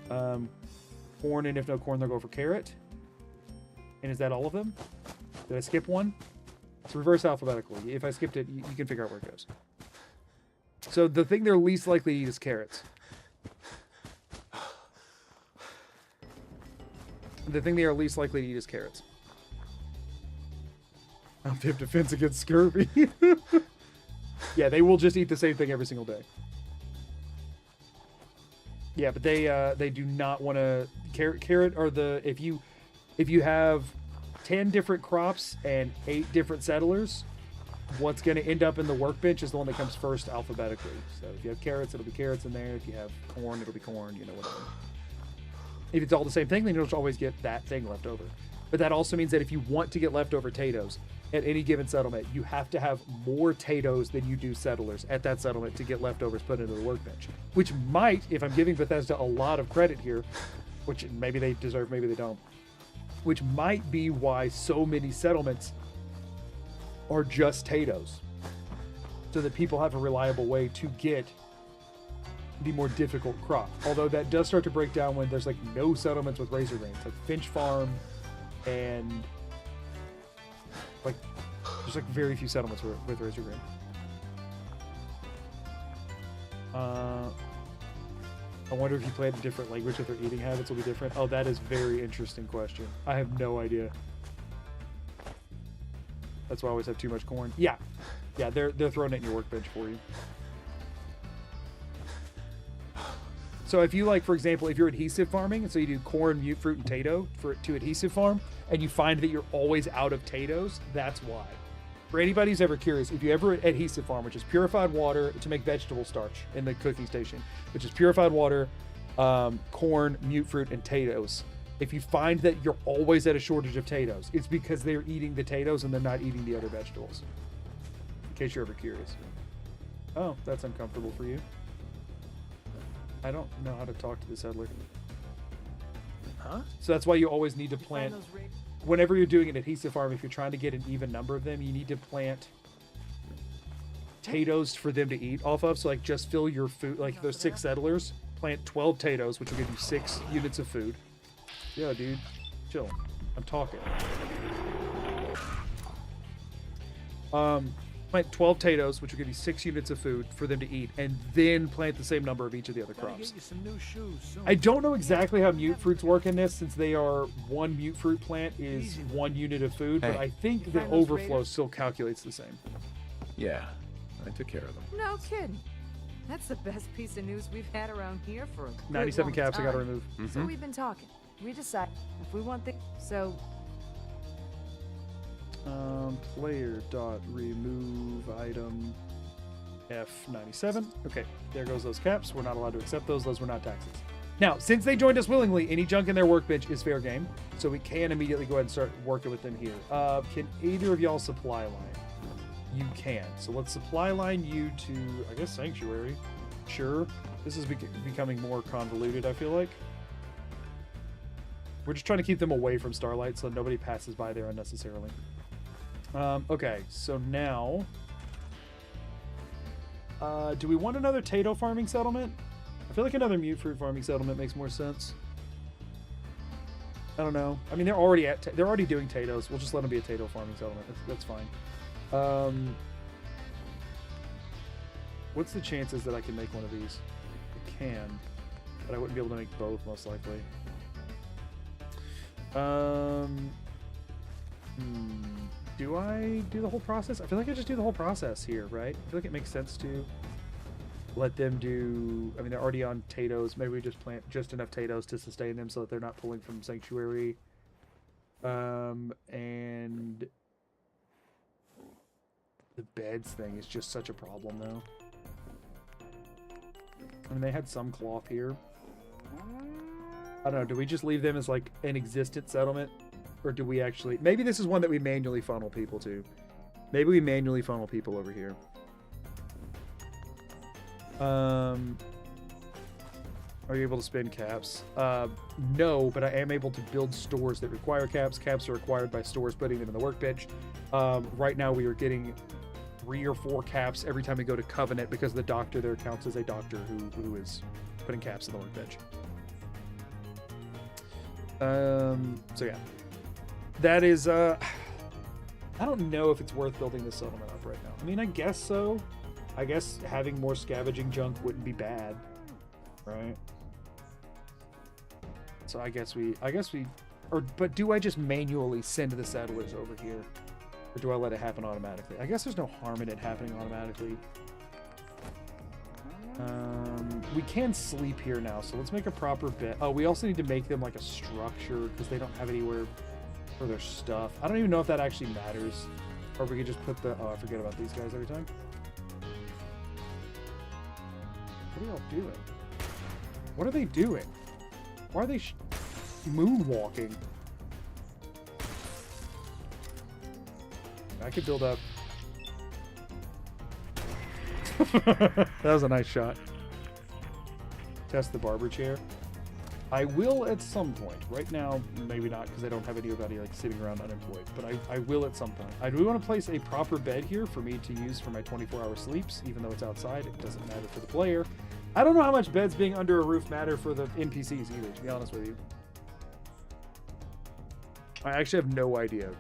corn. And if no corn, they'll go for carrot. And is that all of them? Did I skip one? It's reverse alphabetically. If I skipped it, you can figure out where it goes. So the thing they're least likely to eat is carrots. The thing they are least likely to eat is carrots. They have defense against scurvy. Yeah, they will just eat the same thing every single day. Yeah, but they do not want to carrot or the if you have 10 different crops and 8 different settlers, what's going to end up in the workbench is the one that comes first alphabetically. So if you have carrots, it'll be carrots in there. If you have corn, it'll be corn, you know, whatever. If it's all the same thing, then you'll always get that thing left over. But that also means that if you want to get leftover potatoes at any given settlement, you have to have more potatoes than you do settlers at that settlement to get leftovers put into the workbench. Which might, if I'm giving Bethesda a lot of credit here, which maybe they deserve, maybe they don't, which might be why so many settlements are just potatoes. So that people have a reliable way to get the more difficult crop. Although that does start to break down when there's like no settlements with razor grains, like Finch Farm and like there's like very few settlements with razor grain. I wonder if you play in a different language, if their eating habits will be different. Oh, that is a very interesting question. I have no idea. That's why I always have too much corn. Yeah, they're throwing it in your workbench for you. So if you like, for example, if you're adhesive farming, and so you do corn, mute fruit, and potato to adhesive farm, and you find that you're always out of potatoes, that's why. For anybody who's ever curious, if you ever adhesive farm, which is purified water to make vegetable starch in the cooking station, which is purified water, corn, mute fruit, and potatoes. If you find that you're always at a shortage of potatoes, it's because they're eating the potatoes and they're not eating the other vegetables. In case you're ever curious. Oh, that's uncomfortable for you. I don't know how to talk to the settler. Huh? So that's why you always need to plant... Whenever you're doing an adhesive farm, if you're trying to get an even number of them, you need to plant potatoes for them to eat off of. So like just fill your food, like those 6 settlers, plant 12 potatoes, which will give you 6 units of food. Yo, dude, chill. I'm talking. Plant 12 potatoes, which will give you 6 units of food for them to eat, and then plant the same number of each of the other crops. I don't know exactly how mute fruits work in this, since they are 1 mute fruit plant is 1 unit of food, but I think the overflow still calculates the same. Yeah, I took care of them. No kidding. That's the best piece of news we've had around here for a good 97 long caps time. I gotta remove. So we've been talking. We decide if we want the... So... Player dot remove item F97. Okay, there goes those caps. We're not allowed to accept those. Those were not taxes. Now, since they joined us willingly, any junk in their workbench is fair game. So we can immediately go ahead and start working with them here. Can either of y'all supply line? You can. So let's supply line you to, I guess, Sanctuary. Sure. This is becoming more convoluted, I feel like. We're just trying to keep them away from Starlight so nobody passes by there unnecessarily. Okay, so now... do we want another Tato farming settlement? I feel like another mute fruit farming settlement makes more sense. I don't know. I mean, they're already doing potatoes. We'll just let them be a potato farming settlement. That's fine. What's the chances that I can make one of these? I can, but I wouldn't be able to make both, most likely. Do I do the whole process? I feel like I just do the whole process here, right? I feel like it makes sense to let them do... I mean, they're already on potatoes. Maybe we just plant just enough potatoes to sustain them so that they're not pulling from Sanctuary. And the beds thing is just such a problem, though. I mean, they had some cloth here. I don't know. Do we just leave them as, like, an existent settlement? Or do we actually... Maybe this is one that we manually funnel people to. Maybe we manually funnel people over here. Are you able to spend caps? No, but I am able to build stores that require caps. Caps are required by stores putting them in the workbench. Right now we are getting 3 or 4 caps every time we go to Covenant because the doctor there counts as a doctor who is putting caps in the workbench. So yeah. That is, I don't know if it's worth building this settlement up right now. I mean, I guess so. I guess having more scavenging junk wouldn't be bad, right? So but do I just manually send the settlers over here? Or do I let it happen automatically? I guess there's no harm in it happening automatically. We can sleep here now, so let's make a proper bed. Oh, we also need to make them like a structure because they don't have anywhere for their stuff. I don't even know if that actually matters. Or we could just put the... Oh, I forget about these guys every time. What are y'all doing? What are they doing? Why are they moonwalking? I could build up. That was a nice shot. Test the barber chair. I will at some point. Right now, maybe not, because I don't have anybody like sitting around unemployed. But I will at some time. I do want to place a proper bed here for me to use for my 24-hour sleeps, even though it's outside. It doesn't matter for the player. I don't know how much beds being under a roof matter for the NPCs either, to be honest with you. I actually have no idea.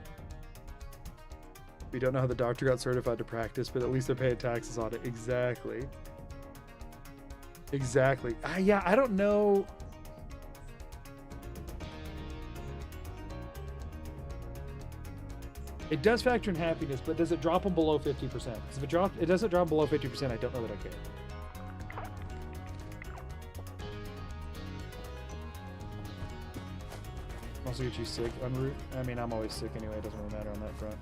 We don't know how the doctor got certified to practice, but at least they're paying taxes on it. Exactly. Exactly. Yeah, I don't know. It does factor in happiness, but does it drop them below 50%? Because if it doesn't drop below 50%, I don't know that I care. Also get you sick on route. I mean, I'm always sick anyway. It doesn't really matter on that front.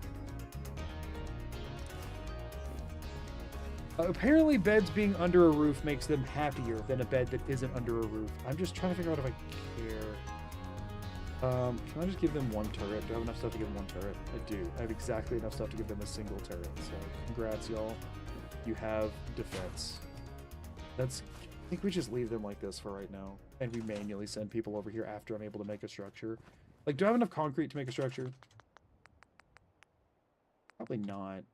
Apparently, beds being under a roof makes them happier than a bed that isn't under a roof. I'm just trying to figure out if I care. Can I just give them one turret? Do I have enough stuff to give them one turret? I do. I have exactly enough stuff to give them a single turret. So, congrats, y'all. You have defense. I think we just leave them like this for right now. And we manually send people over here after I'm able to make a structure. Like, do I have enough concrete to make a structure? Probably not.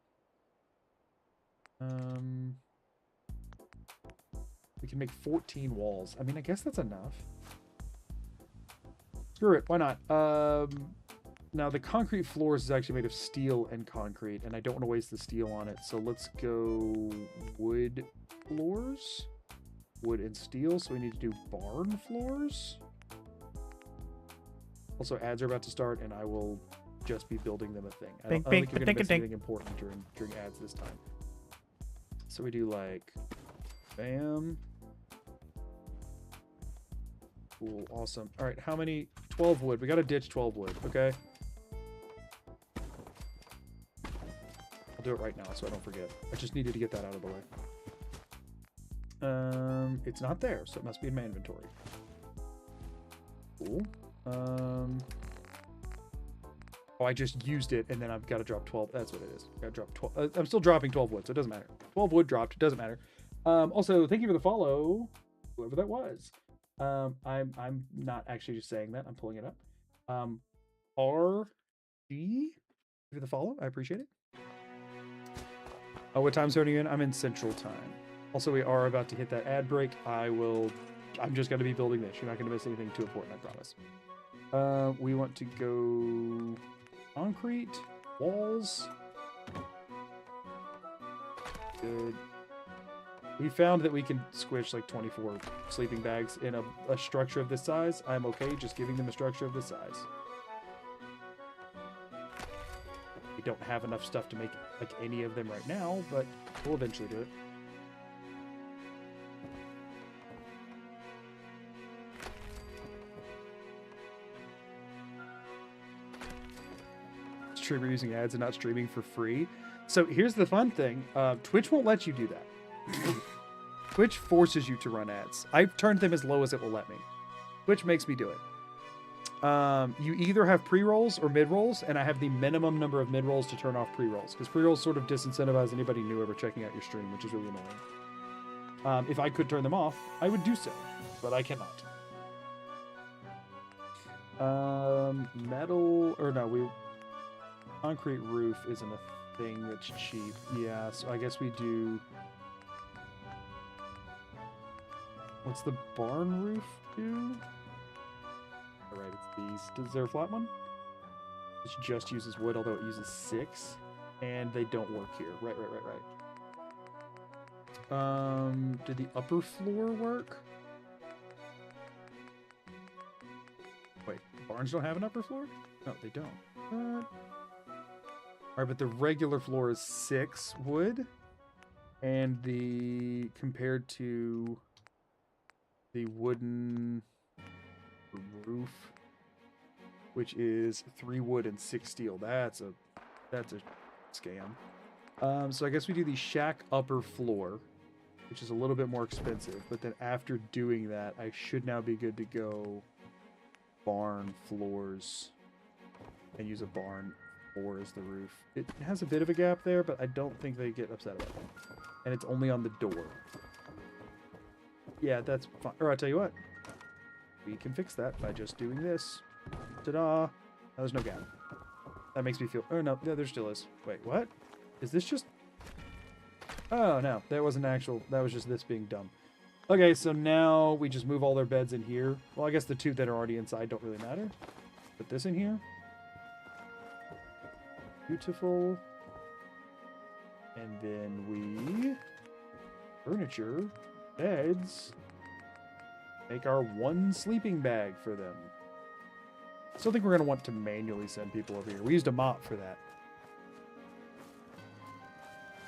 We can make 14 walls. I mean, I guess that's enough. Screw it. Why not? Now, the concrete floors is actually made of steel and concrete, and I don't want to waste the steel on it. So let's go wood floors. Wood and steel. So we need to do barn floors. Also, ads are about to start, and I will just be building them a thing. I don't think you're going to miss anything important during ads this time. So we do like, bam. Cool, awesome. All right, how many? 12 wood. We got to ditch 12 wood, okay? I'll do it right now so I don't forget. I just needed to get that out of the way. It's not there, so it must be in my inventory. Cool. Oh, I just used it, and then I've got to drop 12. That's what it is. Got to drop 12. I'm still dropping 12 wood, so it doesn't matter. 12 wood dropped. It doesn't matter. Also, thank you for the follow, whoever that was. I'm not actually just saying that. I'm pulling it up. RD for the follow. I appreciate it. Oh, what time zone are you in? I'm in Central Time. Also, we are about to hit that ad break. I'm just going to be building this. You're not going to miss anything too important, I promise. We want to go concrete, walls. Good. We found that we can squish like 24 sleeping bags in a structure of this size. I'm okay just giving them a structure of this size. We don't have enough stuff to make like any of them right now, but we'll eventually do it. Streamer using ads and not streaming for free. So here's the fun thing. Twitch won't let you do that. Twitch forces you to run ads. I've turned them as low as it will let me. Twitch makes me do it. You either have pre-rolls or mid-rolls, and I have the minimum number of mid-rolls to turn off pre-rolls, because pre-rolls sort of disincentivize anybody new ever checking out your stream, which is really annoying. If I could turn them off, I would do so, but I cannot. Concrete roof isn't a thing that's cheap. Yeah, so I guess we do... What's the barn roof do? Alright, it's these. Is there a flat one? Which just uses wood, although it uses 6. And they don't work here. Right. Did the upper floor work? Wait, barns don't have an upper floor? No, they don't. Alright, but the regular floor is 6 wood. And the... compared to... the wooden roof, which is 3 wood and 6 steel. That's a scam. So I guess we do the shack upper floor, which is a little bit more expensive. But then after doing that, I should now be good to go barn floors and use a barn floor as the roof. It has a bit of a gap there, but I don't think they get upset about it. And it's only on the door. Yeah, that's fine. Or I'll tell you what. We can fix that by just doing this. Ta-da! Now there's no gap. That makes me feel... Oh, no. Yeah, there still is. Wait, what? Is this just... Oh, no. That wasn't actual... That was just this being dumb. Okay, so now we just move all their beds in here. Well, I guess the 2 that are already inside don't really matter. Put this in here. Beautiful. And then we... Furniture... Beds. Make our 1 sleeping bag for them. I still think we're going to want to manually send people over here. We used a mop for that.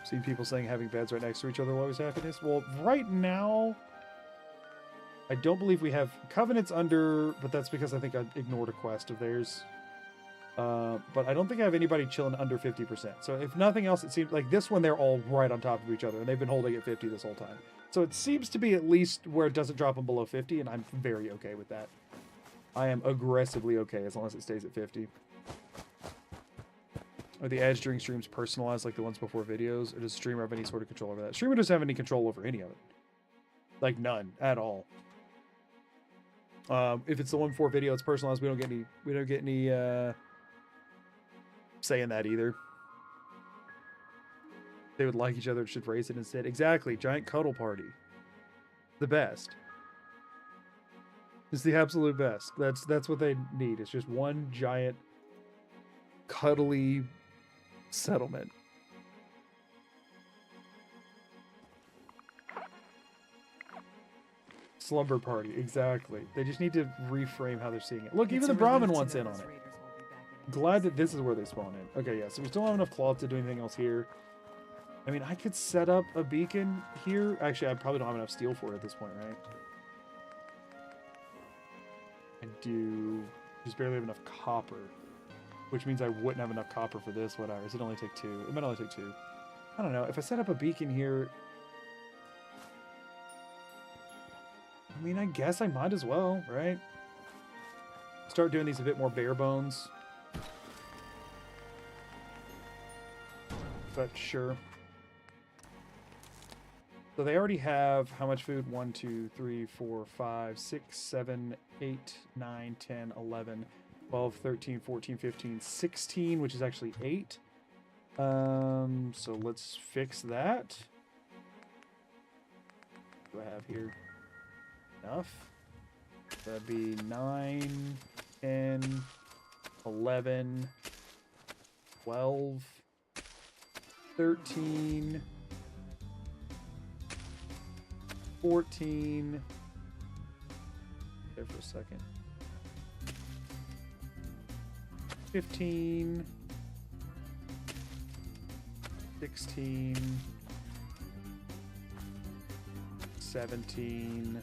Seen people saying having beds right next to each other will always happiness. Well, right now, I don't believe we have Covenants under, but that's because I think I ignored a quest of theirs. But I don't think I have anybody chilling under 50%. So if nothing else, it seems like this one, they're all right on top of each other, and they've been holding at 50 this whole time. So it seems to be at least where it doesn't drop them below 50, and I'm very okay with that. I am aggressively okay as long as it stays at 50. Are the ads during streams personalized like the ones before videos, or does streamer have any sort of control over that? Streamer doesn't have any control over any of it. Like none at all. If it's the one before video, it's personalized. We don't get any say in that either. They would like each other, should raise it instead. Exactly. Giant cuddle party. The best. It's the absolute best. That's what they need. It's just one giant cuddly settlement. Slumber party. Exactly. They just need to reframe how they're seeing it. Look, even the Brahmin wants in on it. Glad that this is where they spawn in. Okay, yeah, so we still don't have enough cloth to do anything else here. I mean, I could set up a beacon here. Actually, I probably don't have enough steel for it at this point, right? I do just barely have enough copper, which means I wouldn't have enough copper for this, whatever. Does it only take 2? It might only take 2. I don't know. If I set up a beacon here, I mean, I guess I might as well, right? Start doing these a bit more bare bones. But sure. So they already have how much food? 1, 2, 3, 4, 5, 6, 7, 8, 9, 10, 11, 12, 13, 14, 15, 16, which is actually 8. So let's fix that. What do I have here? Enough. That'd be 9, 10, 11, 12, 13, 14. There for a second. 15, 16, 17,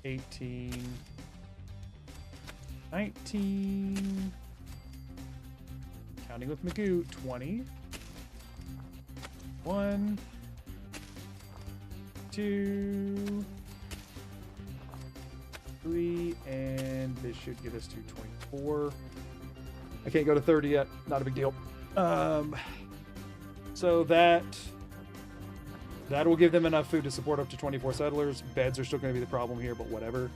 18, 19, counting with Magoo, 20, 1, 2, 3, and this should get us to 24. I can't go to 30 yet. Not a big deal. So that will give them enough food to support up to 24 settlers. Beds are still going to be the problem here, but whatever.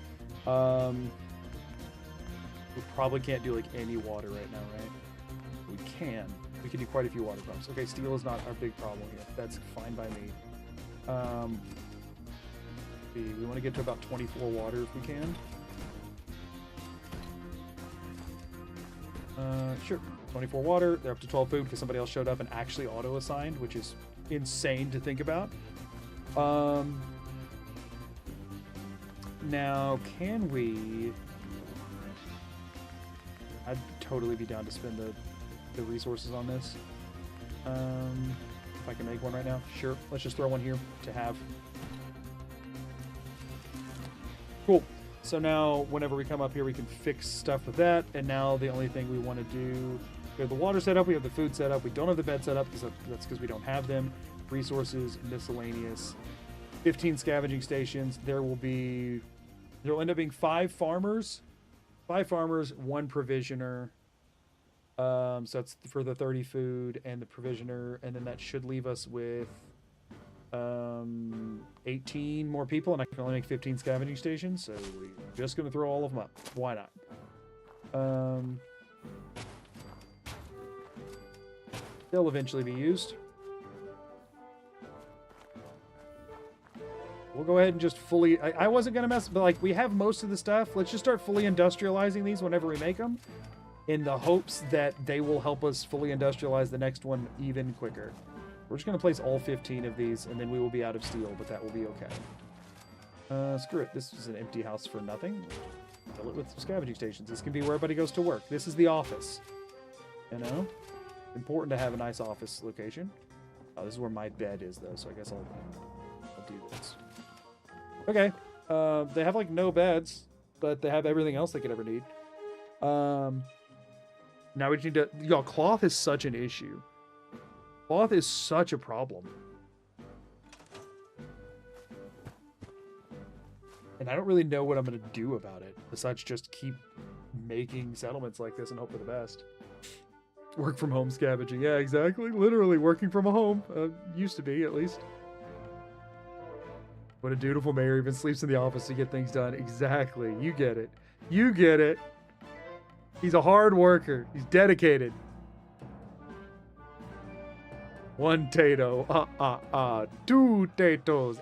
We probably can't do like any water right now, right? We can. We can do quite a few water pumps. Okay, steel is not our big problem here. That's fine by me. We want to get to about 24 water if we can. Sure. 24 water. They're up to 12 food because somebody else showed up and actually auto-assigned, which is insane to think about. Now, can we... I'd totally be down to spend the resources on this. If I can make one right now. Sure. Let's just throw one here to have. Cool. So now, whenever we come up here, we can fix stuff with that. And now the only thing we want to do... We have the water set up. We have the food set up. We don't have the bed set up because that's because we don't have them. Resources, miscellaneous. 15 scavenging stations. There'll end up being 5 farmers. 5 farmers, 1 provisioner. So that's for the 30 food and the provisioner. And then that should leave us with 18 more people. And I can only make 15 scavenging stations. So we're just going to throw all of them up. Why not? They'll eventually be used. We'll go ahead and just fully... I wasn't going to mess... But, like, we have most of the stuff. Let's just start fully industrializing these whenever we make them, in the hopes that they will help us fully industrialize the next one even quicker. We're just going to place all 15 of these, and then we will be out of steel, but that will be okay. Screw it. This is an empty house for nothing. Fill it with scavenging stations. This can be where everybody goes to work. This is the office. You know? Important to have a nice office location. Oh, this is where my bed is, though, so I guess I'll do this. Okay. They have, like, no beds, but they have everything else they could ever need. Now we just need to... Y'all, cloth is such an issue. Cloth is such a problem. And I don't really know what I'm going to do about it, besides just keep making settlements like this and hope for the best. Work from home scavenging. Yeah, exactly. Literally working from a home. Used to be, at least. What a dutiful mayor even sleeps in the office to get things done. Exactly. You get it. You get it. He's a hard worker. He's dedicated. 1 tato. 2 tatos.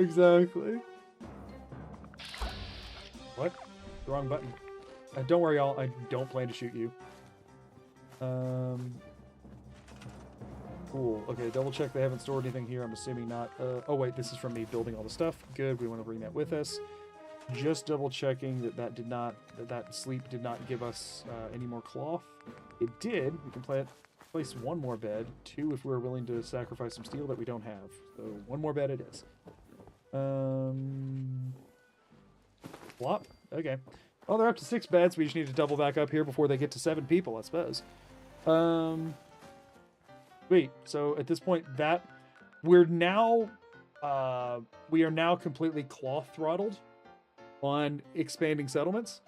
Exactly. What? The wrong button. Don't worry, y'all. I don't plan to shoot you. Cool. Okay, double check they haven't stored anything here. I'm assuming not. Oh wait, this is from me building all the stuff. Good. We want to bring that with us. Just double checking that sleep did not give us any more cloth. It did. We can place 1 more bed. 2 if we're willing to sacrifice some steel that we don't have. So 1 more bed it is. Flop. Okay. Well, they're up to 6 beds. We just need to double back up here before they get to 7 people, I suppose. Wait. So at this point, we are now completely cloth throttled on expanding settlements.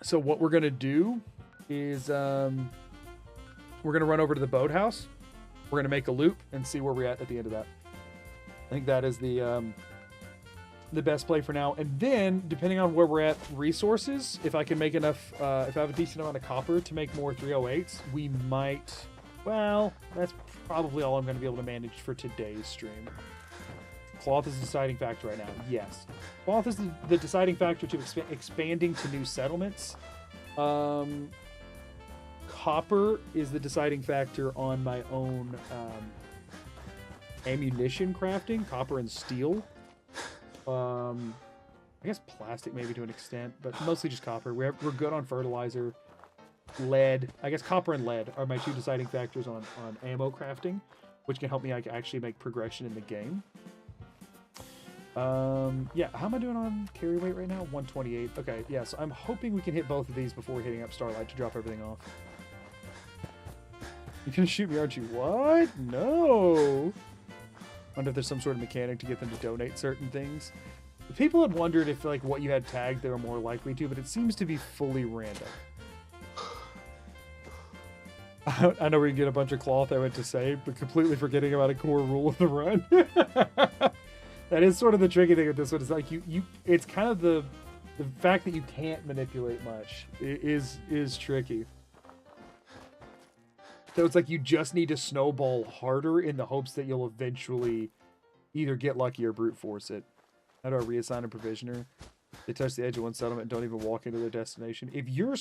So what we're gonna do is we're gonna run over to the boathouse. We're gonna make a loop and see where we're at the end of that. I think that is the best play for now. And then, depending on where we're at resources, if I can make enough, if I have a decent amount of copper to make more 308s, we might... Well, that's probably all I'm going to be able to manage for today's stream. Cloth is the deciding factor right now. Yes. Cloth is the deciding factor to expanding to new settlements. Copper is the deciding factor on my own ammunition crafting. Copper and steel. I guess plastic maybe to an extent, but mostly just copper. We're good on fertilizer. Lead. I guess copper and lead are my two deciding factors on ammo crafting, which can help me actually make progression in the game. Yeah, how am I doing on carry weight right now? 128. Okay, yeah, so I'm hoping we can hit both of these before hitting up Starlight to drop everything off. You're gonna shoot me, aren't you? What? No! Wonder if there's some sort of mechanic to get them to donate certain things. People had wondered if, like, what you had tagged they were more likely to, but it seems to be fully random. I know we can get a bunch of cloth, I went to say, but completely forgetting about a core rule of the run. That is sort of the tricky thing with this one. It's like it's kind of the fact that you can't manipulate much is tricky. So it's like you just need to snowball harder in the hopes that you'll eventually either get lucky or brute force it. How do I reassign a provisioner? They touch the edge of one settlement and don't even walk into their destination. If you're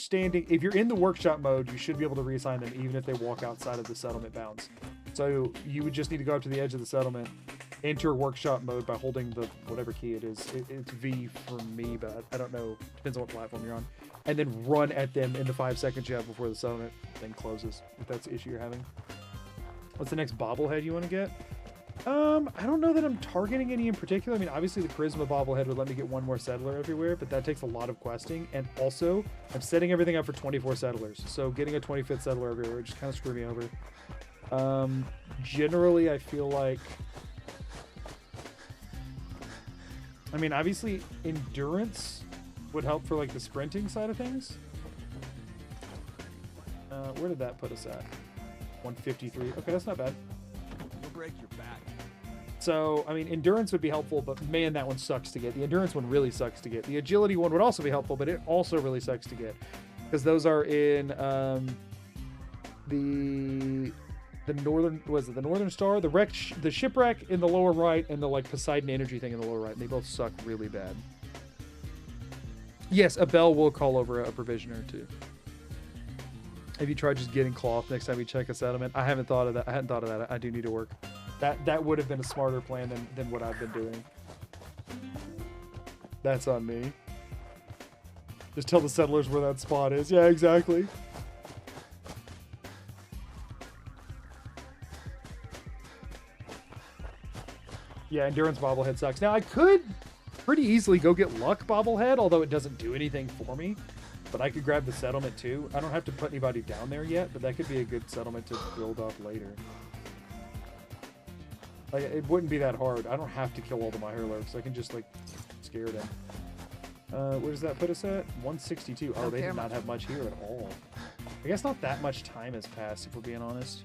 in the workshop mode, you should be able to reassign them even if they walk outside of the settlement bounds. So you would just need to go up to the edge of the settlement, enter workshop mode by holding the whatever key it is. It's V for me, but I don't know. Depends on what platform you're on. And then run at them in the 5 seconds you have before the settlement then closes, if that's the issue you're having. What's the next bobblehead you want to get? I don't know that I'm targeting any in particular. I mean, obviously the Charisma bobblehead would let me get one more settler everywhere, but that takes a lot of questing. And also, I'm setting everything up for 24 settlers. So getting a 25th settler everywhere would just kind of screw me over. Generally, I feel like... I mean, obviously, endurance would help for, like, the sprinting side of things. Where did that put us at? 153. Okay, that's not bad. You'll break your back. So, I mean, endurance would be helpful, but man, that one sucks to get. The endurance one really sucks to get. The agility one would also be helpful, but it also really sucks to get. Because those are in the northern, was it the Northern Star? The shipwreck in the lower right, and the, like, Poseidon energy thing in the lower right. And they both suck really bad. Yes, a bell will call over a provisioner, too. Have you tried just getting cloth next time you check a settlement? I haven't thought of that. I hadn't thought of that. I do need to work. That would have been a smarter plan than what I've been doing. That's on me. Just tell the settlers where that spot is. Yeah, exactly. Yeah, endurance bobblehead sucks. Now, I could pretty easily go get luck bobblehead, although it doesn't do anything for me. But I could grab the settlement too. I don't have to put anybody down there yet, but that could be a good settlement to build up later. Like, it wouldn't be that hard. I don't have to kill all the Mirelurks. I can just, like, scare them. Where does that put us at? 162. Oh, they did not have much here at all. I guess not that much time has passed, if we're being honest.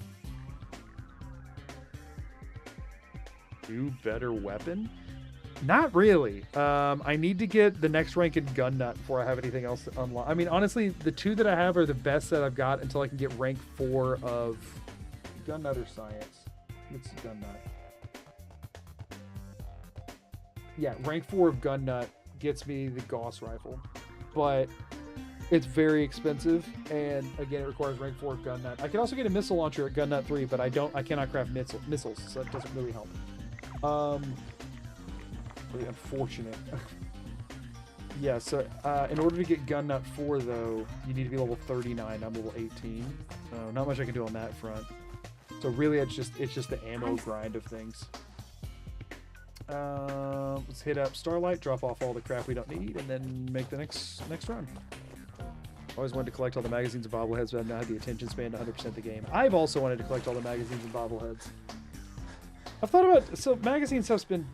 Do better weapon? Not really. I need to get the next rank in Gun Nut before I have anything else to unlock. I mean, honestly, the two that I have are the best that I've got until I can get rank 4 of Gun Nut or Science. It's Gun Nut. Yeah, rank 4 of Gun Nut gets me the Gauss rifle, but it's very expensive, and again, it requires rank 4 of Gun Nut. I can also get a missile launcher at Gun Nut 3, but I cannot craft missiles, so that doesn't really help. Really unfortunate. Yeah, so in order to get Gun Nut 4, though, you need to be level 39. I'm level 18. So not much I can do on that front. So really, it's just the ammo grind of things. Let's hit up Starlight, drop off all the crap we don't need, and then make the next run. Always wanted to collect all the magazines and bobbleheads, but I've not had the attention span to 100% the game. I've also wanted to collect all the magazines and bobbleheads. I've thought about, so magazine stuff's been,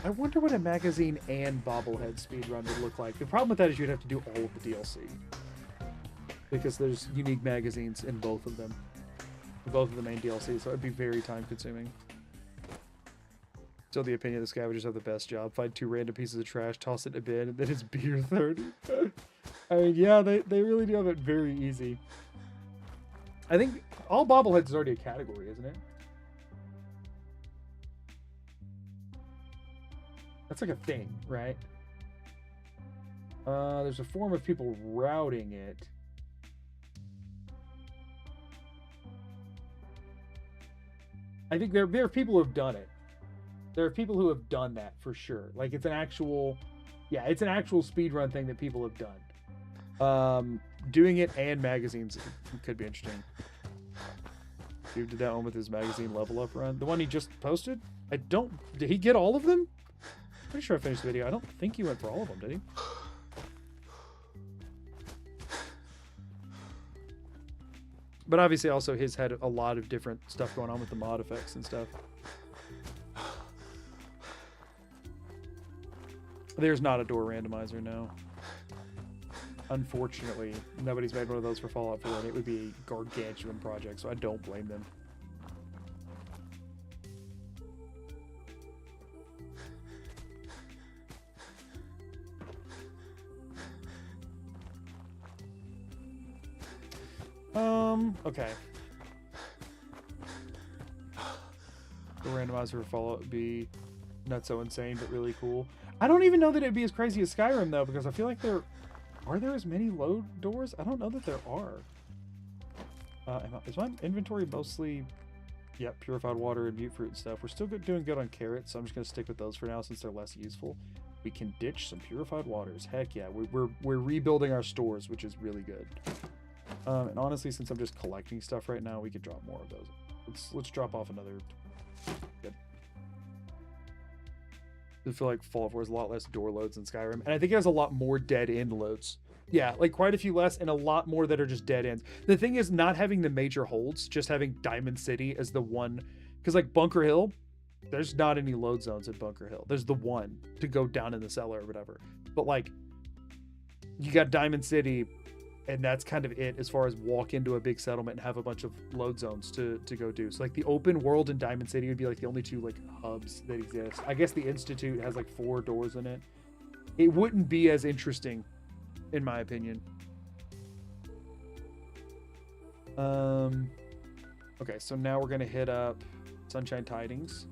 I wonder what a magazine and bobblehead speedrun would look like. The problem with that is you'd have to do all of the DLC. Because there's unique magazines in both of them. In both of the main DLCs, so it'd be very time consuming. Still the opinion the scavengers have the best job. Find 2 random pieces of trash, toss it in a bin, and then it's beer 30. I mean, yeah, they really do have it very easy. I think all bobbleheads is already a category, isn't it? That's like a thing, right? There's a form of people routing it. I think there are people who have done it. There are people who have done that for sure. Like it's an actual, yeah, it's an actual speedrun thing that people have done. Doing it and magazines could be interesting. Dude did that one with his magazine level up run. The one he just posted? Did he get all of them? Pretty sure I finished the video. I don't think he went for all of them, did he? But obviously also his had a lot of different stuff going on with the mod effects and stuff. There's not a door randomizer, no. Unfortunately, nobody's made one of those for Fallout 4, and it would be a gargantuan project, so I don't blame them. Okay. The randomizer for Fallout would be not so insane, but really cool. I don't even know that it'd be as crazy as Skyrim, though, because I feel like are there as many load doors? I don't know that there are. Is my inventory mostly, yep, purified water and mute fruit and stuff? We're still doing good on carrots, so I'm just going to stick with those for now since they're less useful. We can ditch some purified waters. Heck yeah, we're rebuilding our stores, which is really good. And honestly, since I'm just collecting stuff right now, we could drop more of those. Let's drop off another. Good. I feel like Fallout 4 has a lot less door loads than Skyrim, and I think it has a lot more dead end loads. Yeah, like quite a few less, and a lot more that are just dead ends. The thing is, not having the major holds, just having Diamond City as the one, because like Bunker Hill, there's not any load zones at Bunker Hill. There's the one to go down in the cellar or whatever. But like, you got Diamond City, and that's kind of it as far as walk into a big settlement and have a bunch of load zones to go do. So like the open world in Diamond City would be like the only two like hubs that exist. I guess the Institute has like 4 doors in it. It wouldn't be as interesting, in my opinion. Okay, so now we're gonna hit up Sunshine Tidings.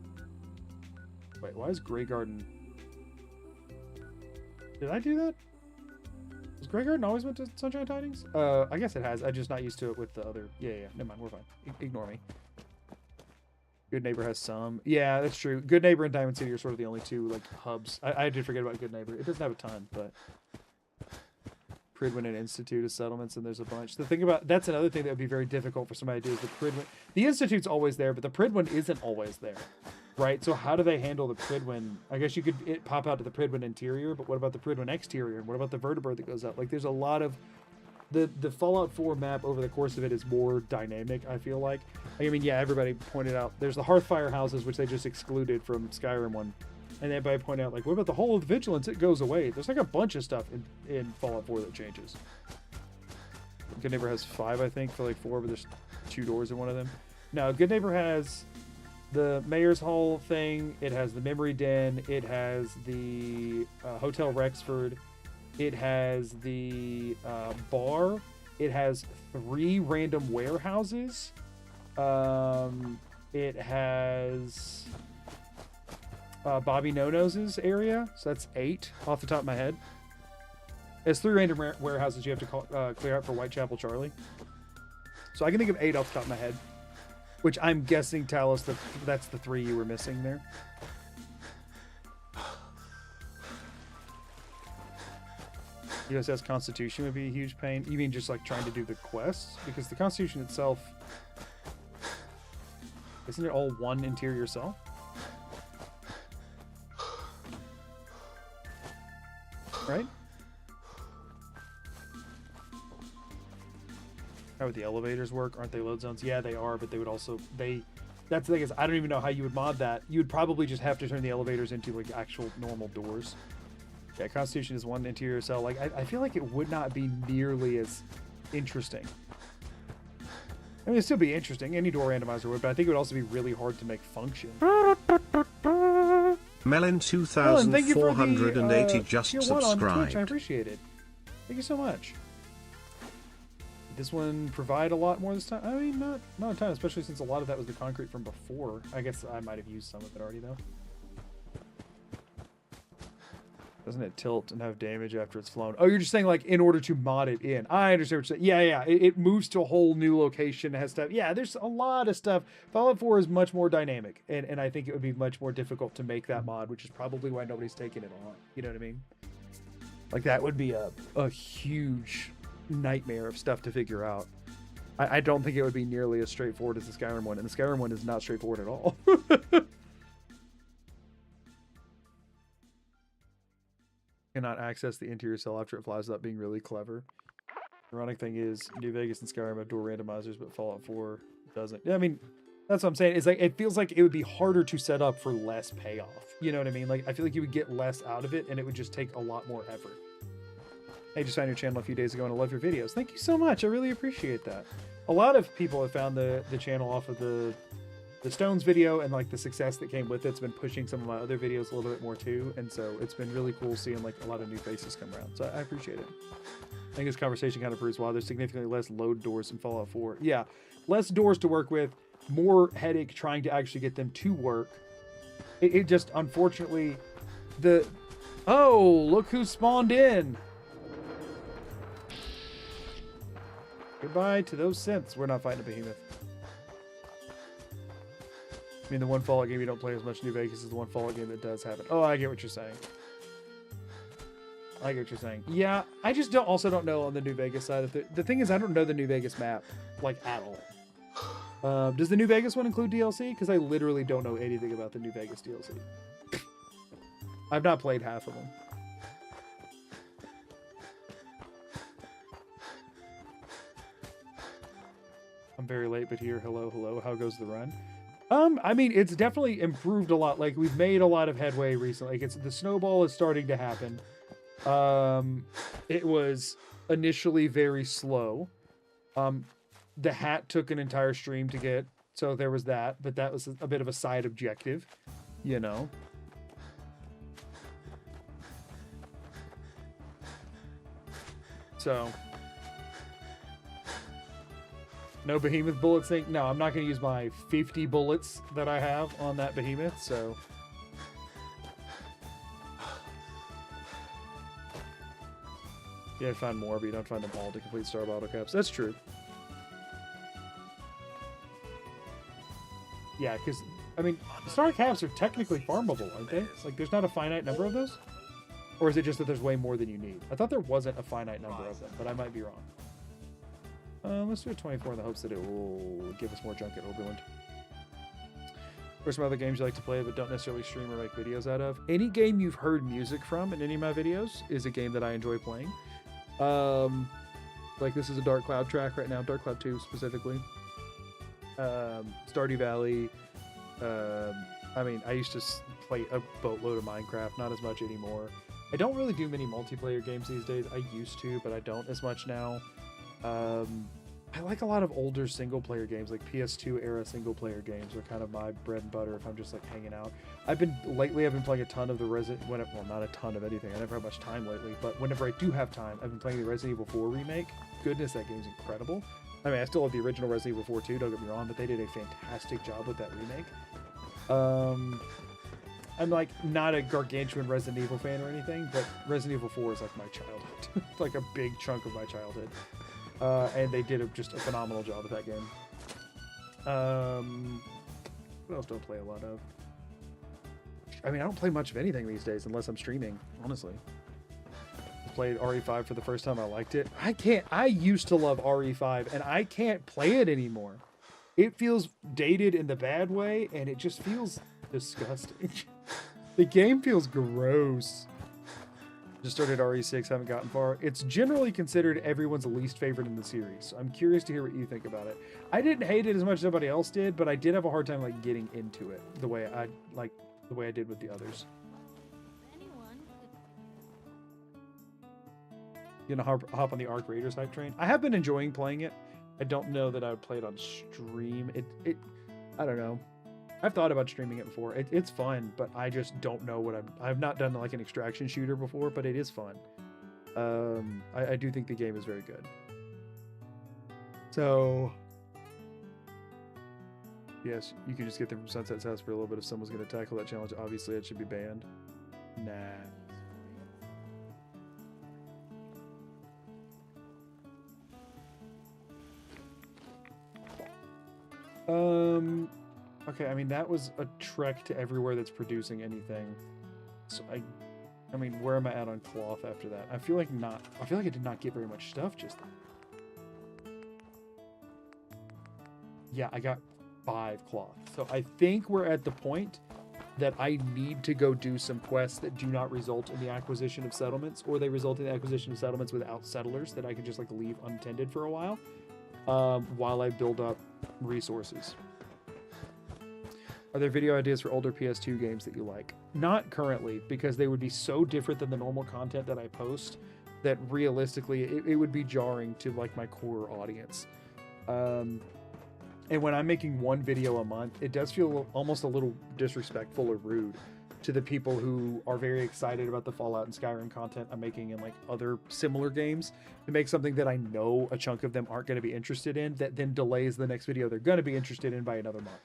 Wait, why is Grey Garden? Did I do that? Has Grey Garden always went to Sunshine Tidings? I guess it has. I'm just not used to it with the other. Yeah. Never mind. We're fine. Ignore me. Good Neighbor has some. Yeah, that's true. Good Neighbor and Diamond City are sort of the only two like hubs. I did forget about Good Neighbor. It doesn't have a ton, but Pridwin and Institute of Settlements, and there's a bunch. The thing about that's another thing that would be very difficult for somebody to do is the Pridwin. The Institute's always there, but the Pridwin isn't always there. Right, so how do they handle the Pridwin? I guess you could pop out to the Pridwin interior, but what about the Pridwin exterior? And what about the vertibird that goes out? Like, there's a lot of the Fallout 4 map over the course of it is more dynamic. I feel like. I mean, yeah, everybody pointed out there's the Hearthfire houses, which they just excluded from Skyrim one, and everybody pointed out like, what about the Hole of Vigilance? It goes away. There's like a bunch of stuff in Fallout 4 that changes. Good Neighbor has 5, I think, for like 4, but there's 2 doors in one of them. No, Good Neighbor has the Mayor's Hall thing, it has the Memory Den, it has the Hotel Rexford, it has the bar, it has 3 random warehouses, it has Bobby No-Nose's area, so that's 8 off the top of my head. There's 3 random warehouses you have to clear out for Whitechapel Charlie. So I can think of 8 off the top of my head. Which I'm guessing, Talos, that's the 3 you were missing there. USS Constitution would be a huge pain. You mean just like trying to do the quests? Because the Constitution itself, isn't it all one interior cell? Right? How would the elevators work? Aren't they load zones? Yeah, they are, but they would also that's the thing is I don't even know how you would mod that. You would probably just have to turn the elevators into like actual normal doors. Yeah, Constitution is one interior cell. Like I feel like it would not be nearly as interesting. I mean, it'd still be interesting. Any door randomizer would, but I think it would also be really hard to make function. Melon 2480 just subscribed. I appreciate it. Thank you so much. This one provide a lot more this time? I mean, not a ton, especially since a lot of that was the concrete from before. I guess I might have used some of it already, though. Doesn't it tilt and have damage after it's flown? Oh, you're just saying like in order to mod it in. I understand what you're saying. Yeah, yeah. It moves to a whole new location. It has stuff. Yeah, there's a lot of stuff. Fallout 4 is much more dynamic, and I think it would be much more difficult to make that mod, which is probably why nobody's taking it on. You know what I mean? Like that would be a huge nightmare of stuff to figure out. I don't think it would be nearly as straightforward as the Skyrim one, and the Skyrim one is not straightforward at all. Cannot access the interior cell after it flies without being really clever. The ironic thing is, New Vegas and Skyrim have dual randomizers, but Fallout 4 doesn't. Yeah, I mean, that's what I'm saying. It's like, it feels like it would be harder to set up for less payoff. You know what I mean? Like, I feel like you would get less out of it, and it would just take a lot more effort. I just found your channel a few days ago, and I love your videos. Thank you so much. I really appreciate that. A lot of people have found the channel off of the Stones video, and like the success that came with it. It's been pushing some of my other videos a little bit more too, and so it's been really cool seeing like a lot of new faces come around, so I appreciate it. I think this conversation kind of proves why there's significantly less load doors in Fallout 4. Yeah, less doors to work with, more headache trying to actually get them to work. It just, unfortunately, oh, look who spawned in. Goodbye to those synths. We're not fighting a behemoth. I mean, the one Fallout game you don't play as much New Vegas is the one Fallout game that does have it. Oh, I get what you're saying. I get what you're saying. Yeah, I just also don't know on the New Vegas side of it. The thing is, I don't know the New Vegas map, like, at all. Does the New Vegas one include DLC? Because I literally don't know anything about the New Vegas DLC. I've not played half of them. I'm very late, but here, hello, hello. How goes the run? I mean, it's definitely improved a lot. Like, we've made a lot of headway recently. Like, the snowball is starting to happen. It was initially very slow. The hat took an entire stream to get, so there was that, but that was a bit of a side objective, you know. So... no behemoth bullets thing. No, I'm not going to use my 50 bullets that I have on that behemoth, so... yeah, I find more, but you don't find them all to complete Star Bottle Caps. That's true. Yeah, because, I mean, Star Caps are technically farmable, aren't they? Like, there's not a finite number of those? Or is it just that there's way more than you need? I thought there wasn't a finite number of them, but I might be wrong. Let's do a 24 in the hopes that it will give us more junk at Oberland. What are some other games you like to play but don't necessarily stream or make videos out of? Any game you've heard music from in any of my videos is a game that I enjoy playing. Like this is a Dark Cloud track right now, Dark Cloud 2 specifically. Stardew Valley. I mean, I used to play a boatload of Minecraft, not as much anymore. I don't really do many multiplayer games these days. I used to, but I don't as much now. I like a lot of older single-player games, like PS2 era single-player games are kind of my bread and butter if I'm just like hanging out. Lately I've been playing a ton of the well, not a ton of anything. I never have much time lately, but whenever I do have time, I've been playing the Resident Evil 4 remake. Goodness, that game's incredible. I mean, I still have the original Resident Evil 4 too, don't get me wrong, but they did a fantastic job with that remake. I'm like not a gargantuan Resident Evil fan or anything, but Resident Evil 4 is like my childhood. It's like a big chunk of my childhood. And they did just a phenomenal job with that game. What else do I play a lot of? I mean, I don't play much of anything these days unless I'm streaming, honestly. I played RE5 for the first time. I liked it. I used to love RE5, and I can't play it anymore. It feels dated in the bad way, and it just feels disgusting. The game feels gross. Just started RE6, haven't gotten far. It's generally considered everyone's least favorite in the series. So I'm curious to hear what you think about it. I didn't hate it as much as everybody else did, but I did have a hard time like getting into it the way I did with the others. You know, hop on the Arc Raiders hype train. I have been enjoying playing it. I don't know that I would play it on stream. I don't know. I've thought about streaming it before. It's fun, but I just don't know what I've not done like an extraction shooter before, but it is fun. I do think the game is very good. So, yes, you can just get them from Sunset's house for a little bit if someone's going to tackle that challenge. Obviously, it should be banned. Nah. Okay, I mean, that was a trek to everywhere that's producing anything. So I mean, where am I at on cloth after that? I feel like I did not get very much stuff just then. Yeah, I got 5 cloth. So I think we're at the point that I need to go do some quests that do not result in the acquisition of settlements, or they result in the acquisition of settlements without settlers that I can just like leave untended for a while I build up resources. Are there video ideas for older PS2 games that you like? Not currently, because they would be so different than the normal content that I post that realistically it would be jarring to like my core audience. And when I'm making one video a month, it does feel almost a little disrespectful or rude to the people who are very excited about the Fallout and Skyrim content I'm making in like other similar games, to make something that I know a chunk of them aren't going to be interested in, that then delays the next video they're going to be interested in by another month.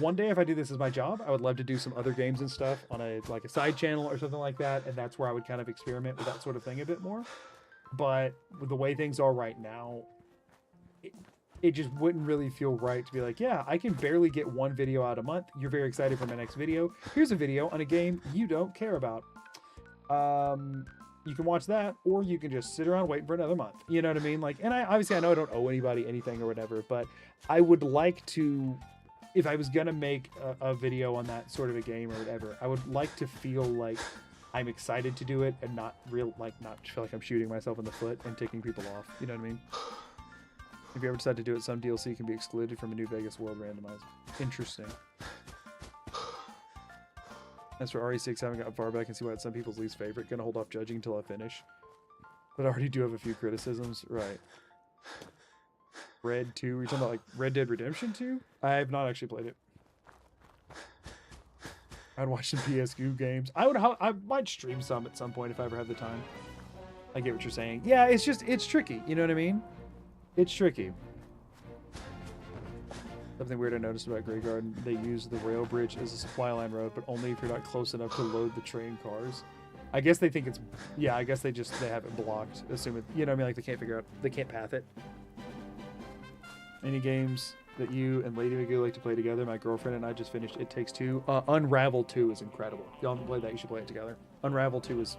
One day, if I do this as my job, I would love to do some other games and stuff on a side channel or something like that, and that's where I would kind of experiment with that sort of thing a bit more. But with the way things are right now, it just wouldn't really feel right to be like, yeah, I can barely get one video out a month. You're very excited for my next video. Here's a video on a game you don't care about. You can watch that, or you can just sit around waiting for another month. You know what I mean? Like, and I know I don't owe anybody anything or whatever, but I would like to, if I was gonna make a video on that sort of a game or whatever, I would like to feel like I'm excited to do it and not feel like I'm shooting myself in the foot and ticking people off. You know what I mean? If you ever decide to do it, some DLC can be excluded from a New Vegas World randomizer. Interesting. As for RE6, I haven't gotten far back and see why it's some people's least favorite. Gonna hold off judging until I finish. But I already do have a few criticisms. Right. Red 2, are you talking about like Red Dead Redemption 2? I have not actually played it. I'd watch some PSQ games. I might stream some at some point if I ever have the time. I get what you're saying. Yeah, it's tricky. You know what I mean? It's tricky. Something weird I noticed about Grey Garden, they use the rail bridge as a supply line road, but only if you're not close enough to load the train cars. I guess they think it's, yeah, I guess they have it blocked, assuming, you know what I mean, like they can't path it. Any games that you and Lady McGee like to play together? My girlfriend and I just finished It Takes Two. Unravel 2 is incredible. If y'all haven't played that, you should play it together. Unravel 2 is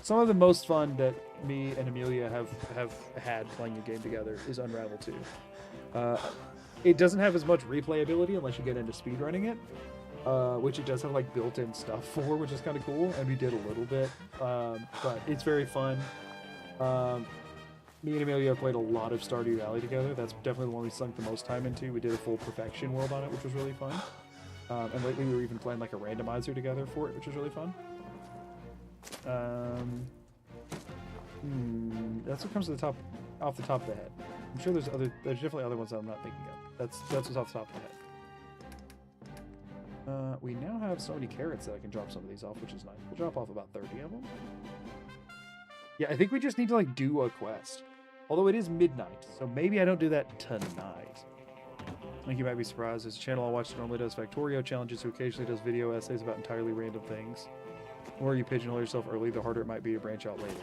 some of the most fun that me and Amelia have had playing a game together is Unravel 2. It doesn't have as much replayability unless you get into speedrunning it, which it does have like built-in stuff for, which is kind of cool, and we did a little bit, but it's very fun. Me and Amelia have played a lot of Stardew Valley together. That's definitely the one we sunk the most time into. We did a full perfection world on it, which was really fun. And lately we were even playing like a randomizer together for it, which was really fun. That's what comes to the top, off the top of the head. I'm sure there's definitely other ones that I'm not thinking of. That's what's off the top of the head. We now have so many carrots that I can drop some of these off, which is nice. We'll drop off about 30 of them. Yeah, I think we just need to like do a quest. Although it is midnight, so maybe I don't do that tonight. I think you might be surprised. There's a channel I watch that normally does Factorio challenges, who occasionally does video essays about entirely random things. The more you pigeonhole yourself early, the harder it might be to branch out later.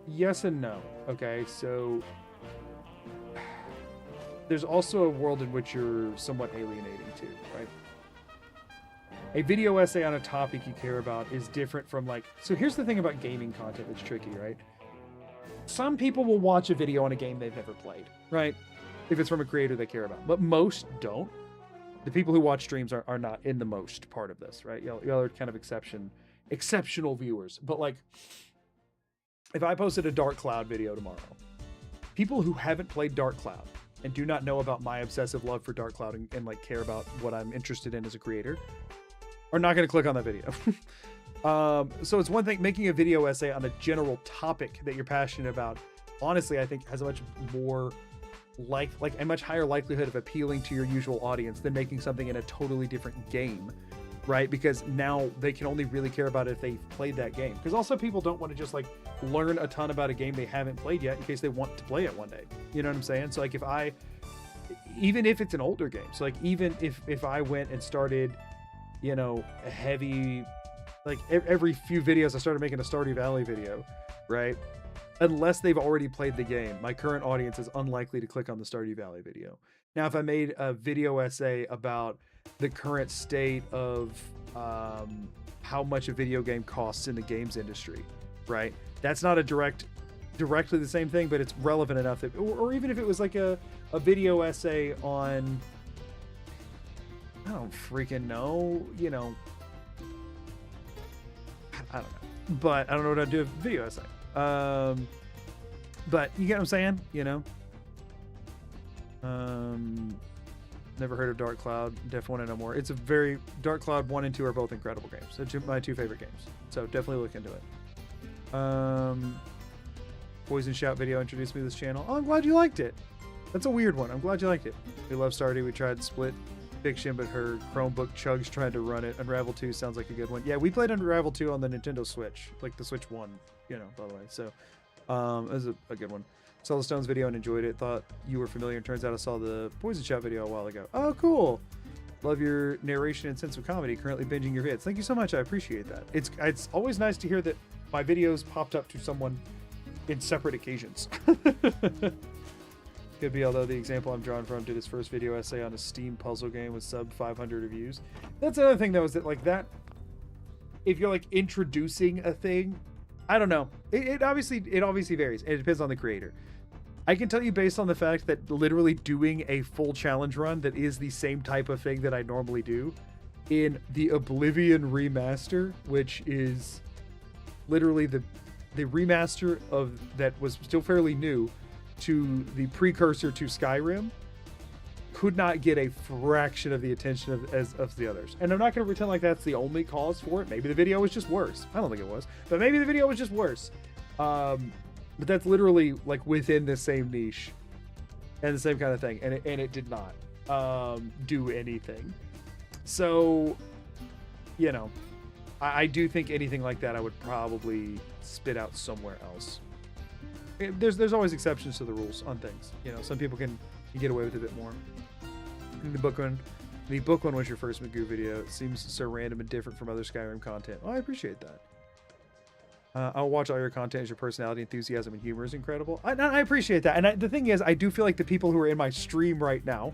Yes and no. Okay, so there's also a world in which you're somewhat alienating too, right? A video essay on a topic you care about is different from like... So here's the thing about gaming content that's tricky, right? Some people will watch a video on a game they've never played, right? If it's from a creator they care about. But most don't. The people who watch streams are not in the most part of this, right? Y'all are kind of exceptional viewers. But like, if I posted a Dark Cloud video tomorrow, people who haven't played Dark Cloud and do not know about my obsessive love for Dark Cloud and like care about what I'm interested in as a creator are not going to click on that video. So it's one thing, making a video essay on a general topic that you're passionate about, honestly, I think has a much more like a much higher likelihood of appealing to your usual audience than making something in a totally different game, right? Because now they can only really care about it if they've played that game. Because also people don't want to just like learn a ton about a game they haven't played yet in case they want to play it one day. You know what I'm saying? So like even if it's an older game, so like even if I went and started, you know, a heavy, like every few videos I started making a Stardew Valley video, right? unless they've already played the game, my current audience is unlikely to click on the Stardew Valley video. Now, if I made a video essay about the current state of how much a video game costs in the games industry, right? That's not a directly the same thing, but it's relevant enough that, or even if it was like a video essay on, I don't freaking know, you know, I don't know, but I don't know what I'd do with a video essay. But you get what I'm saying, you know? Never heard of Dark Cloud. Definitely want to know more. It's a very Dark Cloud 1 and 2 are both incredible games. They're my two favorite games. So definitely look into it. Poison Shout video introduced me to this channel. Oh, I'm glad you liked it. That's a weird one. I'm glad you liked it. We love Stardew. We tried Split Fiction, but her Chromebook chugs trying to run it. Unravel 2 sounds like a good one. Yeah, we played Unravel 2 on the Nintendo Switch, like the Switch 1, you know, by the way. So it was a good one. Saw the Stones video and enjoyed it. Thought you were familiar. And turns out I saw the Poison Shout video a while ago. Oh, cool. Love your narration and sense of comedy. Currently binging your vids. Thank you so much. I appreciate that. It's always nice to hear that my videos popped up to someone in separate occasions. Could be, although the example I'm drawing from did his first video essay on a Steam puzzle game with sub 500 reviews. That's another thing that was that, like, that if you're like introducing a thing, I don't know. It obviously varies. It depends on the creator. I can tell you based on the fact that literally doing a full challenge run that is the same type of thing that I normally do in the Oblivion remaster, which is literally the remaster of that was still fairly new to the precursor to Skyrim, could not get a fraction of the attention of the others. And I'm not going to pretend like that's the only cause for it. Maybe the video was just worse. I don't think it was, but maybe the video was just worse. But that's literally like within the same niche and the same kind of thing. And it did not do anything. So, you know, I do think anything like that I would probably spit out somewhere else. There's always exceptions to the rules on things. You know, some people can get away with a bit more. The book one was your first Magoo video. It seems so random and different from other Skyrim content. Oh, I appreciate that. I'll watch all your content as your personality, enthusiasm, and humor is incredible. I appreciate that. And the thing is, I do feel like the people who are in my stream right now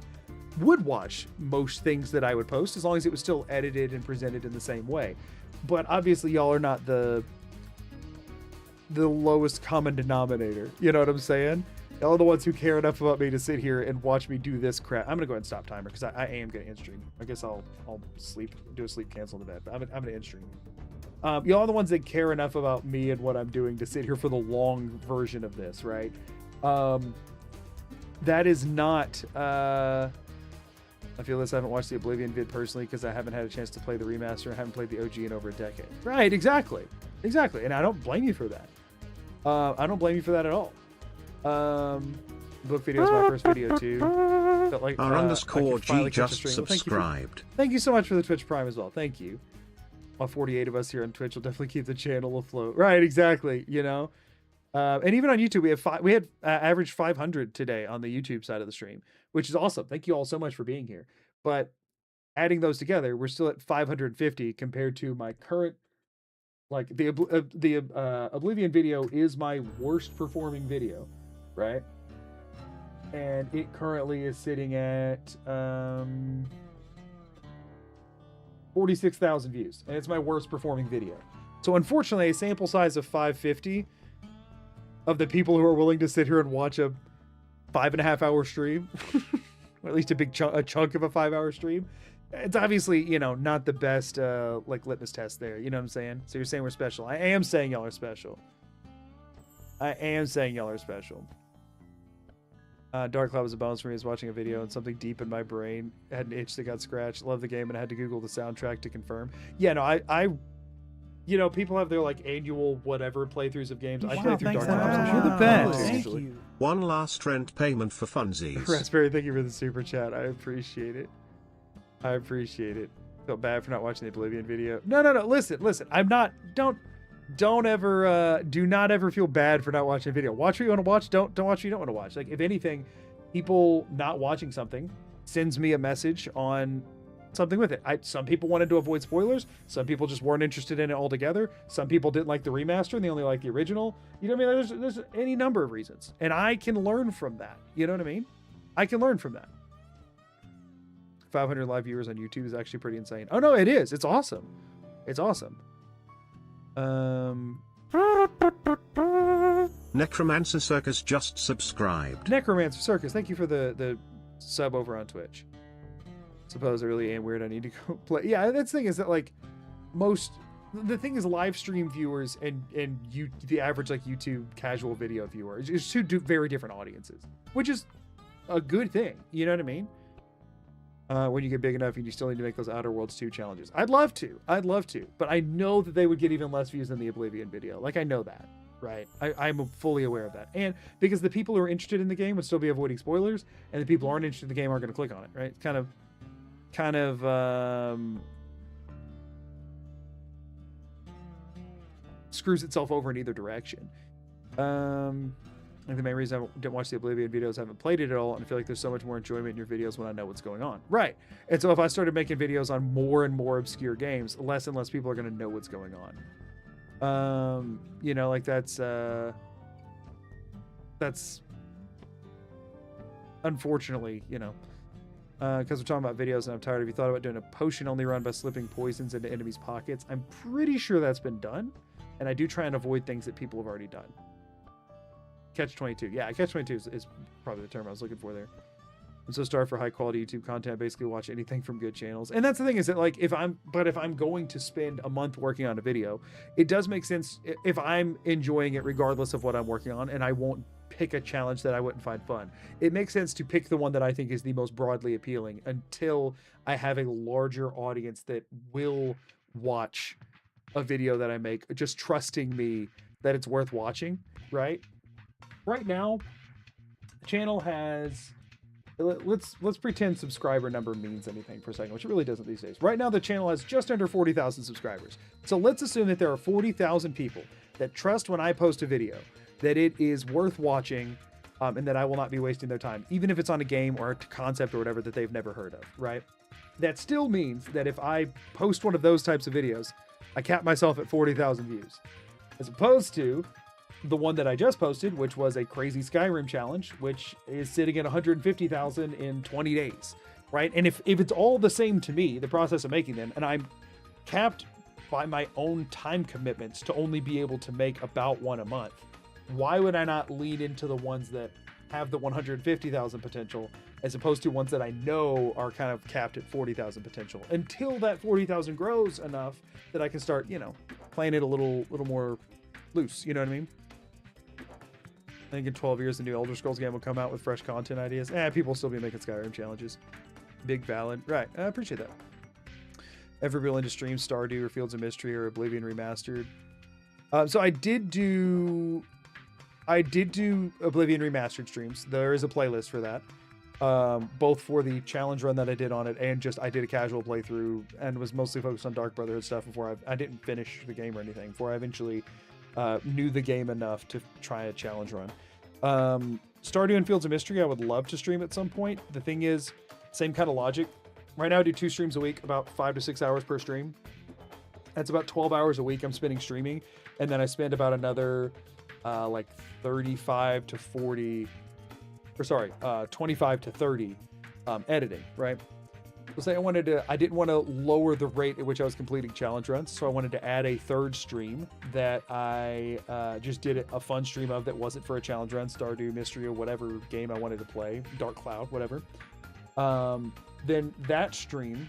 would watch most things that I would post as long as it was still edited and presented in the same way. But obviously y'all are not the lowest common denominator. You know what I'm saying? Y'all are the ones who care enough about me to sit here and watch me do this crap. I'm going to go ahead and stop timer because I am going to end stream. I guess I'll do a sleep cancel in the bed, but I'm going to end stream. Y'all are the ones that care enough about me and what I'm doing to sit here for the long version of this, right? That is not... I feel this. I haven't watched the Oblivion vid personally because I haven't had a chance to play the remaster. I haven't played the OG in over a decade. Right, exactly. And I don't blame you for that. I don't blame you for that at all. Book video is my first video too. Felt like, our underscore G just subscribed. Thank you so much for the Twitch Prime as well. Thank you. All 48 of us here on Twitch will definitely keep the channel afloat. Right, exactly. You know, and even on YouTube, we had averaged 500 today on the YouTube side of the stream, which is awesome. Thank you all so much for being here. But adding those together, we're still at 550 compared to my current. Like the Oblivion video is my worst performing video, right? And it currently is sitting at 46,000 views, and it's my worst performing video. So unfortunately, a sample size of 550 of the people who are willing to sit here and watch a 5.5 hour stream, or at least a chunk of a 5 hour stream. It's obviously, you know, not the best like litmus test there. You know what I'm saying? So you're saying we're special. I am saying y'all are special. Dark Cloud was a bonus for me. I was watching a video and something deep in my brain had an itch that got scratched. Love the game and I had to Google the soundtrack to confirm. Yeah, no, I you know, people have their like annual whatever playthroughs of games. I play through Dark Cloud. You're the best. Thank you. One last rent payment for funsies. Raspberry, thank you for the super chat. I appreciate it. Feel bad for not watching the Oblivion video. No. Listen. I'm not. Don't ever. Do not ever feel bad for not watching a video. Watch what you want to watch. Don't watch what you don't want to watch. Like if anything, people not watching something sends me a message on something with it. Some people wanted to avoid spoilers. Some people just weren't interested in it altogether. Some people didn't like the remaster and they only like the original. You know what I mean? There's any number of reasons. And I can learn from that. You know what I mean? I can learn from that. 500 live viewers on YouTube is actually pretty insane. Oh no, it is. It's awesome. It's awesome. Necromancer Circus just subscribed. Necromancer Circus, thank you for the sub over on Twitch. Suppose I really am weird. I need to go play. Yeah, that's the thing is that like the thing is live stream viewers and the average like YouTube casual video viewer is two very different audiences, which is a good thing. You know what I mean? When you get big enough, you still need to make those Outer Worlds 2 challenges. I'd love to, but I know that they would get even less views than the Oblivion video. Like I know that, right? I'm fully aware of that, and because the people who are interested in the game would still be avoiding spoilers, and the people who aren't interested in the game aren't going to click on it, right? It's kind of screws itself over in either direction. I think the main reason I didn't watch the Oblivion videos, I haven't played it at all, and I feel like there's so much more enjoyment in your videos when I know what's going on. Right. And so if I started making videos on more and more obscure games, less and less people are going to know what's going on. You know, like that's unfortunately, you know, because we're talking about videos and I'm tired. Have you thought about doing a potion only run by slipping poisons into enemies' pockets? I'm pretty sure that's been done, and I do try and avoid things that people have already done. Catch-22. Yeah, Catch-22 is probably the term I was looking for there. I'm so starved for high quality YouTube content. I basically watch anything from good channels. And that's the thing is that like if I'm going to spend a month working on a video, it does make sense if I'm enjoying it regardless of what I'm working on, and I won't pick a challenge that I wouldn't find fun. It makes sense to pick the one that I think is the most broadly appealing until I have a larger audience that will watch a video that I make, just trusting me that it's worth watching, right? Right now, the channel has, let's pretend subscriber number means anything for a second, which it really doesn't these days. Right now, the channel has just under 40,000 subscribers. So let's assume that there are 40,000 people that trust when I post a video that it is worth watching, and that I will not be wasting their time, even if it's on a game or a concept or whatever that they've never heard of, right? That still means that if I post one of those types of videos, I cap myself at 40,000 views, as opposed to the one that I just posted, which was a crazy Skyrim challenge, which is sitting at 150,000 in 20 days, right? And if it's all the same to me, the process of making them, and I'm capped by my own time commitments to only be able to make about one a month, why would I not lean into the ones that have the 150,000 potential as opposed to ones that I know are kind of capped at 40,000 potential until that 40,000 grows enough that I can start, you know, playing it a little more loose, you know what I mean? I think in 12 years, the new Elder Scrolls game will come out with fresh content ideas. People will still be making Skyrim challenges. Big valid. Right. I appreciate that. Ever be into stream Stardew or Fields of Mystery or Oblivion Remastered? So I did do Oblivion Remastered streams. There is a playlist for that. Both for the challenge run that I did on it and just I did a casual playthrough and was mostly focused on Dark Brotherhood stuff before I didn't finish the game or anything, before I eventually knew the game enough to try a challenge run. Stardew and Fields of Mystery I would love to stream at some point. The thing is, same kind of logic. Right now I do 2 streams a week, about 5 to 6 hours per stream. That's about 12 hours a week I'm spending streaming, and then I spend about another like 35 to 40, or sorry, 25 to 30 editing, right? So say I didn't want to lower the rate at which I was completing challenge runs, so I wanted to add a third stream that I just did a fun stream of that wasn't for a challenge run, Stardew, Mystery, or whatever game I wanted to play, Dark Cloud, whatever. Then that stream,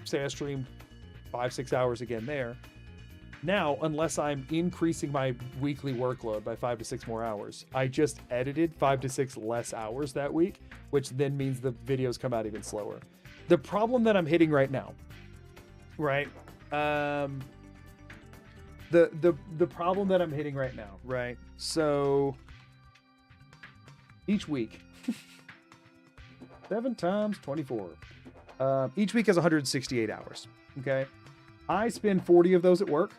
say I streamed 5-6 hours again there. Now, unless I'm increasing my weekly workload by 5 to 6 more hours, I just edited 5 to 6 less hours that week, which then means the videos come out even slower. The problem that I'm hitting right now, right? The problem that I'm hitting right now, right? So each week, 7 times 24. Each week has 168 hours. Okay, I spend 40 of those at work.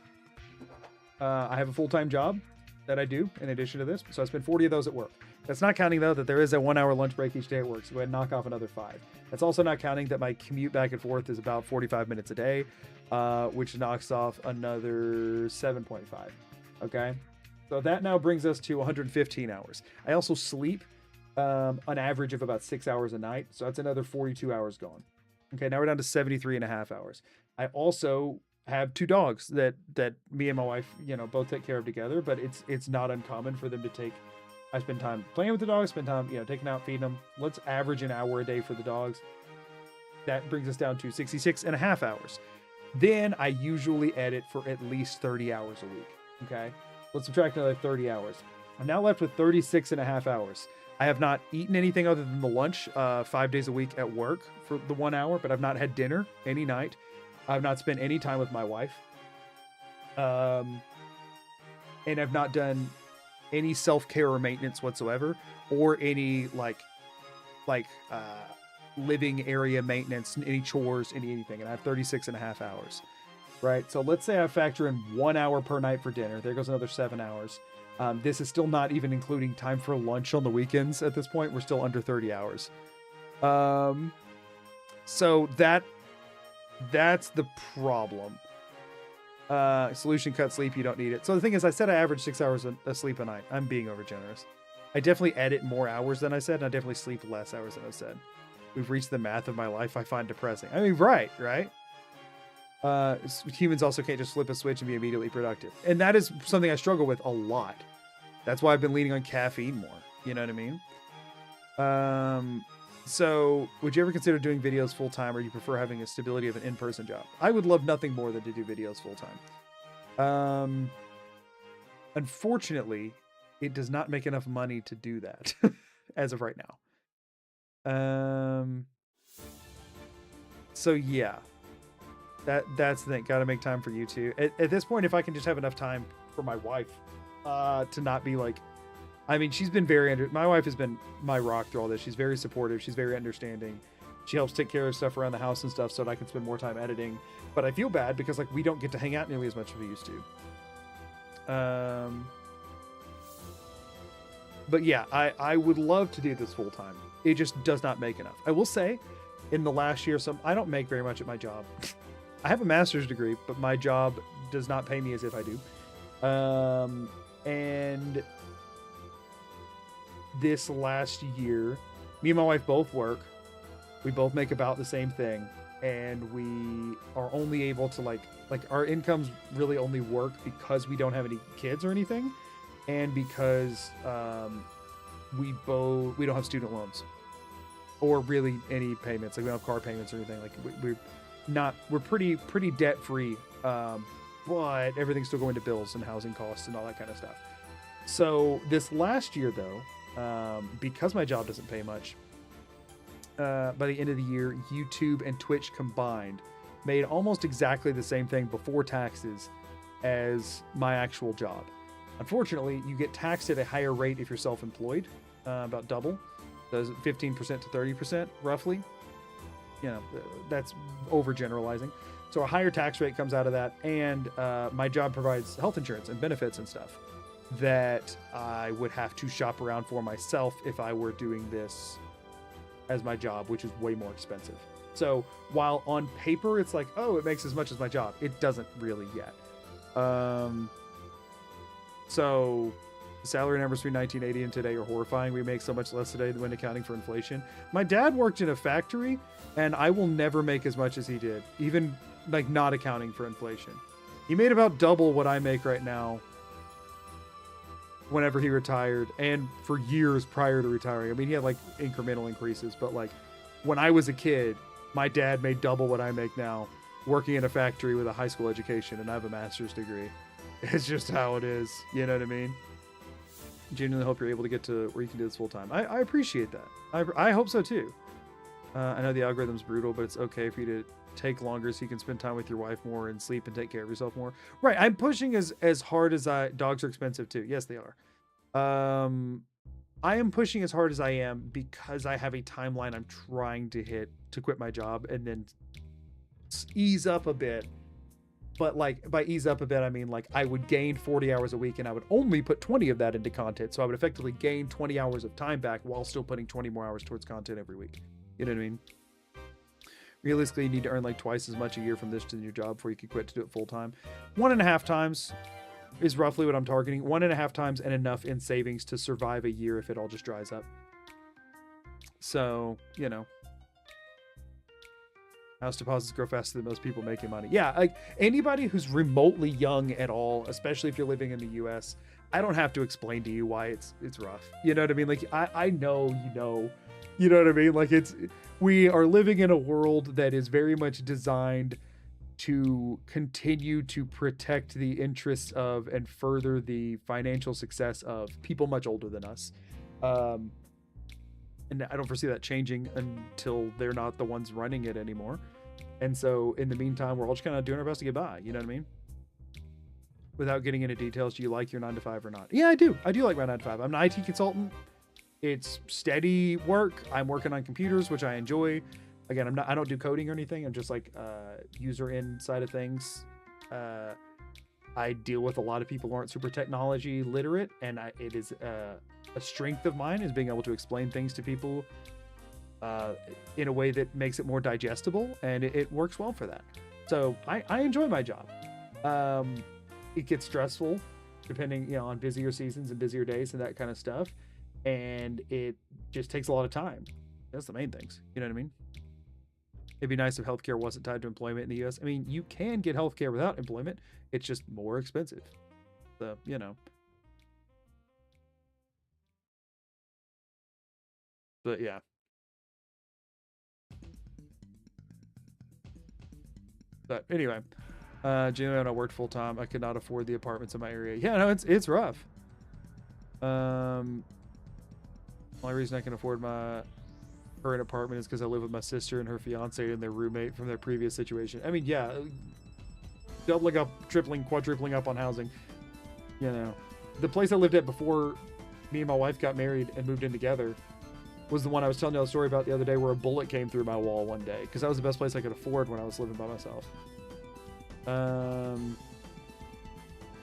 I have a full-time job that I do in addition to this, so I spend 40 of those at work. That's not counting, though, that there is a 1 hour lunch break each day at work. So go ahead and knock off another 5. That's also not counting that my commute back and forth is about 45 minutes a day, which knocks off another 7.5. Okay. So that now brings us to 115 hours. I also sleep an average of about 6 hours a night. So that's another 42 hours gone. Okay. Now we're down to 73 and a half hours. I also have 2 dogs that me and my wife, both take care of together, but it's not uncommon for them to take. I spend time playing with the dogs, spend time, taking out, feeding them. Let's average an hour a day for the dogs. That brings us down to 66 and a half hours. Then I usually edit for at least 30 hours a week. Okay. Let's subtract another 30 hours. I'm now left with 36 and a half hours. I have not eaten anything other than the lunch 5 days a week at work for the 1 hour, but I've not had dinner any night. I've not spent any time with my wife. And I've not done any self-care or maintenance whatsoever, or any living area maintenance, any chores, anything. And I have 36 and a half hours, right? So let's say I factor in 1 hour per night for dinner. There goes another 7 hours. This is still not even including time for lunch on the weekends. At this point, we're still under 30 hours. So that's the problem. Solution: cut sleep. You don't need it. So the thing is, I said I average 6 hours of sleep a night. I'm being overgenerous. I definitely edit more hours than I said, and I definitely sleep less hours than I said. We've reached the math of my life I find depressing. I mean, right? Humans also can't just flip a switch and be immediately productive. And that is something I struggle with a lot. That's why I've been leaning on caffeine more. You know what I mean? So would you ever consider doing videos full time, or you prefer having a stability of an in-person job? I would love nothing more than to do videos full time. Unfortunately, it does not make enough money to do that as of right now. So yeah, that's the thing. Got to make time for you too. At this point, if I can just have enough time for my wife, to not be like, I mean, she's been my wife has been my rock through all this. She's very supportive. She's very understanding. She helps take care of stuff around the house and stuff so that I can spend more time editing. But I feel bad because we don't get to hang out nearly as much as we used to. But yeah, I would love to do this full time. It just does not make enough. I will say, in the last year, I don't make very much at my job. I have a master's degree, but my job does not pay me as if I do. And this last year, me and my wife both work. We both make about the same thing, and we are only able to our incomes really only work because we don't have any kids or anything, and because we don't have student loans or really any payments. We don't have car payments or anything. We're pretty debt free, but everything's still going to bills and housing costs and all that kind of stuff. So this last year, though, because my job doesn't pay much, by the end of the year, YouTube and Twitch combined made almost exactly the same thing before taxes as my actual job. Unfortunately, you get taxed at a higher rate if you're self-employed, about double. Does 15% to 30% roughly. That's overgeneralizing. So a higher tax rate comes out of that, and my job provides health insurance and benefits and stuff that I would have to shop around for myself if I were doing this as my job, which is way more expensive. So while on paper it's like, oh, it makes as much as my job, it doesn't really yet. So the salary numbers between 1980 and today are horrifying. We make so much less today than when accounting for inflation. My dad worked in a factory, and I will never make as much as he did, even not accounting for inflation. He made about double what I make right now whenever he retired, and for years prior to retiring. I mean, he had incremental increases, but when I was a kid, my dad made double what I make now, working in a factory with a high school education, and I have a master's degree. It's just how it is. You know what I mean? Genuinely hope you're able to get to where you can do this full time. I appreciate that. I hope so too. I know the algorithm's brutal, but it's okay for you to take longer so you can spend time with your wife more and sleep and take care of yourself more. Right. I'm pushing as hard as dogs are expensive too. Yes, they are. I am pushing as hard as I am because I have a timeline I'm trying to hit to quit my job and then ease up a bit But like by ease up a bit, I mean like I would gain 40 hours a week and I would only put 20 of that into content. So I would effectively gain 20 hours of time back while still putting 20 more hours towards content every week. You know what I mean? Realistically, you need to earn like twice as much a year from this to your job before you can quit to do it full time. 1.5 times is roughly what I'm targeting. 1.5 times and enough in savings to survive a year if it all just dries up. So, you know. House deposits grow faster than most people making money. Yeah, like anybody who's remotely young at all, especially if you're living in the US, I don't have to explain to you why it's rough. You know what I mean? Like I know, you know what I mean? Like we are living in a world that is very much designed to continue to protect the interests of and further the financial success of people much older than us. And I don't foresee that changing until they're not the ones running it anymore. And so in the meantime, we're all just kind of doing our best to get by. You know what I mean? Without getting into details, do you like your 9 to 5 or not? Yeah, I do. I do like my 9 to 5. I'm an IT consultant. It's steady work. I'm working on computers, which I enjoy. Again, I don't do coding or anything. I'm just like user inside of things. I deal with a lot of people who aren't super technology literate, and it is a strength of mine is being able to explain things to people in a way that makes it more digestible, and it works well for that. So I enjoy my job. It gets stressful depending, on busier seasons and busier days and that kind of stuff, and it just takes a lot of time. That's the main things. You know what I mean? It'd be nice if healthcare wasn't tied to employment in the US. I mean, you can get healthcare without employment. It's just more expensive. So, But yeah. But anyway, generally when I worked full time, I could not afford the apartments in my area. Yeah, no, it's rough. Only reason I can afford my current apartment is because I live with my sister and her fiance and their roommate from their previous situation. I mean, yeah, doubling up, tripling, quadrupling up on housing. The place I lived at before me and my wife got married and moved in together was the one I was telling you the story about the other day, where a bullet came through my wall one day, because that was the best place I could afford when I was living by myself.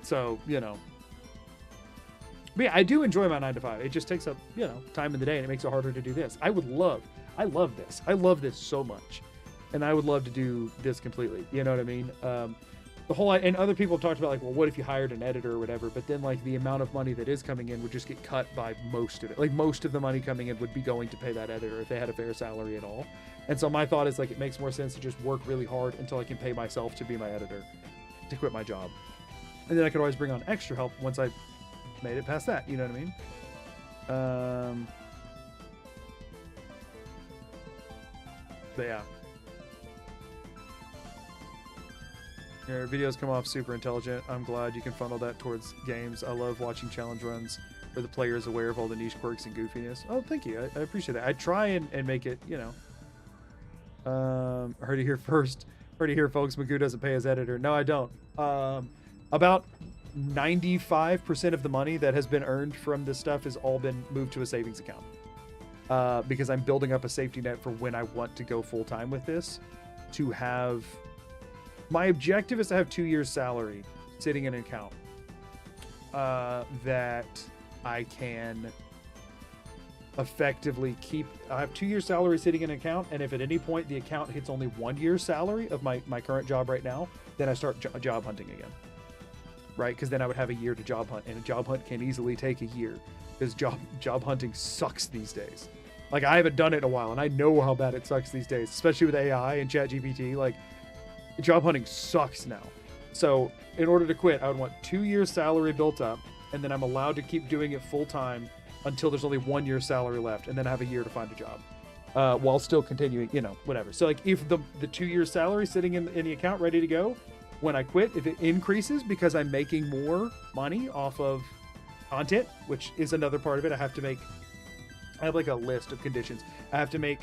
So, but yeah, I do enjoy my 9 to 5. It just takes up, time in the day, and it makes it harder to do this. I love this. I love this so much. And I would love to do this completely. You know what I mean? The whole, and other people have talked about like, well, what if you hired an editor or whatever? But then like the amount of money that is coming in would just get cut by most of it. Like most of the money coming in would be going to pay that editor if they had a fair salary at all. And so my thought is like, it makes more sense to just work really hard until I can pay myself to be my editor, to quit my job. And then I could always bring on extra help once I made it past that. You know what I mean? But yeah. Your videos come off super intelligent. I'm glad you can funnel that towards games. I love watching challenge runs where the player is aware of all the niche quirks and goofiness. Oh, thank you. I appreciate that. I try and make it, heard it here first. Heard it here, folks. Magoo doesn't pay his editor. No, I don't. About 95% of the money that has been earned from this stuff has all been moved to a savings account. Because I'm building up a safety net for when I want to go full time with this, to have... My objective is to have 2 years salary sitting in an account that I can effectively keep. I have 2 years salary sitting in an account, and if at any point the account hits only 1 year's salary of my current job right now, then I start job hunting again. Right? Because then I would have a year to job hunt, and a job hunt can easily take a year, because job hunting sucks these days. Like, I haven't done it in a while, and I know how bad it sucks these days, especially with AI and ChatGPT. Like, job hunting sucks now. So in order to quit, I would want 2 years salary built up, and then I'm allowed to keep doing it full time until there's only 1 year's salary left, and then I have a year to find a job while still continuing, whatever. So like if the 2 years salary sitting in the account ready to go, when I quit, if it increases because I'm making more money off of content, which is another part of it, I have like a list of conditions. I have to make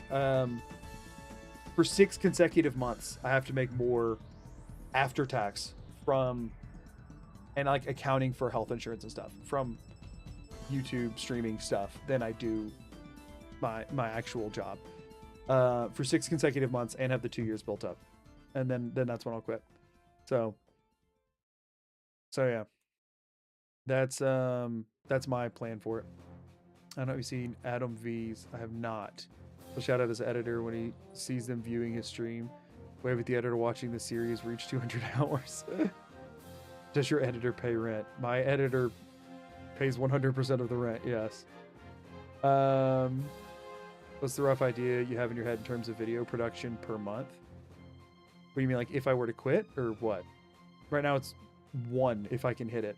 for 6 consecutive months, I have to make more after tax from, and like accounting for health insurance and stuff, from YouTube streaming stuff than I do my actual job for 6 consecutive months, and have the 2 years built up. And then that's when I'll quit. So So yeah, that's my plan for it. I don't know if you've seen Adam V's. I have not. So shout out his editor when he sees them viewing his stream. Wave at the editor watching the series reach 200 hours. Does your editor pay rent? My editor pays 100% of the rent, yes. What's the rough idea you have in your head in terms of video production per month? What do you mean, like if I were to quit or what? Right now it's 1 if I can hit it.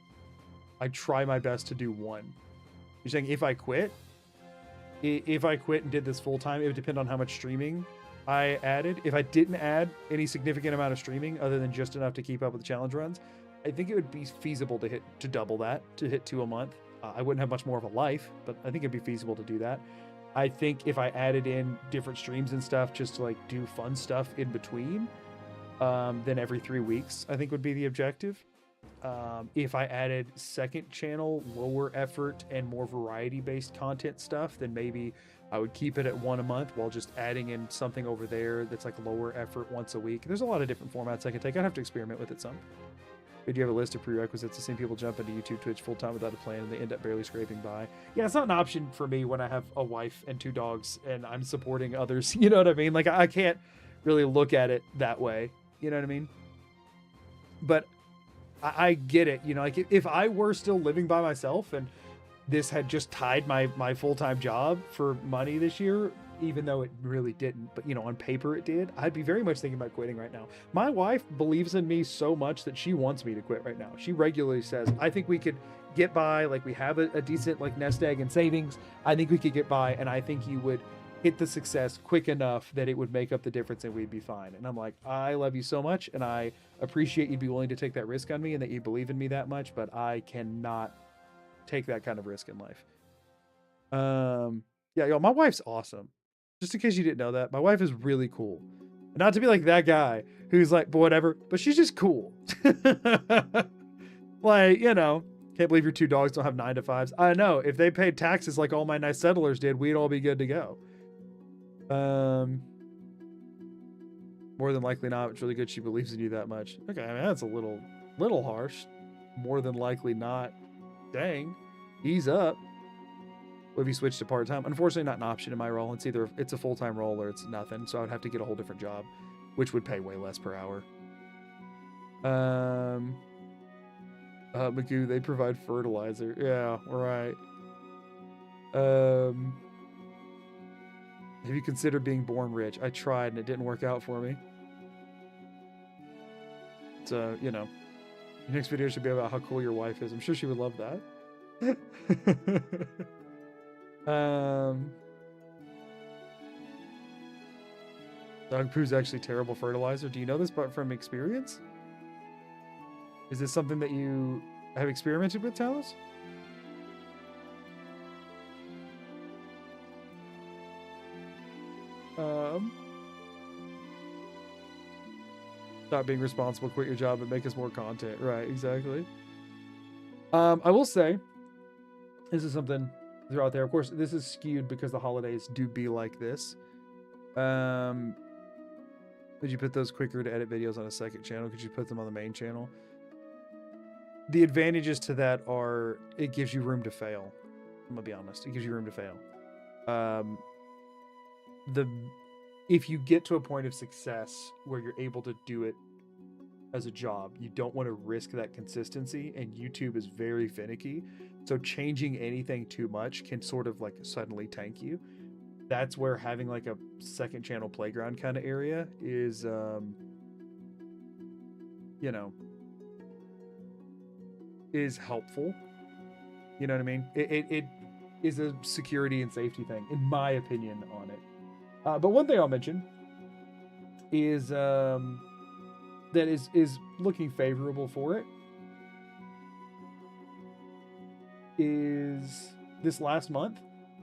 I try my best to do 1. You're saying if I quit? If I quit and did this full time, it would depend on how much streaming I added. If I didn't add any significant amount of streaming other than just enough to keep up with the challenge runs, I think it would be feasible to double that, to hit 2 a month. I wouldn't have much more of a life, but I think it'd be feasible to do that. I think if I added in different streams and stuff just to like do fun stuff in between, then every 3 weeks, I think would be the objective. If I added second channel, lower effort and more variety based content stuff, then maybe I would keep it at 1 a month while just adding in something over there that's like lower effort once a week. There's a lot of different formats I could take. I'd have to experiment with it some. Did you have a list of prerequisites? I've seen people jump into YouTube, Twitch full time without a plan and they end up barely scraping by. Yeah, it's not an option for me when I have a wife and 2 dogs and I'm supporting others. You know what I mean? Like I can't really look at it that way. You know what I mean? But I get it. You know, like if I were still living by myself and this had just tied my full-time job for money this year, even though it really didn't, but you know, on paper it did, I'd be very much thinking about quitting right now. My wife believes in me so much that she wants me to quit right now. She regularly says, I think we could get by, like we have a decent like nest egg and savings. I think we could get by, and I think you would hit the success quick enough that it would make up the difference and we'd be fine. And I'm like, I love you so much and I appreciate you'd be willing to take that risk on me and that you believe in me that much, but I cannot take that kind of risk in life. Yeah, yo, my wife's awesome. Just in case you didn't know that, my wife is really cool. Not to be like that guy who's like, but whatever, but she's just cool. Like, you know, can't believe your 2 dogs don't have 9 to 5s. I know, if they paid taxes like all my nice settlers did, we'd all be good to go. More than likely not. It's really good she believes in you that much. Okay, I mean, that's a little harsh. More than likely not. Dang, ease up. What if you switch to part-time? Unfortunately, not an option in my role. It's either it's a full-time role or it's nothing. So I would have to get a whole different job, which would pay way less per hour. Magoo, they provide fertilizer. Yeah, right. Have you considered being born rich? I tried and it didn't work out for me. So, you know, your next video should be about how cool your wife is. I'm sure she would love that. Dog poo's actually terrible fertilizer. Do you know this but from experience? Is this something that you have experimented with, Talos? Stop being responsible, quit your job, and make us more content. Right, exactly. I will say, this is something they're out there. Of course, this is skewed because the holidays do be like this. Would you put those quicker to edit videos on a second channel? Could you put them on the main channel? The advantages to that are it gives you room to fail. I'm gonna be honest. It gives you room to fail. If you get to a point of success where you're able to do it as a job, you don't want to risk that consistency, and YouTube is very finicky. So changing anything too much can sort of like suddenly tank you. That's where having like a second channel playground kind of area is, you know, is helpful. You know what I mean? It is a security and safety thing, in my opinion, on it. But one thing I'll mention is that is looking favorable for it is this last month,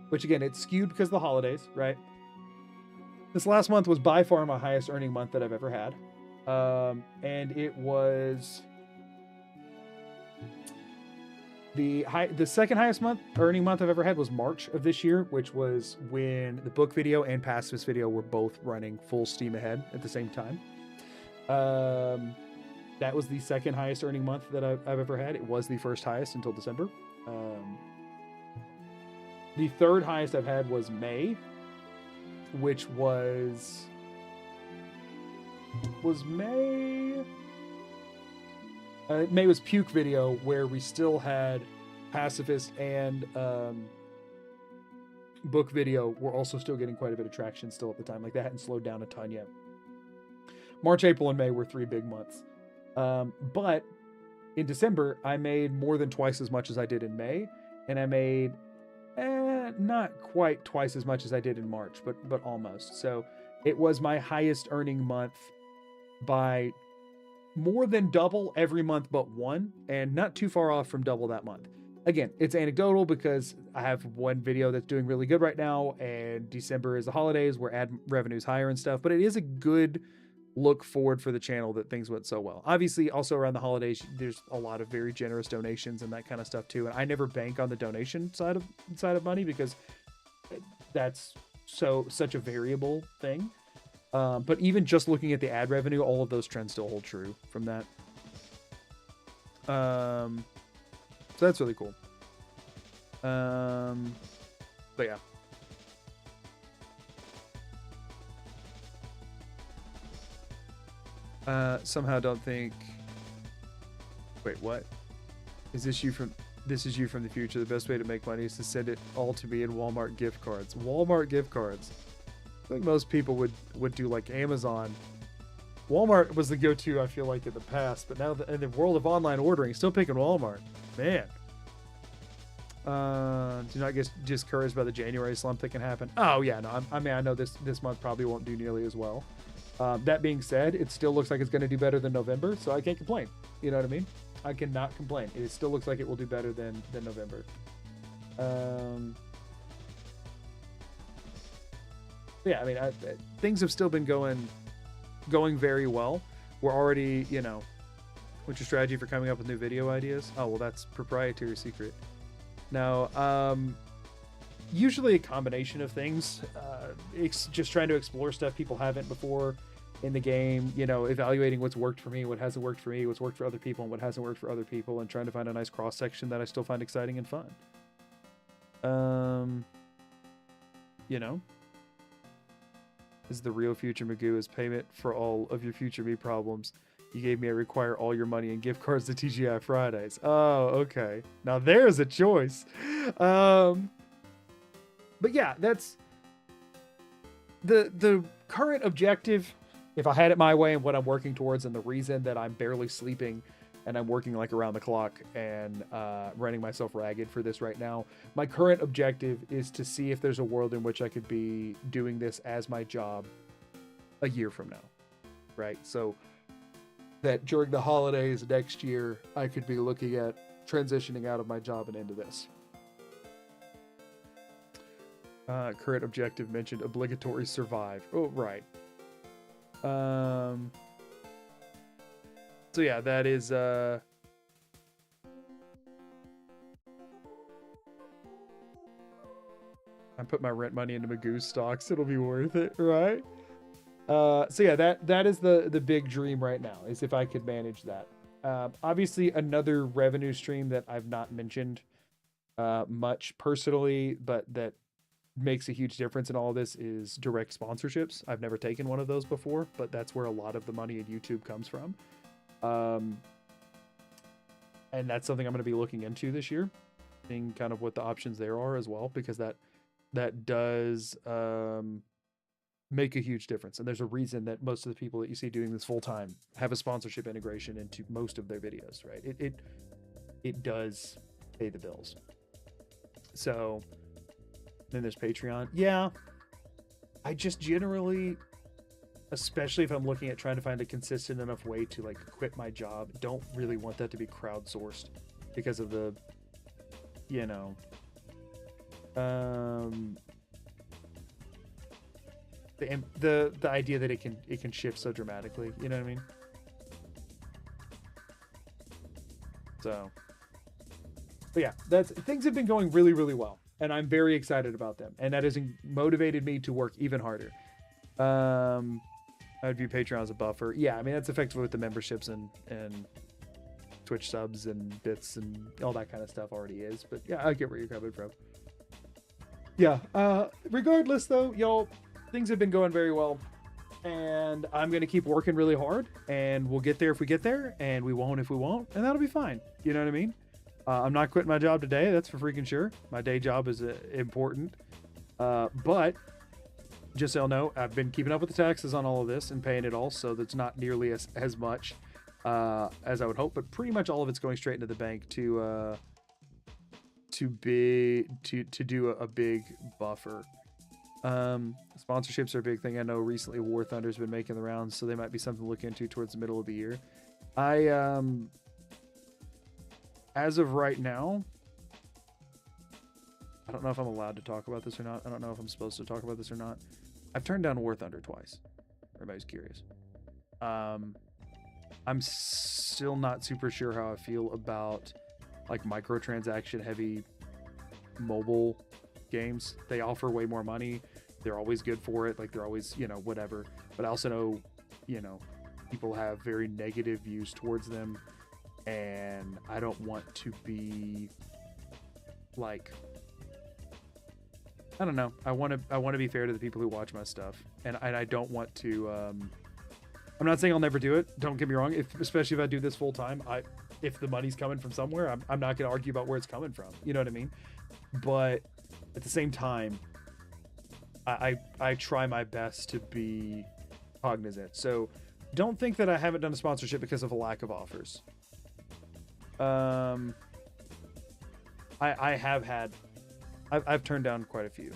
which again, it's skewed because of the holidays, right? This last month was by far my highest earning month that I've ever had. And it was the second highest earning month I've ever had was March of this year, which was when the book video and pacifist video were both running full steam ahead at the same time. that was the second highest earning month that I've ever had. It was the first highest until December. The third highest I've had was May, which was May. May was Puke Video, where we still had Pacifist and Book Video were also still getting quite a bit of traction still at the time. Like, that hadn't slowed down a ton yet. March, April, and May were 3 big months. But in December, I made more than twice as much as I did in May, and I made not quite twice as much as I did in March, but almost. So it was my highest earning month by more than double every month but one, and not too far off from double that month. Again, it's anecdotal because I have one video that's doing really good right now, and December is the holidays where ad revenue's higher and stuff, but it is a good look forward for the channel that things went so well. Obviously, also around the holidays, there's a lot of very generous donations and that kind of stuff too. And I never bank on the donation side of money because that's such a variable thing. But even just looking at the ad revenue, all of those trends still hold true from that. So that's really cool. But yeah. Somehow don't think. Wait, what? This is you from the future. The best way to make money is to send it all to me in Walmart gift cards. Walmart gift cards. I think most people would do like Amazon. Walmart was the go-to, I feel like, in the past, but now in the world of online ordering, still picking Walmart. Man. Do not get discouraged by the January slump that can happen. Oh yeah, no. I mean, I know this month probably won't do nearly as well. That being said, it still looks like it's going to do better than November, so I can't complain. You know what I mean? I cannot complain. It still looks like it will do better than November. Yeah, I mean, things have still been going very well. We're already, what's your strategy for coming up with new video ideas? Oh, well, that's proprietary secret. Now, usually a combination of things. It's just trying to explore stuff people haven't before in the game, evaluating what's worked for me, what hasn't worked for me, what's worked for other people, and what hasn't worked for other people, and trying to find a nice cross section that I still find exciting and fun. Is the real future Magoo as payment for all of your future me problems. You gave me, I require all your money and gift cards to TGI Fridays. Oh, okay. Now there's a choice. But yeah, that's the current objective. If I had it my way and what I'm working towards, and the reason that I'm barely sleeping and I'm working like around the clock and running myself ragged for this right now, my current objective is to see if there's a world in which I could be doing this as my job a year from now, right? So that during the holidays next year, I could be looking at transitioning out of my job and into this. Current objective mentioned obligatory survive. Oh, right. So yeah, that is I put my rent money into Magoo stocks, it'll be worth it, right? So yeah, that is the big dream right now, is if I could manage that. Obviously another revenue stream that I've not mentioned much personally, but that makes a huge difference in all of this is direct sponsorships. I've never taken one of those before, but that's where a lot of the money in YouTube comes from. And that's something I'm going to be looking into this year, seeing kind of what the options there are as well, because that does make a huge difference. And there's a reason that most of the people that you see doing this full time have a sponsorship integration into most of their videos, right? It does pay the bills. So then there's Patreon. Yeah, I just generally, especially if I'm looking at trying to find a consistent enough way to like quit my job, don't really want that to be crowdsourced because of the, the idea that it can shift so dramatically. You know what I mean? So, but yeah, things have been going really, really well, and I'm very excited about them, and that has motivated me to work even harder. I would view Patreon as a buffer. Yeah, I mean, that's effectively what the memberships and Twitch subs and bits and all that kind of stuff already is. But yeah, I get where you're coming from. Yeah, regardless though, y'all, things have been going very well. And I'm going to keep working really hard, and we'll get there if we get there, and we won't if we won't, and that'll be fine. You know what I mean? I'm not quitting my job today. That's for freaking sure. My day job is important. But just so y'all know, I've been keeping up with the taxes on all of this and paying it all, so that's not nearly as much as I would hope, but pretty much all of it's going straight into the bank to do a big buffer. Sponsorships are a big thing. I know recently War Thunder's been making the rounds, so they might be something to look into towards the middle of the year. As of right now, I don't know if I'm allowed to talk about this or not. I don't know if I'm supposed to talk about this or not. I've turned down War Thunder twice. Everybody's curious. I'm still not super sure how I feel about like microtransaction heavy mobile games. They offer way more money. They're always good for it. Like they're always, whatever. But I also know, people have very negative views towards them. And I don't want to be like, I don't know. I want to be fair to the people who watch my stuff. And I don't want to, I'm not saying I'll never do it. Don't get me wrong. Especially if I do this full time, if the money's coming from somewhere, I'm not going to argue about where it's coming from. You know what I mean? But at the same time, I try my best to be cognizant. So don't think that I haven't done a sponsorship because of a lack of offers. I have had, I've turned down quite a few.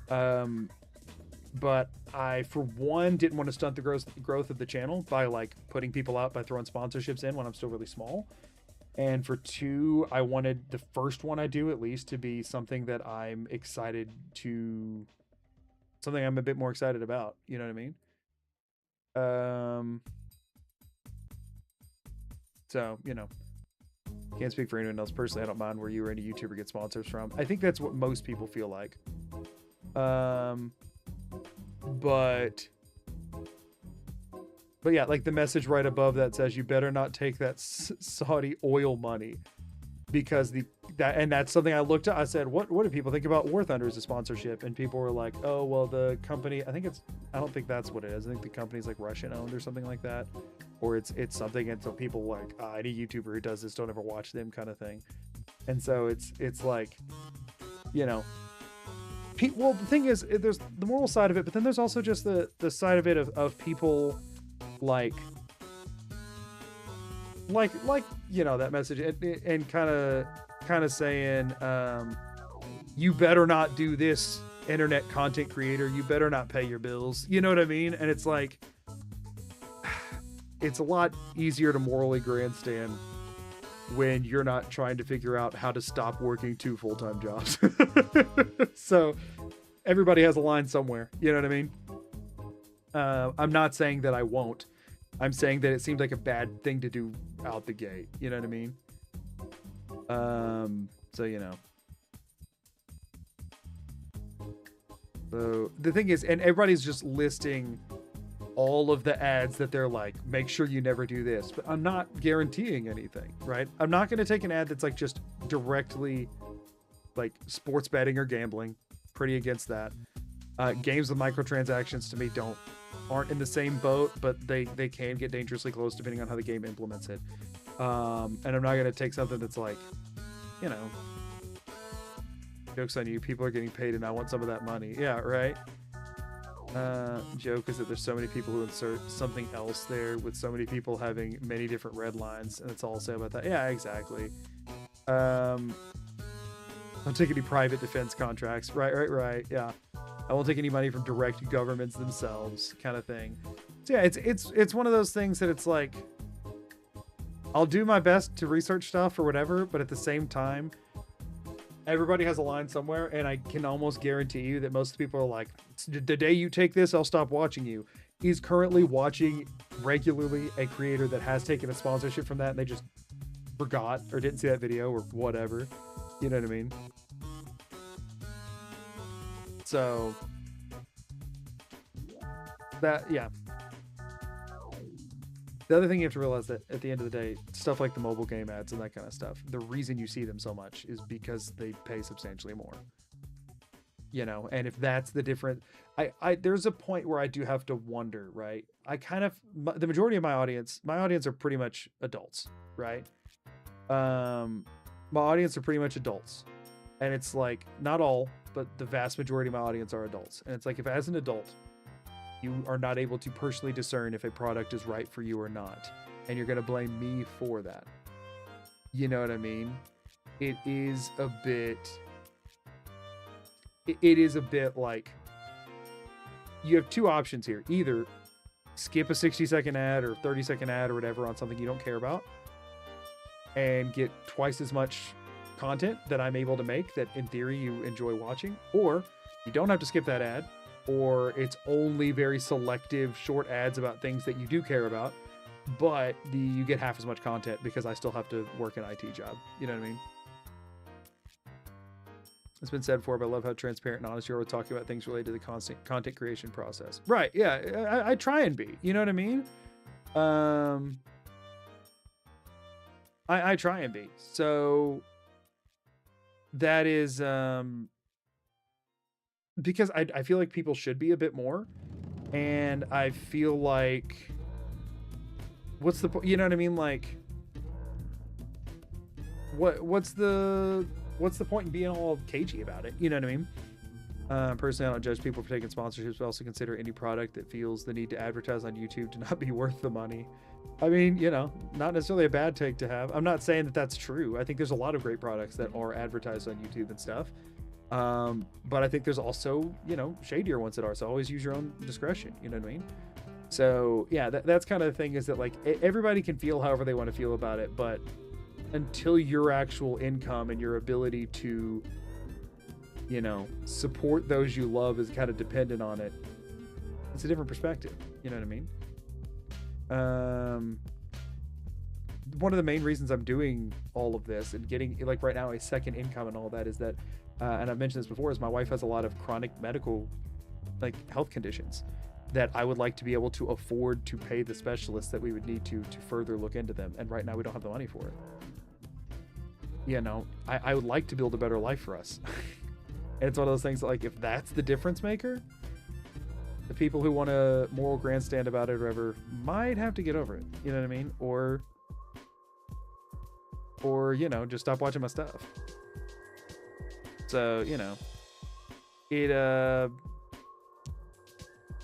But I, for one, didn't want to stunt the growth of the channel by like putting people out by throwing sponsorships in when I'm still really small. And for two, I wanted the first one I do at least to be something that I'm excited to, something I'm a bit more excited about. You know what I mean? So, can't speak for anyone else personally. I don't mind where you or any YouTuber get sponsors from. I think that's what most people feel like. But yeah, like the message right above that says you better not take that Saudi oil money, because that's something I looked at. I said, what do people think about War Thunder as a sponsorship? And people were like, oh, well, the company, I don't think that's what it is. I think the company's like Russian owned or something like that, or it's something. And so people like, any YouTuber who does this, don't ever watch them, kind of thing. And so it's like, well, the thing is, there's the moral side of it, but then there's also just the side of it of people like that message and kind of saying, you better not do this, internet content creator, you better not pay your bills. You know what I mean? And it's like, it's a lot easier to morally grandstand when you're not trying to figure out how to stop working 2 full-time jobs. So everybody has a line somewhere. You know what I mean? I'm not saying that I won't. I'm saying that it seems like a bad thing to do out the gate. You know what I mean? So, So the thing is, and everybody's just listing all of the ads that they're like, make sure you never do this, but I'm not guaranteeing anything, right? I'm not going to take an ad that's like just directly like sports betting or gambling. Pretty against that. Games with microtransactions to me aren't in the same boat, but they can get dangerously close depending on how the game implements it. And I'm not going to take something that's like, joke's on you, people are getting paid and I want some of that money. Yeah, right? Joke is that there's so many people who insert something else there with so many people having many different red lines, and that's all I'll say about that. Yeah, exactly. Don't take any private defense contracts. Right. Yeah. I won't take any money from direct governments themselves, kind of thing. So yeah, it's one of those things that it's like, I'll do my best to research stuff or whatever, but at the same time, everybody has a line somewhere, and I can almost guarantee you that most people are like, the day you take this, I'll stop watching you. He's currently watching regularly a creator that has taken a sponsorship from that, and they just forgot or didn't see that video or whatever. You know what I mean? So that, yeah. The other thing you have to realize that at the end of the day, stuff like the mobile game ads and that kind of stuff, the reason you see them so much is because they pay substantially more. You know, and if that's the difference, there's a point where I do have to wonder, right? The majority of my audience are pretty much adults, right? My audience are pretty much adults. And it's like, not all, but the vast majority of my audience are adults. And it's like, if as an adult, you are not able to personally discern if a product is right for you or not, and you're going to blame me for that. You know what I mean? It is a bit like, you have two options here. Either skip a 60-second ad or 30-second ad or whatever on something you don't care about and get twice as much content that I'm able to make that in theory you enjoy watching, or you don't have to skip that ad, or it's only very selective short ads about things that you do care about, but you get half as much content because I still have to work an IT job. You know what I mean? It's been said before, but I love how transparent and honest you are with talking about things related to the constant content creation process. Right. Yeah. I try and be, you know what I mean? I try and be. So that is, because I feel like people should be a bit more, and I feel like, what's the point? You know what I mean? Like, what's the point in being all cagey about it? You know what I mean? Personally, I don't judge people for taking sponsorships, but also consider any product that feels the need to advertise on YouTube to not be worth the money. I mean, you know, not necessarily a bad take to have. I'm not saying that that's true. I think there's a lot of great products that are advertised on YouTube and stuff. But I think there's also, you know, shadier ones that are. So always use your own discretion. You know what I mean? So yeah, that's kind of the thing, is that like everybody can feel however they want to feel about it, but until your actual income and your ability to, you know, support those you love is kind of dependent on it, it's a different perspective. You know what I mean? One of the main reasons I'm doing all of this and getting, like, right now a second income and all that is that, and I've mentioned this before, is my wife has a lot of chronic medical, like, health conditions that I would like to be able to afford to pay the specialists that we would need to further look into them. And right now we don't have the money for it. You know, I would like to build a better life for us. And it's one of those things that, like, if that's the difference maker, the people who want to moral grandstand about it or whatever might have to get over it. You know what I mean? Or, you know, just stop watching my stuff. So, you know,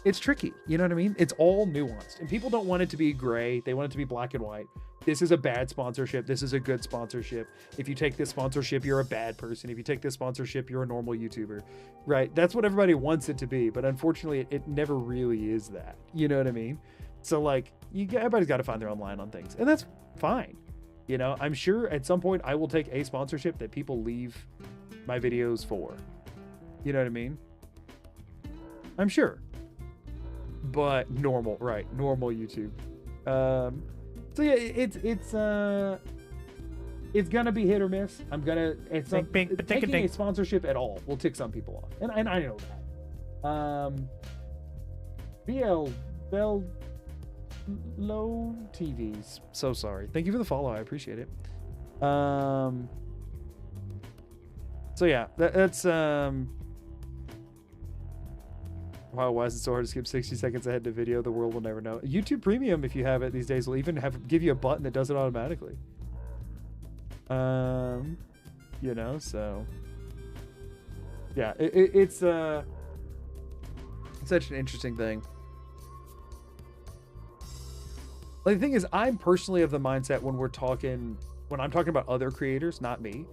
it's tricky. You know what I mean? It's all nuanced, and people don't want it to be gray. They want it to be black and white. This is a bad sponsorship. This is a good sponsorship. If you take this sponsorship, you're a bad person. If you take this sponsorship, you're a normal YouTuber, right? That's what everybody wants it to be. But unfortunately, it never really is that. You know what I mean? So, like, everybody's got to find their own line on things, and that's fine. You know, I'm sure at some point I will take a sponsorship that people leave my videos for. You know what I mean? I'm sure. But normal, right? Normal YouTube. So yeah, it's gonna be hit or miss. Taking a sponsorship at all will tick some people off, and I know that. Bell Low TVs. So sorry. Thank you for the follow. I appreciate it. So yeah, that's wow, why is it so hard to skip 60 seconds ahead to video? The world will never know. YouTube Premium, if you have it these days, will even give you a button that does it automatically. You know, so yeah, it's such an interesting thing. Like, the thing is, I'm personally of the mindset when I'm talking about other creators, not me,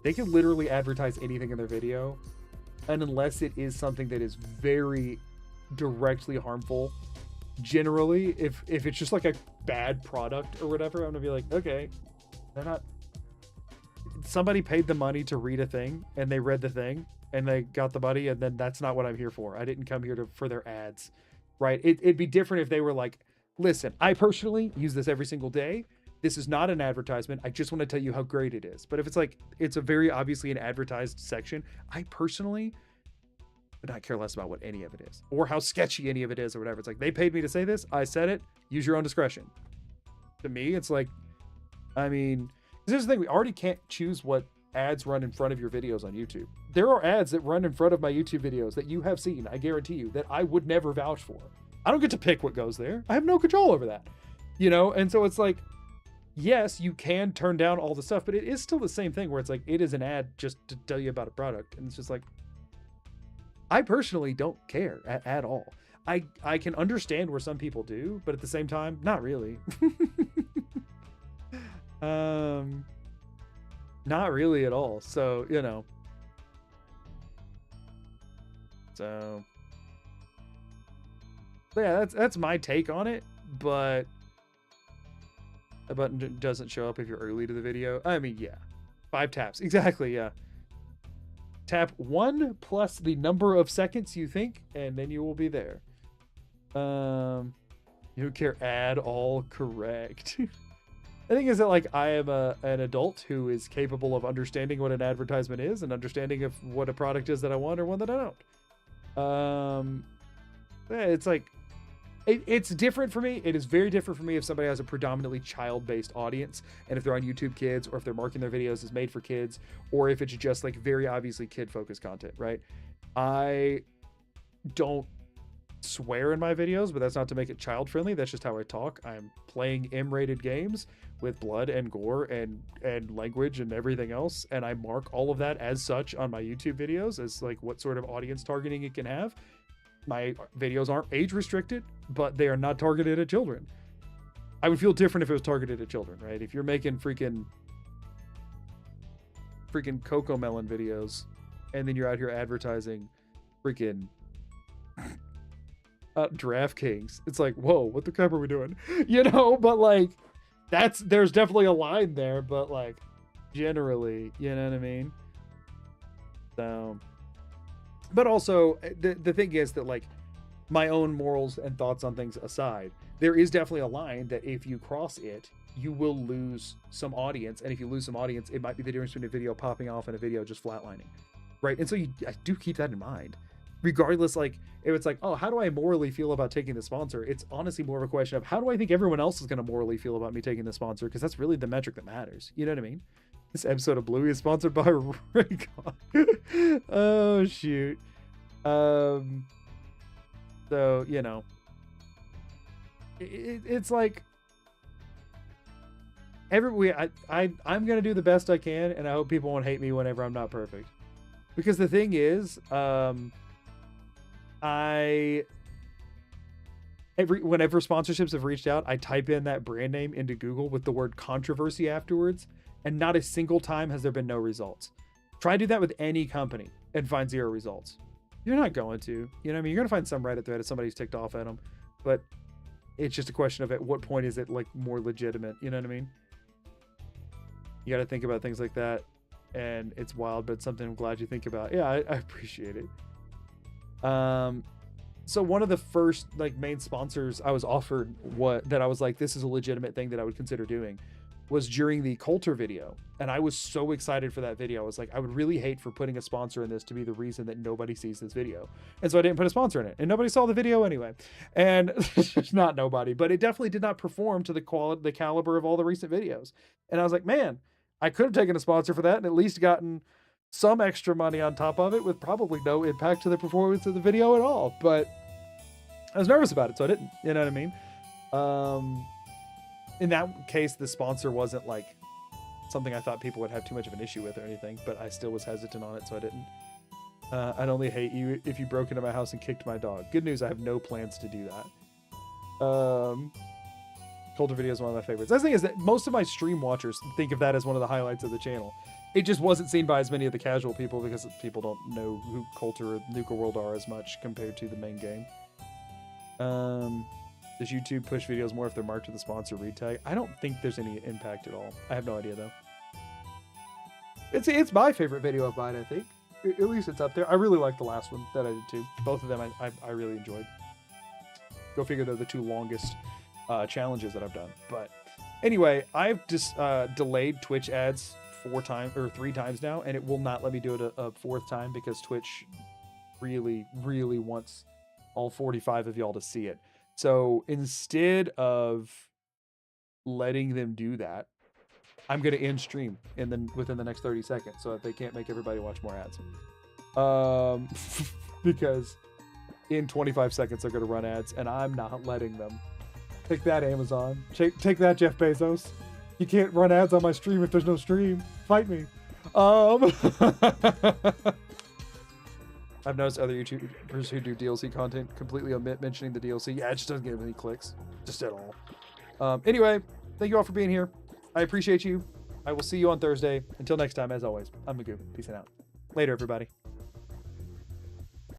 they can literally advertise anything in their video. And unless it is something that is very directly harmful, generally, if it's just like a bad product or whatever, I'm gonna be like, okay, they're not. Somebody paid the money to read a thing, and they read the thing, and they got the money, and then that's not what I'm here for. I didn't come here for their ads, right? It'd be different if they were like, listen, I personally use this every single day. This is not an advertisement. I just want to tell you how great it is. But if it's like, it's a very obviously an advertised section, I personally would not care less about what any of it is or how sketchy any of it is or whatever. It's like, they paid me to say this. I said it. Use your own discretion. to me, it's like, I mean, 'cause here's the thing, we already can't choose what ads run in front of your videos on YouTube. There are ads that run in front of my YouTube videos that you have seen, I guarantee you, that I would never vouch for. I don't get to pick what goes there. I have no control over that, you know? And so it's like, yes, you can turn down all the stuff, but it is still the same thing where it's like, it is an ad just to tell you about a product. And it's just like, I personally don't care at all. I can understand where some people do, but at the same time, not really. Not really at all. So, you know. So yeah, that's my take on it, but a button doesn't show up if you're early to the video. I mean, yeah. 5 taps. Exactly, yeah. Tap 1 plus the number of seconds you think, and then you will be there. You care ad all correct. I think is that like I am an adult who is capable of understanding what an advertisement is and understanding if what a product is that I want or one that I don't. It's like it's different for me. It is very different for me if somebody has a predominantly child-based audience, and if they're on YouTube Kids, or if they're marking their videos as made for kids, or if it's just like very obviously kid-focused content, right? I don't swear in my videos, but that's not to make it child-friendly. That's just how I talk. I'm playing M-rated games with blood and gore and language and everything else, and I mark all of that as such on my YouTube videos as like what sort of audience targeting it can have. My videos aren't age restricted, but they are not targeted at children. I would feel different if it was targeted at children, right? If you're making freaking Cocoa Melon videos and then you're out here advertising freaking DraftKings, it's like, whoa, what the crap are we doing? You know, but like there's definitely a line there, but like generally, you know what I mean? So, but also the thing is that like my own morals and thoughts on things aside, there is definitely a line that if you cross it, you will lose some audience. And if you lose some audience, it might be the difference between a video popping off and a video just flatlining. Right. And so I do keep that in mind. Regardless, like if it's like, oh, how do I morally feel about taking the sponsor? It's honestly more of a question of how do I think everyone else is going to morally feel about me taking the sponsor? Because that's really the metric that matters. You know what I mean? This episode of Bluey is sponsored by Raycon. Oh shoot. So you know, it's like I'm gonna do the best I can, and I hope people won't hate me whenever I'm not perfect. Because the thing is, whenever sponsorships have reached out, I type in that brand name into Google with the word controversy afterwards, and not a single time has there been no results. Try to do that with any company and find 0 results. You're not going to, you know what I mean? You're going to find some Reddit thread if somebody's ticked off at them, but it's just a question of at what point is it like more legitimate, you know what I mean? You got to think about things like that, and it's wild, but it's something I'm glad you think about. Yeah, I appreciate it. So one of the first like main sponsors I was offered that I was like, this is a legitimate thing that I would consider doing, was during the Coulter video. And I was so excited for that video. I was like, I would really hate for putting a sponsor in this to be the reason that nobody sees this video. And so I didn't put a sponsor in it, and nobody saw the video anyway. And not nobody, but it definitely did not perform to the caliber of all the recent videos. And I was like, man, I could have taken a sponsor for that and at least gotten some extra money on top of it with probably no impact to the performance of the video at all. But I was nervous about it, so I didn't, you know what I mean? In that case, the sponsor wasn't like something I thought people would have too much of an issue with or anything, but I still was hesitant on it, so I didn't. I'd only hate you if you broke into my house and kicked my dog. Good news, I have no plans to do that. Coulter video is one of my favorites. The thing is that most of my stream watchers think of that as one of the highlights of the channel. It just wasn't seen by as many of the casual people because people don't know who Coulter or Nuka World are as much compared to the main game. Does YouTube push videos more if they're marked with the sponsor retag? I don't think there's any impact at all. I have no idea though. It's my favorite video of mine, I think. At least it's up there. I really like the last one that I did too. Both of them I really enjoyed. Go figure, they're the 2 longest challenges that I've done. But anyway, I've just delayed Twitch ads 3 times now, and it will not let me do it a 4th time because Twitch really, really wants all 45 of y'all to see it. So instead of letting them do that, I'm gonna end stream and then within the next 30 seconds so that they can't make everybody watch more ads. Because in 25 seconds they're gonna run ads and I'm not letting them. Take that, Amazon. Take that, Jeff Bezos. You can't run ads on my stream if there's no stream. Fight me. I've noticed other YouTubers who do DLC content completely omit mentioning the DLC. Yeah, it just doesn't give any clicks. Just at all. Anyway, thank you all for being here. I appreciate you. I will see you on Thursday. Until next time, as always, I'm Magoo. Peace out. Later, everybody.